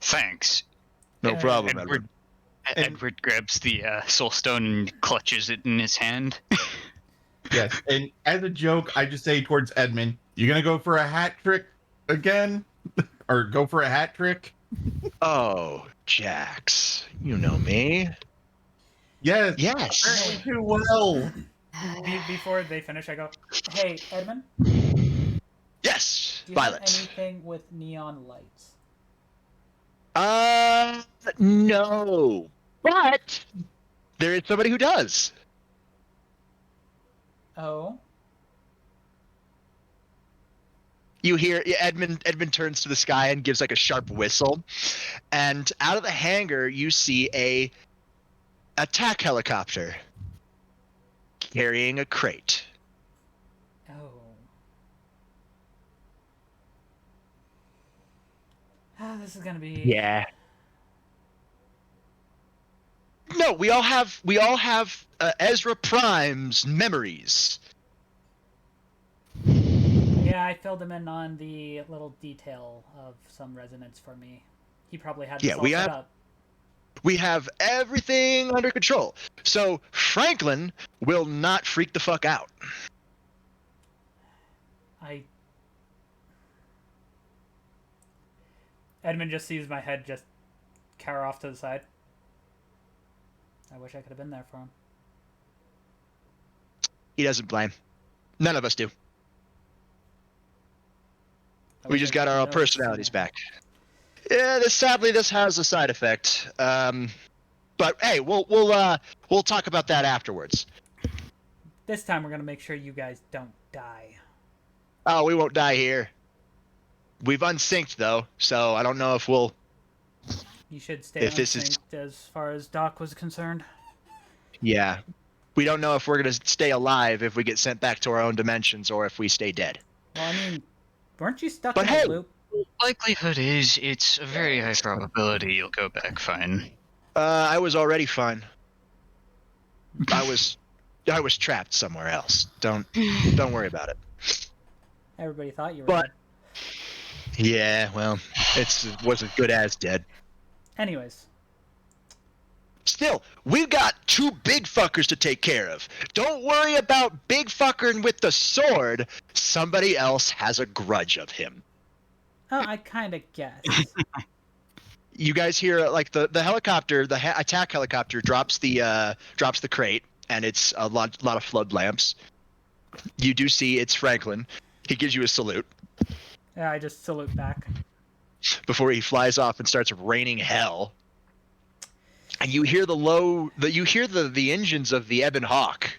Thanks. No problem, Edward. Edward grabs the soul stone and clutches it in his hand. Yes, and as a joke, I just say towards Edmund, "You gonna go for a hat trick again, or go for a hat trick?" Oh, Jax, you know me. Yes. Yes. Too well. Before they finish, I go, "Hey, Edmund. Yes. Do you Violet. have anything with neon lights?" No. But there is somebody who does. Oh. You hear Edmund turns to the sky and gives like a sharp whistle, and out of the hangar you see a attack helicopter carrying a crate. Oh. This is gonna be. Yeah. No, we all have Ezra Prime's memories. Yeah, I filled him in on the little detail of some resonance for me. He probably had this all set up. We have everything under control. So Franklin will not freak the fuck out. Edmund just sees my head just cower off to the side. I wish I could have been there for him. He doesn't blame. None of us do. We just got our personalities back. Yeah, sadly this has a side effect. But hey, we'll talk about that afterwards. This time we're gonna make sure you guys don't die. Oh, we won't die here. We've unsynced though, so I don't know if we'll. You should stay unsynced as far as Doc was concerned. Yeah. We don't know if we're going to stay alive if we get sent back to our own dimensions or if we stay dead. Well, I mean, weren't you stuck But in hey! a loop? Likelihood is it's a very high probability you'll go back fine. I was already fine. I was trapped somewhere else. Don't worry about it. Everybody thought you were But- dead. Yeah, well, it was as good as dead. Anyways, Still, we've got two big fuckers to take care of. Don't worry about big fucker with the sword. Somebody else has a grudge of him. oh, I kind of guess. You guys hear like the helicopter, the attack helicopter drops the crate, and it's a lot of flood lamps. You do see it's Franklin. He gives you a salute Yeah, I just salute back. before he flies off and starts raining hell. And you hear the engines of the Ebon Hawk.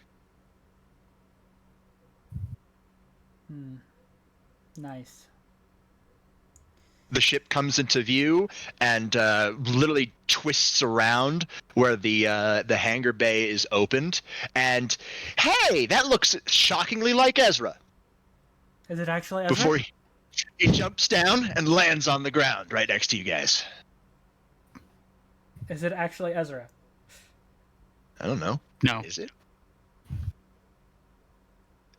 Nice. The ship comes into view and literally twists around where the hangar bay is opened. And hey, that looks shockingly like Ezra. Is it actually Ezra? Before he jumps down and lands on the ground right next to you guys. Is it actually Ezra? I don't know. No. Is it?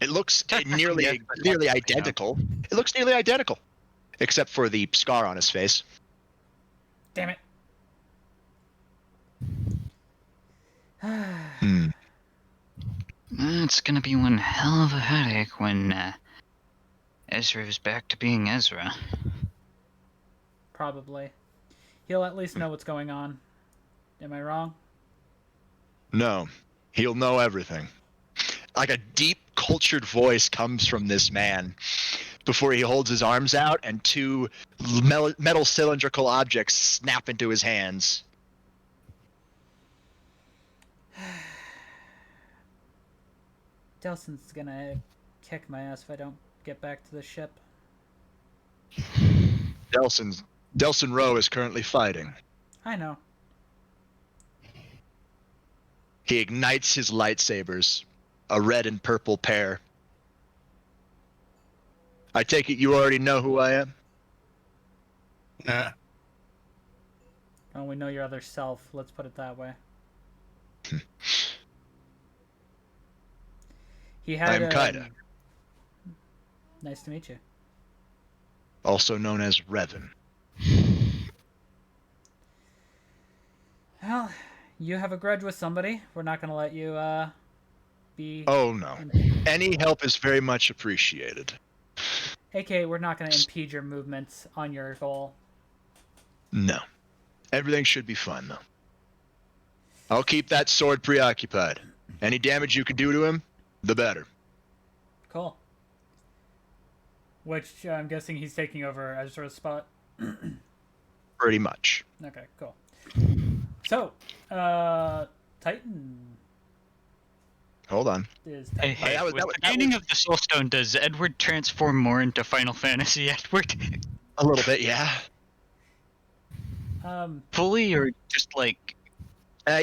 It looks Technically, nearly yes, but nearly technically, no. identical. It looks nearly identical, except for the scar on his face. Damn it. Hmm. It's gonna be one hell of a headache when Ezra's back to being Ezra. Probably. He'll at least know what's going on. Am I wrong? No, he'll know everything. Like a deep, cultured voice comes from this man before he holds his arms out and two metal cylindrical objects snap into his hands. Delson's gonna kick my ass if I don't get back to the ship. Delson Rowe is currently fighting. I know. He ignites his lightsabers, a red and purple pair. I take it you already know who I am? Nah. Oh, we know your other self. Let's put it that way. He had. I'm Kaida, Nice to meet you. also known as Revan. Well, you have a grudge with somebody. We're not gonna let you be. Oh no. Any help is very much appreciated. AKA, we're not gonna impede your movements on your goal. No. Everything should be fine, though. I'll keep that sword preoccupied. Any damage you can do to him, the better. Cool. Which I'm guessing he's taking over Ezra's spot. Pretty much. Okay, cool. So, Titan Hold on. is Hey, Titan. hey, that was- with that was- the that gaining was- of the Soul Stone, does Edward transform more into Final Fantasy Edward? A little bit, yeah. Fully, or just like...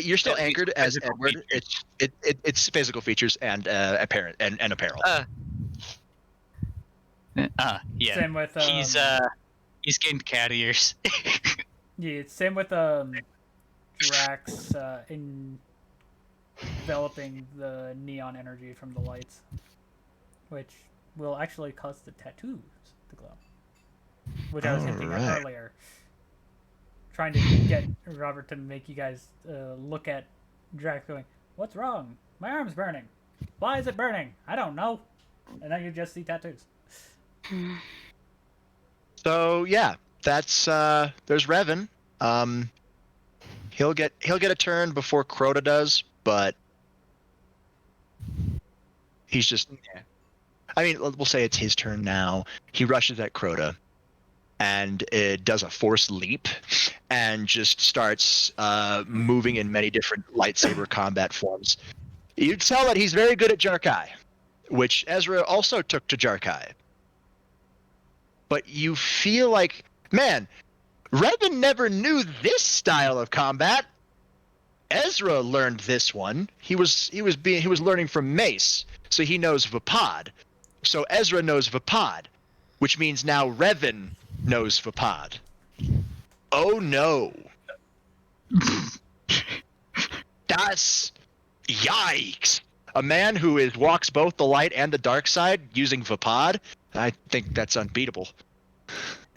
You're still At least anchored as physical Edward. It's physical features and apparent and apparel. Yeah. Same with He's gained cat ears. yeah, same with Drax enveloping the neon energy from the lights, which will actually cause the tattoos to glow. Which I was hinting at Alright. earlier. Trying to get Robert to make you guys look at Drax going, "What's wrong? My arm's burning. Why is it burning? I don't know." And then you just see tattoos. So yeah, that's there's Revan. He'll get a turn before Crota does, but he's just. I mean, we'll say it's his turn now. He rushes at Crota, and it does a force leap, and just starts moving in many different lightsaber combat forms. You tell that he's very good at Jarkai, which Ezra also took to Jarkai. But you feel like, man, Revan never knew this style of combat. Ezra learned this one. He was learning from Mace, so he knows Vapad. So Ezra knows Vapad, which means now Revan knows Vapad. Oh no. That's yikes. A man who walks both the light and the dark side using Vapad, I think that's unbeatable.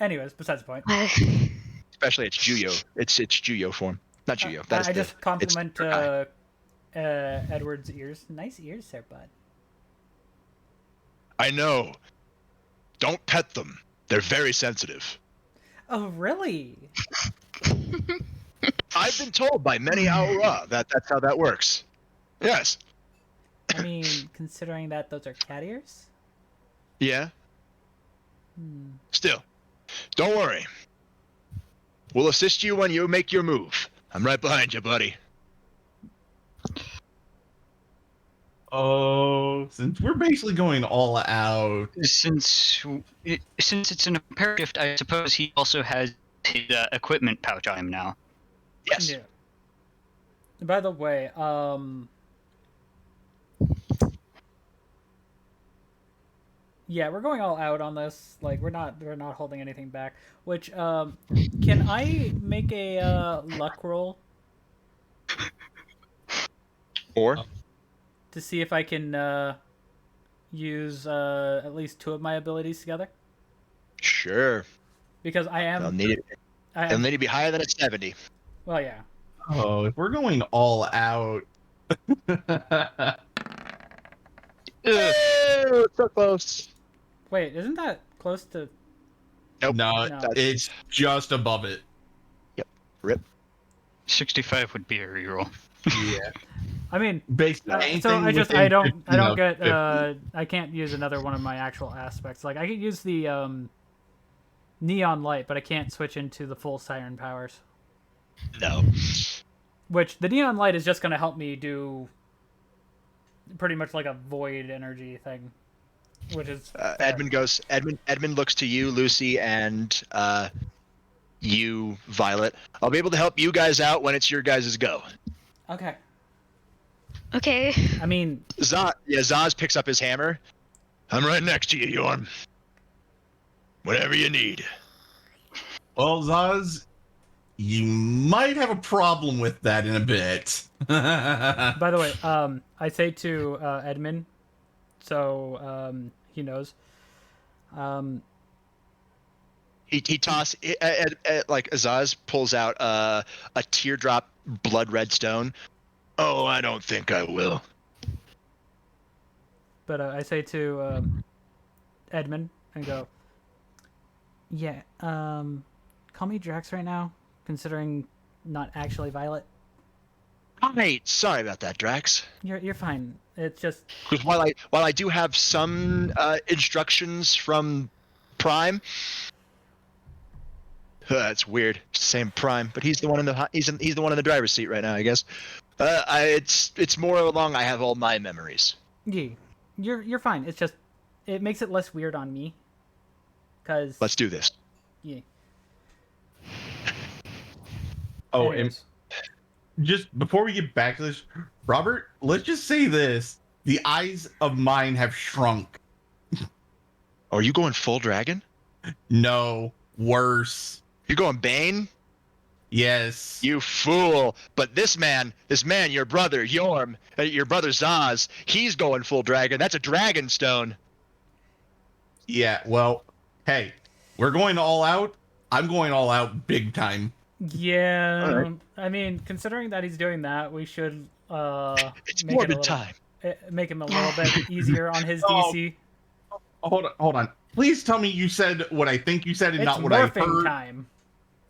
Anyways, besides the point. Especially it's Juyo. It's Juyo form. Not Juyo. I just compliment Edward's ears. Nice ears there, bud. I know. Don't pet them. They're very sensitive. Oh, really? I've been told by many Aura that that's how that works. Yes. I mean, considering that those are cat ears? Yeah. Still, don't worry. We'll assist you when you make your move. I'm right behind you, buddy. Oh, since we're basically going all out. Since it's an imperative, I suppose he also has his equipment pouch on him now. Yes. Yeah. By the way, yeah, we're going all out on this. Like, we're not holding anything back. Which, can I make a luck roll Or? to see if I can use at least 2 of my abilities together? Sure. Because I am. They'll need to be higher than a 70. Well, yeah. Oh, if we're going all out. Oh, so close. Wait, isn't that close to? Nope. No, No. it's just above it. Yep. Rip. 65 would be a reroll. Yeah. I mean, Basically, so anything I within don't 50, get 50. I can't use another one of my actual aspects. Like I could use the neon light, but I can't switch into the full siren powers. No. Which the neon light is just going to help me do pretty much like a void energy thing, which is fair. Edmund looks to you, Lucy, and you, Violet. I'll be able to help you guys out when it's your guys' go. Okay. Okay. I mean, Zaz picks up his hammer. I'm right next to you, Yorm. Whatever you need. Well, Zaz, you might have a problem with that in a bit. by the way, I say to Edmund, so he knows. He tosses like Azaz pulls out a teardrop blood red stone. Oh, I don't think I will. But I say to Edmund and go, yeah, call me Drax right now, considering not actually Violet. Right, sorry about that, Drax. You're fine. It's just Because while I do have some instructions from Prime, that's weird. Same Prime, but he's the one in the driver's seat right now, I guess. It's more along. I have all my memories. yeah, you're fine. It's just it makes it less weird on me. Cause Let's do this. yeah. Oh, Anyways. and just before we get back to this, Robert, let's just say this. The eyes of mine have shrunk. Are you going full dragon? No, worse. You're going Bane? Yes. You fool! But this man, your brother Yorm, your brother Zaz, he's going full dragon. That's a dragon stone. Yeah, well, hey, we're going all out. I'm going all out big time. Yeah, All right. I mean, considering that he's doing that, we should It's make morbid time. make him a little bit easier on his Oh, DC. Hold on. Please tell me you said what I think you said and It's not what I morphing heard. time.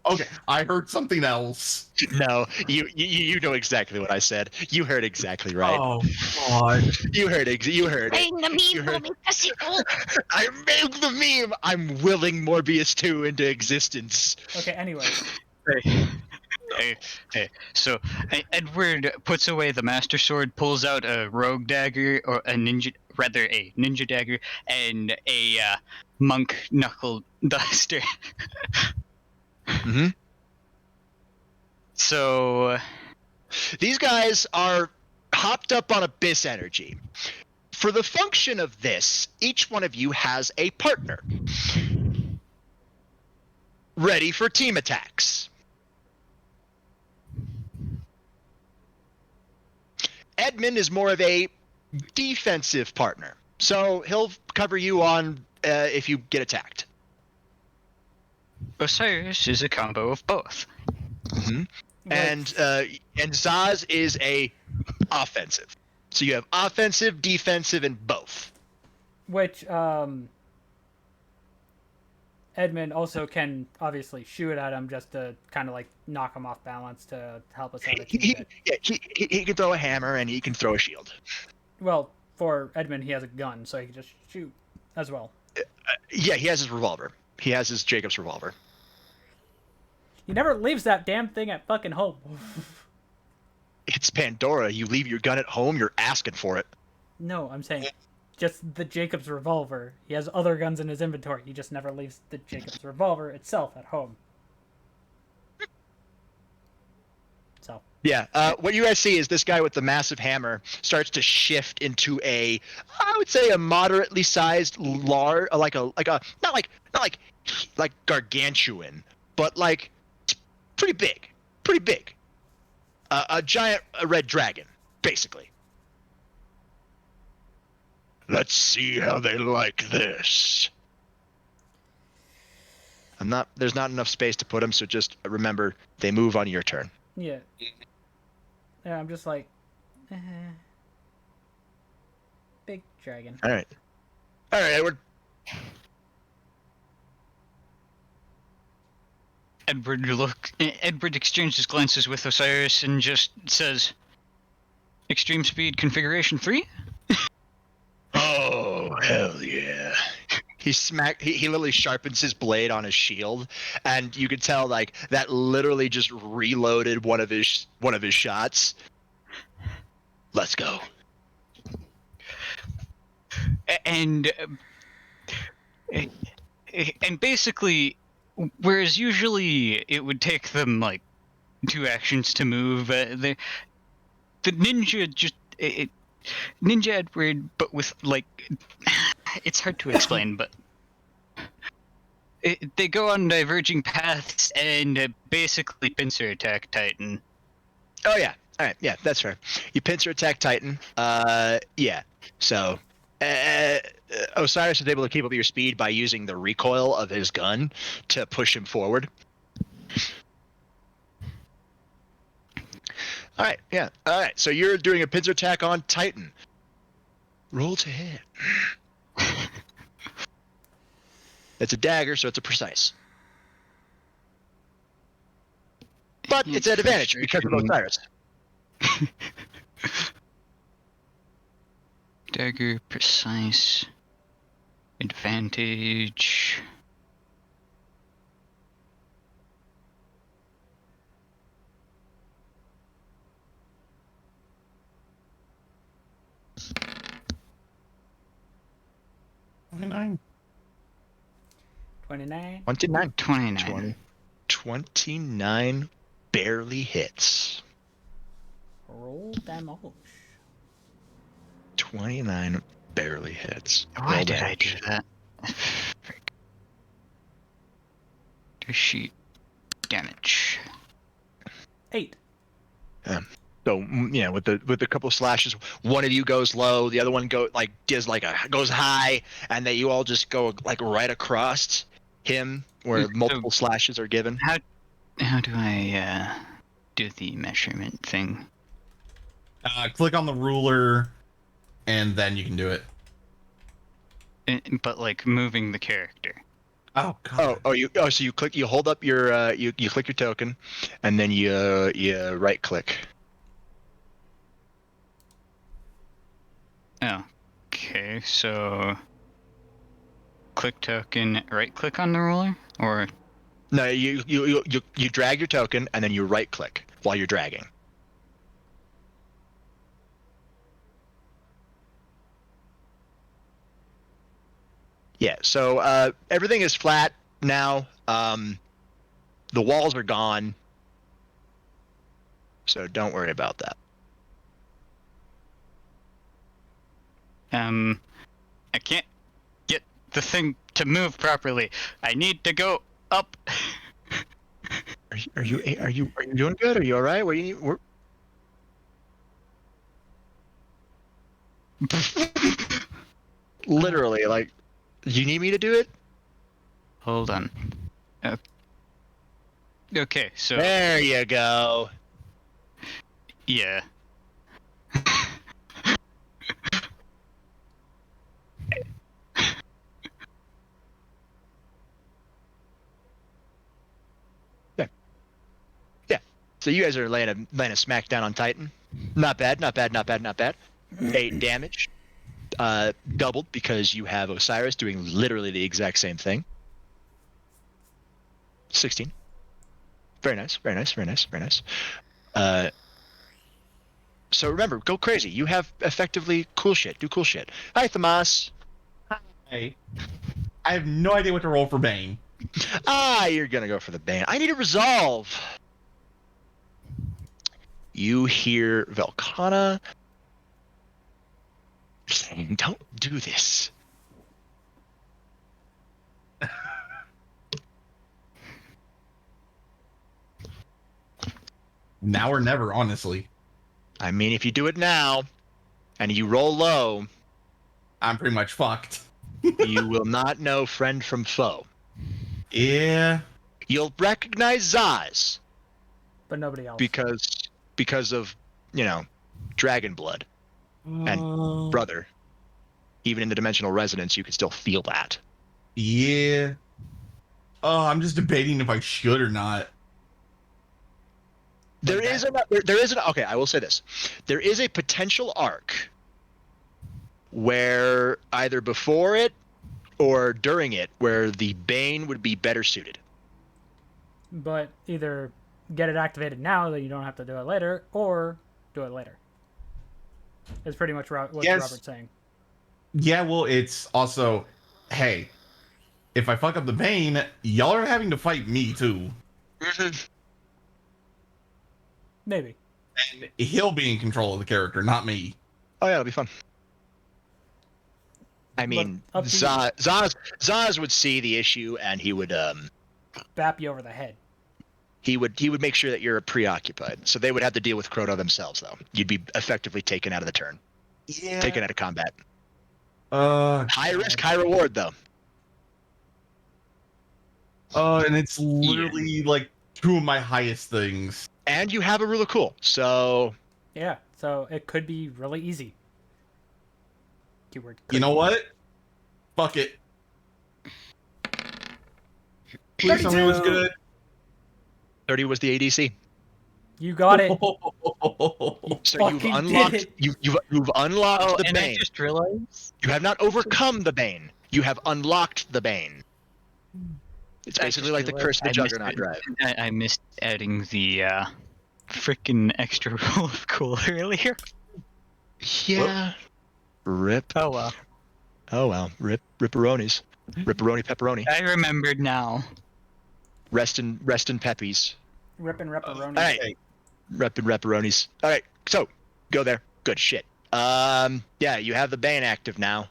Okay, I heard something else. No, you know exactly what I said. You heard exactly right. Oh God. You heard it. Bring the You meme, heard- Bobby Pessicle. I made the meme. I'm willing Morbius 2 into existence. Okay, anyway. Hey. So Edward puts away the Master Sword, pulls out a rogue dagger, or a ninja dagger, and a monk knuckle duster. Mm-hmm. So These guys are hopped up on abyss energy. For the function of this, each one of you has a partner ready for team attacks. Edmund is more of a defensive partner, so he'll cover you on if you get attacked. Osiris is a combo of both. Mm-hmm. And Zaz is a offensive. So you have offensive, defensive, and both. Which Edmund also can obviously shoot at him just to kind of like knock him off balance to help us out a bit. He can throw a hammer and he can throw a shield. Well, for Edmund, he has a gun, so he can just shoot as well. Yeah, he has his revolver. He has his Jacob's revolver. He never leaves that damn thing at fucking home. It's Pandora. You leave your gun at home, you're asking for it. No, I'm saying just the Jacob's revolver. He has other guns in his inventory. He just never leaves the Jacob's revolver itself at home. So. Yeah, what you guys see is this guy with the massive hammer starts to shift into a, I would say, a moderately sized, large, like a not like gargantuan, but like pretty big, a giant red dragon, basically. Let's see how they like this. There's not enough space to put them, so just remember they move on your turn. Yeah. Yeah, I'm just like, big dragon. All right, Edward. Edward exchanges glances with Osiris and just says, "Extreme speed configuration 3?" Oh, hell yeah. He literally sharpens his blade on his shield, and you can tell like that literally just reloaded one of his shots. Let's go. And basically, whereas usually it would take them like 2 actions to move, the ninja just Ninja Edward, but with like, it's hard to explain, but they go on diverging paths and basically pincer attack Titan. Oh yeah, all right, yeah, that's fair. You pincer attack Titan. Yeah. So Osiris is able to keep up your speed by using the recoil of his gun to push him forward. All right, yeah. All right, so you're doing a pincer attack on Titan. Roll to hit. It's a dagger, so it's a precise. But it's at advantage because of Osiris. Dagger, precise, advantage. $29. 29 barely hits. Roll damage. 29 barely hits. Why did I do that? Sheet damage. 8. So yeah, with the couple of slashes, one of you goes low, the other one goes high, and then you all just go like right across him where multiple slashes are given. How do I do the measurement thing? Click on the ruler, and then you can do it. But like moving the character. Oh god. So you hold up your you click your token, and then you right click. Okay, so click token, right click on the ruler, or no, you drag your token and then you right click while you're dragging. Yeah, so everything is flat now. The walls are gone. So don't worry about that. I can't get the thing to move properly. I need to go up. Are you doing good? Are you all right? Literally, like, you need me to do it? Hold on. Okay, so There you go. yeah. Yeah. So you guys are laying a smack down on Titan. Not bad. 8 damage. Doubled because you have Osiris doing literally the exact same thing. 16. Very nice. So remember, go crazy. You have effectively cool shit. Do cool shit. Hi, Thamas. Hey, I have no idea what to roll for Bane. You're gonna go for the Bane. I need a resolve. You hear Velkana saying, "Don't do this." Now or never, honestly. I mean, if you do it now, and you roll low, I'm pretty much fucked. you will not know friend from foe. Yeah. You'll recognize Zaz But nobody else. because of, dragon blood and brother. Even in the dimensional resonance, you can still feel that. Yeah. Oh, I'm just debating if I should or not. Okay, I will say this. There is a potential arc where either before it or during it where the Bane would be better suited. But either get it activated now that you don't have to do it later, or do it later. It's pretty much what Robert's saying. Yeah, well, it's also, hey, if I fuck up the Bane, y'all are having to fight me too. Maybe. And he'll be in control of the character, not me. Oh yeah, it'll be fun. I mean, Zaz would see the issue and he would bap you over the head. He would make sure that you're preoccupied. So they would have to deal with Crota themselves, though. You'd be effectively taken out of the turn. Yeah. Taken out of combat. High risk, high reward, though. And it's literally like 2 of my highest things. And you have a Rule of Cool, so... Yeah, so it could be really easy. Keyword. You know what? Fuck it. Please tell me it was good. 30 was the ADC. You got it. So you've unlocked. You've unlocked the and Bane. I just realized You have not overcome the Bane. You have unlocked the Bane. It's basically like the Curse of the Juggernaut drive. I missed adding the freaking extra roll of cool earlier. Yeah. Rip. Oh well. Oh well. Ripperonis. Ripperoni pepperoni. I remembered now. Rest in peppies. Rippin' Ripperoni. All right. Reppin' Repperonis. All right. So go there. Good shit. Yeah, you have the Bane active now.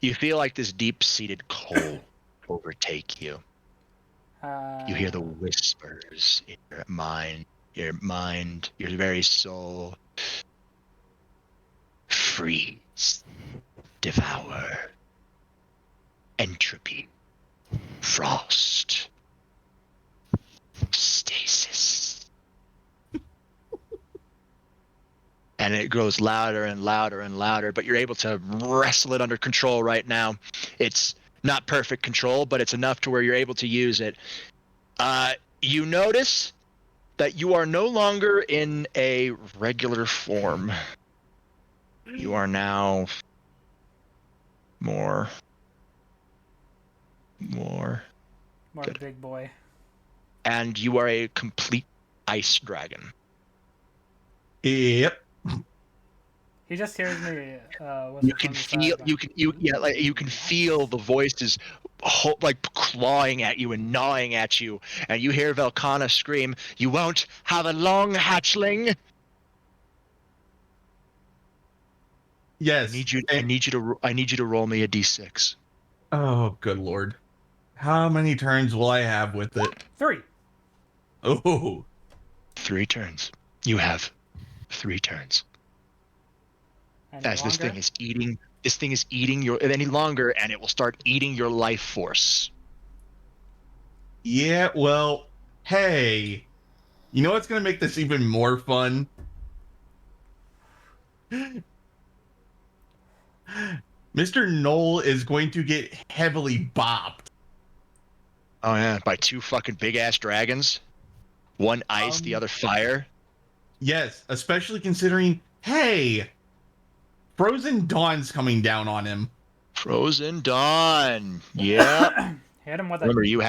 You feel like this deep-seated cold overtake you. You hear the whispers in your mind, your very soul. Freeze, devour, entropy, frost, stasis. And it grows louder and louder and louder, but you're able to wrestle it under control right now. It's not perfect control, but it's enough to where you're able to use it. You notice that you are no longer in a regular form. You are now more good. Big boy. And you are a complete ice dragon. Yep. He just hears me. You can feel the voices like clawing at you and gnawing at you, and you hear Velkana scream, "You won't have a long hatchling." Yes. I need you to roll me a d6. Oh, good lord. How many turns will I have with it? 3. Oh. 3 turns. You have 3 turns. Any As longer? this thing is eating your any longer, and it will start eating your life force. Yeah, well, hey. You know what's going to make this even more fun? Mr. Knoll is going to get heavily bopped. Oh yeah, by 2 fucking big ass dragons. One ice, the other fire. Yes, especially considering, hey, Frozen Dawn's coming down on him. Frozen Dawn. Yeah. Hit him with Remember, it. you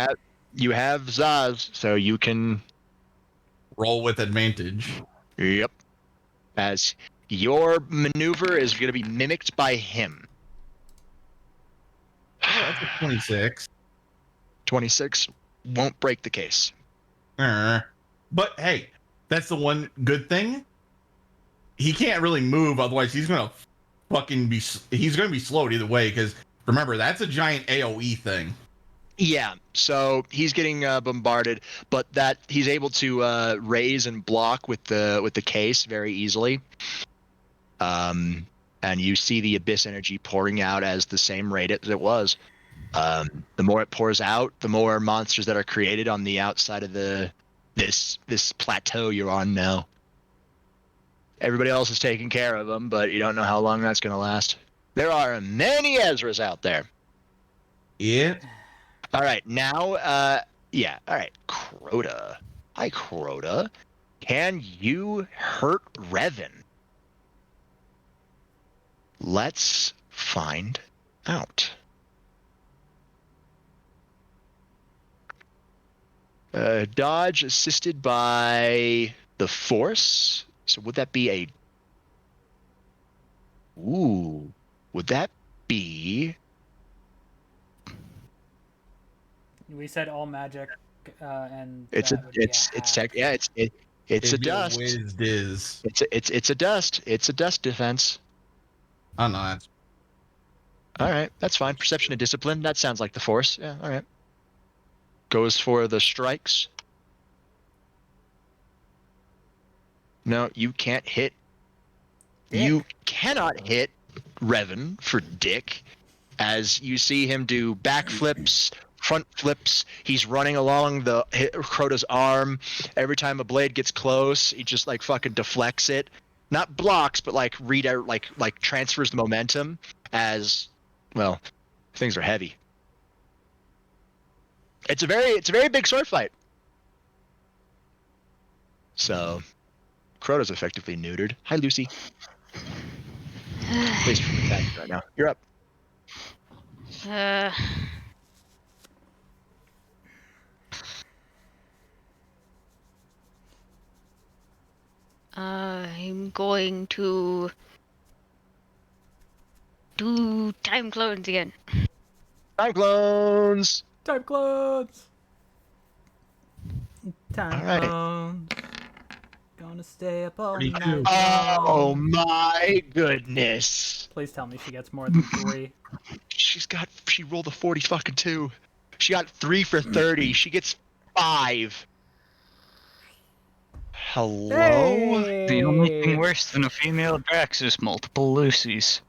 have Zaz, so you can Roll with advantage. Yep. As your maneuver is going to be mimicked by him. Oh, that's a 26. 26 won't break the case. But hey, that's the one good thing. He can't really move, otherwise he's gonna he's gonna be slowed either way. Because remember, that's a giant AOE thing. Yeah, so he's getting bombarded, but that he's able to raise and block with the case very easily. And you see the abyss energy pouring out as the same rate as it was. The more it pours out, the more monsters that are created on the outside of this plateau you're on now. Everybody else is taking care of them, but you don't know how long that's going to last. There are many Ezras out there. Yeah. All right, now, all right, Crota. Hi, Crota. Can you hurt Revan? Let's find out. Dodge assisted by the Force. So would that be would that be... We said all magic, and It's that would be a half. it's a dust. Whiz-diz. It's a dust. It's a dust defense. Oh no, that's All right, that's fine. Perception and discipline. That sounds like the Force. Yeah, all right. Goes for the strikes. No, you can't hit. Dick. You cannot hit Revan for Dick, as you see him do backflips, front flips. He's running along Crota's arm. Every time a blade gets close, he just like fucking deflects it. Not blocks, but like like transfers the momentum. As well, things are heavy. It's a very big sword fight. So, Crota's effectively neutered. Hi, Lucy. Please attack right now. You're up. I'm going to do time clones again. Time clones. Time clones. Time All right. clones. Gonna stay up all 42. night. Oh long. my goodness. Please tell me she gets more than 3. She rolled a 40 fucking 2. She got 3 for 30. She gets 5. Hello? Hey! The only thing worse than a female Drax is multiple Lucys.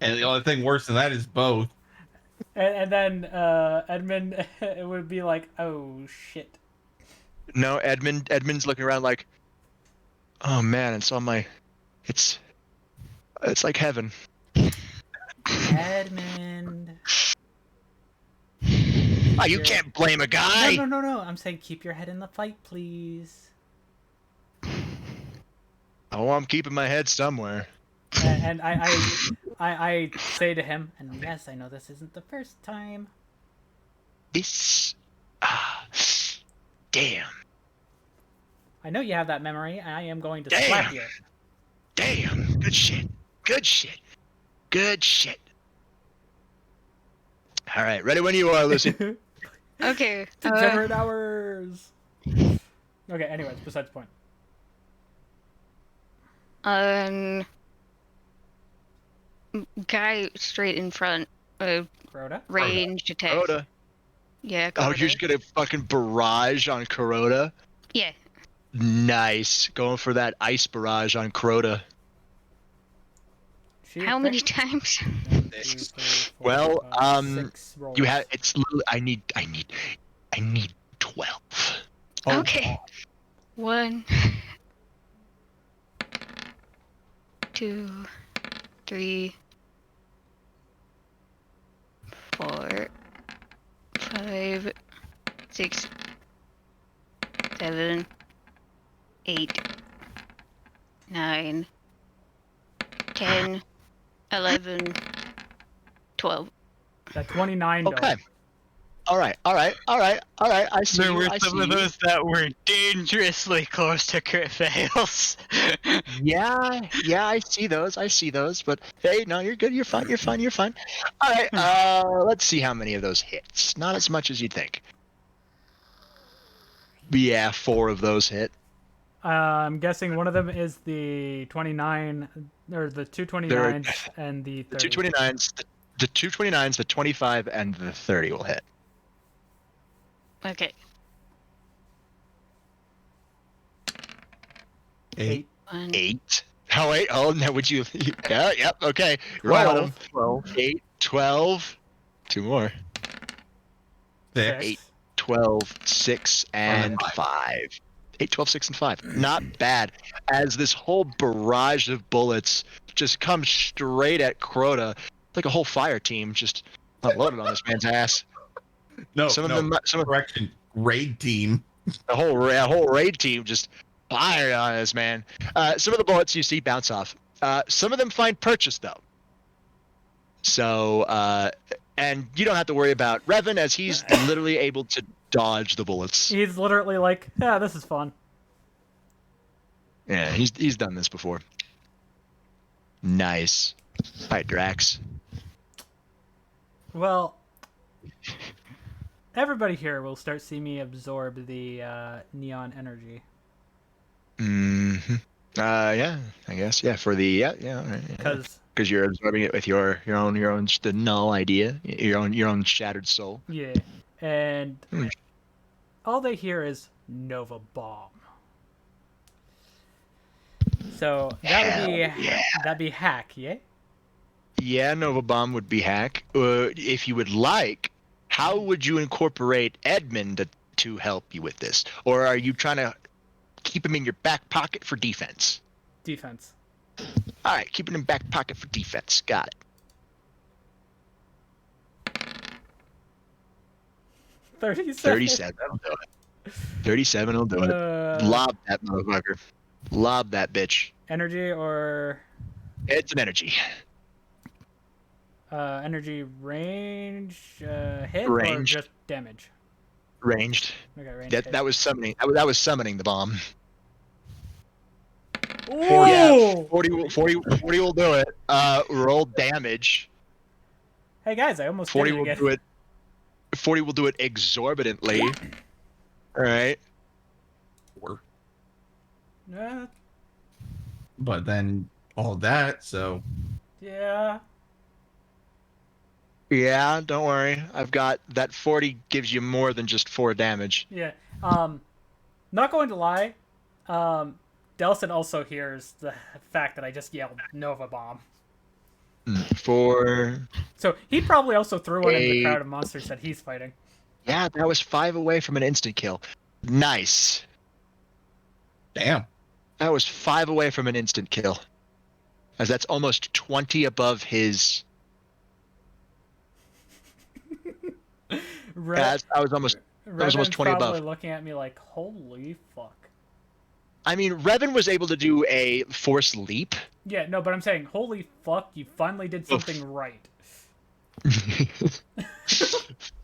and the only thing worse than that is both. And then Edmund it would be like, oh shit. No, Edmund's looking around like, oh man, it's on my, it's like heaven. Edmund. Oh, you can't blame a guy. No. I'm saying keep your head in the fight, please. Oh, I'm keeping my head somewhere. And I say to him, and yes, I know this isn't the first time. This, damn. I know you have that memory. I am going to Damn. slap you. Damn. Good shit. All right, ready when you are, Lucy. Okay. Degenerate hours. Okay. Anyways, besides the point. Guy straight in front. Crota. Ranged attack. Kuroda. Yeah. Oh, Crota. you're just gonna fucking barrage on Kuroda? Yeah. Nice. Going for that ice barrage on Kuroda. How many times? 1, 2, 3, 4, Well, 5, 6 rolls. you have it's literally I need 12. Oh, Okay. 1, 2, 3, 4, 5, 6, 7, 8, 9, 10, 11, 12. That 29. Okay. All right. I see. There were I some see of you. those that were dangerously close to crit fails. Yeah, I see those. But hey, no, you're good. You're fine. All right. Let's see how many of those hits. Not as much as you'd think. Yeah, 4 of those hit. I'm guessing one of them is the 29, or the 229s and the 30. The 229s, the 229s, the 25, and the 30 will hit. Okay. 8. 1, 8. Oh wait. Oh no. Would you? Yeah. Yep. Okay. Rolling them. 8, 12. 2 more. 6. 8, 12, 6, and 5. 8, 12, 6, and 5. Not bad. As this whole barrage of bullets just comes straight at Crota, like a whole fire team just unloaded on this man's ass. No, Some of no, them, correction. Raid team. the whole raid team just fired on this man. Some of the bullets you see bounce off. Some of them find purchase though. So, and you don't have to worry about Revan as he's literally able to dodge the bullets. He's literally like, yeah, this is fun. Yeah, he's done this before. Nice. All right, Drax. Well, everybody here will start seeing me absorb the neon energy. Mm-hmm. Yeah, I guess. Yeah, for the yeah. All right, yeah. Because you're absorbing it with your own just a null idea, your own shattered soul. Yeah, and all they hear is Nova Bomb. So that'd be hack, yeah. Yeah, Nova Bomb would be hack. If you would like, how would you incorporate Edmund to help you with this, or are you trying to keep him in your back pocket for defense? Defense. All right, keep it in back pocket for defense. Got it. 37. 37 will do it. 37 will do it. Lob that motherfucker. Lob that bitch. Energy or... It's an energy. Energy range, hit Ranged. or just damage? Ranged. Okay, ranged. That was summoning. That was summoning the bomb. Ooh! Yeah, 40 will do it. Roll damage. Hey guys, I almost 40 did it will again. do it. 40 will do it exorbitantly. All right. 4. Yeah. But then all that, so Yeah. Yeah, don't worry. I've got that 40 gives you more than just 4 damage. Yeah. Not going to lie. Delson also hears the fact that I just yelled Nova Bomb. 4. So he probably also threw one in the 8. crowd of monsters that he's fighting. Yeah, that was 5 away from an instant kill. Nice. damn. That was 5 away from an instant kill. As that's almost 20 above his. I was almost 20 above. Looking at me like, holy fuck. I mean, Revan was able to do a force leap. Yeah, no, but I'm saying, holy fuck, you finally did something right.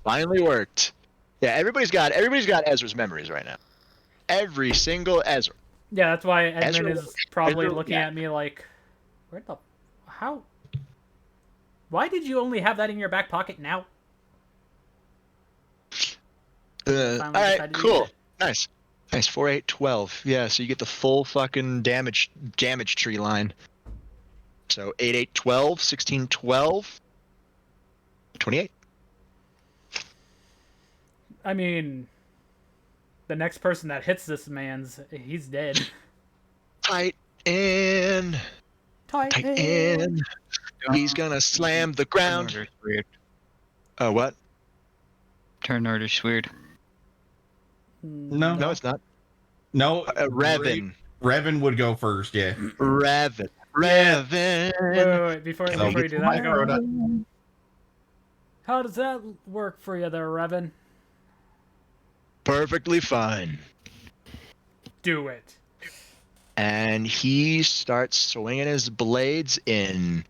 Finally worked. Yeah, everybody's got Ezra's memories right now. Every single Ezra. Yeah, that's why Edmund is probably Ezra, looking yeah. at me like, how? Why did you only have that in your back pocket now? Finally all right, decided to cool. use it. Nice. 4, 8, 12. Yeah, so you get the full fucking damage tree line. So 8, 8, 12, 16, 12, 28. I mean, the next person that hits this he's dead. Tight in. Titan. He's gonna slam the ground. Turn order's weird. Oh, what? Turn order's weird. No. No, it's not. No, Revan. Revan would go first. Yeah. Revan. Yeah. Revan. Wait. Before you do that, I go, how does that work for you there, Revan? Perfectly fine. Do it. And he starts swinging his blades in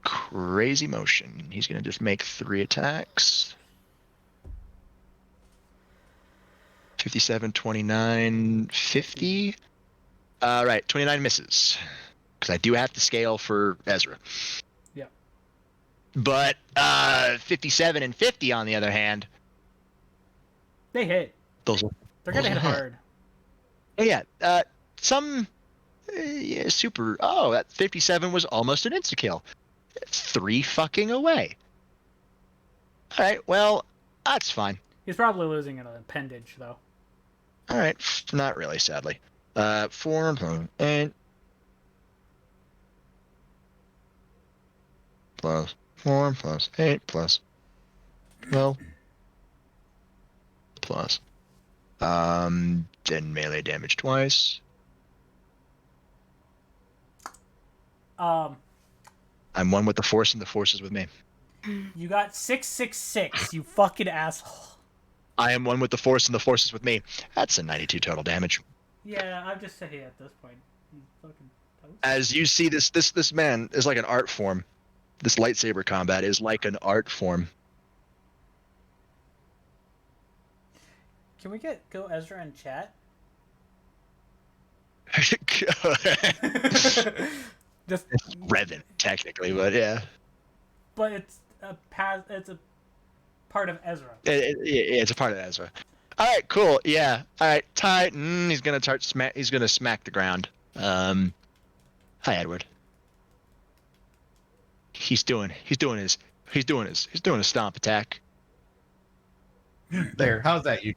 crazy motion. He's going to just make 3 attacks. 57, 29, 50. Right, 29 misses. Because I do have to scale for Ezra. Yeah. But 57 and 50, on the other hand, They hit. those They're gonna those hit will hard. Yeah, some super. Oh, that 57 was almost an insta kill. 3 fucking away. All right, well, that's fine. He's probably losing an appendage though. All right, not really, sadly. 4 8 plus 4 plus 8 plus 12 plus. Then melee damage twice. I'm 1 with the force, and the force is with me. You got 666. You fucking asshole. I am 1 with the force, and the force is with me. That's a 92 total damage. Yeah, I'm just saying at this point. He's fucking toast. As you see, this man is like an art form. This lightsaber combat is like an art form. Can we go Ezra in chat? Just Revan, technically, but yeah. But it's a part of Ezra. It's a part of Ezra. All right, cool. Yeah. All right, Titan. He's gonna He's gonna smack the ground. Hi, Edward. He's doing his stomp attack. There. How's that, you?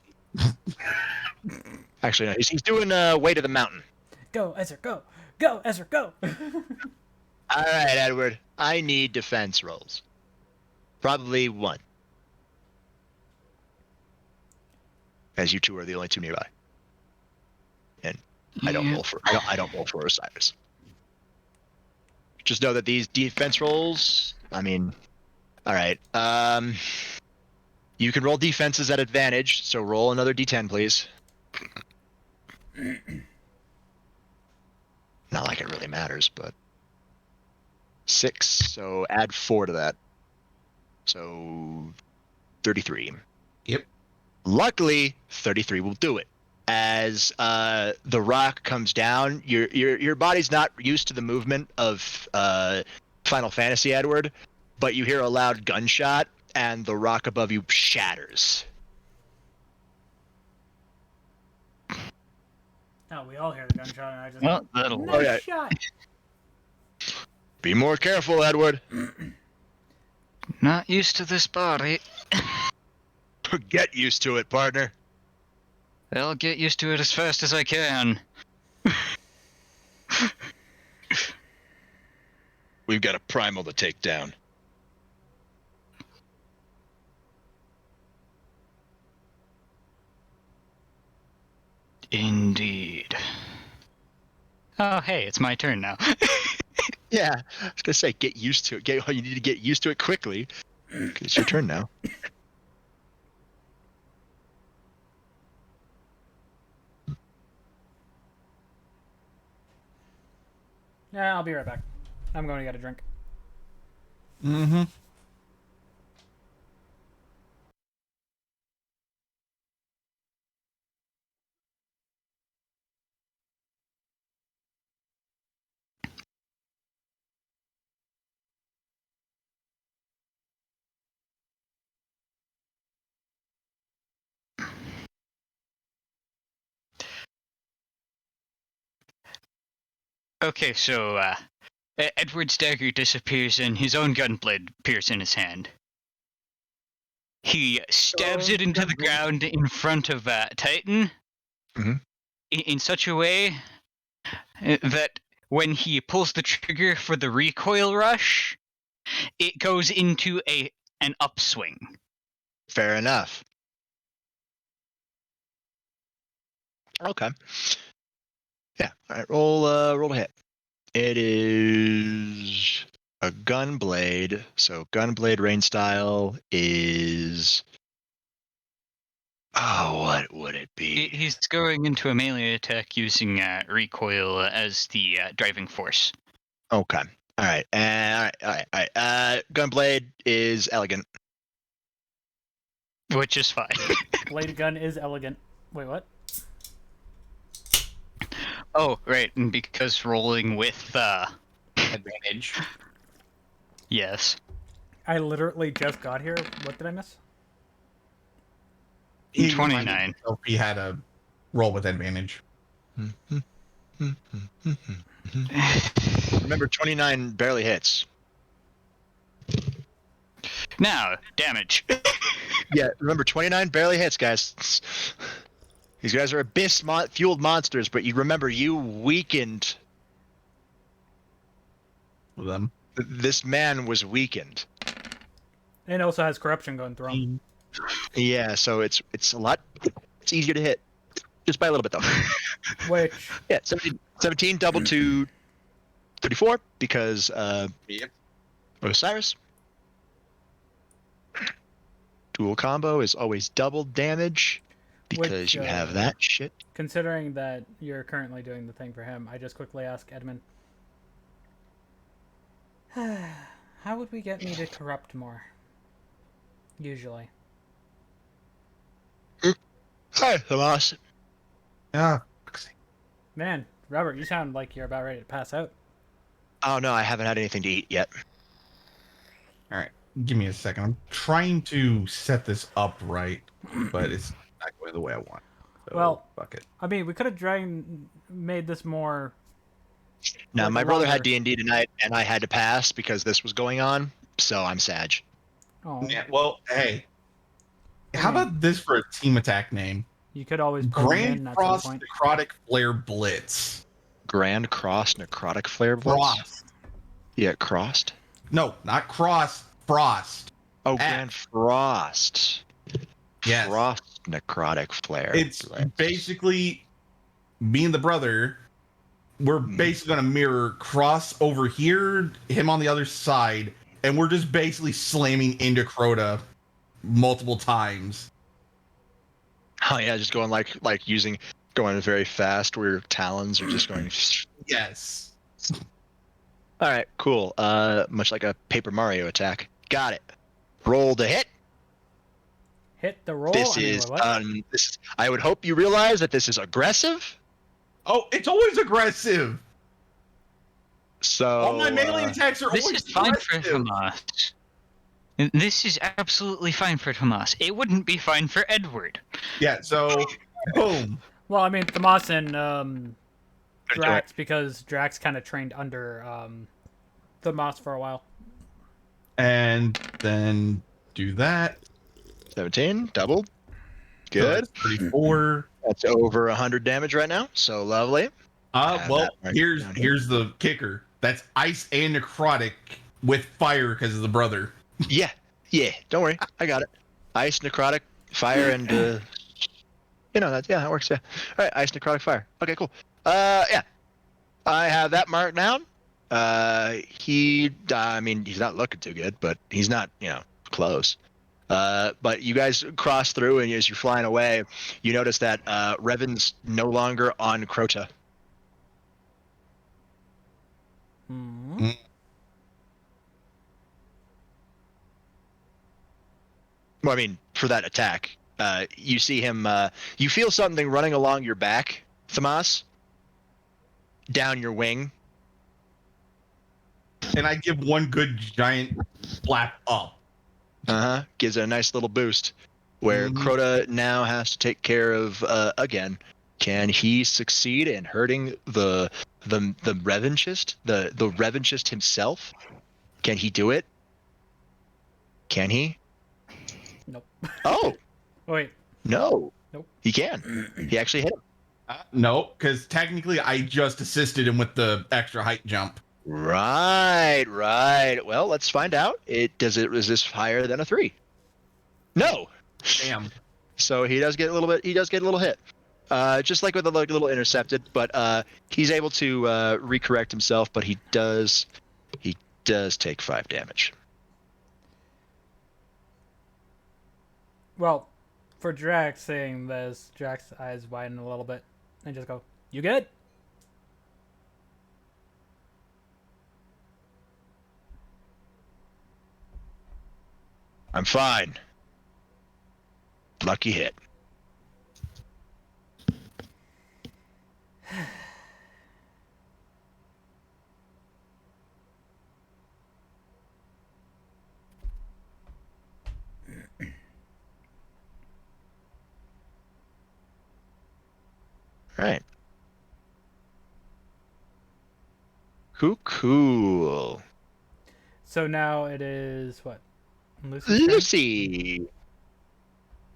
Actually, no. He's doing Way to the Mountain. Go Ezra, go, go Ezra, go. All right, Edward. I need defense rolls. Probably 1. As you 2 are the only 2 nearby. And I don't roll for Osiris. Just know that these defense rolls, I mean, all right. You can roll defenses at advantage, so roll another d10, please. Not like it really matters, but 6, so add 4 to that. So 33. Yep. Luckily, 33 will do it. As the rock comes down, your body's not used to the movement of Final Fantasy, Edward, but you hear a loud gunshot, and the rock above you shatters. Oh, we all hear the gunshot, and I just. Well, that'll Nice work. yeah. shot. Be more careful, Edward. Not used to this body. Get used to it, partner. I'll get used to it as fast as I can. We've got a primal to take down. Indeed. Oh, hey, it's my turn now. Yeah, I was gonna say, get used to it. You need to get used to it quickly. It's your turn now. Yeah, I'll be right back. I'm going to get a drink. Mm-hmm. Okay, so Edward's dagger disappears and his own gunblade appears in his hand. He stabs it into the ground in front of Titan in such a way that when he pulls the trigger for the recoil rush, it goes into an upswing. Fair enough. Okay. Yeah. All right. Roll a hit. It is a gunblade. So gunblade rain style is. Oh, what would it be? He's going into a melee attack using recoil as the driving force. Okay. All right. All right. Gunblade is elegant. Which is fine. Blade gun is elegant. Wait, what? Oh, right, and because rolling with Advantage. yes. I literally just got here. What did I miss? He 29. reminded himself he had a roll with advantage. Remember, 29 barely hits. Now, damage. Yeah, remember, 29 barely hits, guys. These guys are abyss-fueled monsters, but you remember, you weakened. Them. This man was weakened. And also has corruption going through him. Yeah, so it's a lot. It's easier to hit, just by a little bit though. Which Yeah, 17 double to 34 because Osiris. Dual combo is always double damage because you have that shit. Considering that you're currently doing the thing for him, I just quickly ask Edmund, how would we get me to corrupt more? Usually. Hi, Tomas. Yeah. Man, Robert, you sound like you're about ready to pass out. Oh no, I haven't had anything to eat yet. All right. Give me a second. I'm trying to set this up right, but it's not going the way I want. So, Well, fuck it. I mean, we could have made this more. Now, like, my brother had longer. D&D tonight, and I had to pass because this was going on, so I'm Sag. Oh, Yeah, well, hey. How about this for a team attack name? you could always pull him in Grand at some Cross point. Necrotic Flare Blitz. Grand Cross Necrotic Flare Blitz? Frost. Yeah, crossed? No, not Cross. Frost. Oh, F. Grand Frost. Yes. Frost Necrotic Flare. It's Blitz. basically me and the brother. We're basically going to mirror Cross over here, him on the other side, and we're just basically slamming into Crota multiple times. Oh yeah, just going going very fast where your talons are just going. Yes. All right, cool. Much like a Paper Mario attack. Got it. Roll to hit. Hit the roll. This is I would hope you realize that this is aggressive. Oh, it's always aggressive. So All my melee attacks are This always is fine for aggressive. Tomas. This is absolutely fine for Tomas. It wouldn't be fine for Edward. Yeah, so boom. Well, I mean, Tomas and Drax, because Drax kind of trained under Tomas for a while. And then do that. 17 doubled. So Good. that's 34. That's over 100 damage right now. So lovely. Well, that here's down here. the kicker. That's ice and necrotic with fire because of the brother. Yeah. Don't worry, I got it. Ice, necrotic, fire, and that works. Yeah. All right, ice, necrotic, fire. Okay, cool. Yeah, I have that marked down. He's not looking too good, but he's not, close. But you guys cross through, and as you're flying away, you notice that Revan's no longer on Crota. Hmm. Well, I mean, for that attack, you see him. You feel something running along your back, Tomas, down your wing. And I give one good giant flap up. Gives it a nice little boost. Where Crota now has to take care of again Can he succeed in hurting the revanchist, the revanchist himself? Can he do it? Can he? Nope. Oh Wait. no. Nope. He can. He actually hit him. No, because technically I just assisted him with the extra height jump. Right. Well, let's find out. Is this higher than a 3? No. Damn. So he does get a little bit. He does get a little hit. Just like with a little intercepted, but he's able to recorrect himself. But he does take 5 damage. Well, for Drax saying this, Drax's eyes widen a little bit and just go, "You good?" I'm fine. Lucky hit. All right. Cool. So now it is what? Lucy's turn? Lucy.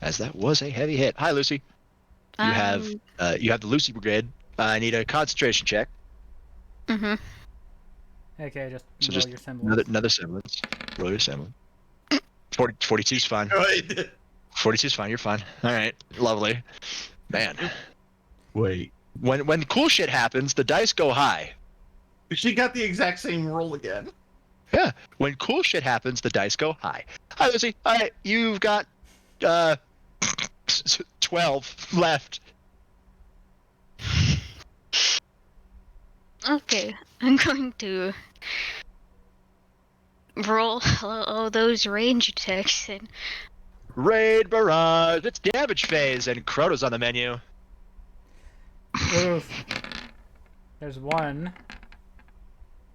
As that was a heavy hit. Hi, Lucy. You have the Lucy Brigade. I need a concentration check. Mm-hmm. Okay, just So roll just your semblance. another semblance. Roll your semblance. 42's fine. Good. 42's fine. You're fine. All right. Lovely. Man. Wait. When cool shit happens, the dice go high. She got the exact same roll again. Yeah. When cool shit happens, the dice go high. Hi, Lucy. All right. You've got 12 left. Okay, I'm going to roll all those range attacks and Raid Barrage. It's damage phase, and Crota's on the menu. Oof. There's one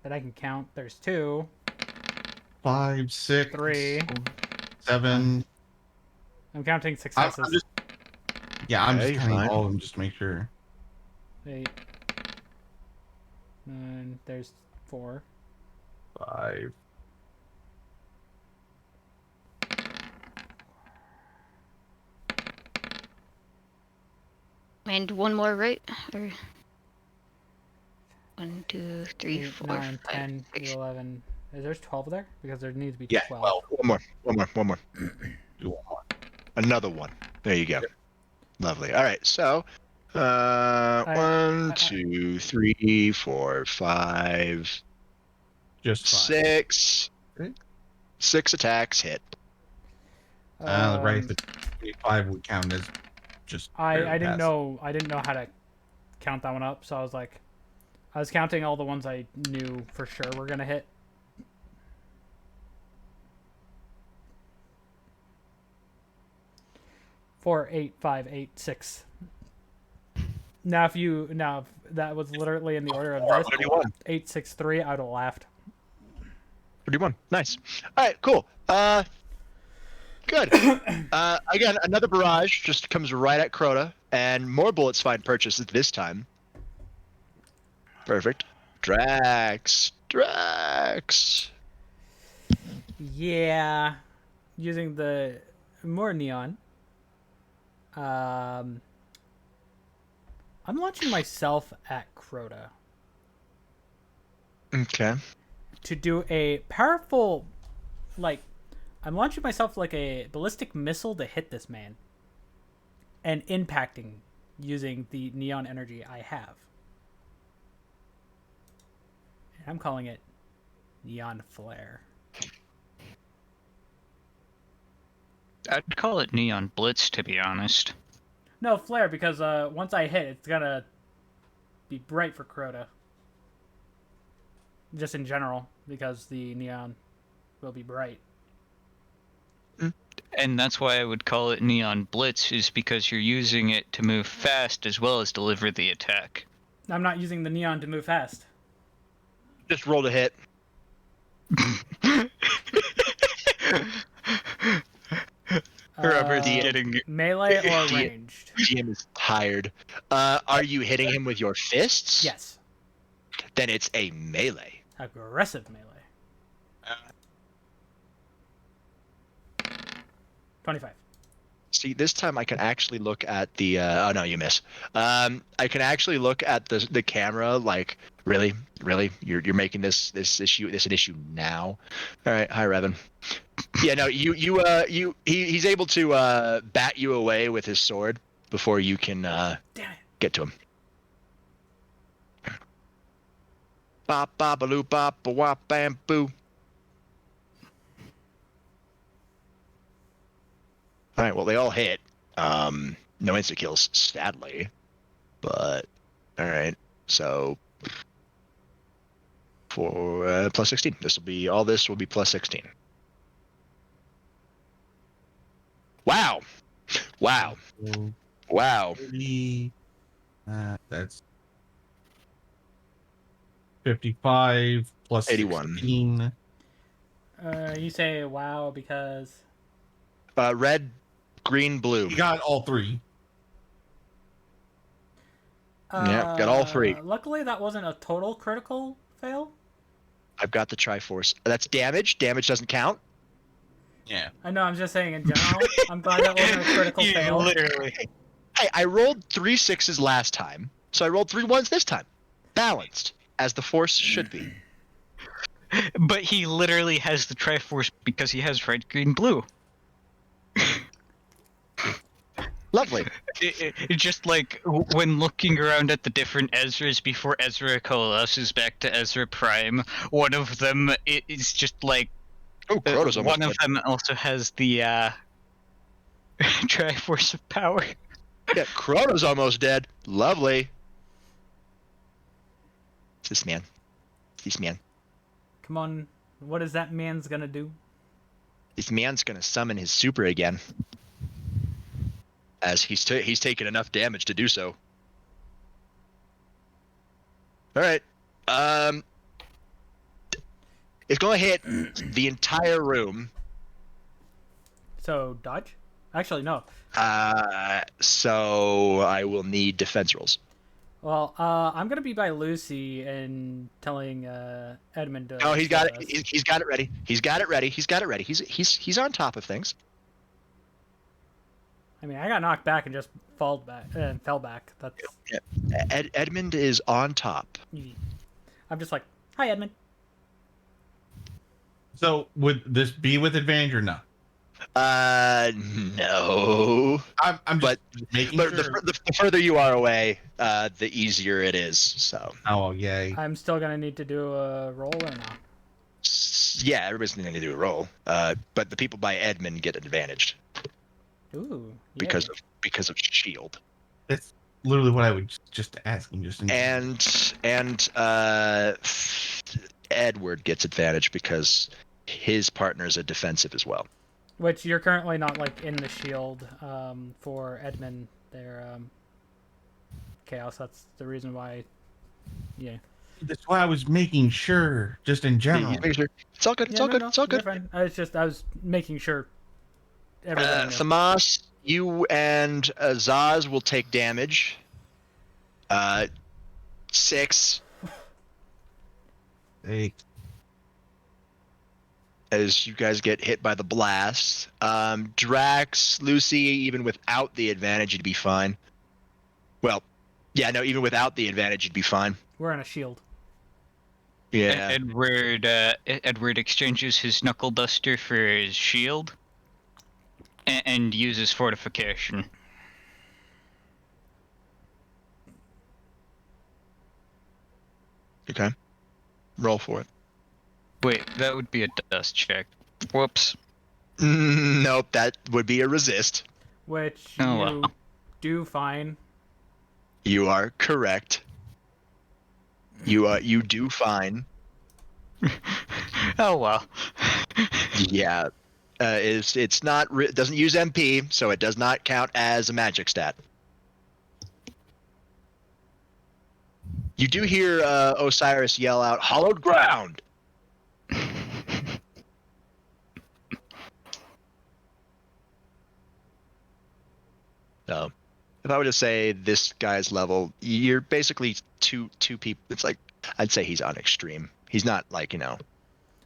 that I can count. There's 2, 5, 6, 3. 7. I'm counting successes. I'm Okay, just counting fine. all of them just to make sure. 8, 9. There's 4. 5. and one more, right? Or 1, 2, 3, 8, 4, 9, 5, 10, 6. 11. Is there 12 there? Because there needs to be Yeah. 12. Well, one more. Do one more. Another one. There you go. Lovely. All right. So, 1, 2, 3, 4, 5, Just 5. 6. Okay. 6 attacks hit. Right. The 25 would count as just. I didn't know how to count that one up, so I was counting all the ones I knew for sure were gonna hit. Four, 8, 5, 8, 6. Now if that was literally in the order of this, 31. 8, 6, 3, I would have laughed. 31. Nice. All right. Cool. Good. Again, another barrage just comes right at Crota, and more bullets find purchase this time. Perfect. Drax. Yeah, using the more neon. I'm launching myself at Crota Okay. to do a powerful, I'm launching myself like a ballistic missile to hit this man, and impacting using the neon energy I have. And I'm calling it Neon Flare. I'd call it Neon Blitz, to be honest. No, Flare, because once I hit, it's gonna be bright for Crota. Just in general, because the neon will be bright. And that's why I would call it Neon Blitz, is because you're using it to move fast as well as deliver the attack. I'm not using the neon to move fast. Just rolled a hit. Whoever's getting melee or the- ranged? GM is tired. Are you hitting him with your fists? Yes. Then it's a melee. Aggressive melee. 25. See, this time I can actually look at the. Oh no, you miss. I can actually look at the camera. Like, really, you're making this an issue now. All right, hi Revan. Yeah, no, he's able to bat you away with his sword before you can Damn it. get to him. Bop bop a loop bop a wop bam boo. All right, well they all hit. No insta kills, sadly, but all right. So for plus 16, this will be plus 16. Wow. That's 55 plus 81. 16. You say wow because Red, green, blue. You got all three. Yeah, got all three. Luckily, that wasn't a total critical fail. I've got the Triforce. That's damage. Damage doesn't count. Yeah. I know. I'm just saying in general. I'm glad that wasn't a critical fail. literally. Hey, I rolled 3 6s last time, so I rolled 3 1s this time. Balanced, as the Force should be. But he literally has the Triforce because he has red, green, blue. Lovely. It just like when looking around at the different Ezras before Ezra coalesces back to Ezra Prime, one of them is just like Oh, Crota's almost one of dead. them also has the Triforce of Power. Yeah, Crota's almost dead. Lovely. It's this man. This man. Come on, what is that man's gonna do? This man's gonna summon his super again. As he's taken enough damage to do so. All right. It's gonna hit the entire room. So dodge? Actually, no. So I will need defense rolls. Well, I'm gonna be by Lucy and telling Edmund to. Oh, he's got it. us. He's got it ready. He's got it ready. He's on top of things. I mean, I got knocked back and just fell back. That's. Yeah. Edmund is on top. I'm just like, hi, Edmund. So would this be with advantage or no? No. I'm just making But sure. the further you are away, the easier it is. So. Oh, yay. I'm still gonna need to do a roll or not. Yeah, everybody's going to do a roll. But the people by Edmund get advantaged Ooh. Yay. because of shield. That's literally what I would just ask him. And Edward gets advantage because his partner is a defensive as well. Which you're currently not like in the shield for Edmund. They're chaos. That's the reason why. Yeah. That's why I was making sure, just in general. He's making sure. It's all good. It's all good. It's all good. Fine. I was making sure. Everyone. knew. Famas, you and Zaz will take damage. 6 Hey, as you guys get hit by the blast. Drax, Lucy, even without the advantage, you'd be fine. Well, yeah, no, even without the advantage, you'd be fine. We're on a shield. Yeah. Edward exchanges his knuckle duster for his shield, and uses fortification. Okay. Roll for it. Wait, that would be a dust check. Whoops. Nope, that would be a resist. Which Oh, you well. do fine. You are correct. You do fine. Oh well. Yeah. It's not it doesn't use MP, so it does not count as a magic stat. You do hear Osiris yell out, "Hollowed ground!" So, if I were to say this guy's level, you're basically two people. It's like I'd say he's on extreme. He's not like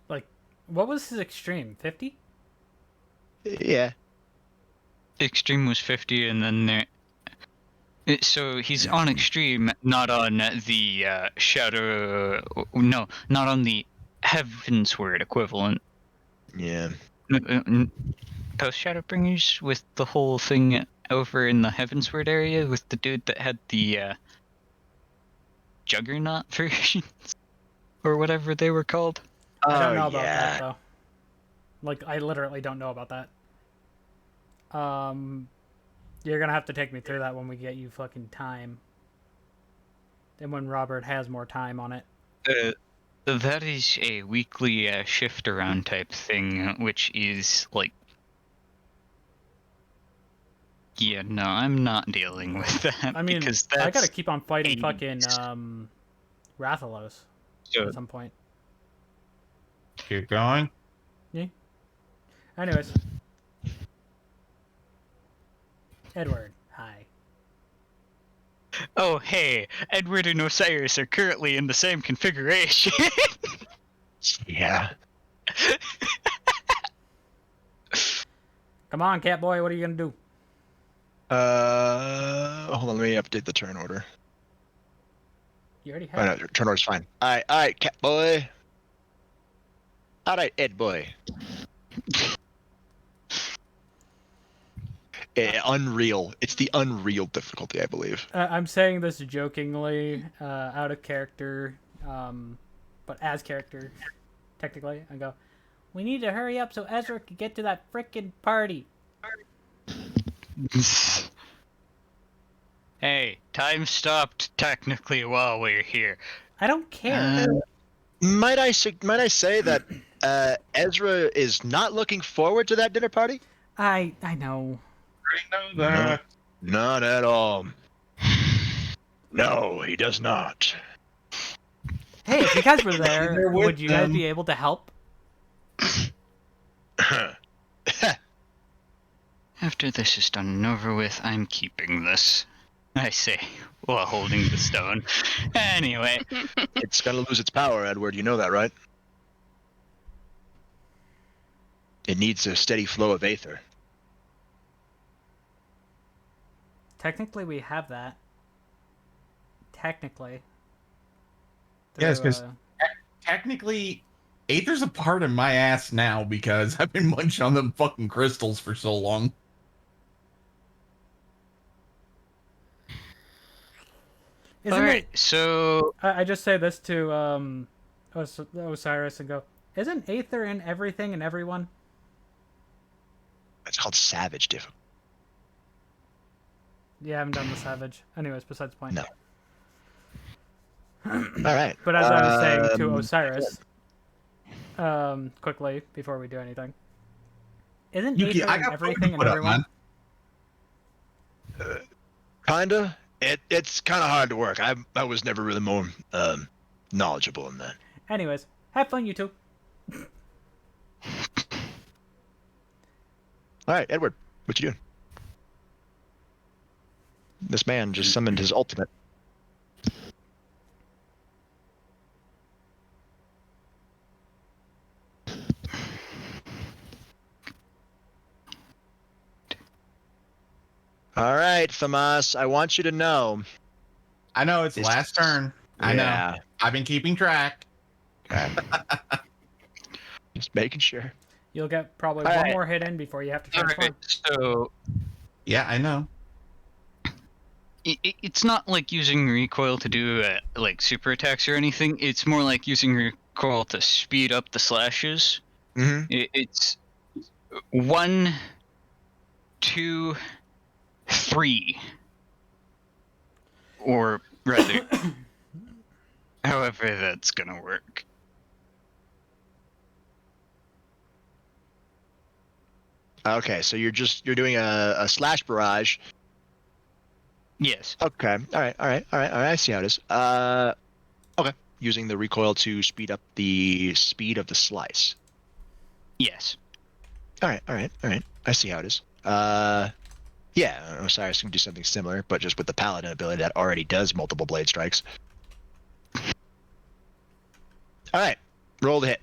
Like, what was his extreme? 50? Yeah. Extreme was 50, and then there. So he's on extreme, not on the shadow. No, not on the Heavensward equivalent. Yeah. Those Shadowbringers with the whole thing over in the Heavensward area with the dude that had the Juggernaut versions or whatever they were called. I don't know about yeah. that though. Like, I literally don't know about that. You're gonna have to take me through that when we get you fucking time. And when Robert has more time on it. That is a weekly shift around type thing, which is like. Yeah, no, I'm not dealing with that. I mean, because that's I gotta keep on fighting 80s. fucking Rathalos at some point. Keep going. Anyways. Edward, hi. Oh, hey, Edward and Osiris are currently in the same configuration. Yeah. Come on, Catboy, what are you gonna do? Hold on, let me update the turn order. You already Oh, have no, turn order's fine. All right, cat boy. All right, Ed boy. Unreal. It's the unreal difficulty, I believe. I'm saying this jokingly, out of character, but as character, technically. I go, we need to hurry up so Ezra can get to that frickin' party. Hey, time stopped technically while we're here. I don't care. Might I say that Ezra is not looking forward to that dinner party? I know. I know that. Not at all. No, he does not. Hey, if you guys were there, They're with would you guys them. be able to help? After this is done and over with, I'm keeping this. I say, while holding the stone. Anyway, It's gonna lose its power, Edward. You know that, right? It needs a steady flow of aether. Technically, we have that. Technically. Yes, Through, 'cause- Technically, Aether's a part of my ass now because I've been munching on them fucking crystals for so long. Isn't alright, it? so I just say this to Osiris and go, isn't Aether in everything and everyone? It's called savage difficulty. Yeah, I haven't done the Savage. Anyways, besides the point. No. All right. But as I was saying to Osiris, quickly, before we do anything, isn't Yuki, Aether I in got everything and put up, everyone? man. Kinda. It's kind of hard to work. I was never really more knowledgeable in that. Anyways, have fun, you two. All right, Edward, what you doing? This man just summoned his ultimate. All right, Famas, I want you to know. I know it's It's- last turn. I know. I've been keeping track. Okay. Just making sure. You'll get probably All one right. more hit in before you have to transform. alright, so Yeah, I know. it's not like using recoil to do like super attacks or anything. It's more like using recoil to speed up the slashes. Mm-hmm. It's 1, 2, 3, or rather, however that's gonna work. Okay, so you're doing a slash barrage. Yes. Okay. All right. I see how it is. Okay. Using the recoil to speed up the speed of the slice. Yes. All right. I see how it is. Yeah, Osiris can do something similar, but just with the paladin ability that already does multiple blade strikes. All right, roll the hit.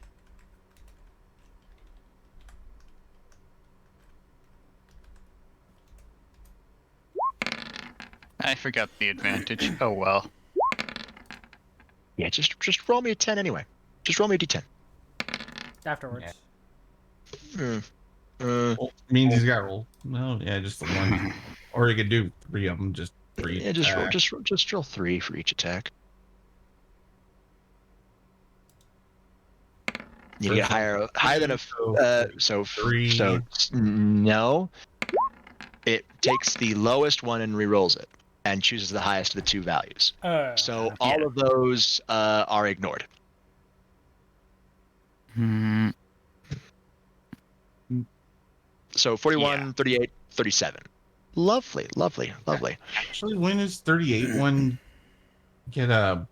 I forgot the advantage. Oh well. Yeah, just roll me a 10 anyway. Just roll me a d10. Afterwards. Well, means he's got to roll. No, yeah, just the one. Or he could do 3 of them, just 3. Yeah, just roll 3 for each attack. You get higher than a so 3. So no. It takes the lowest one and re-rolls it, and chooses the highest of the 2 values. So all of those are ignored. Hmm. So 41, 38, 37. Lovely. Actually, when is 38 one get a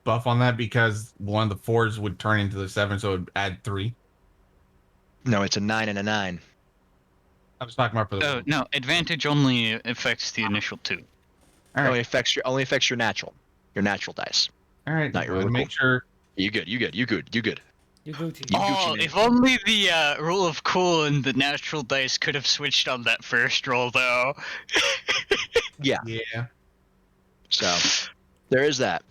buff on that? Because one of the 4s would turn into the 7, so it would add 3. No, it's a 9 and a 9. I was talking about for the. Oh no, advantage only affects the initial 2. All right. Only affects your natural dice. All right. Not your to make sure. You good. You Gucci. Oh, if only the rule of cool and the natural dice could have switched on that first roll, though. Yeah. Yeah. So there is that.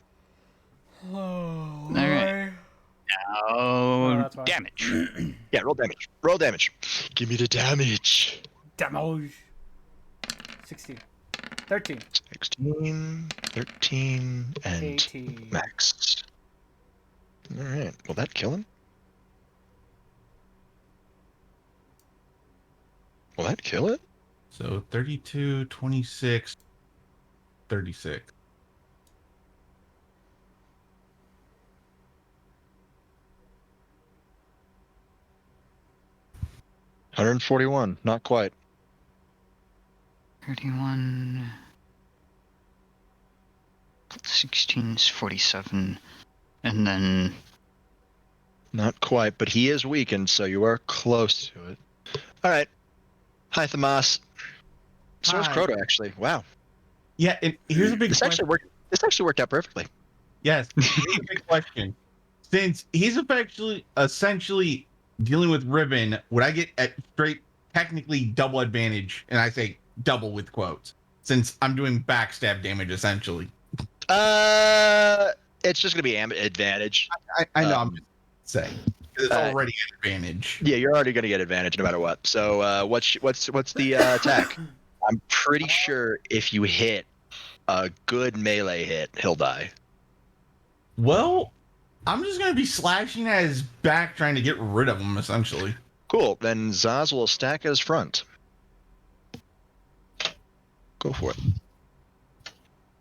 Oh, All right. Now, damage. Yeah, roll damage. Roll damage. Give me the damage. Damage. 16. 13. 16, 13, and 18. max. All right. Will that kill him? Will that kill it? So 32, 26, 36. $141. Not quite. 31. 16 is 47. And then. Not quite, but he is weakened, so you are close to it. All right. Hi, Thamas. So is Hi. Crota, actually. Wow. Yeah, and here's a big This question. This actually worked out perfectly. Yes, here's a big question. Since he's essentially dealing with Ribbon, would I get at straight technically double advantage? And I say double with quotes, since I'm doing backstab damage essentially. It's just gonna be advantage. I know. I'm just saying it's already an advantage. Yeah, you're already gonna get advantage no matter what. So, what's the attack? I'm pretty sure if you hit a good melee hit, he'll die. Well, I'm just gonna be slashing at his back, trying to get rid of him essentially. Cool. Then Zaz will stack at his front. Go for it.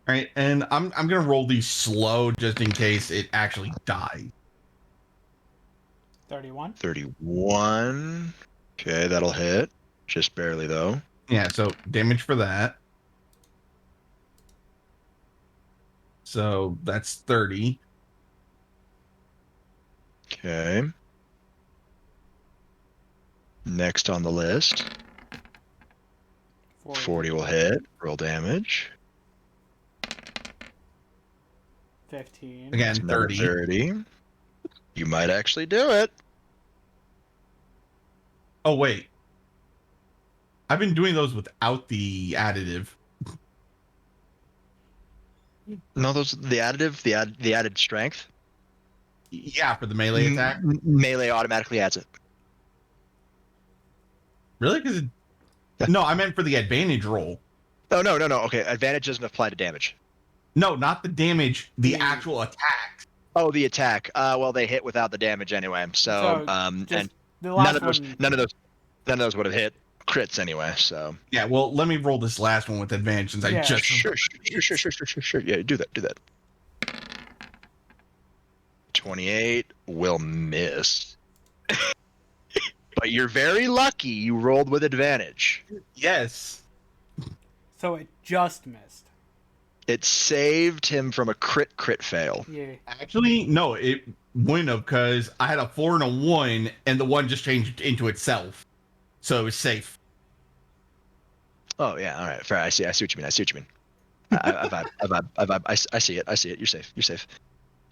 All right, and I'm gonna roll these slow just in case it actually dies. 31. 31. Okay, that'll hit. Just barely though. Yeah, so damage for that. So that's 30. Okay. Next on the list. 40 will hit. Roll damage. 15. Again, Another 30. 30. You might actually do it. Oh wait. I've been doing those without the additive. No, those the additive, the added strength. Yeah, for the melee attack. Melee automatically adds it. Really? Because no, I meant for the advantage roll. Oh no. Okay, advantage doesn't apply to damage. No, not the damage. The actual attack. Oh, the attack. Well, they hit without the damage anyway. So and The none of those would have hit crits anyway. So Yeah. Well, let me roll this last one with advantage since I just. Sure. Yeah, do that. 28 will miss. But you're very lucky you rolled with advantage. Yes. So it just missed. It saved him from a crit fail. Yeah. Actually, no, it wouldn't have because I had a 4 and a 1, and the 1 just changed into itself, so it was safe. Oh yeah, all right, fair. I see what you mean. I vibe. I see it. You're safe.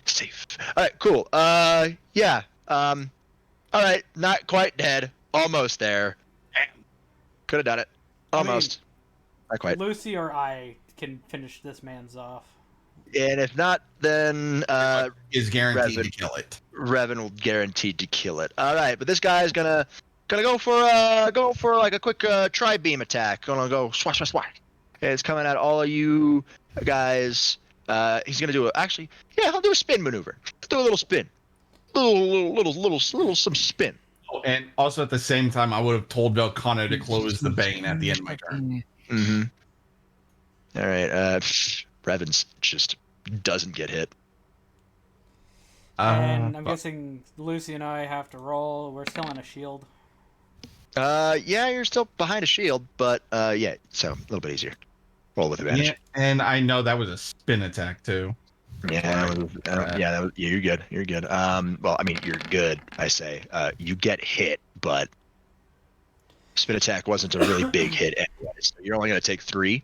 Safe. All right, cool. Yeah. All right, not quite dead. Almost there. Could have done it. Almost. Not quite. Lucy or I can finish this man's off. And if not, then Is guaranteed to kill it. Revan will guaranteed to kill it. All right, but this guy's gonna go for like a quick tri-beam attack. Gonna go swash. Okay, it's coming at all of you guys. He's gonna do he'll do a spin maneuver. Do a little spin. Little some spin. Oh, and also at the same time, I would have told Velcana to close the Bane at the end of my turn. Mm-hmm. All right, Revan's just doesn't get hit. And I'm guessing Lucy and I have to roll. We're still on a shield. Yeah, you're still behind a shield, but yeah, so a little bit easier. Roll with advantage. Yeah, and I know that was a spin attack too. Yeah, you're good. You're good. Well, I mean, you're good. I say, you get hit, but spin attack wasn't a really big hit anyway, so you're only gonna take 3.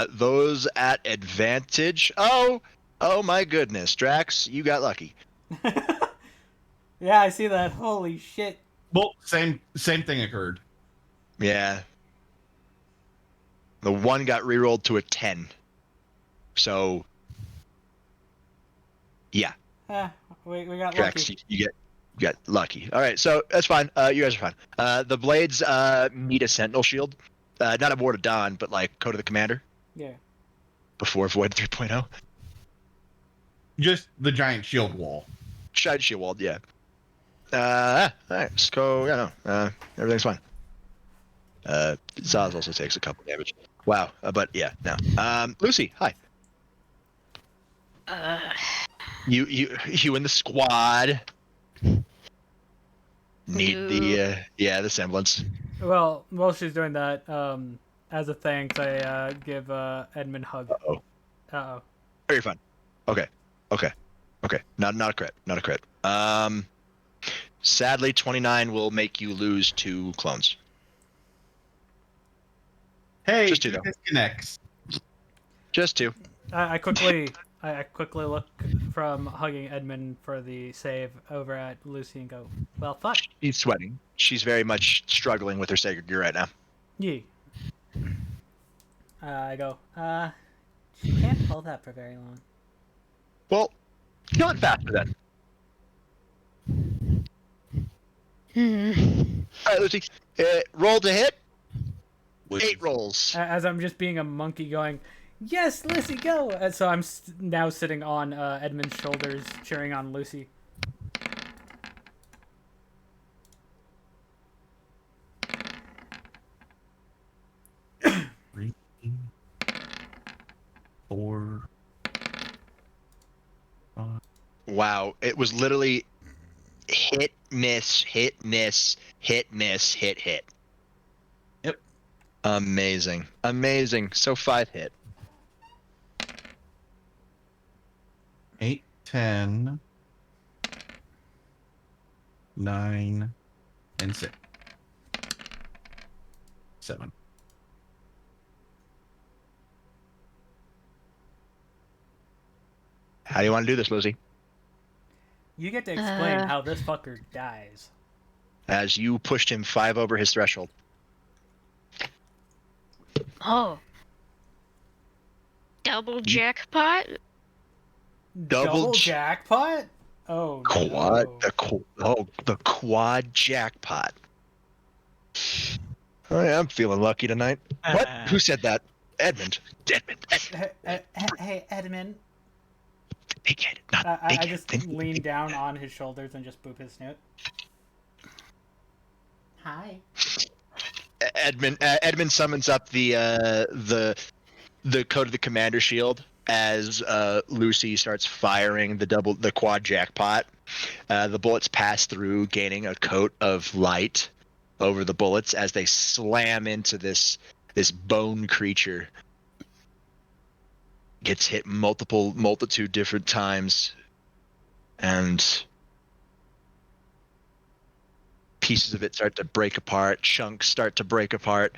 Those at advantage. Oh my goodness, Drax, you got lucky. Yeah, I see that. Holy shit. Well, same thing occurred. Yeah. The 1 got rerolled to a 10. So. Yeah. We got Drax, lucky. you got lucky. All right, so that's fine. You guys are fine. The blades meet a sentinel shield. Not a Ward of Dawn, but like Code of the Commander. Yeah. Before Void 3.0. Just the giant shield wall. Giant shield wall, yeah. All right, let's go. Yeah, no, everything's fine. Zaz also takes a couple damage. Wow, but yeah, no. Lucy, hi. You and the squad need the semblance. Well, while she's doing that, as a thanks, I give Edmund a hug. Uh-oh. Oh, you're fine. Okay. Not a crit. Sadly, 29 will make you lose 2 clones. Hey, Just 2 though. Disconnects. Just 2. I quickly look from hugging Edmund for the save over at Lucy and go, well, fuck. She's sweating. She's very much struggling with her sacred gear right now. Yeah. I go, she can't hold that for very long. Well, kill it faster then. All right, Lucy. Roll to hit. 8 rolls. As I'm just being a monkey going, yes, Lucy, go! And so I'm now sitting on Edmund's shoulders, cheering on Lucy. Three, 4, 5. Wow, it was literally hit, miss, hit, miss, hit, miss, hit, hit. Yep. Amazing. So 5 hit. 8, 10, 9, and 6. 7. How do you want to do this, Lucy? You get to explain how this fucker dies. As you pushed him 5 over his threshold. Oh. Double jackpot? Double jackpot? Oh, Quad. no. The quad jackpot. Oh yeah, I'm feeling lucky tonight. What? Who said that? Edmund. Hey, Edmund. Big head, not I big head. just lean down on his shoulders and just boop his snoot. Hi. Edmund summons up the Code of the Commander shield as Lucy starts firing the quad jackpot. The bullets pass through, gaining a coat of light over the bullets as they slam into this bone creature. Gets hit multitude different times, and pieces of it start to break apart, chunks start to break apart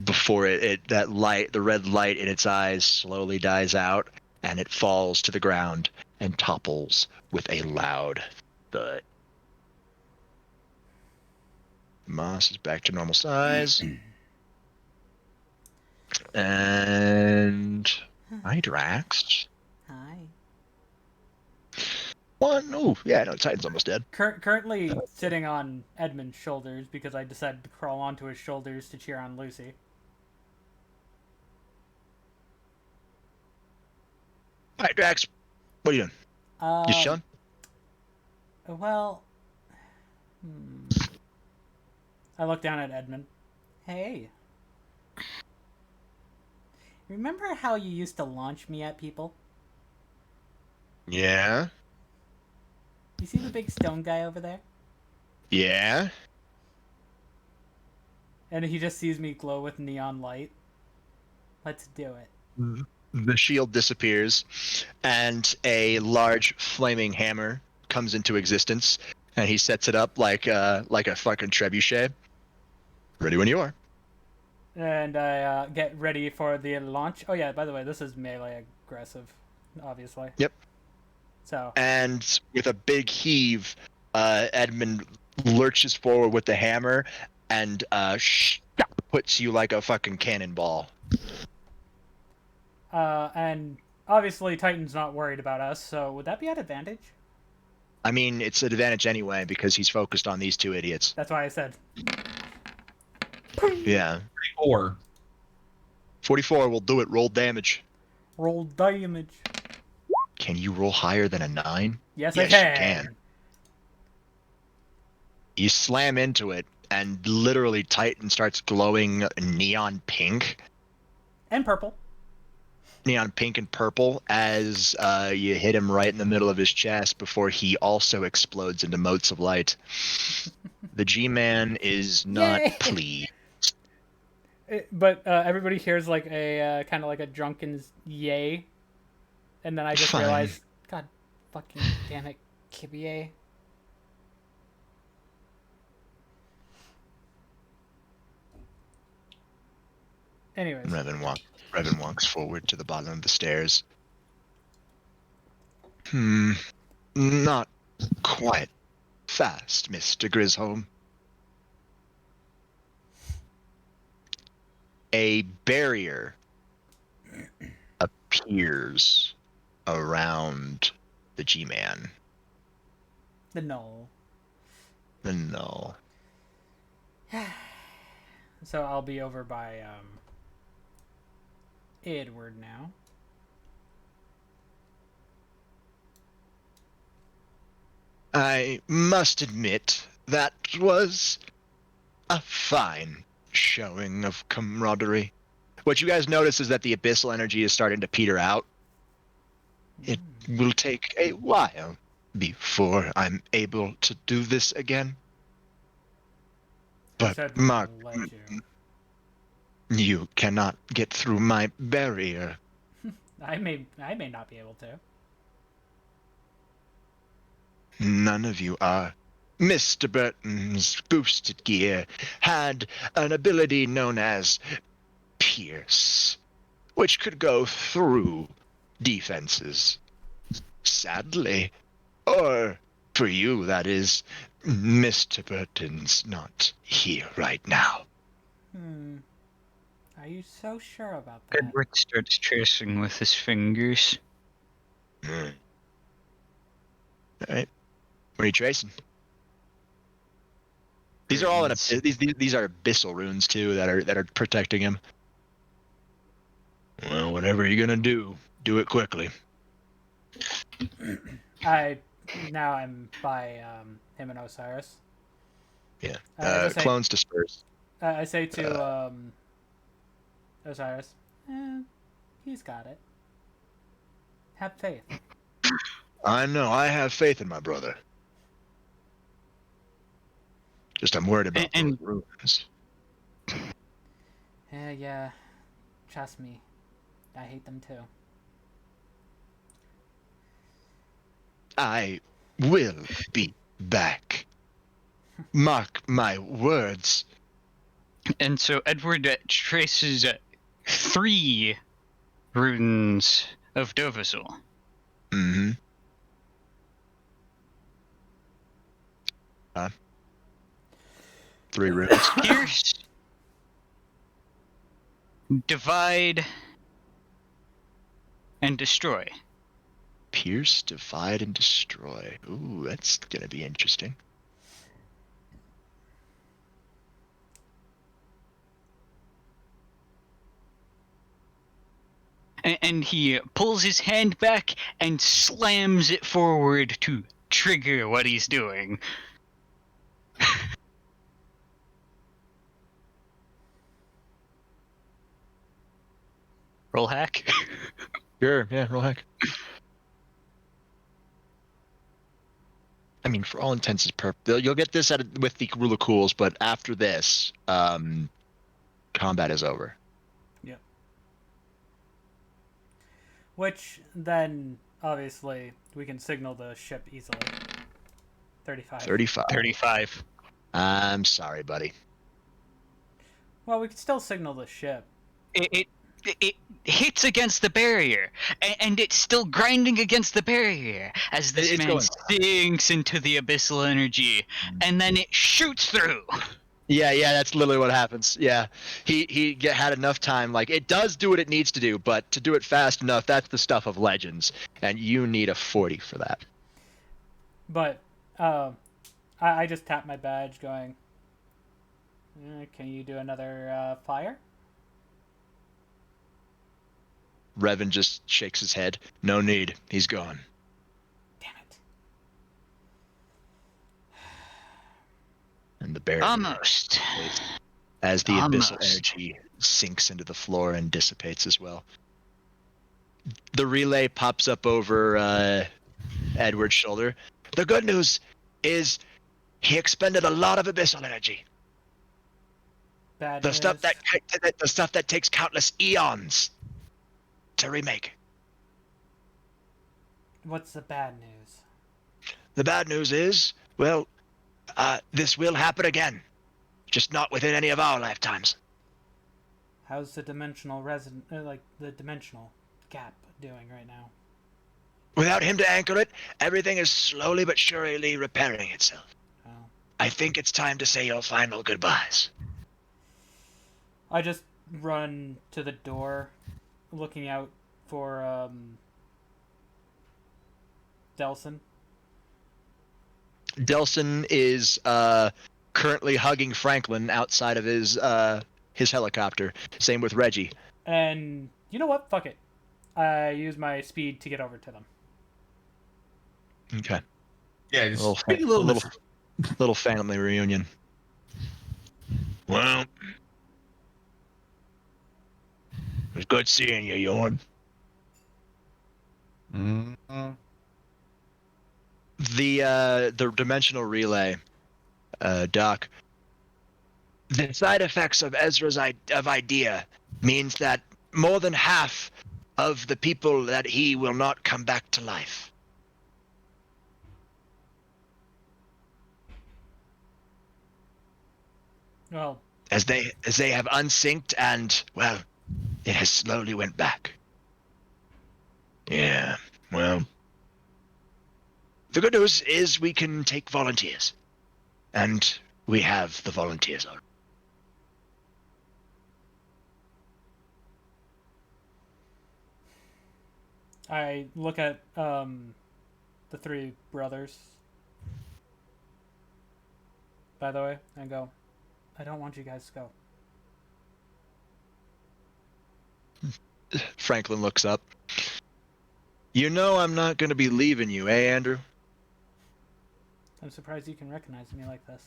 before that light, the red light in its eyes slowly dies out, and it falls to the ground and topples with a loud thud. Moss is back to normal size. And hi, Drax. Hi. One. Oh, yeah, no, Titan's almost dead. Currently sitting on Edmund's shoulders because I decided to crawl onto his shoulders to cheer on Lucy. All right, Drax, what are you doing? You chilling? Well, I look down at Edmund. Hey. Remember how you used to launch me at people? Yeah. You see the big stone guy over there? Yeah. And he just sees me glow with neon light. Let's do it. The shield disappears, and a large flaming hammer comes into existence, and he sets it up like a fucking trebuchet. Ready when you are. And I get ready for the launch. Oh yeah, by the way, this is melee aggressive, obviously. Yep. So. And with a big heave, Edmund lurches forward with the hammer and puts you like a fucking cannonball. And obviously Titan's not worried about us, so would that be at advantage? I mean, it's an advantage anyway because he's focused on these two idiots. That's why I said. Yeah. 44. 44 will do it. Roll damage. Roll damage. Can you roll higher than a 9? Yes, yes, I can. You can. You slam into it, and literally Titan starts glowing neon pink. And purple. Neon pink and purple as you hit him right in the middle of his chest before he also explodes into motes of light. The G-Man is not pleased. But everybody hears like a kind of like a drunken yay. And then I just realized, God fucking damn it, Kibie. Anyways. Revan walks forward to the bottom of the stairs. Not quite fast, Mr. Grisholm. A barrier appears around the G-Man. The null. The null. So I'll be over by Edward now. I must admit that was a fine showing of camaraderie. What you guys notice is that the abyssal energy is starting to peter out. It will take a while before I'm able to do this again. But Mark, you cannot get through my barrier. I may not be able to. None of you are. Mr. Burton's boosted gear had an ability known as Pierce, which could go through defenses. Sadly, or for you, that is, Mr. Burton's not here right now. Are you so sure about that? Edward starts tracing with his fingers. All right. What are you tracing? These are all these are abyssal runes too that are protecting him. Well, whatever you're gonna do it quickly. Now I'm by him and Osiris. Yeah. Clones disperse. I say to Osiris, he's got it. Have faith. I know. I have faith in my brother. Just I'm worried about those runes. Yeah. Trust me. I hate them too. I will be back. Mark my words. And so Edward traces 3 runes of Dovazul. Mm-hmm. 3 runes. Pierce, divide, and destroy. Pierce, divide, and destroy. Ooh, that's gonna be interesting. And he pulls his hand back and slams it forward to trigger what he's doing. Roll hack. Sure, yeah, roll hack. I mean, for all intents and purposes, you'll get this with the rule of cools, but after this, combat is over. Yep. Which then, obviously, we can signal the ship easily. 35. 35. 35. I'm sorry, buddy. Well, we could still signal the ship. It hits against the barrier, and it's still grinding against the barrier as this It's man going. sinks into the abyssal energy, and then it shoots through. Yeah, that's literally what happens. Yeah, he had enough time. Like, it does do what it needs to do, but to do it fast enough, that's the stuff of legends, and you need a 40 for that. But I just tapped my badge going, can you do another fire? Revan just shakes his head. No need. He's gone. Damn it. And the barrier Almost. as the Almost. abyssal energy sinks into the floor and dissipates as well. The relay pops up over Edward's shoulder. The good news is he expended a lot of abyssal energy. Bad The news. stuff that takes countless eons to remake. What's the bad news? The bad news is, well, this will happen again, just not within any of our lifetimes. How's the dimensional the dimensional gap doing right now? Without him to anchor it, everything is slowly but surely repairing itself. Oh. I think it's time to say your final goodbyes. I just run to the door, looking out for Delson. Delson is currently hugging Franklin outside of his helicopter. Same with Reggie. And you know what? Fuck it. I use my speed to get over to them. Okay. Yeah, just Little, take a little family reunion. Well, it was good seeing you, Yorn. Mm-hmm. The dimensional relay, Doc. The side effects of Ezra's idea means that more than half of the people that he will not come back to life. Well, As they have unsynced and, well, it has slowly went back. Yeah, well. The good news is we can take volunteers. And we have the volunteers already. I look at the 3 brothers, by the way, and go, I don't want you guys to go. Franklin looks up. You know I'm not going to be leaving you, eh, Andrew? I'm surprised you can recognize me like this.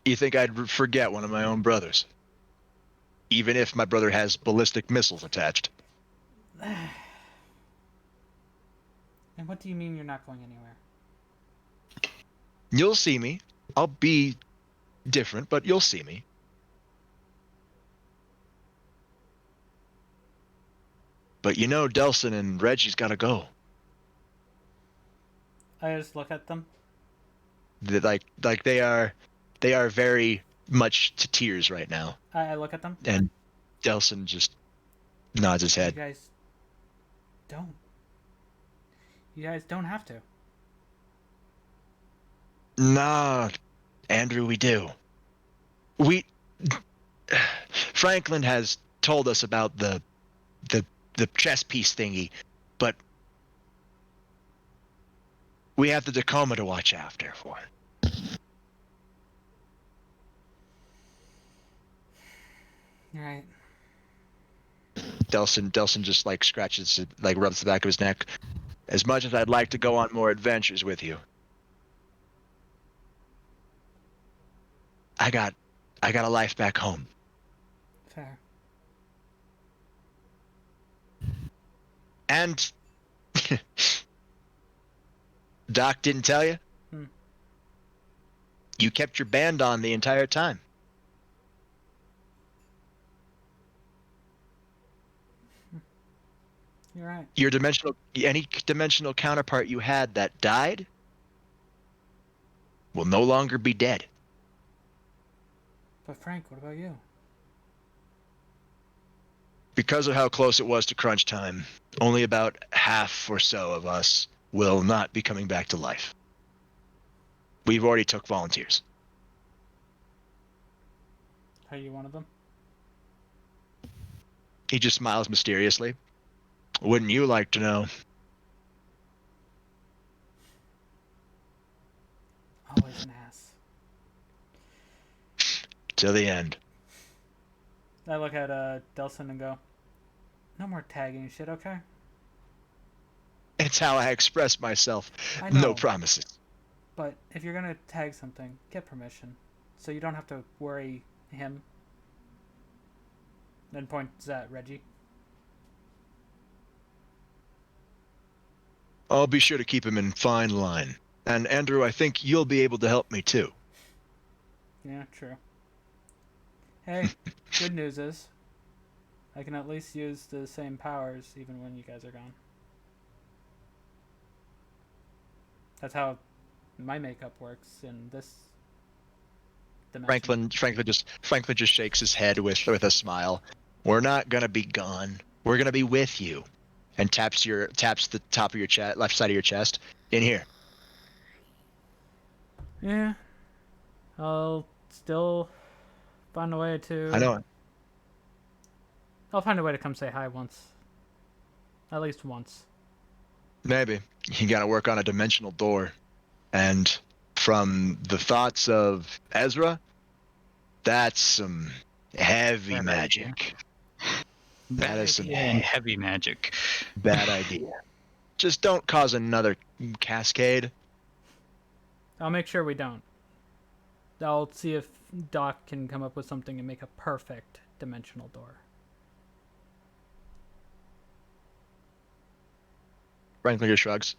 You think I'd forget one of my own brothers? Even if my brother has ballistic missiles attached. And what do you mean you're not going anywhere? You'll see me. I'll be different, but you'll see me. But you know Delson and Reggie's gotta go. I just look at them. Like they are very much to tears right now. I look at them. And Delson just nods his You head. guys don't. You guys don't have to. Nah, Andrew, we do. We Franklin has told us about the chess piece thingy, but we have the Tacoma to watch after for it. You're right. Delson just like scratches, like rubs the back of his neck. As much as I'd like to go on more adventures with you, I got a life back home. Fair. And Doc didn't tell you? You kept your band on the entire time. You're right. Any dimensional counterpart you had that died will no longer be dead. But Frank, what about you? Because of how close it was to crunch time, only about half or so of us will not be coming back to life. We've already took volunteers. Are you one of them? He just smiles mysteriously. Wouldn't you like to know? Always an ass. To the end. I look at Delson and go, no more tagging shit, okay? It's how I express myself. I know. No promises. But if you're gonna tag something, get permission. So you don't have to worry him. Then points at Reggie. I'll be sure to keep him in fine line. And Andrew, I think you'll be able to help me too. Yeah, true. Hey, good news is, I can at least use the same powers even when you guys are gone. That's how my makeup works in this dimension. Franklin just shakes his head with a smile. We're not gonna be gone. We're gonna be with you. And taps the top of your chest, left side of your chest. In here. Yeah. I'll still find a way to... I know. I'll find a way to come say hi once. At least once. Maybe. You gotta work on a dimensional door. And from the thoughts of Ezra, that's some heavy magic. That is some heavy magic. Bad idea. Just don't cause another Cascade. I'll make sure we don't. I'll see if Doc can come up with something and make a perfect dimensional door. Franklin just shrugs.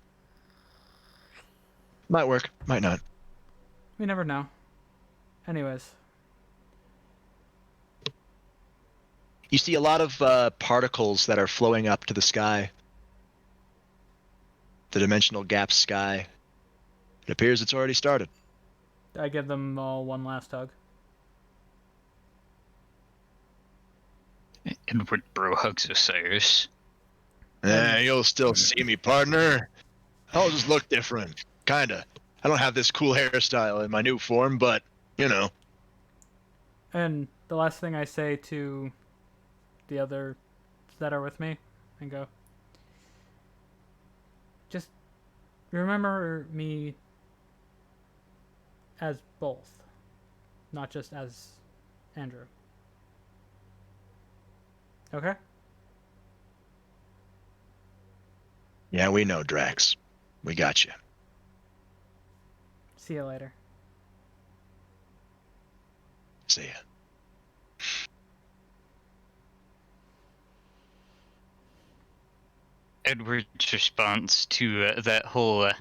Might work, might not. We never know. Anyways. You see a lot of particles that are flowing up to the sky. The dimensional gap sky. It appears it's already started. I give them all one last hug. Edward bro hugs Osiris. You'll still see me, partner. I'll just look different. Kinda. I don't have this cool hairstyle in my new form, but, you know. And the last thing I say to the others that are with me and go, just remember me as both, not just as Andrew. Okay? Yeah, we know, Drax. We got you. See you later. See ya. Edward's response to that whole,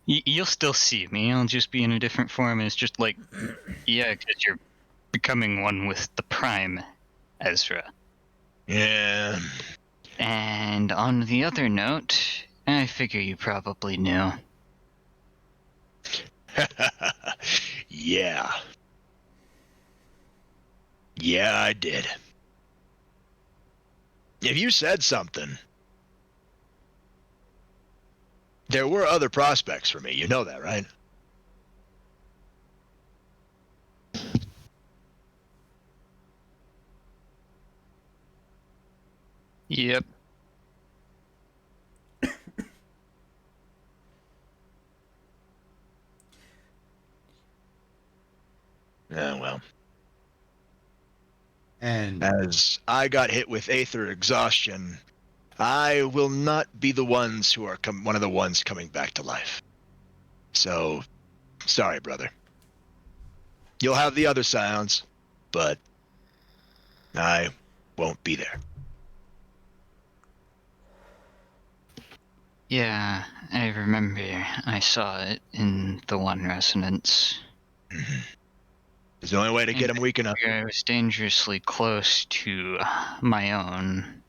you'll still see me, I'll just be in a different form, is just like, yeah, because you're becoming one with the Prime, Ezra. Yeah. And on the other note, I figure you probably knew. Yeah. Yeah, I did. If you said something, there were other prospects for me. You know that, right? Yep. Yeah, well. And As I got hit with aether exhaustion, I will not be the ones who are one of the ones coming back to life. So, sorry, brother. You'll have the other scions, but I won't be there. Yeah, I remember. I saw it in the one resonance. Mm-hmm. It's the only way to get him weak enough. I was dangerously close to my own.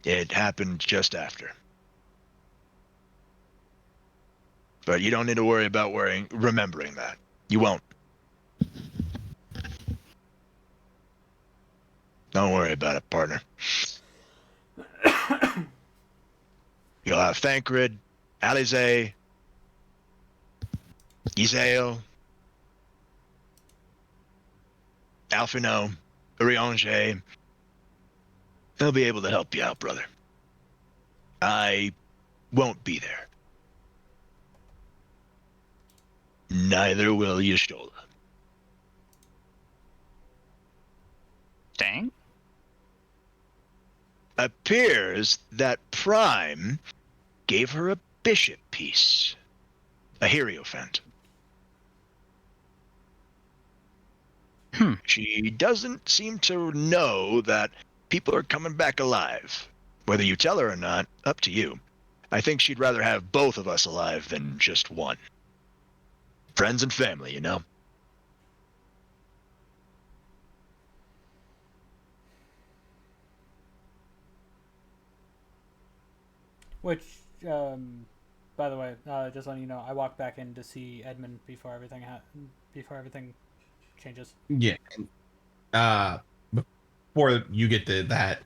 It happened just after. But you don't need to worry about remembering that. You won't. Don't worry about it, partner. You'll have Thancred, Alize, Gisael, Alphino, Urianger. They'll be able to help you out, brother. I won't be there. Neither will Y'shtola. Dang. Appears that Prime gave her a bishop piece. A Hierophant. She doesn't seem to know that people are coming back alive. Whether you tell her or not, up to you. I think she'd rather have both of us alive than just one. Friends and family, you know? Which, by the way, just letting you know, I walked back in to see Edmund before everything changes. yeah, before you get to that,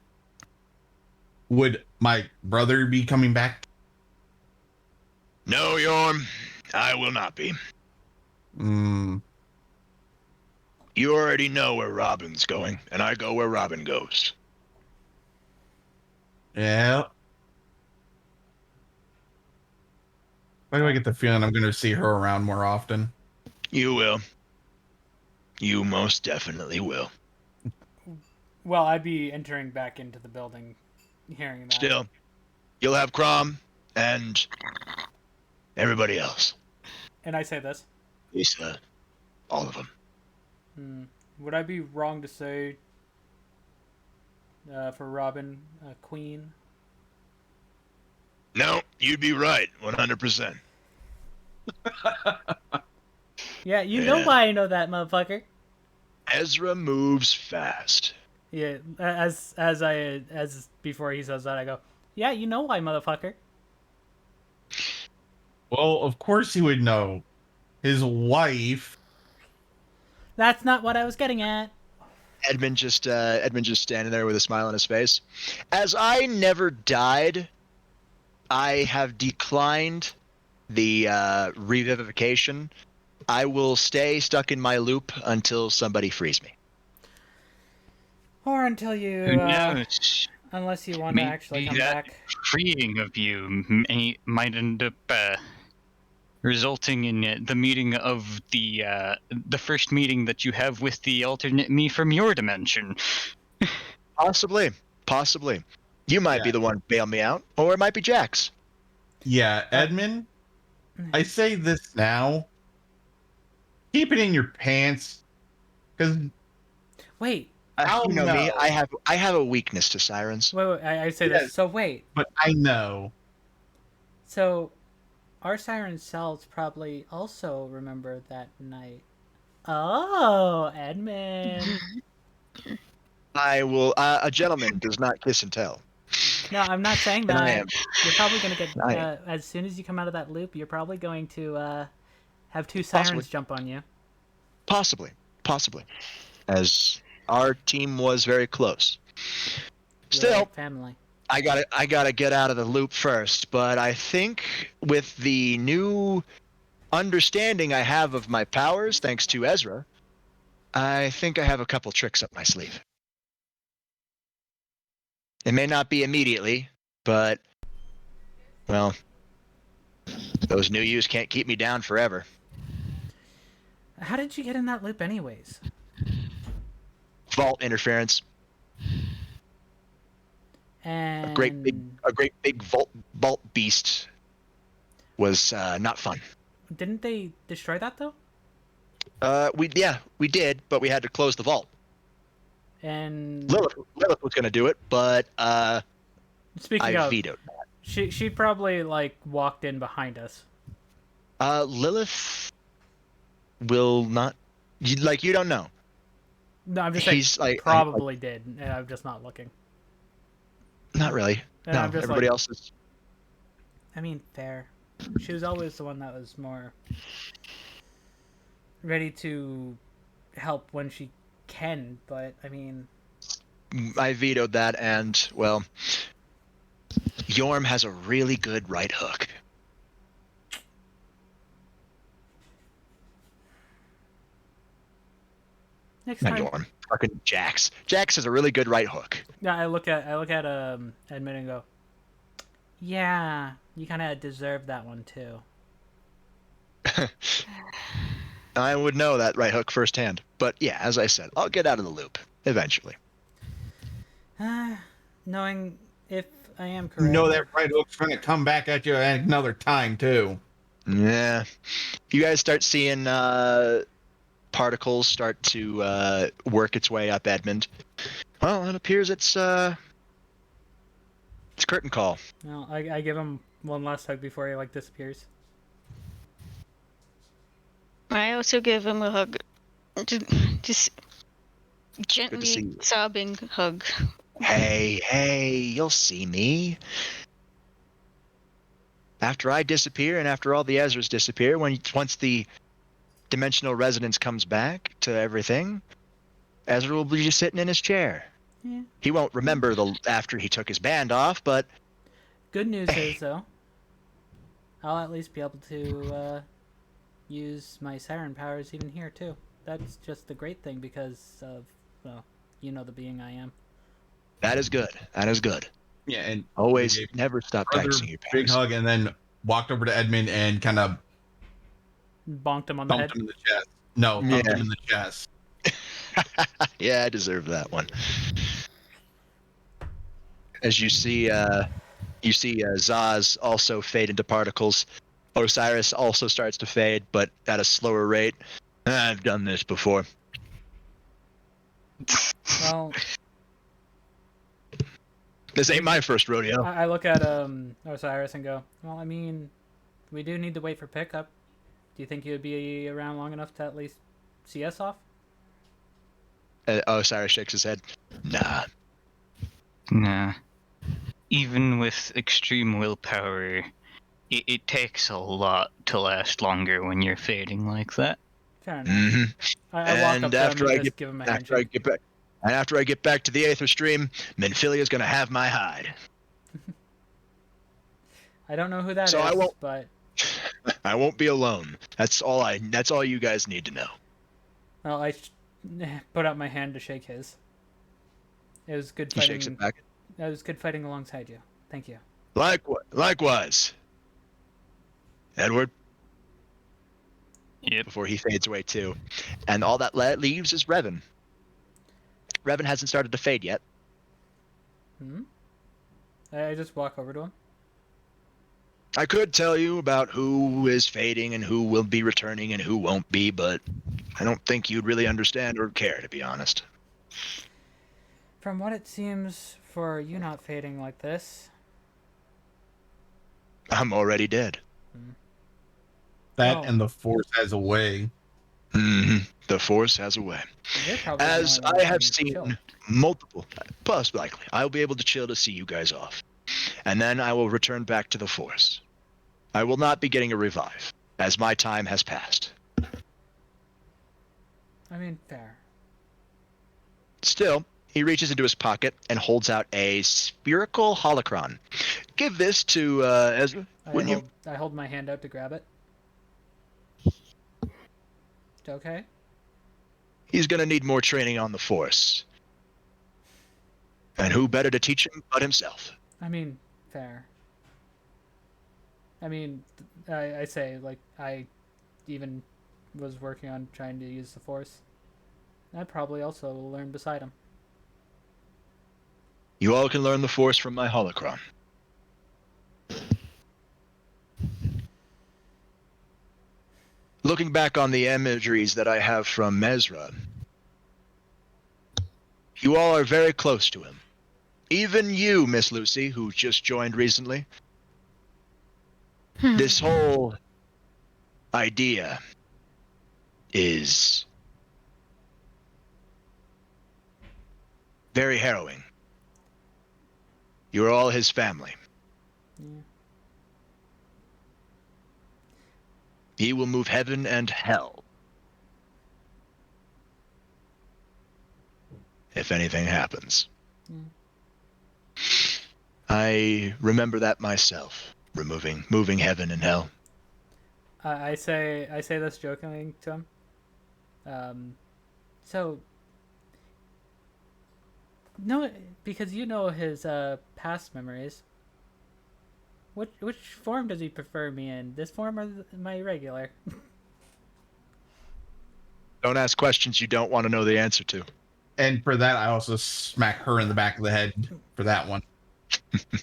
would my brother be coming back? No, Yorm, I will not be. Mm, You already know where Robin's going, and I go where Robin goes. yeah. Why do I get the feeling I'm going to see her around more often? You will. You most definitely will. Well, I'd be entering back into the building, hearing that. Still, you'll have Crom and everybody else. And I say this. Lisa, all of them. Would I be wrong to say, for Robin, Queen? No, you'd be right, 100%. Yeah, you know why I know that, motherfucker. Ezra moves fast. Yeah, as before he says that, I go, yeah, you know why, motherfucker. Well, of course he would know. His wife. That's not what I was getting at. Edmund just standing there with a smile on his face. As I never died, I have declined the revivification. I will stay stuck in my loop until somebody frees me. Or until you, Who knows? unless you want to actually come back. Freeing of you might end up resulting in the meeting of the first meeting that you have with the alternate me from your dimension. Possibly. You might be the one to bail me out, or it might be Jax. Yeah, Edmund, I say this now. Keep it in your pants. Because... Wait. You know me, I have a weakness to sirens. Wait, I say this. So wait. But I know. So, our siren cells probably also remember that night. Oh, Edmund. I will. A gentleman does not kiss and tell. No, I'm not saying that. I am. You're probably going to get, as soon as you come out of that loop, you're probably going to have two sirens jump on you. Possibly. As our team was very close. You're Still, like family. I gotta get out of the loop first, but I think with the new understanding I have of my powers, thanks to Ezra, I think I have a couple tricks up my sleeve. It may not be immediately, but, well, those new yous can't keep me down forever. How did you get in that loop, anyways? Vault interference. And A great big vault beast was not fun. didn't they destroy that though? We did, but we had to close the vault. And Lilith was gonna do it, but speaking I of, vetoed that. she probably like walked in behind us. Lilith will not. You don't know. No, I'm just saying. He's like Probably did, and I'm just not looking. Not really. And No, I'm just everybody like, else is. I mean, fair. She was always the one that was more ready to help when she can, but I mean, I vetoed that, and well, Yorm has a really good right hook. next Not time. Yorm. Fucking Jax. Jax has a really good right hook. Yeah, I look at Edmund and go, yeah, you kind of deserve that one too. I would know that right hook firsthand. But yeah, as I said, I'll get out of the loop eventually. Knowing if I am You correct. know that right hook's gonna come back at you at another time too. Yeah. You guys start seeing particles start to work its way up Edmund. Well, it appears it's curtain call. No, I give him one last hug before he like disappears. I also give him a hug. Just gently sobbing hug. Hey, you'll see me. After I disappear and after all the Ezras disappear, once the dimensional resonance comes back to everything, Ezra will be just sitting in his chair. Yeah. He won't remember after he took his band off, but Good news is though, I'll at least be able to use my siren powers even here too. That's just the great thing because of, well, you know the being I am. that is good. That is good. Yeah, and Always, gave never stop brother practicing your big powers. hug, and then walked over to Edmund and kind of Bonked him on the head. thumped him in the chest. No, thumped Yeah. him in the chest. Yeah, I deserve that one. As you see Zaz also fade into particles. Osiris also starts to fade, but at a slower rate. I've done this before. Well, This ain't my first rodeo. I look at Osiris and go, well, I mean, we do need to wait for pickup. Do you think you would be around long enough to at least see us off? Osiris shakes his head. Nah. Nah. Even with extreme willpower, it takes a lot to last longer when you're fading like that. Fair enough. Mm-hmm. I walk And up to after him I and just get give him a after I handshake. get back, and after I get back to the Aether Stream, Menphilia's gonna have my hide. I don't know who that So is, I won't- but I won't be alone. That's all you guys need to know. well, I put out my hand to shake his. It was good He fighting. shakes it back. It was good fighting alongside you. Thank you. Likewise. Edward. Yep. Before he fades away too, and all that leaves is Revan. Revan hasn't started to fade yet. I just walk over to him. I could tell you about who is fading and who will be returning and who won't be, but I don't think you'd really understand or care, to be honest. From what it seems for you not fading like this, I'm already dead. That Oh. and the Force has a way. The Force has a way. you're probably the As only one I have who can seen chill. multiple, most likely, I'll be able to chill to see you guys off. And then I will return back to the Force. I will not be getting a revive, as my time has passed. I mean, fair. Still, he reaches into his pocket and holds out a spherical holocron. Give this to Ezra, wouldn't you? I hold my hand out to grab it. Okay. He's gonna need more training on the Force. And who better to teach him but himself? I mean, fair. I mean, I say, like, I even was working on trying to use the Force. I'd probably also learn beside him. You all can learn the Force from my holocron. Looking back on the imageries that I have from Ezra, you all are very close to him. Even you, Miss Lucy, who just joined recently. This whole idea is very harrowing. You're all his family. Yeah. He will move heaven and hell if anything happens. I remember that myself, moving heaven and hell. I say this jokingly to him. So, no, because you know his past memories. Which form does he prefer me in? This form or my regular? Don't ask questions you don't want to know the answer to. And for that, I also smack her in the back of the head for that one.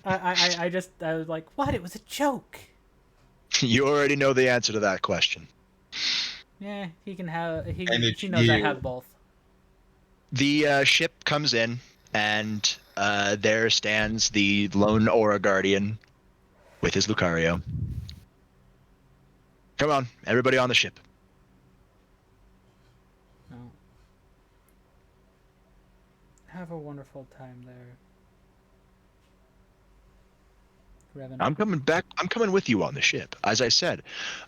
I was like, what? It was a joke. You already know the answer to that question. Yeah, he can have. And She knows I you. have both. The ship comes in, and there stands the lone Aura Guardian with his Lucario. Come on, everybody on the ship. No. Have a wonderful time there, Revan. I'm coming back. I'm coming with you on the ship. As I said,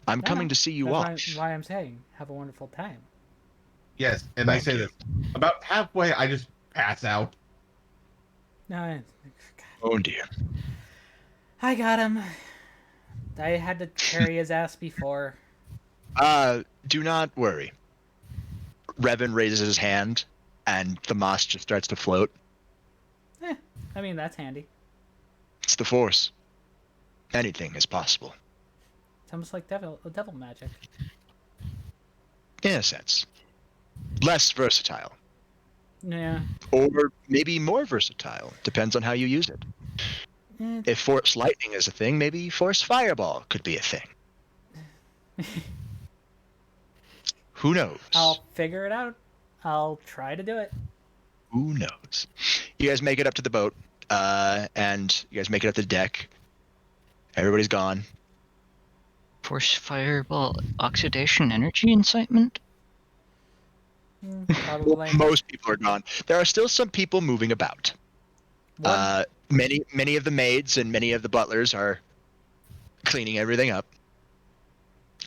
I'm No, coming no, to see you that's off. why I'm saying have a wonderful time. Yes, and I Thank say you. this. About halfway, I just pass out. No, God. Oh dear. I got him. I had to carry his ass before. Do not worry. Revan raises his hand, and the moss just starts to float. I mean, that's handy. It's the Force. Anything is possible. It's almost like devil magic. In a sense. Less versatile. Yeah. Or maybe more versatile. Depends on how you use it. If Force Lightning is a thing, maybe Force Fireball could be a thing. Who knows? I'll figure it out. I'll try to do it. Who knows? You guys make it up to the boat, and you guys make it up to the deck. Everybody's gone. Force fireball, oxidation, energy incitement. Probably. Most people are gone. There are still some people moving about. One, Many of the maids and many of the butlers are cleaning everything up.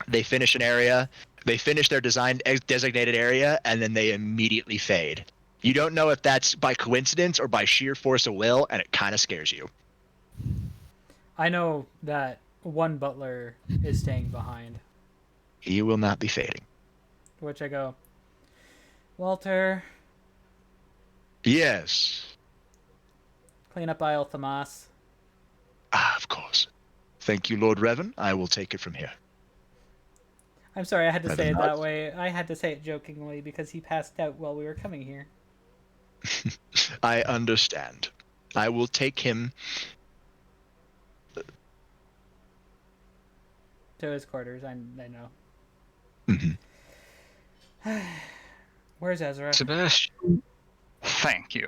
They finish an area. They finish their designated area, and then they immediately fade. You don't know if that's by coincidence or by sheer force of will, and it kind of scares you. I know that one butler is staying behind. He will not be fading. Which I go, Walter, Yes. clean up aisle Thamas. Of course. Thank you, Lord Revan. I will take it from here. I'm sorry, I had to say it Revan that nods. way. I had to say it jokingly because he passed out while we were coming here. I understand. I will take him. To his quarters, I know. Mhm. Where's Ezra? Sebastian, thank you.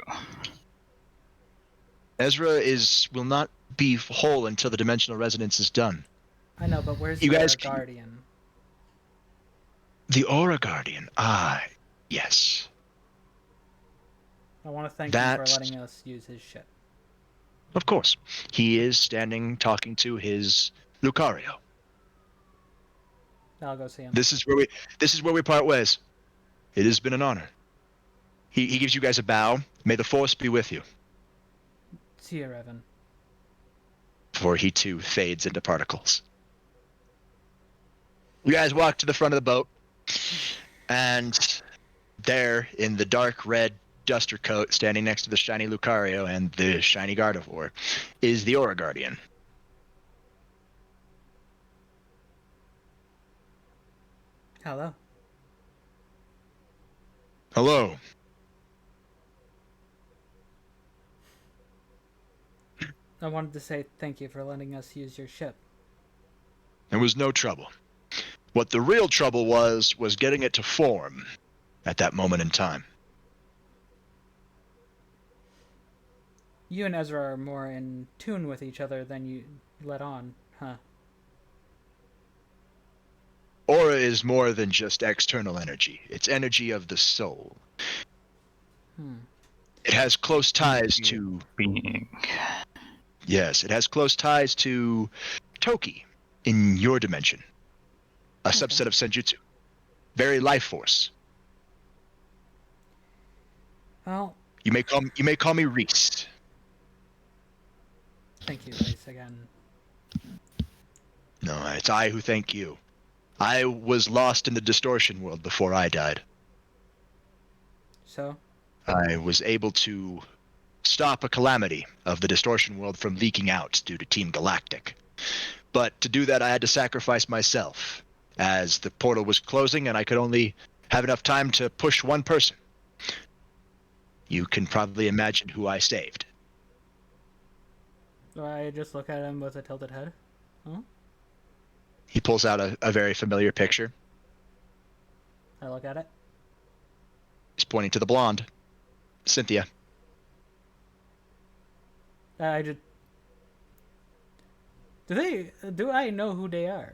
Ezra will not be whole until the dimensional resonance is done. I know, but where's You the guys Guardian? The Aura Guardian. Ah, yes. I want to thank him for That's- letting us use his ship. Of course. He is standing talking to his Lucario. I'll go see him. This is where we part ways. It has been an honor. He gives you guys a bow. May the force be with you. See you, Revan. Before he too fades into particles. You guys walk to the front of the boat, and there, in the dark red duster coat, standing next to the shiny Lucario and the shiny Gardevoir, is the Aura Guardian. Hello. Hello. I wanted to say thank you for letting us use your ship. There was no trouble. What the real trouble was getting it to form at that moment in time. You and Ezra are more in tune with each other than you let on, huh? Aura is more than just external energy. It's energy of the soul. It has close ties to... being. Yes, it has close ties to Toki in your dimension. A subset of Senjutsu. Very life force. Well, You may call me Reese. thank you, Reese, again. No, it's I who thank you. I was lost in the distortion world before I died. So? I was able to stop a calamity of the distortion world from leaking out due to Team Galactic. But to do that, I had to sacrifice myself, as the portal was closing and I could only have enough time to push one person. You can probably imagine who I saved. Do I just look at him with a tilted head? Huh? He pulls out a very familiar picture. I look at it. He's pointing to the blonde, Cynthia. I just... Do I know who they are?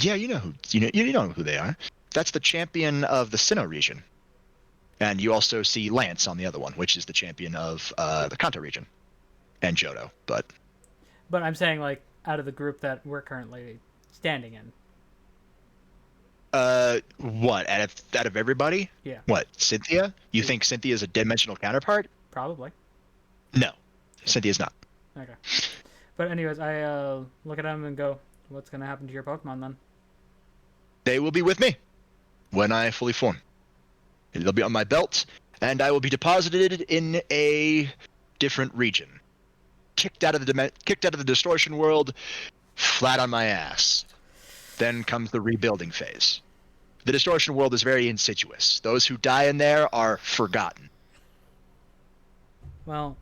Yeah, you know who they are. That's the champion of the Sinnoh region. And you also see Lance on the other one, which is the champion of the Kanto region. And Johto, but I'm saying, like, out of the group that we're currently standing in. what? Out of everybody? Yeah. What? Cynthia? You think Cynthia's a dimensional counterpart? Probably. No, Cynthia's not. Okay. But anyways, I look at him and go, what's going to happen to your Pokemon then? They will be with me when I fully form. They'll be on my belt, and I will be deposited in a different region. Kicked out of the distortion world, flat on my ass. Then comes the rebuilding phase. The distortion world is very insidious. Those who die in there are forgotten. Well,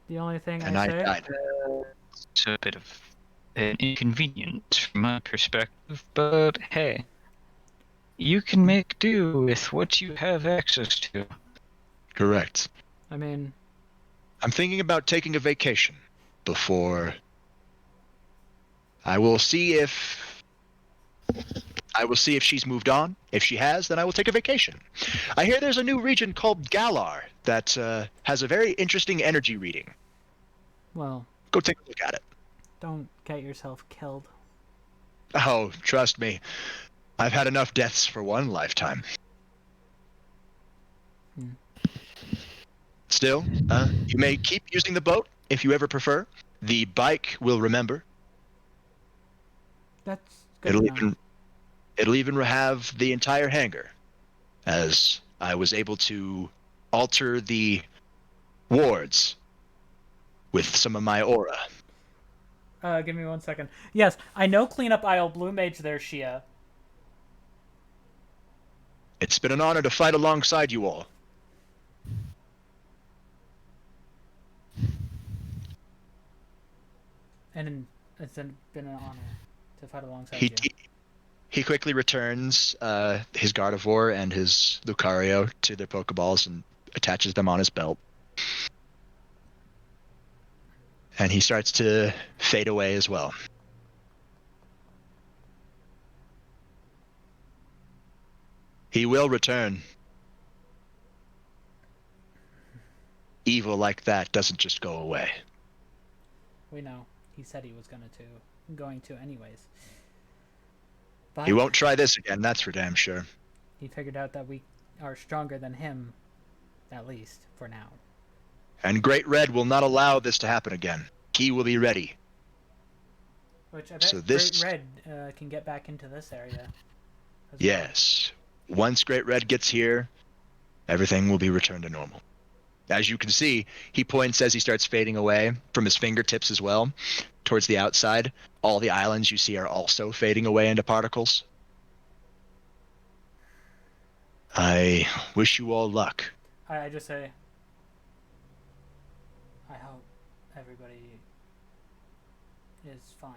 the only thing And I I say... died. It's a bit of an inconvenience from my perspective, but hey, you can make do with what you have access to. Correct. I mean... I'm thinking about taking a vacation before... I will see if she's moved on. If she has, then I will take a vacation. I hear there's a new region called Galar that has a very interesting energy reading. Well... Go take a look at it. Don't get yourself killed. Oh, trust me. I've had enough deaths for one lifetime. Still, you may keep using the boat if you ever prefer. The bike will remember. That's good to know. It'll even have the entire hangar, as I was able to alter the wards with some of my aura. Give me 1 second. Yes, I know cleanup aisle blue mage there, Shia. It's been an honor to fight alongside you all. And it's been an honor to fight alongside you. He quickly returns his Gardevoir and his Lucario to their Pokeballs and attaches them on his belt. And he starts to fade away as well. He will return. Evil like that doesn't just go away. We know. He said he was going to anyways. But He won't try this again, that's for damn sure. he figured out that we are stronger than him, at least for now. And Great Red will not allow this to happen again. He will be ready. Which I bet So this- Great Red can get back into this area. as Yes. Once Great Red gets here, everything will be returned to normal. As you can see, he points as he starts fading away from his fingertips as well, towards the outside. All the islands you see are also fading away into particles. I wish you all luck. well. I just say, I hope everybody is fine.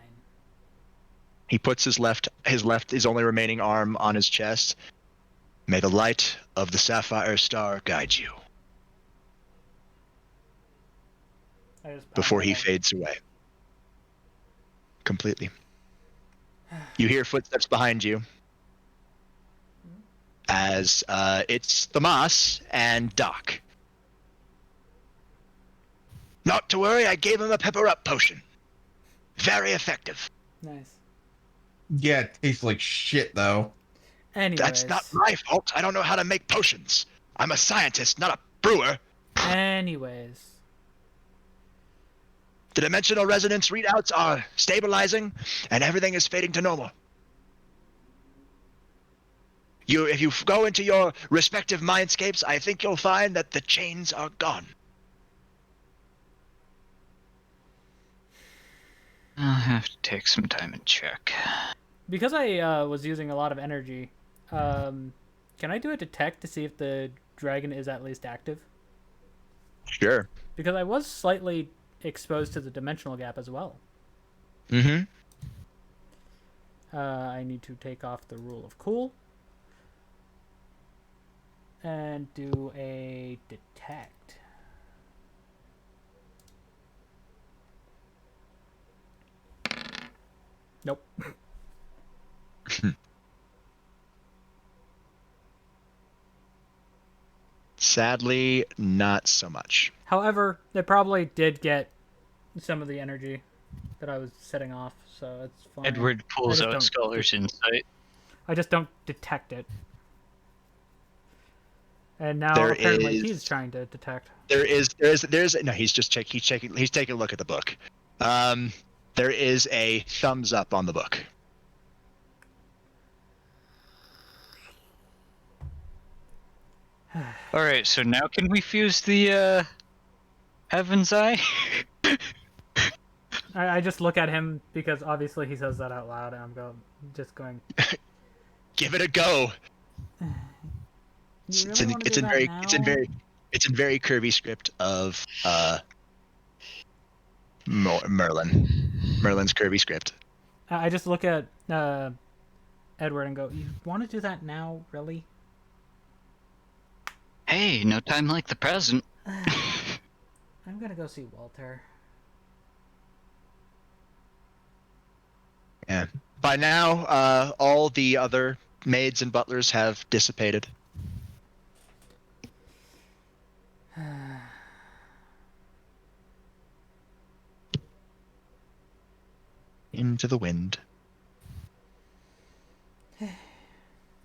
He puts his only remaining arm on his chest. May the light of the Sapphire Star guide you. Before he fades away. Completely. You hear footsteps behind you. As it's the Moss and Doc. Not to worry, I gave him a pepper up potion. Very effective. Nice. Yeah, it tastes like shit though. Anyways. That's not my fault. I don't know how to make potions. I'm a scientist, not a brewer. Anyways. The dimensional resonance readouts are stabilizing, and everything is fading to normal. If you go into your respective mindscapes, I think you'll find that the chains are gone. I'll have to take some time and check. Because I was using a lot of energy, can I do a detect to see if the dragon is at least active? Sure. Because I was slightly exposed to the dimensional gap as well. Mm-hmm. I need to take off the rule of cool. And do a detect. Nope. Sadly, not so much. However, it probably did get some of the energy that I was setting off, so it's fine. Edward pulls out Scholar's Insight. I just don't detect it. And now There apparently is- he's trying to detect. No, he's taking a look at the book. There is a thumbs up on the book. Alright, so now can we fuse the, Heaven's Eye? I just look at him because obviously he says that out loud, and I'm going. Give it a go. You It's really in wanna do that now? it's in very curvy script of Merlin's curvy script. I just look at Edward and go, "You want to do that now, really?" Hey, no time like the present. I'm gonna go see Walter. Yeah. By now, all the other maids and butlers have dissipated. Into the wind.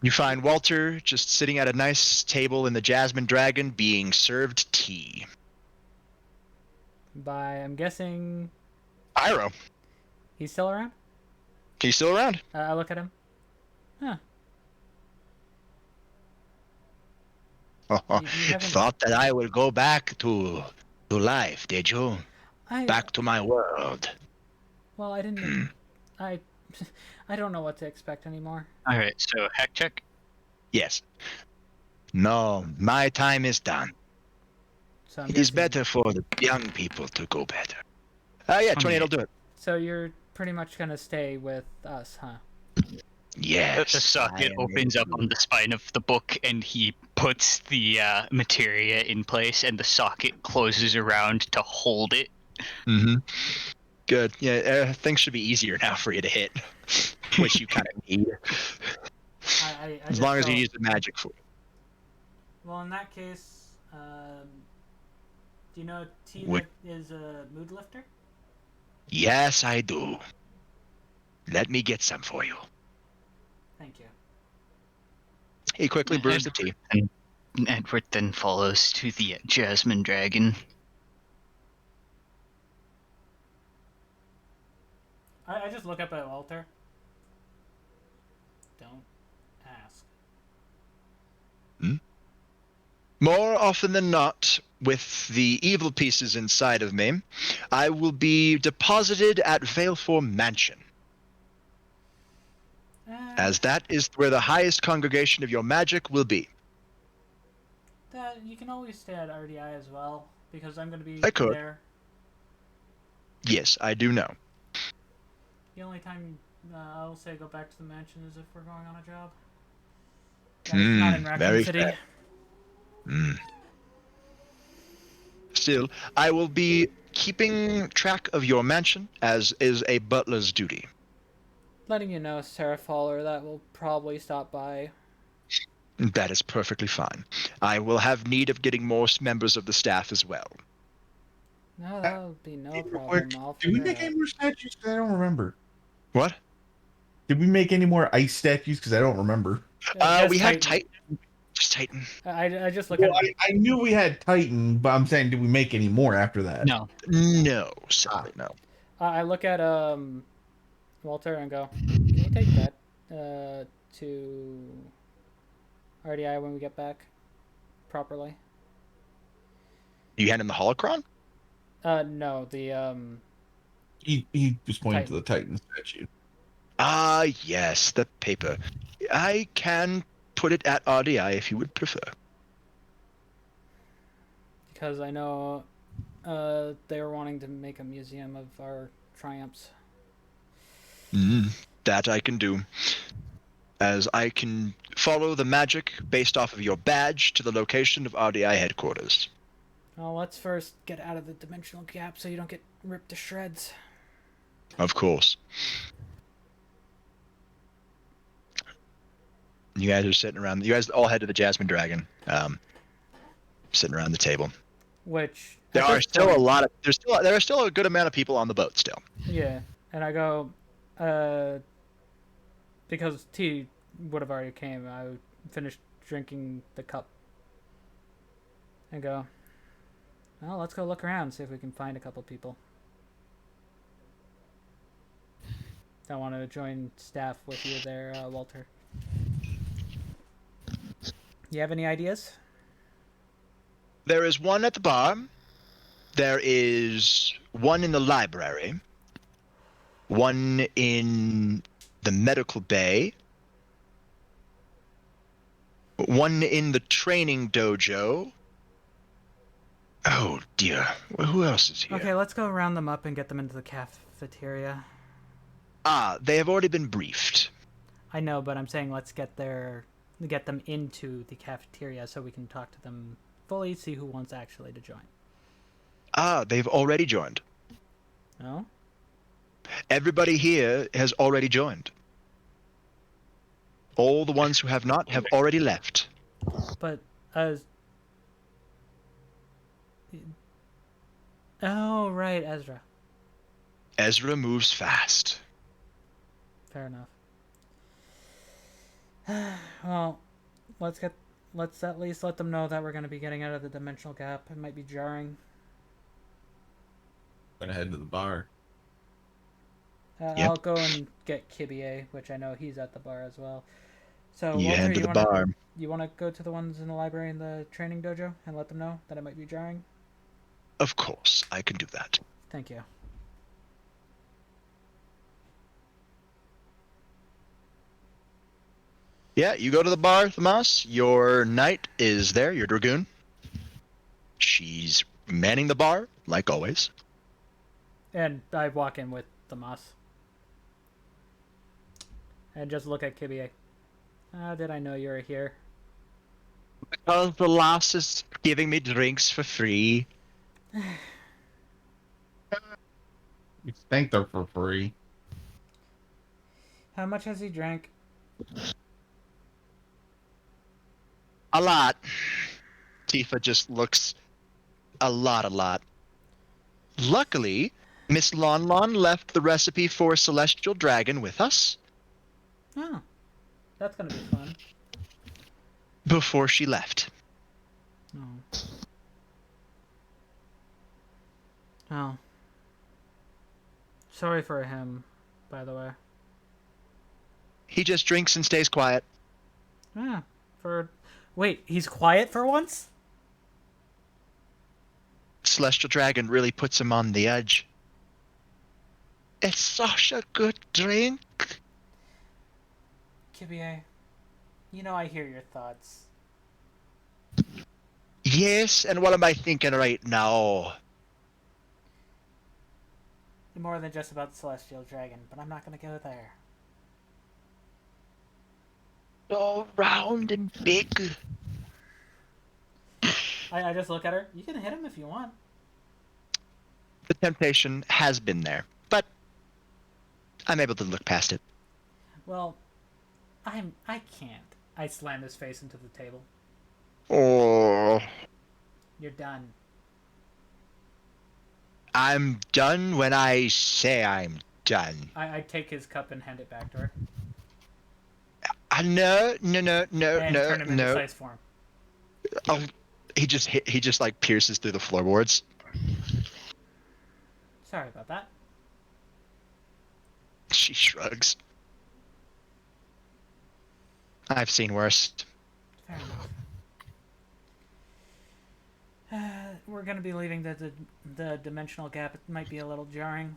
You find Walter just sitting at a nice table in the Jasmine Dragon being served tea. I'm guessing Iro, he's still around. he's still around. I look at him. Huh. You haven't- Thought that I would go back to life, did you? I Back to my world. Well, I didn't. I don't know what to expect anymore. Alright, so hack check. Yes. No, my time is done. So I'm It is guessing- better for the young people to go better. Yeah, 28 will do it. So you're pretty much gonna stay with us, huh? Yes. The socket I am opens up on the spine of the book, and he puts the materia in place, and the socket closes around to hold it. Mm-hmm. Good. Yeah, things should be easier now for you to hit, which you kind of need. I As just long as you go, use the magic for it. Well, in that case, do you know T What- that is a mood lifter? Yes, I do. Let me get some for you. Thank you. He quickly brews the tea. Edward then follows to the Jasmine Dragon. I just look up at Walter. Don't ask. More often than not, with the evil pieces inside of me, I will be deposited at Valefor Mansion, as that is where the highest congregation of your magic will be. You can always stay at R.D.I as well, because I'm going to be I could. there. Yes, I do know. The only time I'll say go back to the mansion is if we're going on a job. That's not in Raccoon very City. fair. Still, I will be keeping track of your mansion, as is a butler's duty. Letting you know, Sarah Fowler, that will probably stop by. That is perfectly fine. I will have need of getting more members of the staff as well. No, that'll be no problem. I'll Did we figure make it out. any more statues? Because I don't remember. What? Did we make any more ice statues? Because I don't remember. We have Titan. Just Titan. I just look Well, at. I knew we had Titan, but I'm saying, did we make any more after that? No. No, sadly, no. I look at Walter and go, can you take that to R.D.I when we get back properly? You hand him the holocron? No, the He was pointing Titan. to the Titan statue. Ah, yes, the paper. I can put it at R.D.I if you would prefer. Because I know they were wanting to make a museum of our triumphs. That I can do. As I can follow the magic based off of your badge to the location of R.D.I headquarters. Well, let's first get out of the dimensional gap so you don't get ripped to shreds. Of course. You guys are sitting around. You guys all head to the Jasmine Dragon. Sitting around the table. Which There are still a lot of. There are still a good amount of people on the boat still. Yeah, and I go, because tea would have already came. I finished drinking the cup. And go, well, let's go look around, see if we can find a couple people. I want to join staff with you there, Walter. You have any ideas? There is one at the bar. There is one in the library. One in the medical bay. One in the training dojo. Oh dear. Well, who else is here? Okay, let's go round them up and get them into the cafeteria. They have already been briefed. I know, but I'm saying let's get them into the cafeteria so we can talk to them fully, see who wants actually to join. They've already joined. No? Everybody here has already joined. All the ones who have not have already left. But, oh, right, Ezra. Ezra moves fast. Fair enough. Well, let's at least let them know that we're going to be getting out of the dimensional gap. It might be jarring. Gonna head to the bar. Yep. I'll go and get Kibie, which I know he's at the bar as well. So, You Walter, head to the bar. You want to go to the ones in the library and the training dojo and let them know that it might be jarring? Of course, I can do that. Thank you. Yeah, you go to the bar, Thamas. Your knight is there, your dragoon. She's manning the bar, like always. And I walk in with Tomas. And just look at Kibie. How did I know you were here? Because the lass is giving me drinks for free. You think they're for free. How much has he drank? A lot. Tifa just looks a lot. Luckily, Miss Lon left the recipe for Celestial Dragon with us. Oh. That's gonna be fun. before she left. Oh. Oh. Sorry for him, by the way. He just drinks and stays quiet. Yeah. Wait, he's quiet for once? Celestial Dragon really puts him on the edge. It's such a good drink. Kibie, you know I hear your thoughts. Yes, and what am I thinking right now? More than just about the Celestial Dragon, but I'm not gonna go there. So round and big. I just look at her. You can hit him if you want. The temptation has been there, but I'm able to look past it. Well, I can't. I slam his face into the table. Oh, You're done. I'm done when I say I'm done. I take his cup and hand it back to her. No, And turn him into size form. Oh, he just like pierces through the floorboards. Sorry about that. She shrugs. I've seen worse. Fair enough. We're gonna be leaving the dimensional gap. It might be a little jarring.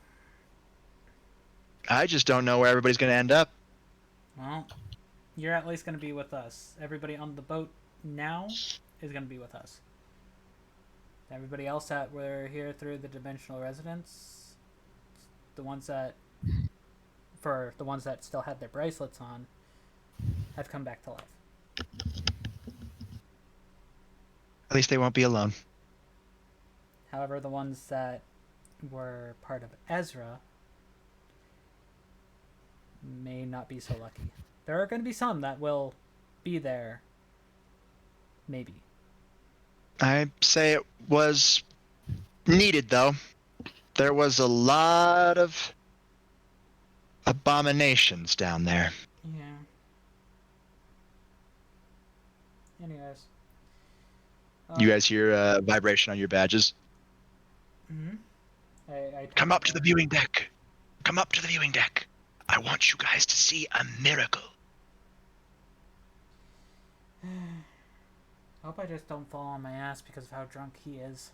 I just don't know where everybody's gonna end up. Well, you're at least gonna be with us. Everybody on the boat now is gonna be with us. Everybody else that were here through the dimensional residence, the ones that still had their bracelets on, have come back to life. At least they won't be alone. However, the ones that were part of Ezra may not be so lucky. There are going to be some that will be there. Maybe. I say it was needed, though. There was a lot of abominations down there. Yeah. Anyways. You guys hear a vibration on your badges? Mm-hmm. I Come up to the viewing deck. Come up to the viewing deck. I want you guys to see a miracle. I hope I just don't fall on my ass because of how drunk he is.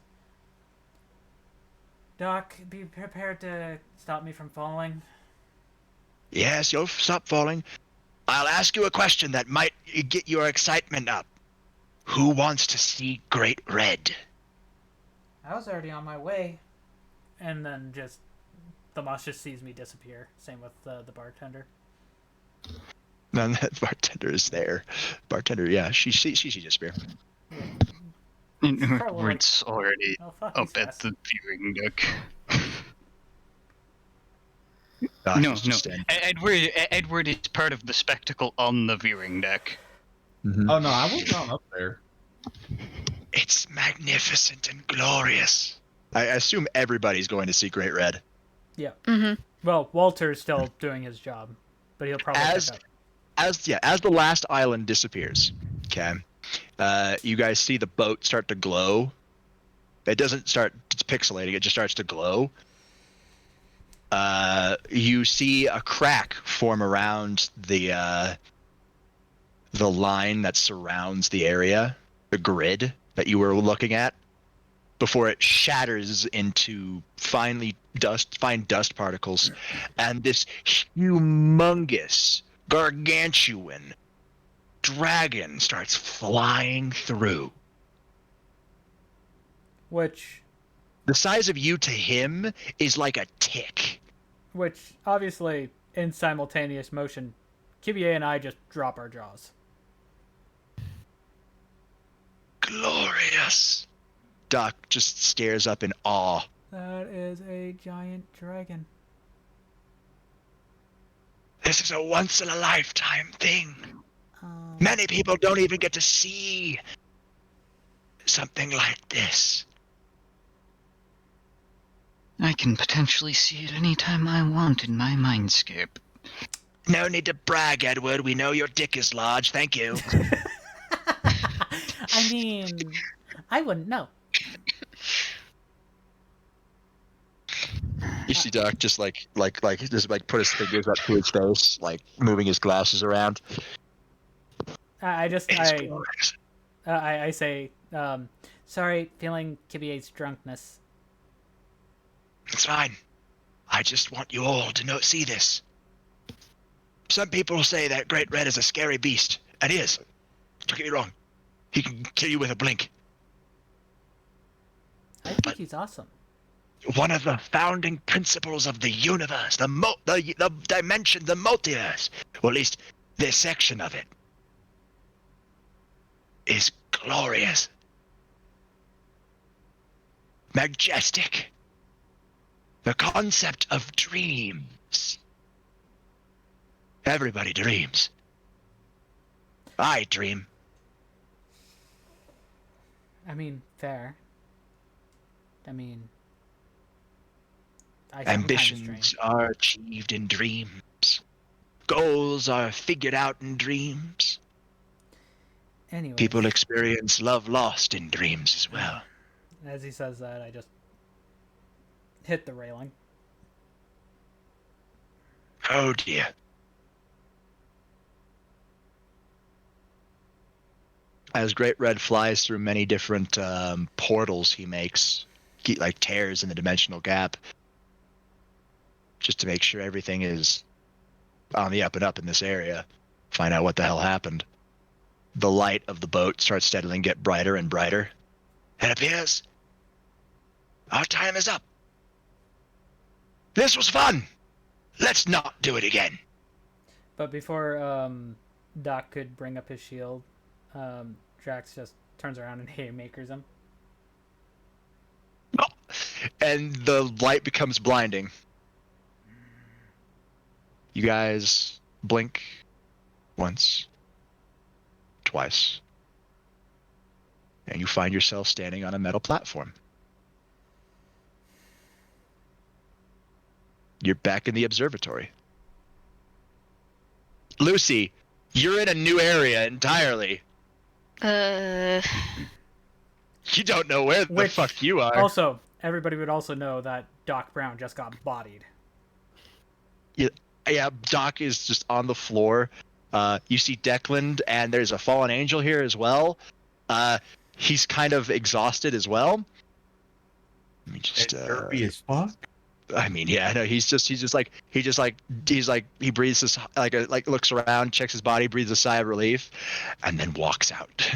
Doc, be prepared to stop me from falling. Yes, you'll stop falling. I'll ask you a question that might get your excitement up. Who wants to see Great Red? I was already on my way. And then the boss just sees me disappear. Same with the bartender. None that bartender is there. Bartender, yeah, she sees you disappear. Edward's already Oh, fuck, up he's at fast. the viewing deck. No. Edward is part of the spectacle on the viewing deck. Mm-hmm. Oh no, I was not up there. It's magnificent and glorious. I assume everybody's going to see Great Red. Yeah. Mm-hmm. Well, Walter's still doing his job, but he'll probably pick up. As the last island disappears, okay, you guys see the boat start to glow. It doesn't start pixelating; it just starts to glow. You see a crack form around the line that surrounds the area, the grid that you were looking at, before it shatters into fine dust particles, and this humongous, gargantuan dragon starts flying through. Which The size of you to him is like a tick. obviously, in simultaneous motion, Kibie and I just drop our jaws. Glorious. Doc just stares up in awe. That is a giant dragon. This is a once-in-a-lifetime thing. Many people don't even get to see something like this. I can potentially see it anytime I want in my mindscape. No need to brag, Edward. We know your dick is large. Thank you. I mean, I wouldn't know. You see Doc just like put his fingers up to his face, like moving his glasses around. I Glorious. say, sorry, feeling Kibie's drunkenness. It's fine. I just want you all to see this. Some people say that Great Red is a scary beast, and he is. Don't get me wrong. He can kill you with a blink. I think he's awesome. One of the founding principles of the universe, the dimension, the multiverse, or at least this section of it, is glorious, majestic. The concept of dreams. Everybody dreams. I dream. I mean, fair. I mean, I Ambitions are achieved in dreams. Goals are figured out in dreams. Anyways, People experience love lost in dreams as well. as he says that, I just hit the railing. Oh dear. As Great Red flies through many different portals he makes, like tears in the dimensional gap, just to make sure everything is on the up and up in this area, find out what the hell happened. The light of the boat starts steadily get brighter and brighter. It appears our time is up. This was fun. Let's not do it again. But before Doc could bring up his shield, Drax just turns around and haymakers him. And the light becomes blinding. You guys blink once, twice, and you find yourself standing on a metal platform. You're back in the observatory. Lucy, you're in a new area entirely. You don't know where the fuck you are. Also, everybody would also know that Doc Brown just got bodied. Yeah, Doc is just on the floor. You see Declan, and there's a fallen angel here as well. He's kind of exhausted as well. Let me just derpy as fuck. I mean, yeah, no, he breathes this like looks around, checks his body, breathes a sigh of relief, and then walks out.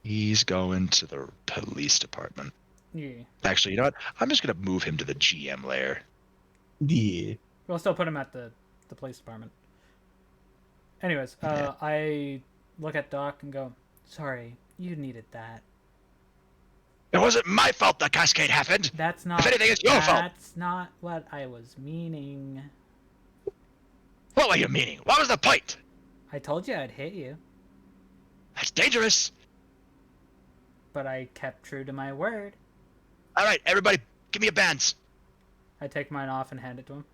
He's going to the police department. Yeah. Actually, you know what? I'm just gonna move him to the GM lair. Yeah. We'll still put him at the police department. Anyways, Yeah. I look at Doc and go, sorry, you needed that. It wasn't my fault the Cascade happened. That's not. If anything, it's your fault. That's not what I was meaning. What were you meaning? What was the point? I told you I'd hit you, That's dangerous. but I kept true to my word. All right, everybody, give me a bands. I take mine off and hand it to him.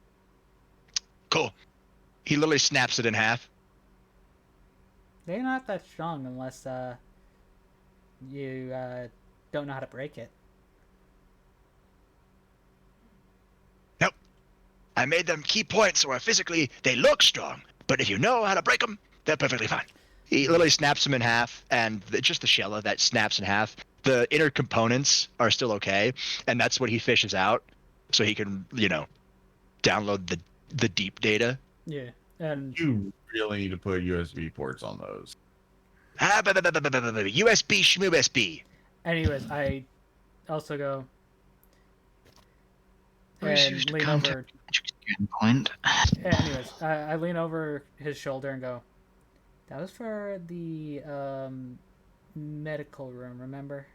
Cool. He literally snaps it in half. They're not that strong unless you don't know how to break it. Nope. I made them key points so physically they look strong, but if you know how to break them, they're perfectly fine. He literally snaps them in half, and just the shell of that snaps in half. The inner components are still okay, and that's what he fishes out, so he can, download the deep data. Yeah, and You really need to put USB ports on those. USB schmoobsb. anyways, I also go Where's and used to lean contact over. point? Anyways, I lean over his shoulder and go, that was for the medical room, remember?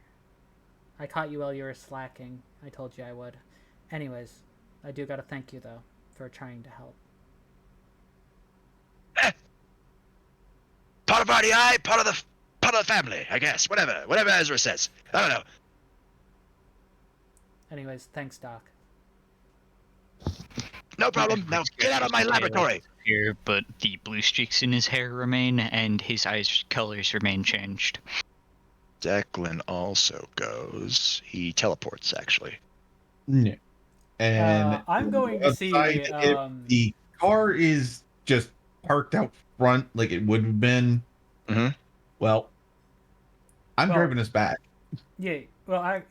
I caught you while you were slacking. I told you I would. Anyways, I do gotta thank you, though, for trying to help. Part of R.D.I, part of the family, I guess. Whatever Ezra says. I don't know. Anyways, thanks, Doc. No problem. Now get out of my laboratory. Here, but the blue streaks in his hair remain, and his eyes colors remain changed. Declan also goes. He teleports, actually. Yeah. And I'm going to see. if the car is just parked out front like it would have been, well, I'm driving us back. Yeah. Well,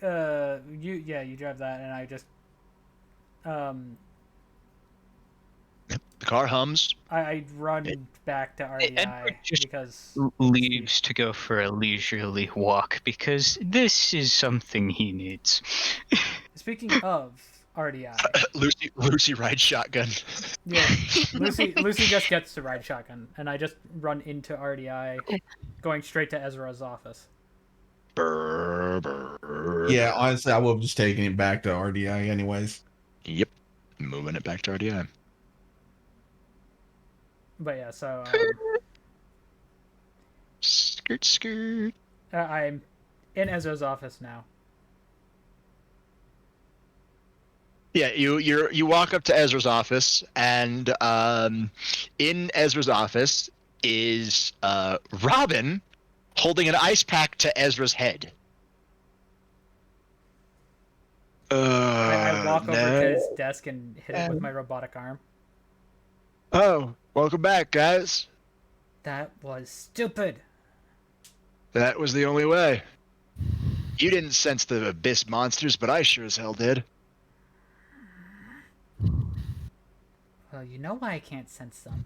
you drive that, and I just The car hums. I run back to R.D.I. just because leaves to go for a leisurely walk because this is something he needs. Speaking of R.D.I. Lucy rides shotgun. Yeah, Lucy just gets to ride shotgun, and I just run into R.D.I. going straight to Ezra's office. Yeah, honestly, I would have just taken it back to R.D.I. anyways. Yep, moving it back to R.D.I. But yeah, so skirt. I'm in Ezra's office now. Yeah, you walk up to Ezra's office, and in Ezra's office is Robin holding an ice pack to Ezra's head. I walk over to his desk and hit it with my robotic arm. Oh, welcome back, guys. That was stupid. That was the only way. You didn't sense the abyss monsters, but I sure as hell did. Well, you know why I can't sense them.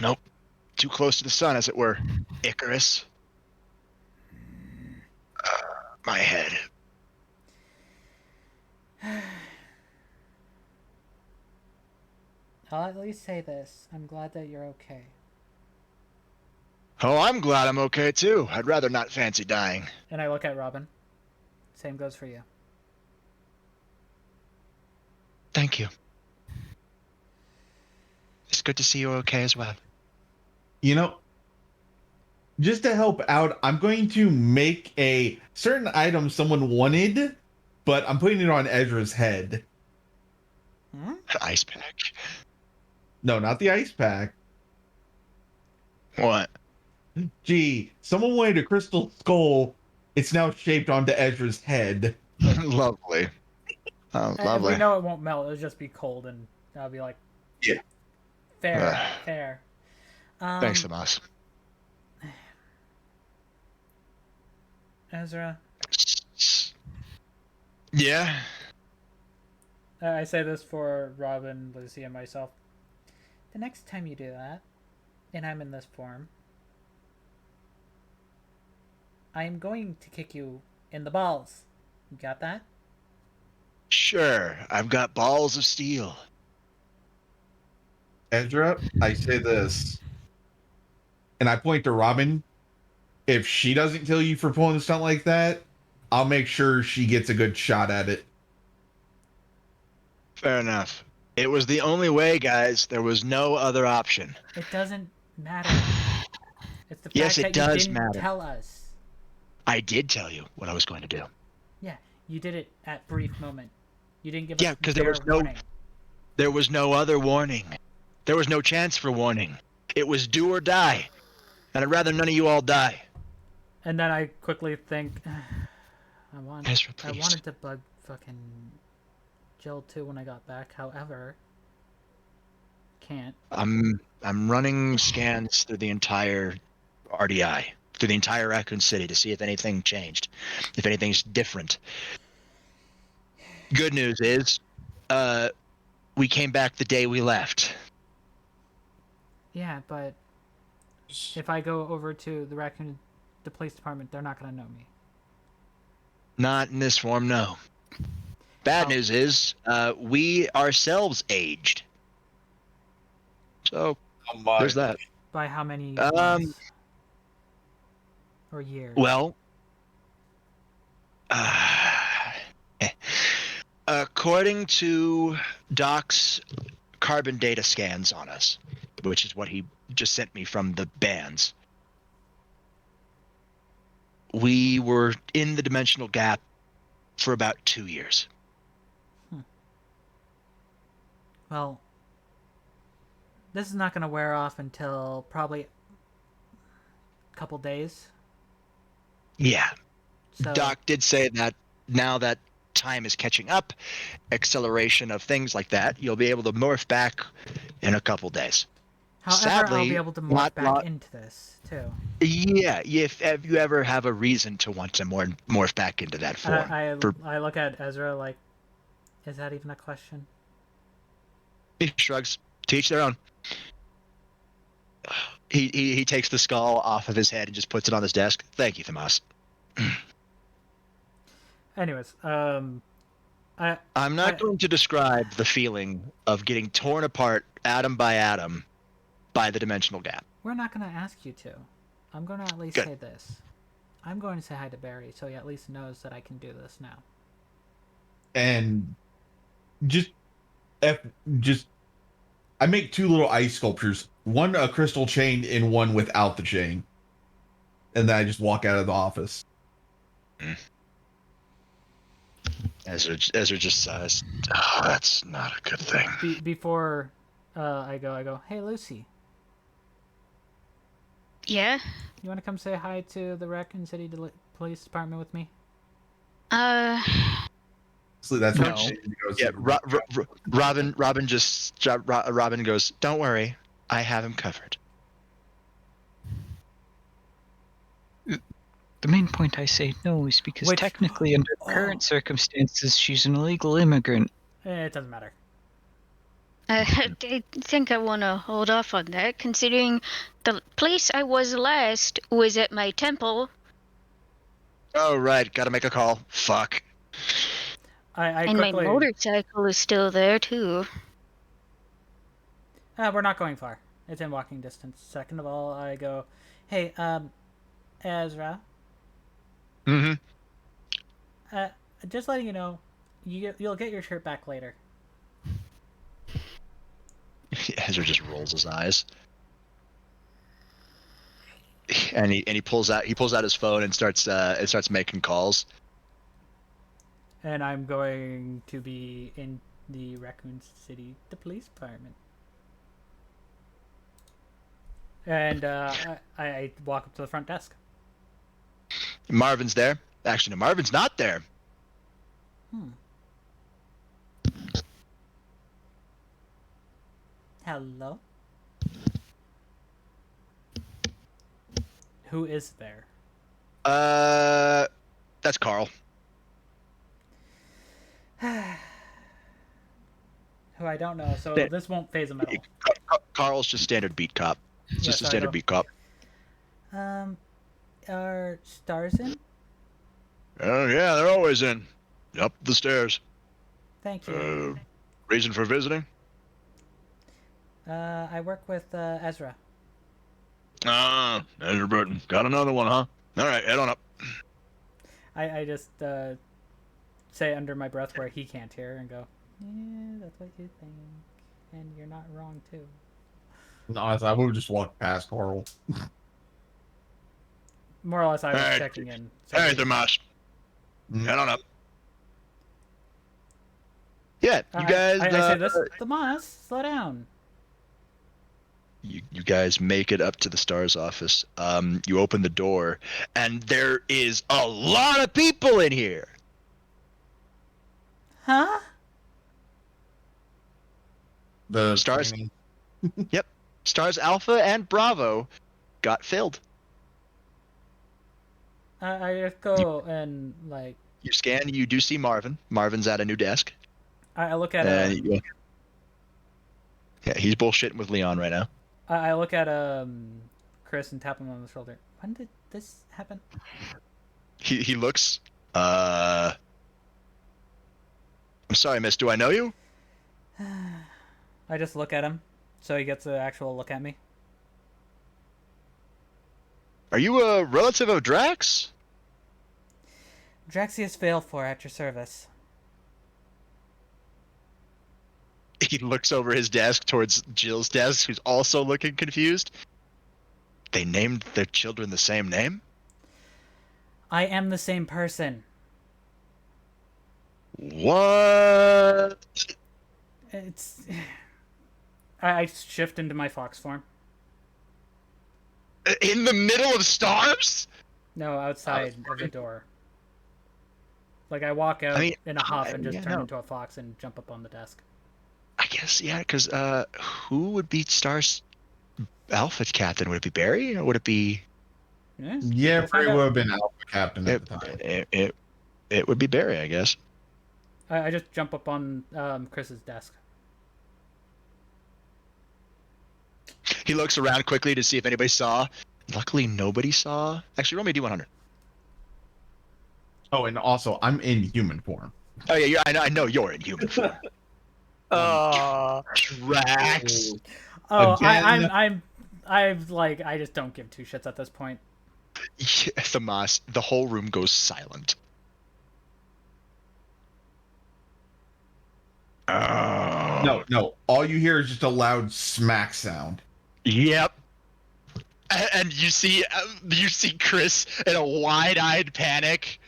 Nope. Too close to the sun, as it were. Icarus. My head. I'll at least say this. I'm glad that you're okay. Oh, I'm glad I'm okay, too. I'd rather not fancy dying. And I look at Robin. Same goes for you. Thank you. It's good to see you okay as well. You know, just to help out, I'm going to make a certain item someone wanted, but I'm putting it on Ezra's head. An ice pack? No, not the ice pack. What? Gee, someone wanted a crystal skull. It's now shaped onto Ezra's head. Lovely. Oh, lovely. We know it won't melt. It'll just be cold, and I'll be like, yeah, fair. Thanks, Tomas. Ezra. Yeah? I say this for Robin, Lucy, and myself. The next time you do that, and I'm in this form, I am going to kick you in the balls. You got that? Sure. I've got balls of steel. Ezra, I say this, and I point to Robin. If she doesn't kill you for pulling a stunt like that, I'll make sure she gets a good shot at it. Fair enough. It was the only way, guys. There was no other option. It doesn't matter. It's the fact Yes, it that does you didn't matter. tell us. I did tell you what I was going to do. Yeah, you did it at brief moment. You didn't give us because there was warning. There was no other warning. There was no chance for warning. It was do or die. And I'd rather none of you all die. And then I quickly think, I wanted to bug fucking Jill too when I got back. However, can't. I'm running scans through the entire R.D.I, through the entire Raccoon City to see if anything changed, if anything's different. Good news is, we came back the day we left. Yeah, but if I go over to the police department, they're not gonna know me. Not in this form, no. Bad news is, we ourselves aged. So, there's that. By how many months? Or years? Well, according to Doc's carbon data scans on us, which is what he just sent me from the bands, we were in the dimensional gap for about 2 years. Well, this is not going to wear off until probably a couple days. Yeah. So, Doc did say that now that time is catching up, acceleration of things like that, you'll be able to morph back in a couple days. however, Sadly, I'll be able to morph not back lot- into this, too. Yeah, if you ever have a reason to want to morph back into that form. I look at Ezra like, is that even a question? He shrugs. To each their own. He takes the skull off of his head and just puts it on his desk. Thank you, Thomas. Anyways, I'm not going to describe the feeling of getting torn apart atom by atom by the dimensional gap. We're not going to ask you to. I'm going to at least Good. say this. I'm going to say hi to Barry so he at least knows that I can do this now. And I make 2 little ice sculptures, one a crystal chain and one without the chain. And then I just walk out of the office. Ezra just says, "Oh, that's not a good thing." Before I go, hey, Lucy. Yeah? You want to come say hi to the Raccoon City Police Department with me? So that's No. what Yeah, Robin goes, "Don't worry, I have him covered." The main point I say no is because Which- technically, under current circumstances, she's an illegal immigrant. It doesn't matter. I think I want to hold off on that, considering the place I was last was at my temple. Oh, right, gotta make a call. Fuck. I And quickly... my motorcycle is still there, too. We're not going far. It's in walking distance. Second of all, I go, hey, Ezra. Mm-hmm. Just letting you know, you'll get your shirt back later. Ezra just rolls his eyes. And he pulls out his phone and starts making calls. And I'm going to be in the Raccoon City, the police department. And I walk up to the front desk. Marvin's there. Actually, no, Marvin's not there. Hello? Who is there? That's Carl. Who I don't know, so this won't phase him at all. Carl's just standard beat cop. It's just a Yes, I standard know. beat cop. Are stars in? Oh yeah, they're always in. Up the stairs. Thank you. Reason for visiting? I work with Ezra. Ezra Burton. Got another one, huh? All right, head on up. I just say under my breath where he can't hear and go, yeah, that's what you think. And you're not wrong, too. No, I would have just walked past Carl. More or less, I was Hey, checking in. Hey, Tomas. Head on up. Yeah, you guys. I say this, Tomas, slow down. You guys make it up to the STARS office. You open the door, and there is a lot of people in here. Huh? The Stars. Yep, STARS Alpha and Bravo got filled. I just go and, like... You scan. You do see Marvin. Marvin's at a new desk. I look at Yeah, he's bullshitting with Leon right now. I look at Chris and tap him on the shoulder. When did this happen? He looks. I'm sorry, miss. Do I know you? I just look at him, so he gets an actual look at me. Are you a relative of Drax? Draxius failed for at your service. He looks over his desk towards Jill's desk, who's also looking confused. They named their children the same name? I am the same person. What? It's I shift into my fox form. In the middle of stars? No, outside of the door. Like, I walk out in a huff and just turn into a fox and jump up on the desk. I guess, yeah, because who would be Star's Alpha Captain? Would it be Barry, or would it be... Yeah, Barry would have been Alpha Captain at the time. It would be Barry, I guess. I just jump up on Chris's desk. He looks around quickly to see if anybody saw. Luckily, nobody saw. Actually, roll me a D100. Oh, and also, I'm in human form. Oh yeah, I know you're in human form. Drax. Oh, Again. I just don't give two shits at this point. Yeah, Thamas, the whole room goes silent. No. All you hear is just a loud smack sound. Yep. And you see Chris in a wide-eyed panic.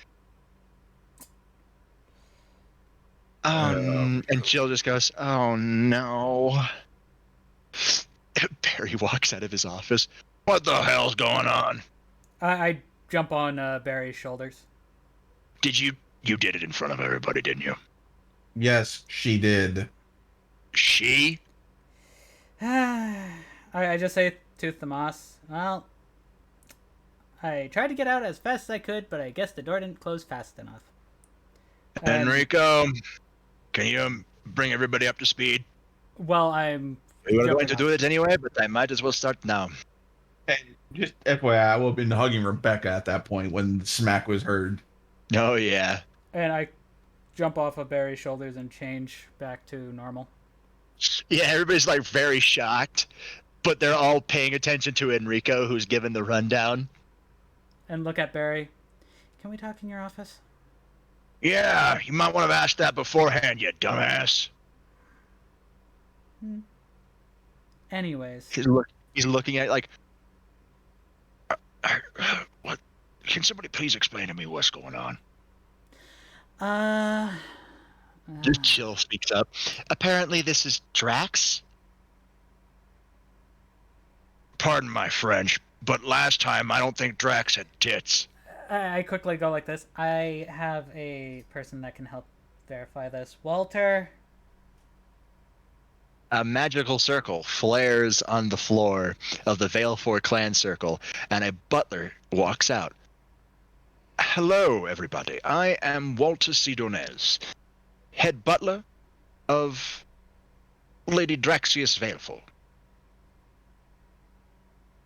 And Jill just goes, "Oh no." Barry walks out of his office. What the hell's going on? I jump on Barry's shoulders. You did it in front of everybody, didn't you? Yes, she did. She? I just say to Thamas, well, I tried to get out as fast as I could, but I guess the door didn't close fast enough. Enrico, can you bring everybody up to speed? Well, I'm... We were going to do it anyway, but I might as well start now. And just FYI, I would have been hugging Rebecca at that point when the smack was heard. Oh, yeah. And I jump off of Barry's shoulders and change back to normal. Yeah, everybody's like very shocked, but they're all paying attention to Enrico, who's given the rundown. And look at Barry. Can we talk in your office? Yeah, you might want to have asked that beforehand, you dumbass. Anyways. He's looking at it like, what? Can somebody please explain to me what's going on? Just Jill speaks up. Apparently this is Drax? Pardon my French, but last time I don't think Drax had tits. I quickly go like this. I have a person that can help verify this. Walter. A magical circle flares on the floor of the Vale 4 clan circle, and a butler walks out. Hello, everybody. I am Walter Sidonez, head butler of Lady Draxius Vale 4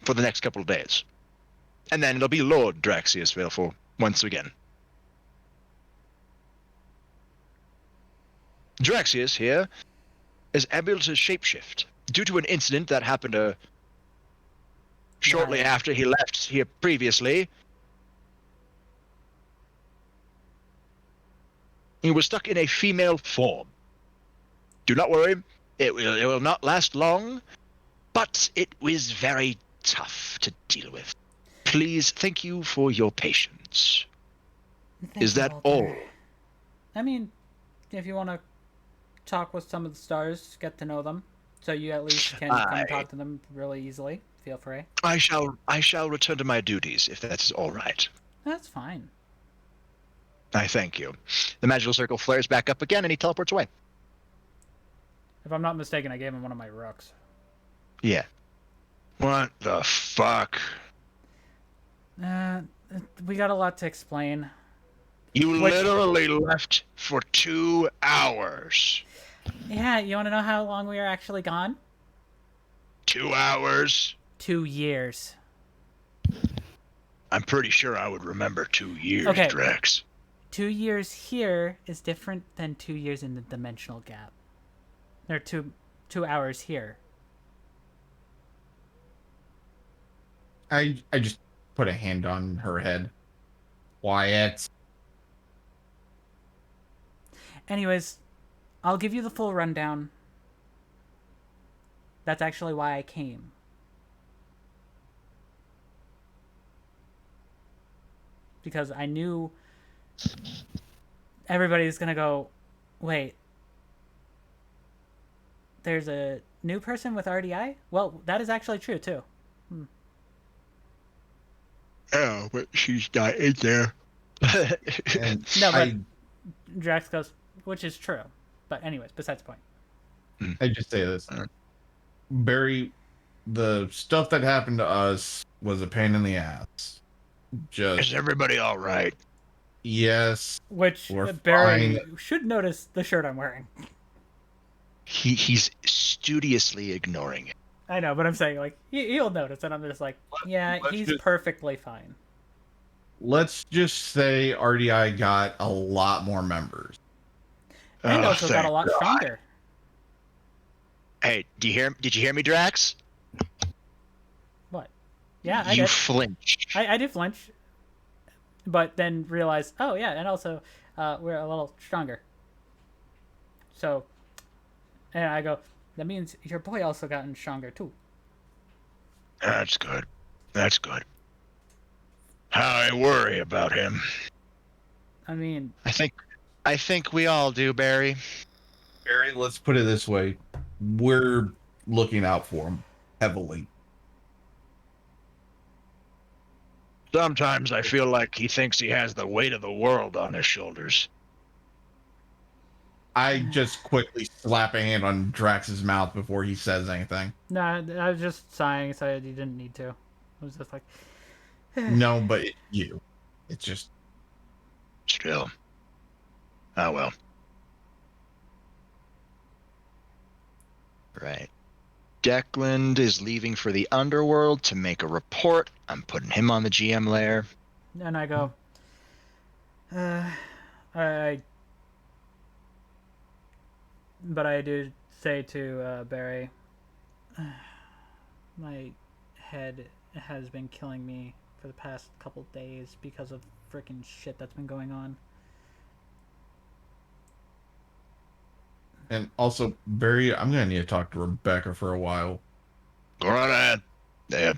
for the next couple of days. And then it'll be Lord Draxius Vale 4 once again. Draxius here is able to shapeshift due to an incident that happened shortly after he left here previously. He was stuck in a female form. Do not worry, it will not last long, but it was very tough to deal with. Please, thank you for your patience. Is that all? I mean, if you want to talk with some of the stars, get to know them, so you at least can come talk to them really easily, feel free. I shall return to my duties, if that's all right. That's fine. I thank you. The magical circle flares back up again, and he teleports away. If I'm not mistaken, I gave him one of my rooks. Yeah. What the fuck? We got a lot to explain. You literally left for 2 hours. Yeah, you want to know how long we were actually gone? 2 hours? 2 years. I'm pretty sure I would remember 2 years, okay. Drax. 2 years here is different than 2 years in the dimensional gap. There are 2 hours here. I just put a hand on her head. Quiet. Anyways, I'll give you the full rundown. That's actually why I came. Because I knew everybody's gonna go, wait, there's a new person with R.D.I? Well, that is actually true, too. Oh, but she's not in there. And No, but Drax goes, which is true. But anyways, besides the point. I just say this. Barry, the stuff that happened to us was a pain in the ass. Is everybody all right? Yes. Which We're Barry fine. should notice the shirt I'm wearing. He's studiously ignoring it. I know, but I'm saying, like, he'll notice, and I'm just like, yeah, let's he's just- perfectly fine. Let's just say RDI got a lot more members. And Oh, also got a thank lot God. stronger. Hey, did you hear me, Drax? What? Yeah, I You did. flinched. I did flinch, but then realized, oh yeah, and also we're a little stronger. So, and I go, that means your boy also gotten stronger too. That's good. That's good. I worry about him. I mean, I think we all do, Barry. Barry, let's put it this way. We're looking out for him heavily. Sometimes I feel like he thinks he has the weight of the world on his shoulders. I just quickly slap a hand on Drax's mouth before he says anything. nah, I was just sighing, so you didn't need to. I was just like, No, but it's you. It's just Still. Oh well. Right. Declan is leaving for the underworld to make a report. I'm putting him on the GM layer. and I go, but I do say to Barry, my head has been killing me for the past couple days because of freaking shit that's been going on. and also Barry, I'm gonna need to talk to Rebecca for a while. Go right ahead. Yeah.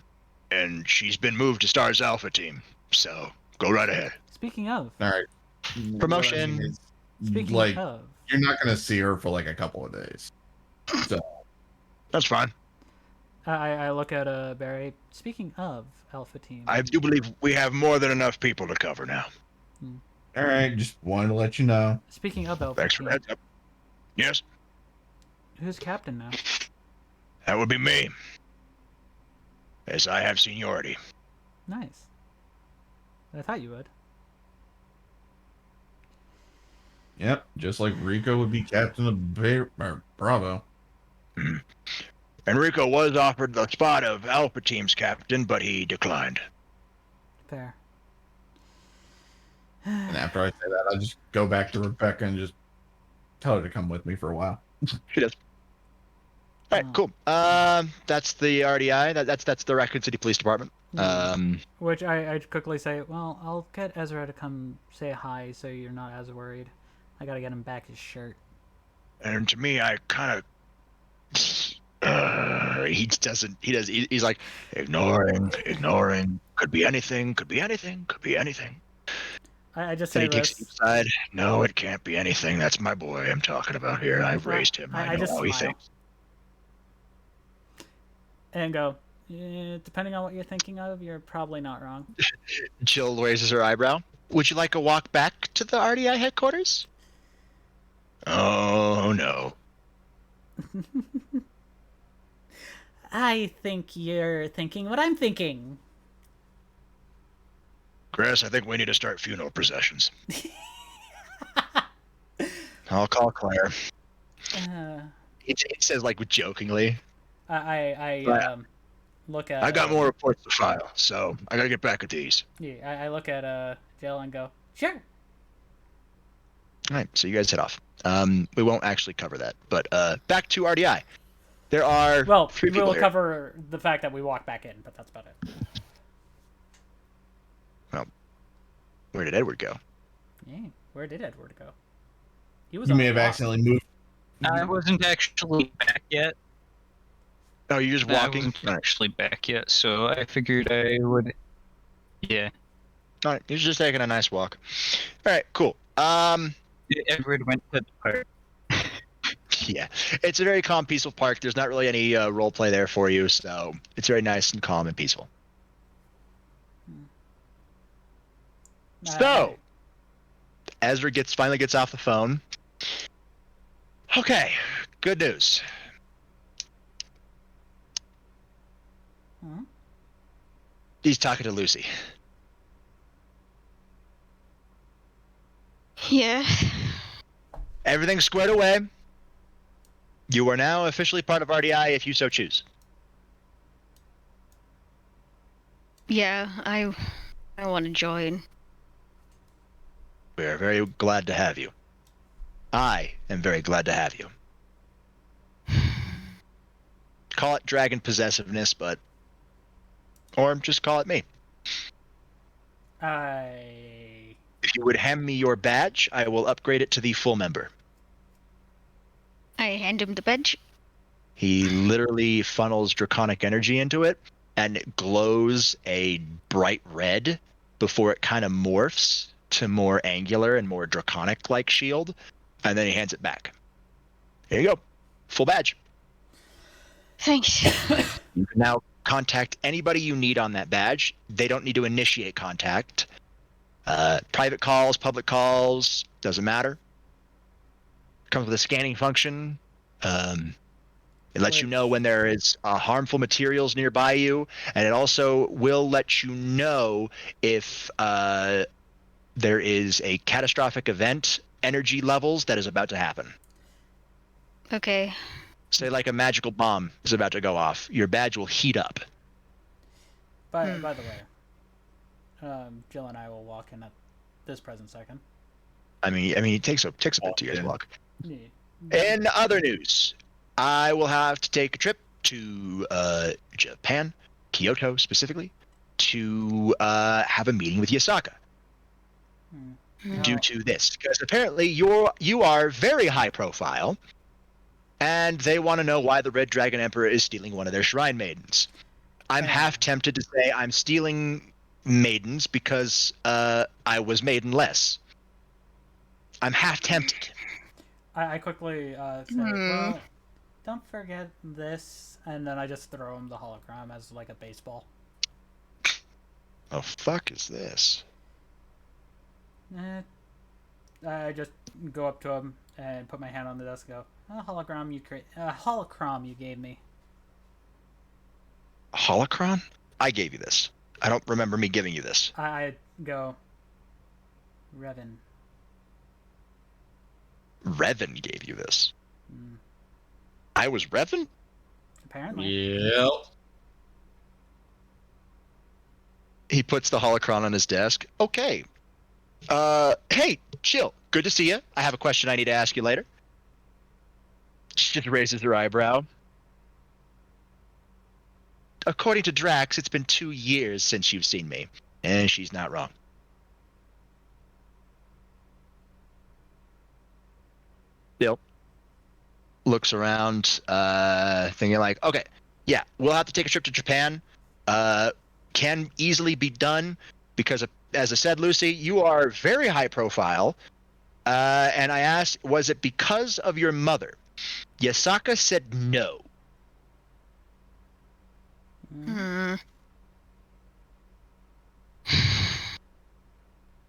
And she's been moved to Stars Alpha team. So go right ahead. Speaking of, All right. Promotion. What I mean is, speaking like, of, you're not gonna see her for like a couple of days. So That's fine. I look at Barry. Speaking of Alpha Team, I do believe we have more than enough people to cover now. all right, just wanted to let you know. speaking of Alpha Thanks for Team, the heads up. Yes, who's captain now? that would be me. As I have seniority. Nice. I thought you would. Yep, just like Rico would be captain of Bravo. Enrico was offered the spot of Alpha Team's captain, but he declined. Fair. And after I say that, I'll just go back to Rebecca and just tell her to come with me for a while. She does. All right, cool. That's the R.D.I. That's the Raccoon City Police Department. Which I quickly say, well, I'll get Ezra to come say hi so you're not as worried. I gotta get him back his shirt. And to me, I kind of he's like ignoring, could be anything. I just Then say he takes this. it aside. No, it can't be anything. That's my boy I'm talking about here. I've raised him. I know just how he smile. thinks. And go, depending on what you're thinking of, you're probably not wrong. Jill raises her eyebrow. Would you like a walk back to the RDI headquarters? Oh no. I think you're thinking what I'm thinking. Chris, I think we need to start funeral processions. I'll call Claire. It says like jokingly. I look at. I got more reports to file, so I gotta get back at these. Yeah, I look at Jill and go, sure. All right, so you guys head off. We won't actually cover that, but back to RDI. There are three people we'll here. cover the fact that we walk back in, but that's about it. Well, where did Edward go? Yeah, where did Edward go? He was. You on may the have walk. accidentally moved. I wasn't actually back yet. Oh, you're just I walking? wasn't actually back yet, so I figured I would. Yeah. All right, you're just taking a nice walk. All right, cool. Edward went to the park. Yeah, it's a very calm, peaceful park. There's not really any role play there for you, so it's very nice and calm and peaceful. So, Ezra finally gets off the phone. Okay, good news. He's talking to Lucy. Yeah. Everything's squared away. You are now officially part of R.D.I. if you so choose. Yeah, I want to join. We are very glad to have you. I am very glad to have you. Call it dragon possessiveness, or just call it me. If you would hand me your badge, I will upgrade it to the full member. I hand him the badge. He literally funnels draconic energy into it, and it glows a bright red before it kind of morphs to more angular and more draconic-like shield, and then he hands it back. Here you go. Full badge. Thanks. You can now contact anybody you need on that badge. They don't need to initiate contact. Private calls, public calls, doesn't matter. Comes with a scanning function. It lets you know when there is harmful materials nearby you, and it also will let you know if there is a catastrophic event, energy levels, that is about to happen. Okay. Say like a magical bomb is about to go off. Your badge will heat up. By the way, Jill and I will walk in at this present second. I mean, it takes a bit to guys walk. Yeah. In other news, I will have to take a trip to Japan, Kyoto specifically, to have a meeting with Yasaka. Due to this, because apparently you are very high profile, and they want to know why the Red Dragon Emperor is stealing one of their shrine maidens. I'm half tempted to say I'm stealing maidens because I was maidenless. I'm half tempted. I quickly say, well, don't forget this, and then I just throw him the hologram as like a baseball. Oh, fuck is this? I just go up to him and put my hand on the desk and go, holocron you gave me. Holocron? I gave you this. I don't remember me giving you this. I go, Revan. Revan gave you this. I was Revan? Apparently. Yep. He puts the holocron on his desk. Okay. Hey, chill. Good to see you. I have a question I need to ask you later. She just raises her eyebrow. According to Drax, it's been 2 years since you've seen me. And she's not wrong. Still looks around, thinking like, okay, yeah, we'll have to take a trip to Japan. Can easily be done because, as I said, Lucy, you are very high profile. And I asked, was it because of your mother? Yasaka said no.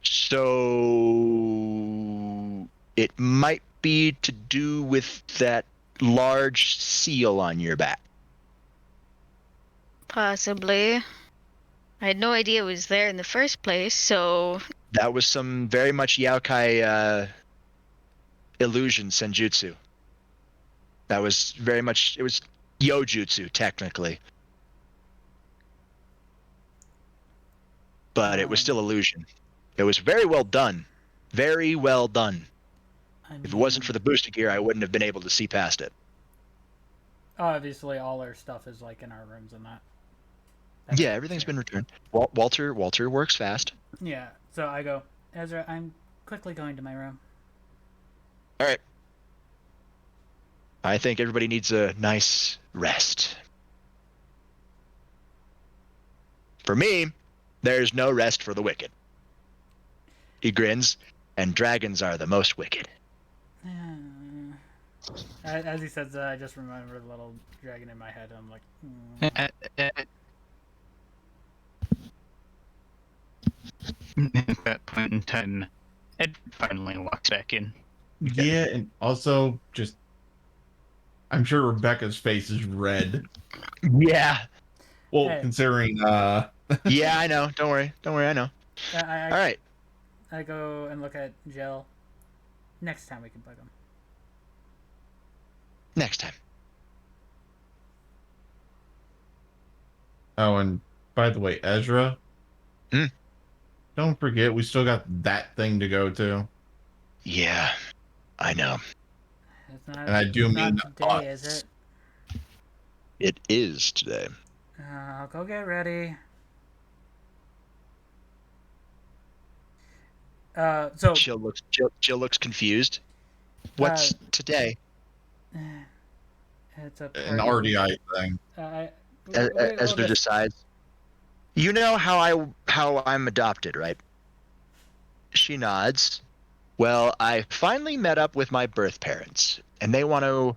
So it might be to do with that large seal on your back. Possibly. I had no idea it was there in the first place, so... That was some very much Yaokai illusion senjutsu. That was very much... It was Yojutsu, technically. But it was still illusion. It was very well done. Very well done. If it wasn't for the booster gear, I wouldn't have been able to see past it. Obviously, all our stuff is like in our rooms and that. Yeah, everything's been returned. Walter works fast. Yeah, so I go, Ezra, I'm quickly going to my room. All right. I think everybody needs a nice rest. For me, there's no rest for the wicked. He grins, and dragons are the most wicked. As he says that, I just remember the little dragon in my head. I'm like, At that point in time, Ed finally walks back in. Yeah, and also just I'm sure Rebecca's face is red. Yeah. Well, Hey. considering Yeah, I know. Don't worry. I know. All right. I go and look at Jill. Next time we can bug him. Next time. Oh, and by the way, Ezra, Hmm? don't forget we still got that thing to go to. Yeah, I know. And I do mean not today, is us. it? It is today. I'll go get ready. So Jill looks confused. What's today? It's a An party. R.D.I thing. Ezra decides. You know how I'm adopted, right? She nods. Well, I finally met up with my birth parents, and they want to,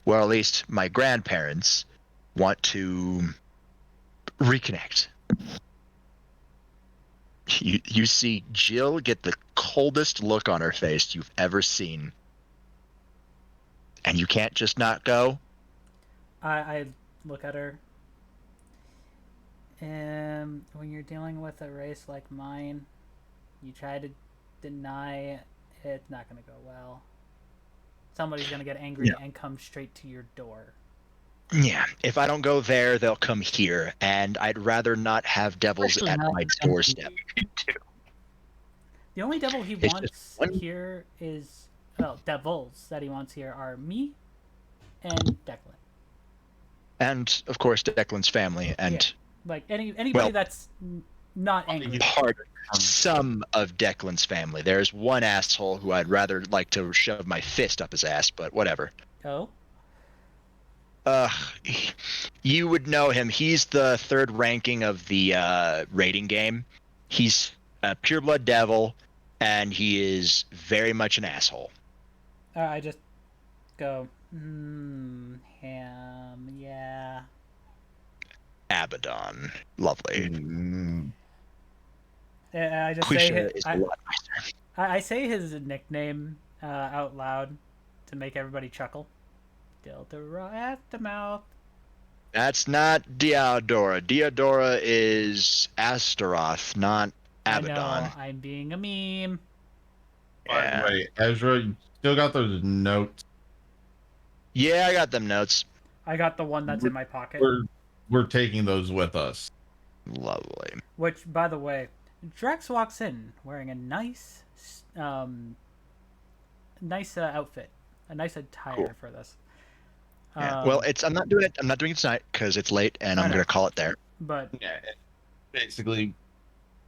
well, at least my grandparents want to reconnect. You see Jill get the coldest look on her face you've ever seen. And you can't just not go. I look at her. When you're dealing with a race like mine, you try to deny it, it's not going to go well. Somebody's going to get angry and come straight to your door. Yeah, if I don't go there, they'll come here, and I'd rather not have devils at my doorstep. The only devil he wants here is, well, devils that he wants here are me and Declan. And, of course, Declan's family, and... Like, anybody that's not angry. Part some of Declan's family. There's one asshole who I'd rather like to shove my fist up his ass, but whatever. Oh? You would know him. He's the third ranking of the rating game. He's a pureblood devil, and he is very much an asshole. I just go, him, yeah. Abaddon. Lovely. I just I say his nickname out loud to make everybody chuckle. Dildora at the mouth. That's not Diodora. Diodora is Astaroth, not Abaddon. I know, I'm being a meme. By the way, Ezra, you still got those notes? Yeah, I got them notes. I got the one that's in my pocket. We're taking those with us. Lovely. Which, by the way, Drax walks in wearing a nice outfit, a nice attire for this. Yeah. Well, I'm not doing it tonight because it's late, and I'm gonna call it there. But yeah, basically,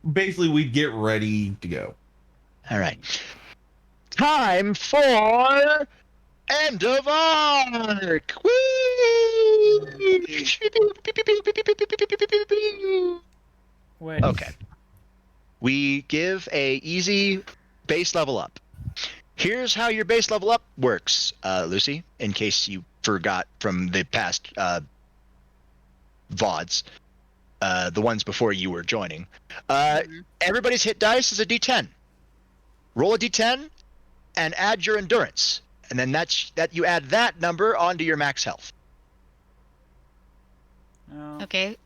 we'd get ready to go. All right. Time for end of arc. Woo! Okay. We give a easy base level up. Here's how your base level up works, Lucy, in case you forgot from the past VODs, the ones before you were joining. Everybody's hit dice is a D10. Roll a D10 and add your endurance. And then you add that number onto your max health. Okay.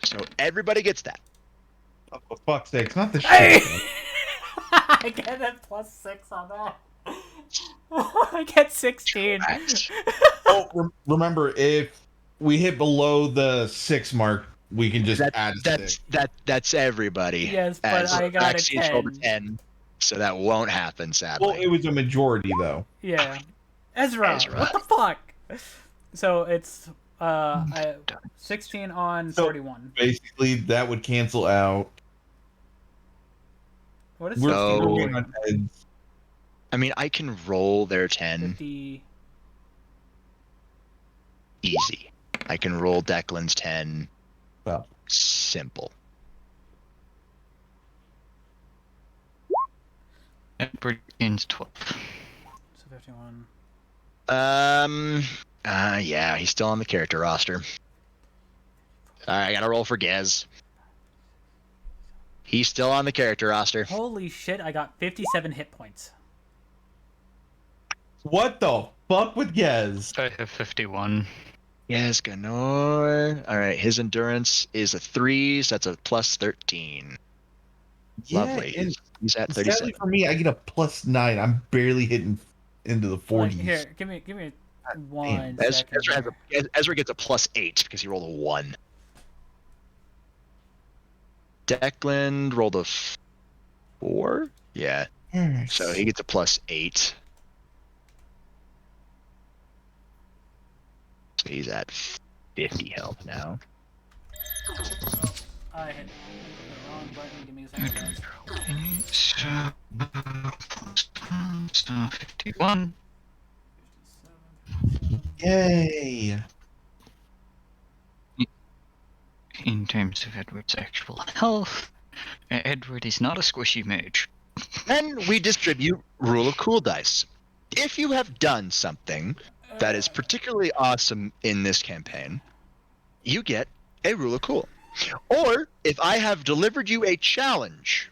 So everybody gets that. Oh, for fuck's sake, it's not the shit. I get a +6 on that. I get 16. Oh, remember, if we hit below the 6 mark, we can just add a 6. That's everybody. Yes, but I got a 10. So that won't happen, sadly. Well, it was a majority, though. Yeah. Ezra, what the fuck? So it's 16 on 31. Basically, that would cancel out. What is 16? I mean, I can roll their 10. 50. Easy. I can roll Declan's 10. Well, simple. Edward gains 12. So 51. Yeah, he's still on the character roster. I gotta roll for Gez. He's still on the character roster. Holy shit! I got 57 hit points. What the fuck with Gez? I have 51. Yes, Ganor. All right, his endurance is a 3, so that's a plus 13. Lovely. And He's at sadly 37. for me, I get a +9. I'm barely hitting into the 40s. Here, give me one Damn. second. Ezra gets a plus 8 because he rolled a 1. Declan rolled a 4? Yeah. So he gets a plus 8. So he's at 50 health now. I hit the wrong button. Give me a second. So 51. Yay! In terms of Edward's actual health, Edward is not a squishy mage. Then we distribute Rule of Cool dice. If you have done something that is particularly awesome in this campaign, you get a Rule of Cool. Or if I have delivered you a challenge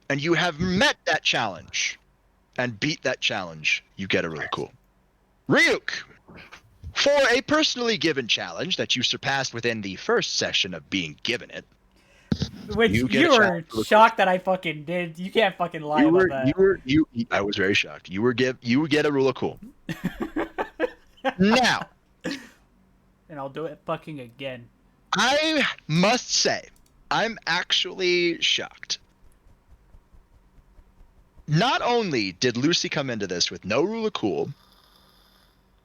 and you have met that challenge and beat that challenge, you get a Rule of Cool. Ryuk, for a personally given challenge that you surpassed within the first session of being given it, Which You get you a were challenge to shocked that I fucking did. You can't fucking lie about that. I was very shocked. You would get a Rule of Cool. Now, And I'll do it fucking again. I must say, I'm actually shocked. Not only did Lucy come into this with no Rule of Cool,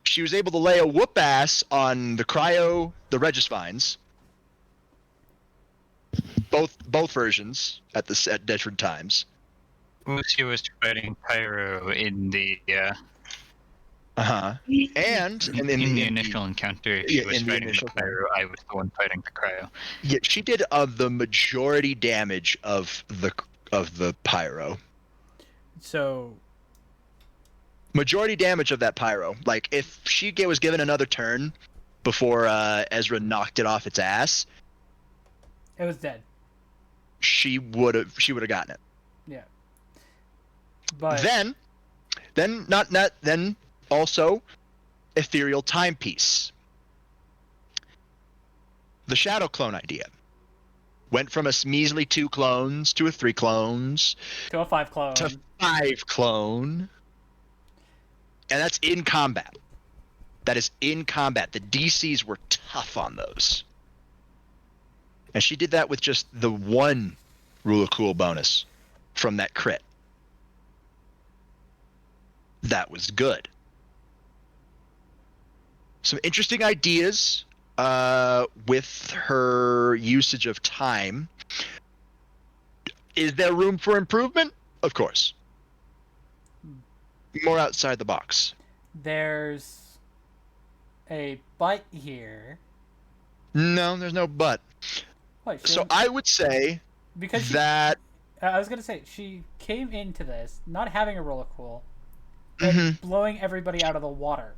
she was able to lay a whoop ass on the Regisvines. Both versions at different times. Lucy was fighting Pyro in the And in the initial encounter, she was in the fighting initial the Pyro. I was the one fighting the Cryo. Yeah, she did the majority damage of the Pyro. So Majority damage of that Pyro. Like if she was given another turn before Ezra knocked it off its ass, it was dead. she would have gotten it. Yeah. But then also ethereal timepiece. The shadow clone idea went from a measly 2 clones to a 3 clones to a 5 clone. to 5 clone. And that's in combat. That is in combat. The DCs were tough on those. And she did that with just the 1 Rule of Cool bonus from that crit. That was good. Some interesting ideas with her usage of time. Is there room for improvement? Of course. More outside the box. There's a but here. No, there's no but. What, So I would say because that I was gonna say she came into this not having a Rule of Cool and blowing everybody out of the water.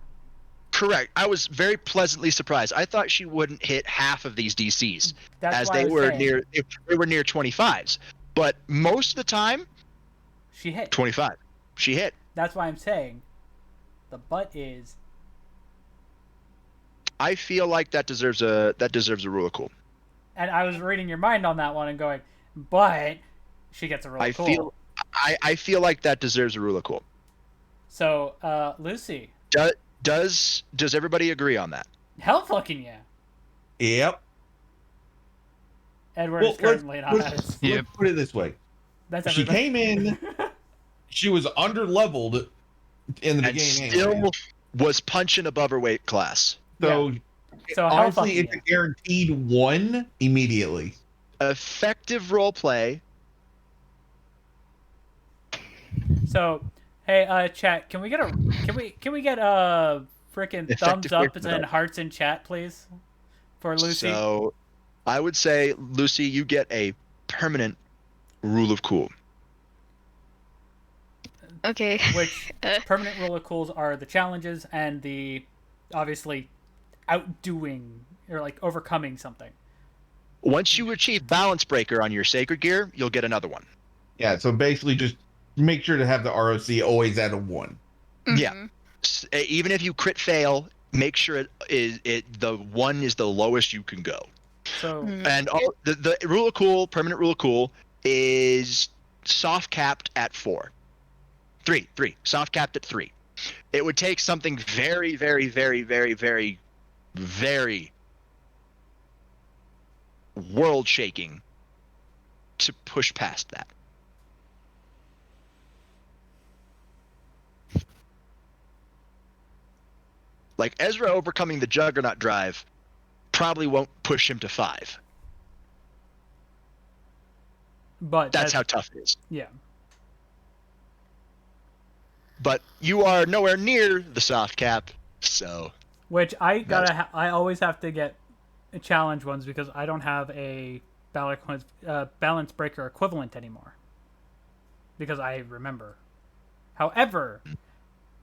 Correct. I was very pleasantly surprised. I thought she wouldn't hit half of these DCs That's as why I they was were saying. they were near 25s. But most of the time, She hit. 25. She hit. That's why I'm saying the but is I feel like that deserves a Rule of Cool. and I was reading your mind on that one and going, but she gets a Rule of Cool. I feel like that deserves a Rule of Cool. So, Lucy. Does everybody agree on that? Hell fucking yeah. Yep. Edward is currently not at let's his. put it this way. That's She everybody. came in, she was under leveled in the And beginning. still anyway. was punching above her weight class. So So hell honestly, fucking it's a guaranteed 1 immediately. Effective role play. So, hey, chat, can we get a freaking thumbs Effective up way and hearts in chat, please, for Lucy? So I would say, Lucy, you get a permanent Rule of Cool. Okay. Which permanent rule of cools are the challenges and the obviously outdoing or like overcoming something. Once you achieve balance breaker on your sacred gear, you'll get another one. Yeah, so basically just make sure to have the ROC always at a 1. Yeah. Even if you crit fail, make sure the 1 is the lowest you can go. So And the rule of cool, permanent rule of cool, is soft capped at 4. 3. Soft capped at 3. It would take something very, very, very, very, very, very world shaking to push past that. Like Ezra overcoming the Juggernaut drive probably won't push him to 5. but That's how tough it is. Yeah. But you are nowhere near the soft cap, so. Which I I always have to get challenge ones because I don't have a balance breaker equivalent anymore. Because I remember. However,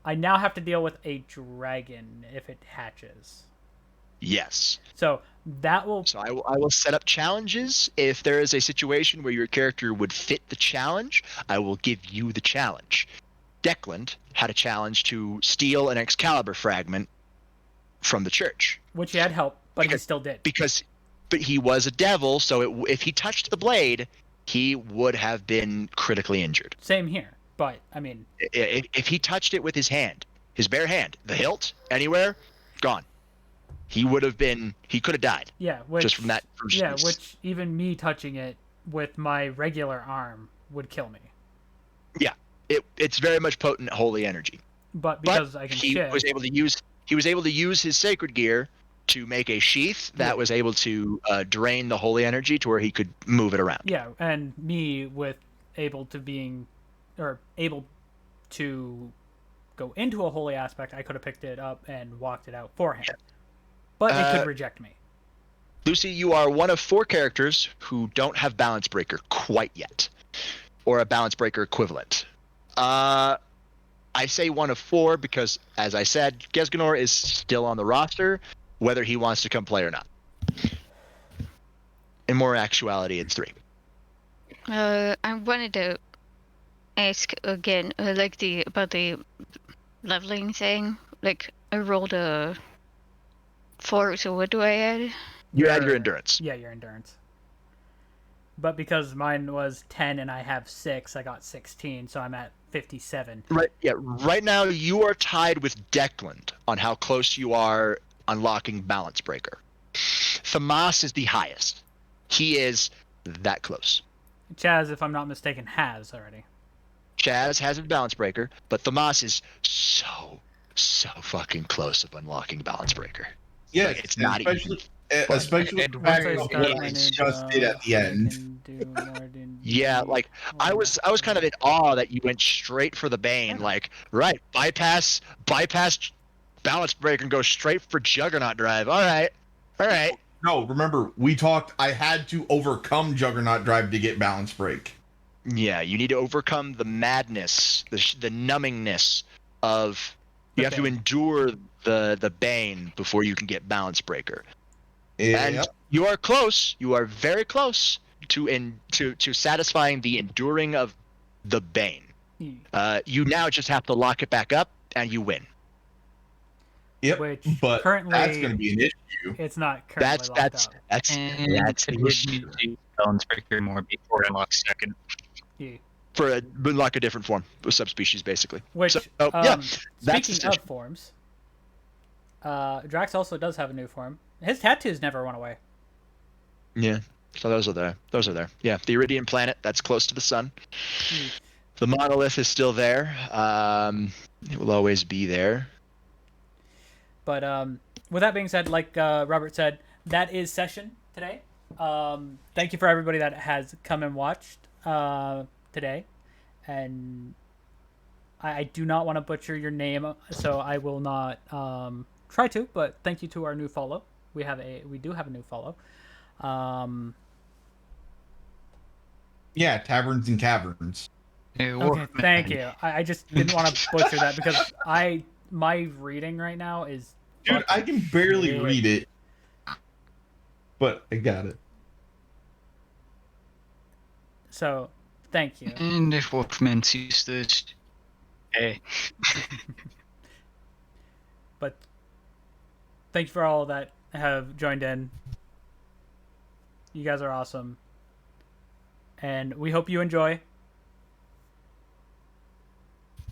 I now have to deal with a dragon if it hatches. Yes. So that will. So I will set up challenges. If there is a situation where your character would fit the challenge, I will give you the challenge. Declan had a challenge to steal an Excalibur fragment from the church. Which he had help, but he still did. But he was a devil, so if he touched the blade, he would have been critically injured. Same here, but I mean, if he touched it with his hand, his bare hand, the hilt, anywhere, gone. He could have died. Yeah, just from that first use. Which even me touching it with my regular arm would kill me. Yeah, it's very much potent holy energy. But because I can shift, he was able to use his sacred gear to make a sheath that was able to drain the holy energy to where he could move it around. Yeah, and me with able to go into a holy aspect, I could have picked it up and walked it out for him. Yeah. But it could reject me. Lucy, you are one of 4 characters who don't have Balance Breaker quite yet, or a Balance Breaker equivalent. I say one of 4 because, as I said, Gesganor is still on the roster, whether he wants to come play or not. In more actuality, it's 3. I wanted to ask again, about the leveling thing. Like, I rolled a 4, so what do I add? You add your endurance. Yeah, your endurance. But because mine was 10 and I have 6, I got 16, so I'm at 57. Right. Yeah. Right now, you are tied with Declan on how close you are unlocking Balance Breaker. Thamas is the highest. He is that close. Chaz, if I'm not mistaken, has already. Chaz has a Balance Breaker, but Thamas is so fucking close of unlocking Balance Breaker. Yeah, like, it's not especially with the fact that we discussed it at the end. Yeah, like I was kind of in awe that you went straight for the Bane. Like, right, bypass Balance Breaker and go straight for Juggernaut Drive. All right. No, remember we talked. I had to overcome Juggernaut Drive to get Balance Break. Yeah, you need to overcome the madness, the numbingness of. You have to endure the Bane before you can get Balance Breaker. Yeah. And you are close. You are very close to satisfying the enduring of the Bane. You now just have to lock it back up, and you win. Yep, but currently, that's going to be an issue. It's not currently locked up. That's the issue. Balance Breaker more before it unlocks second. Yeah. For unlock a different form, a subspecies, basically. Which, that's speaking of forms, Drax also does have a new form. His tattoos never went away. Yeah, so those are there. Yeah, the Iridian planet, that's close to the sun. The monolith is still there. It will always be there. But with that being said, like Robert said, that is session today. Thank you for everybody that has come and watched today. And I do not want to butcher your name, so I will not try to, but thank you to our new follow. We do have a new follow. Yeah, Taverns and Caverns. Okay, thank you. I just didn't want to butcher that because my reading right now is Dude, I fucking can barely shit. read it, but I got it. So, thank you. And if Wolfman sees this, hey. But thank you for all that have joined in. You guys are awesome. And we hope you enjoy.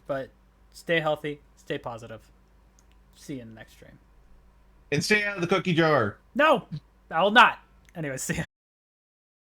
But stay healthy, stay positive. See you in the next stream. And stay out of the cookie jar. No, I will not. Anyway, see ya.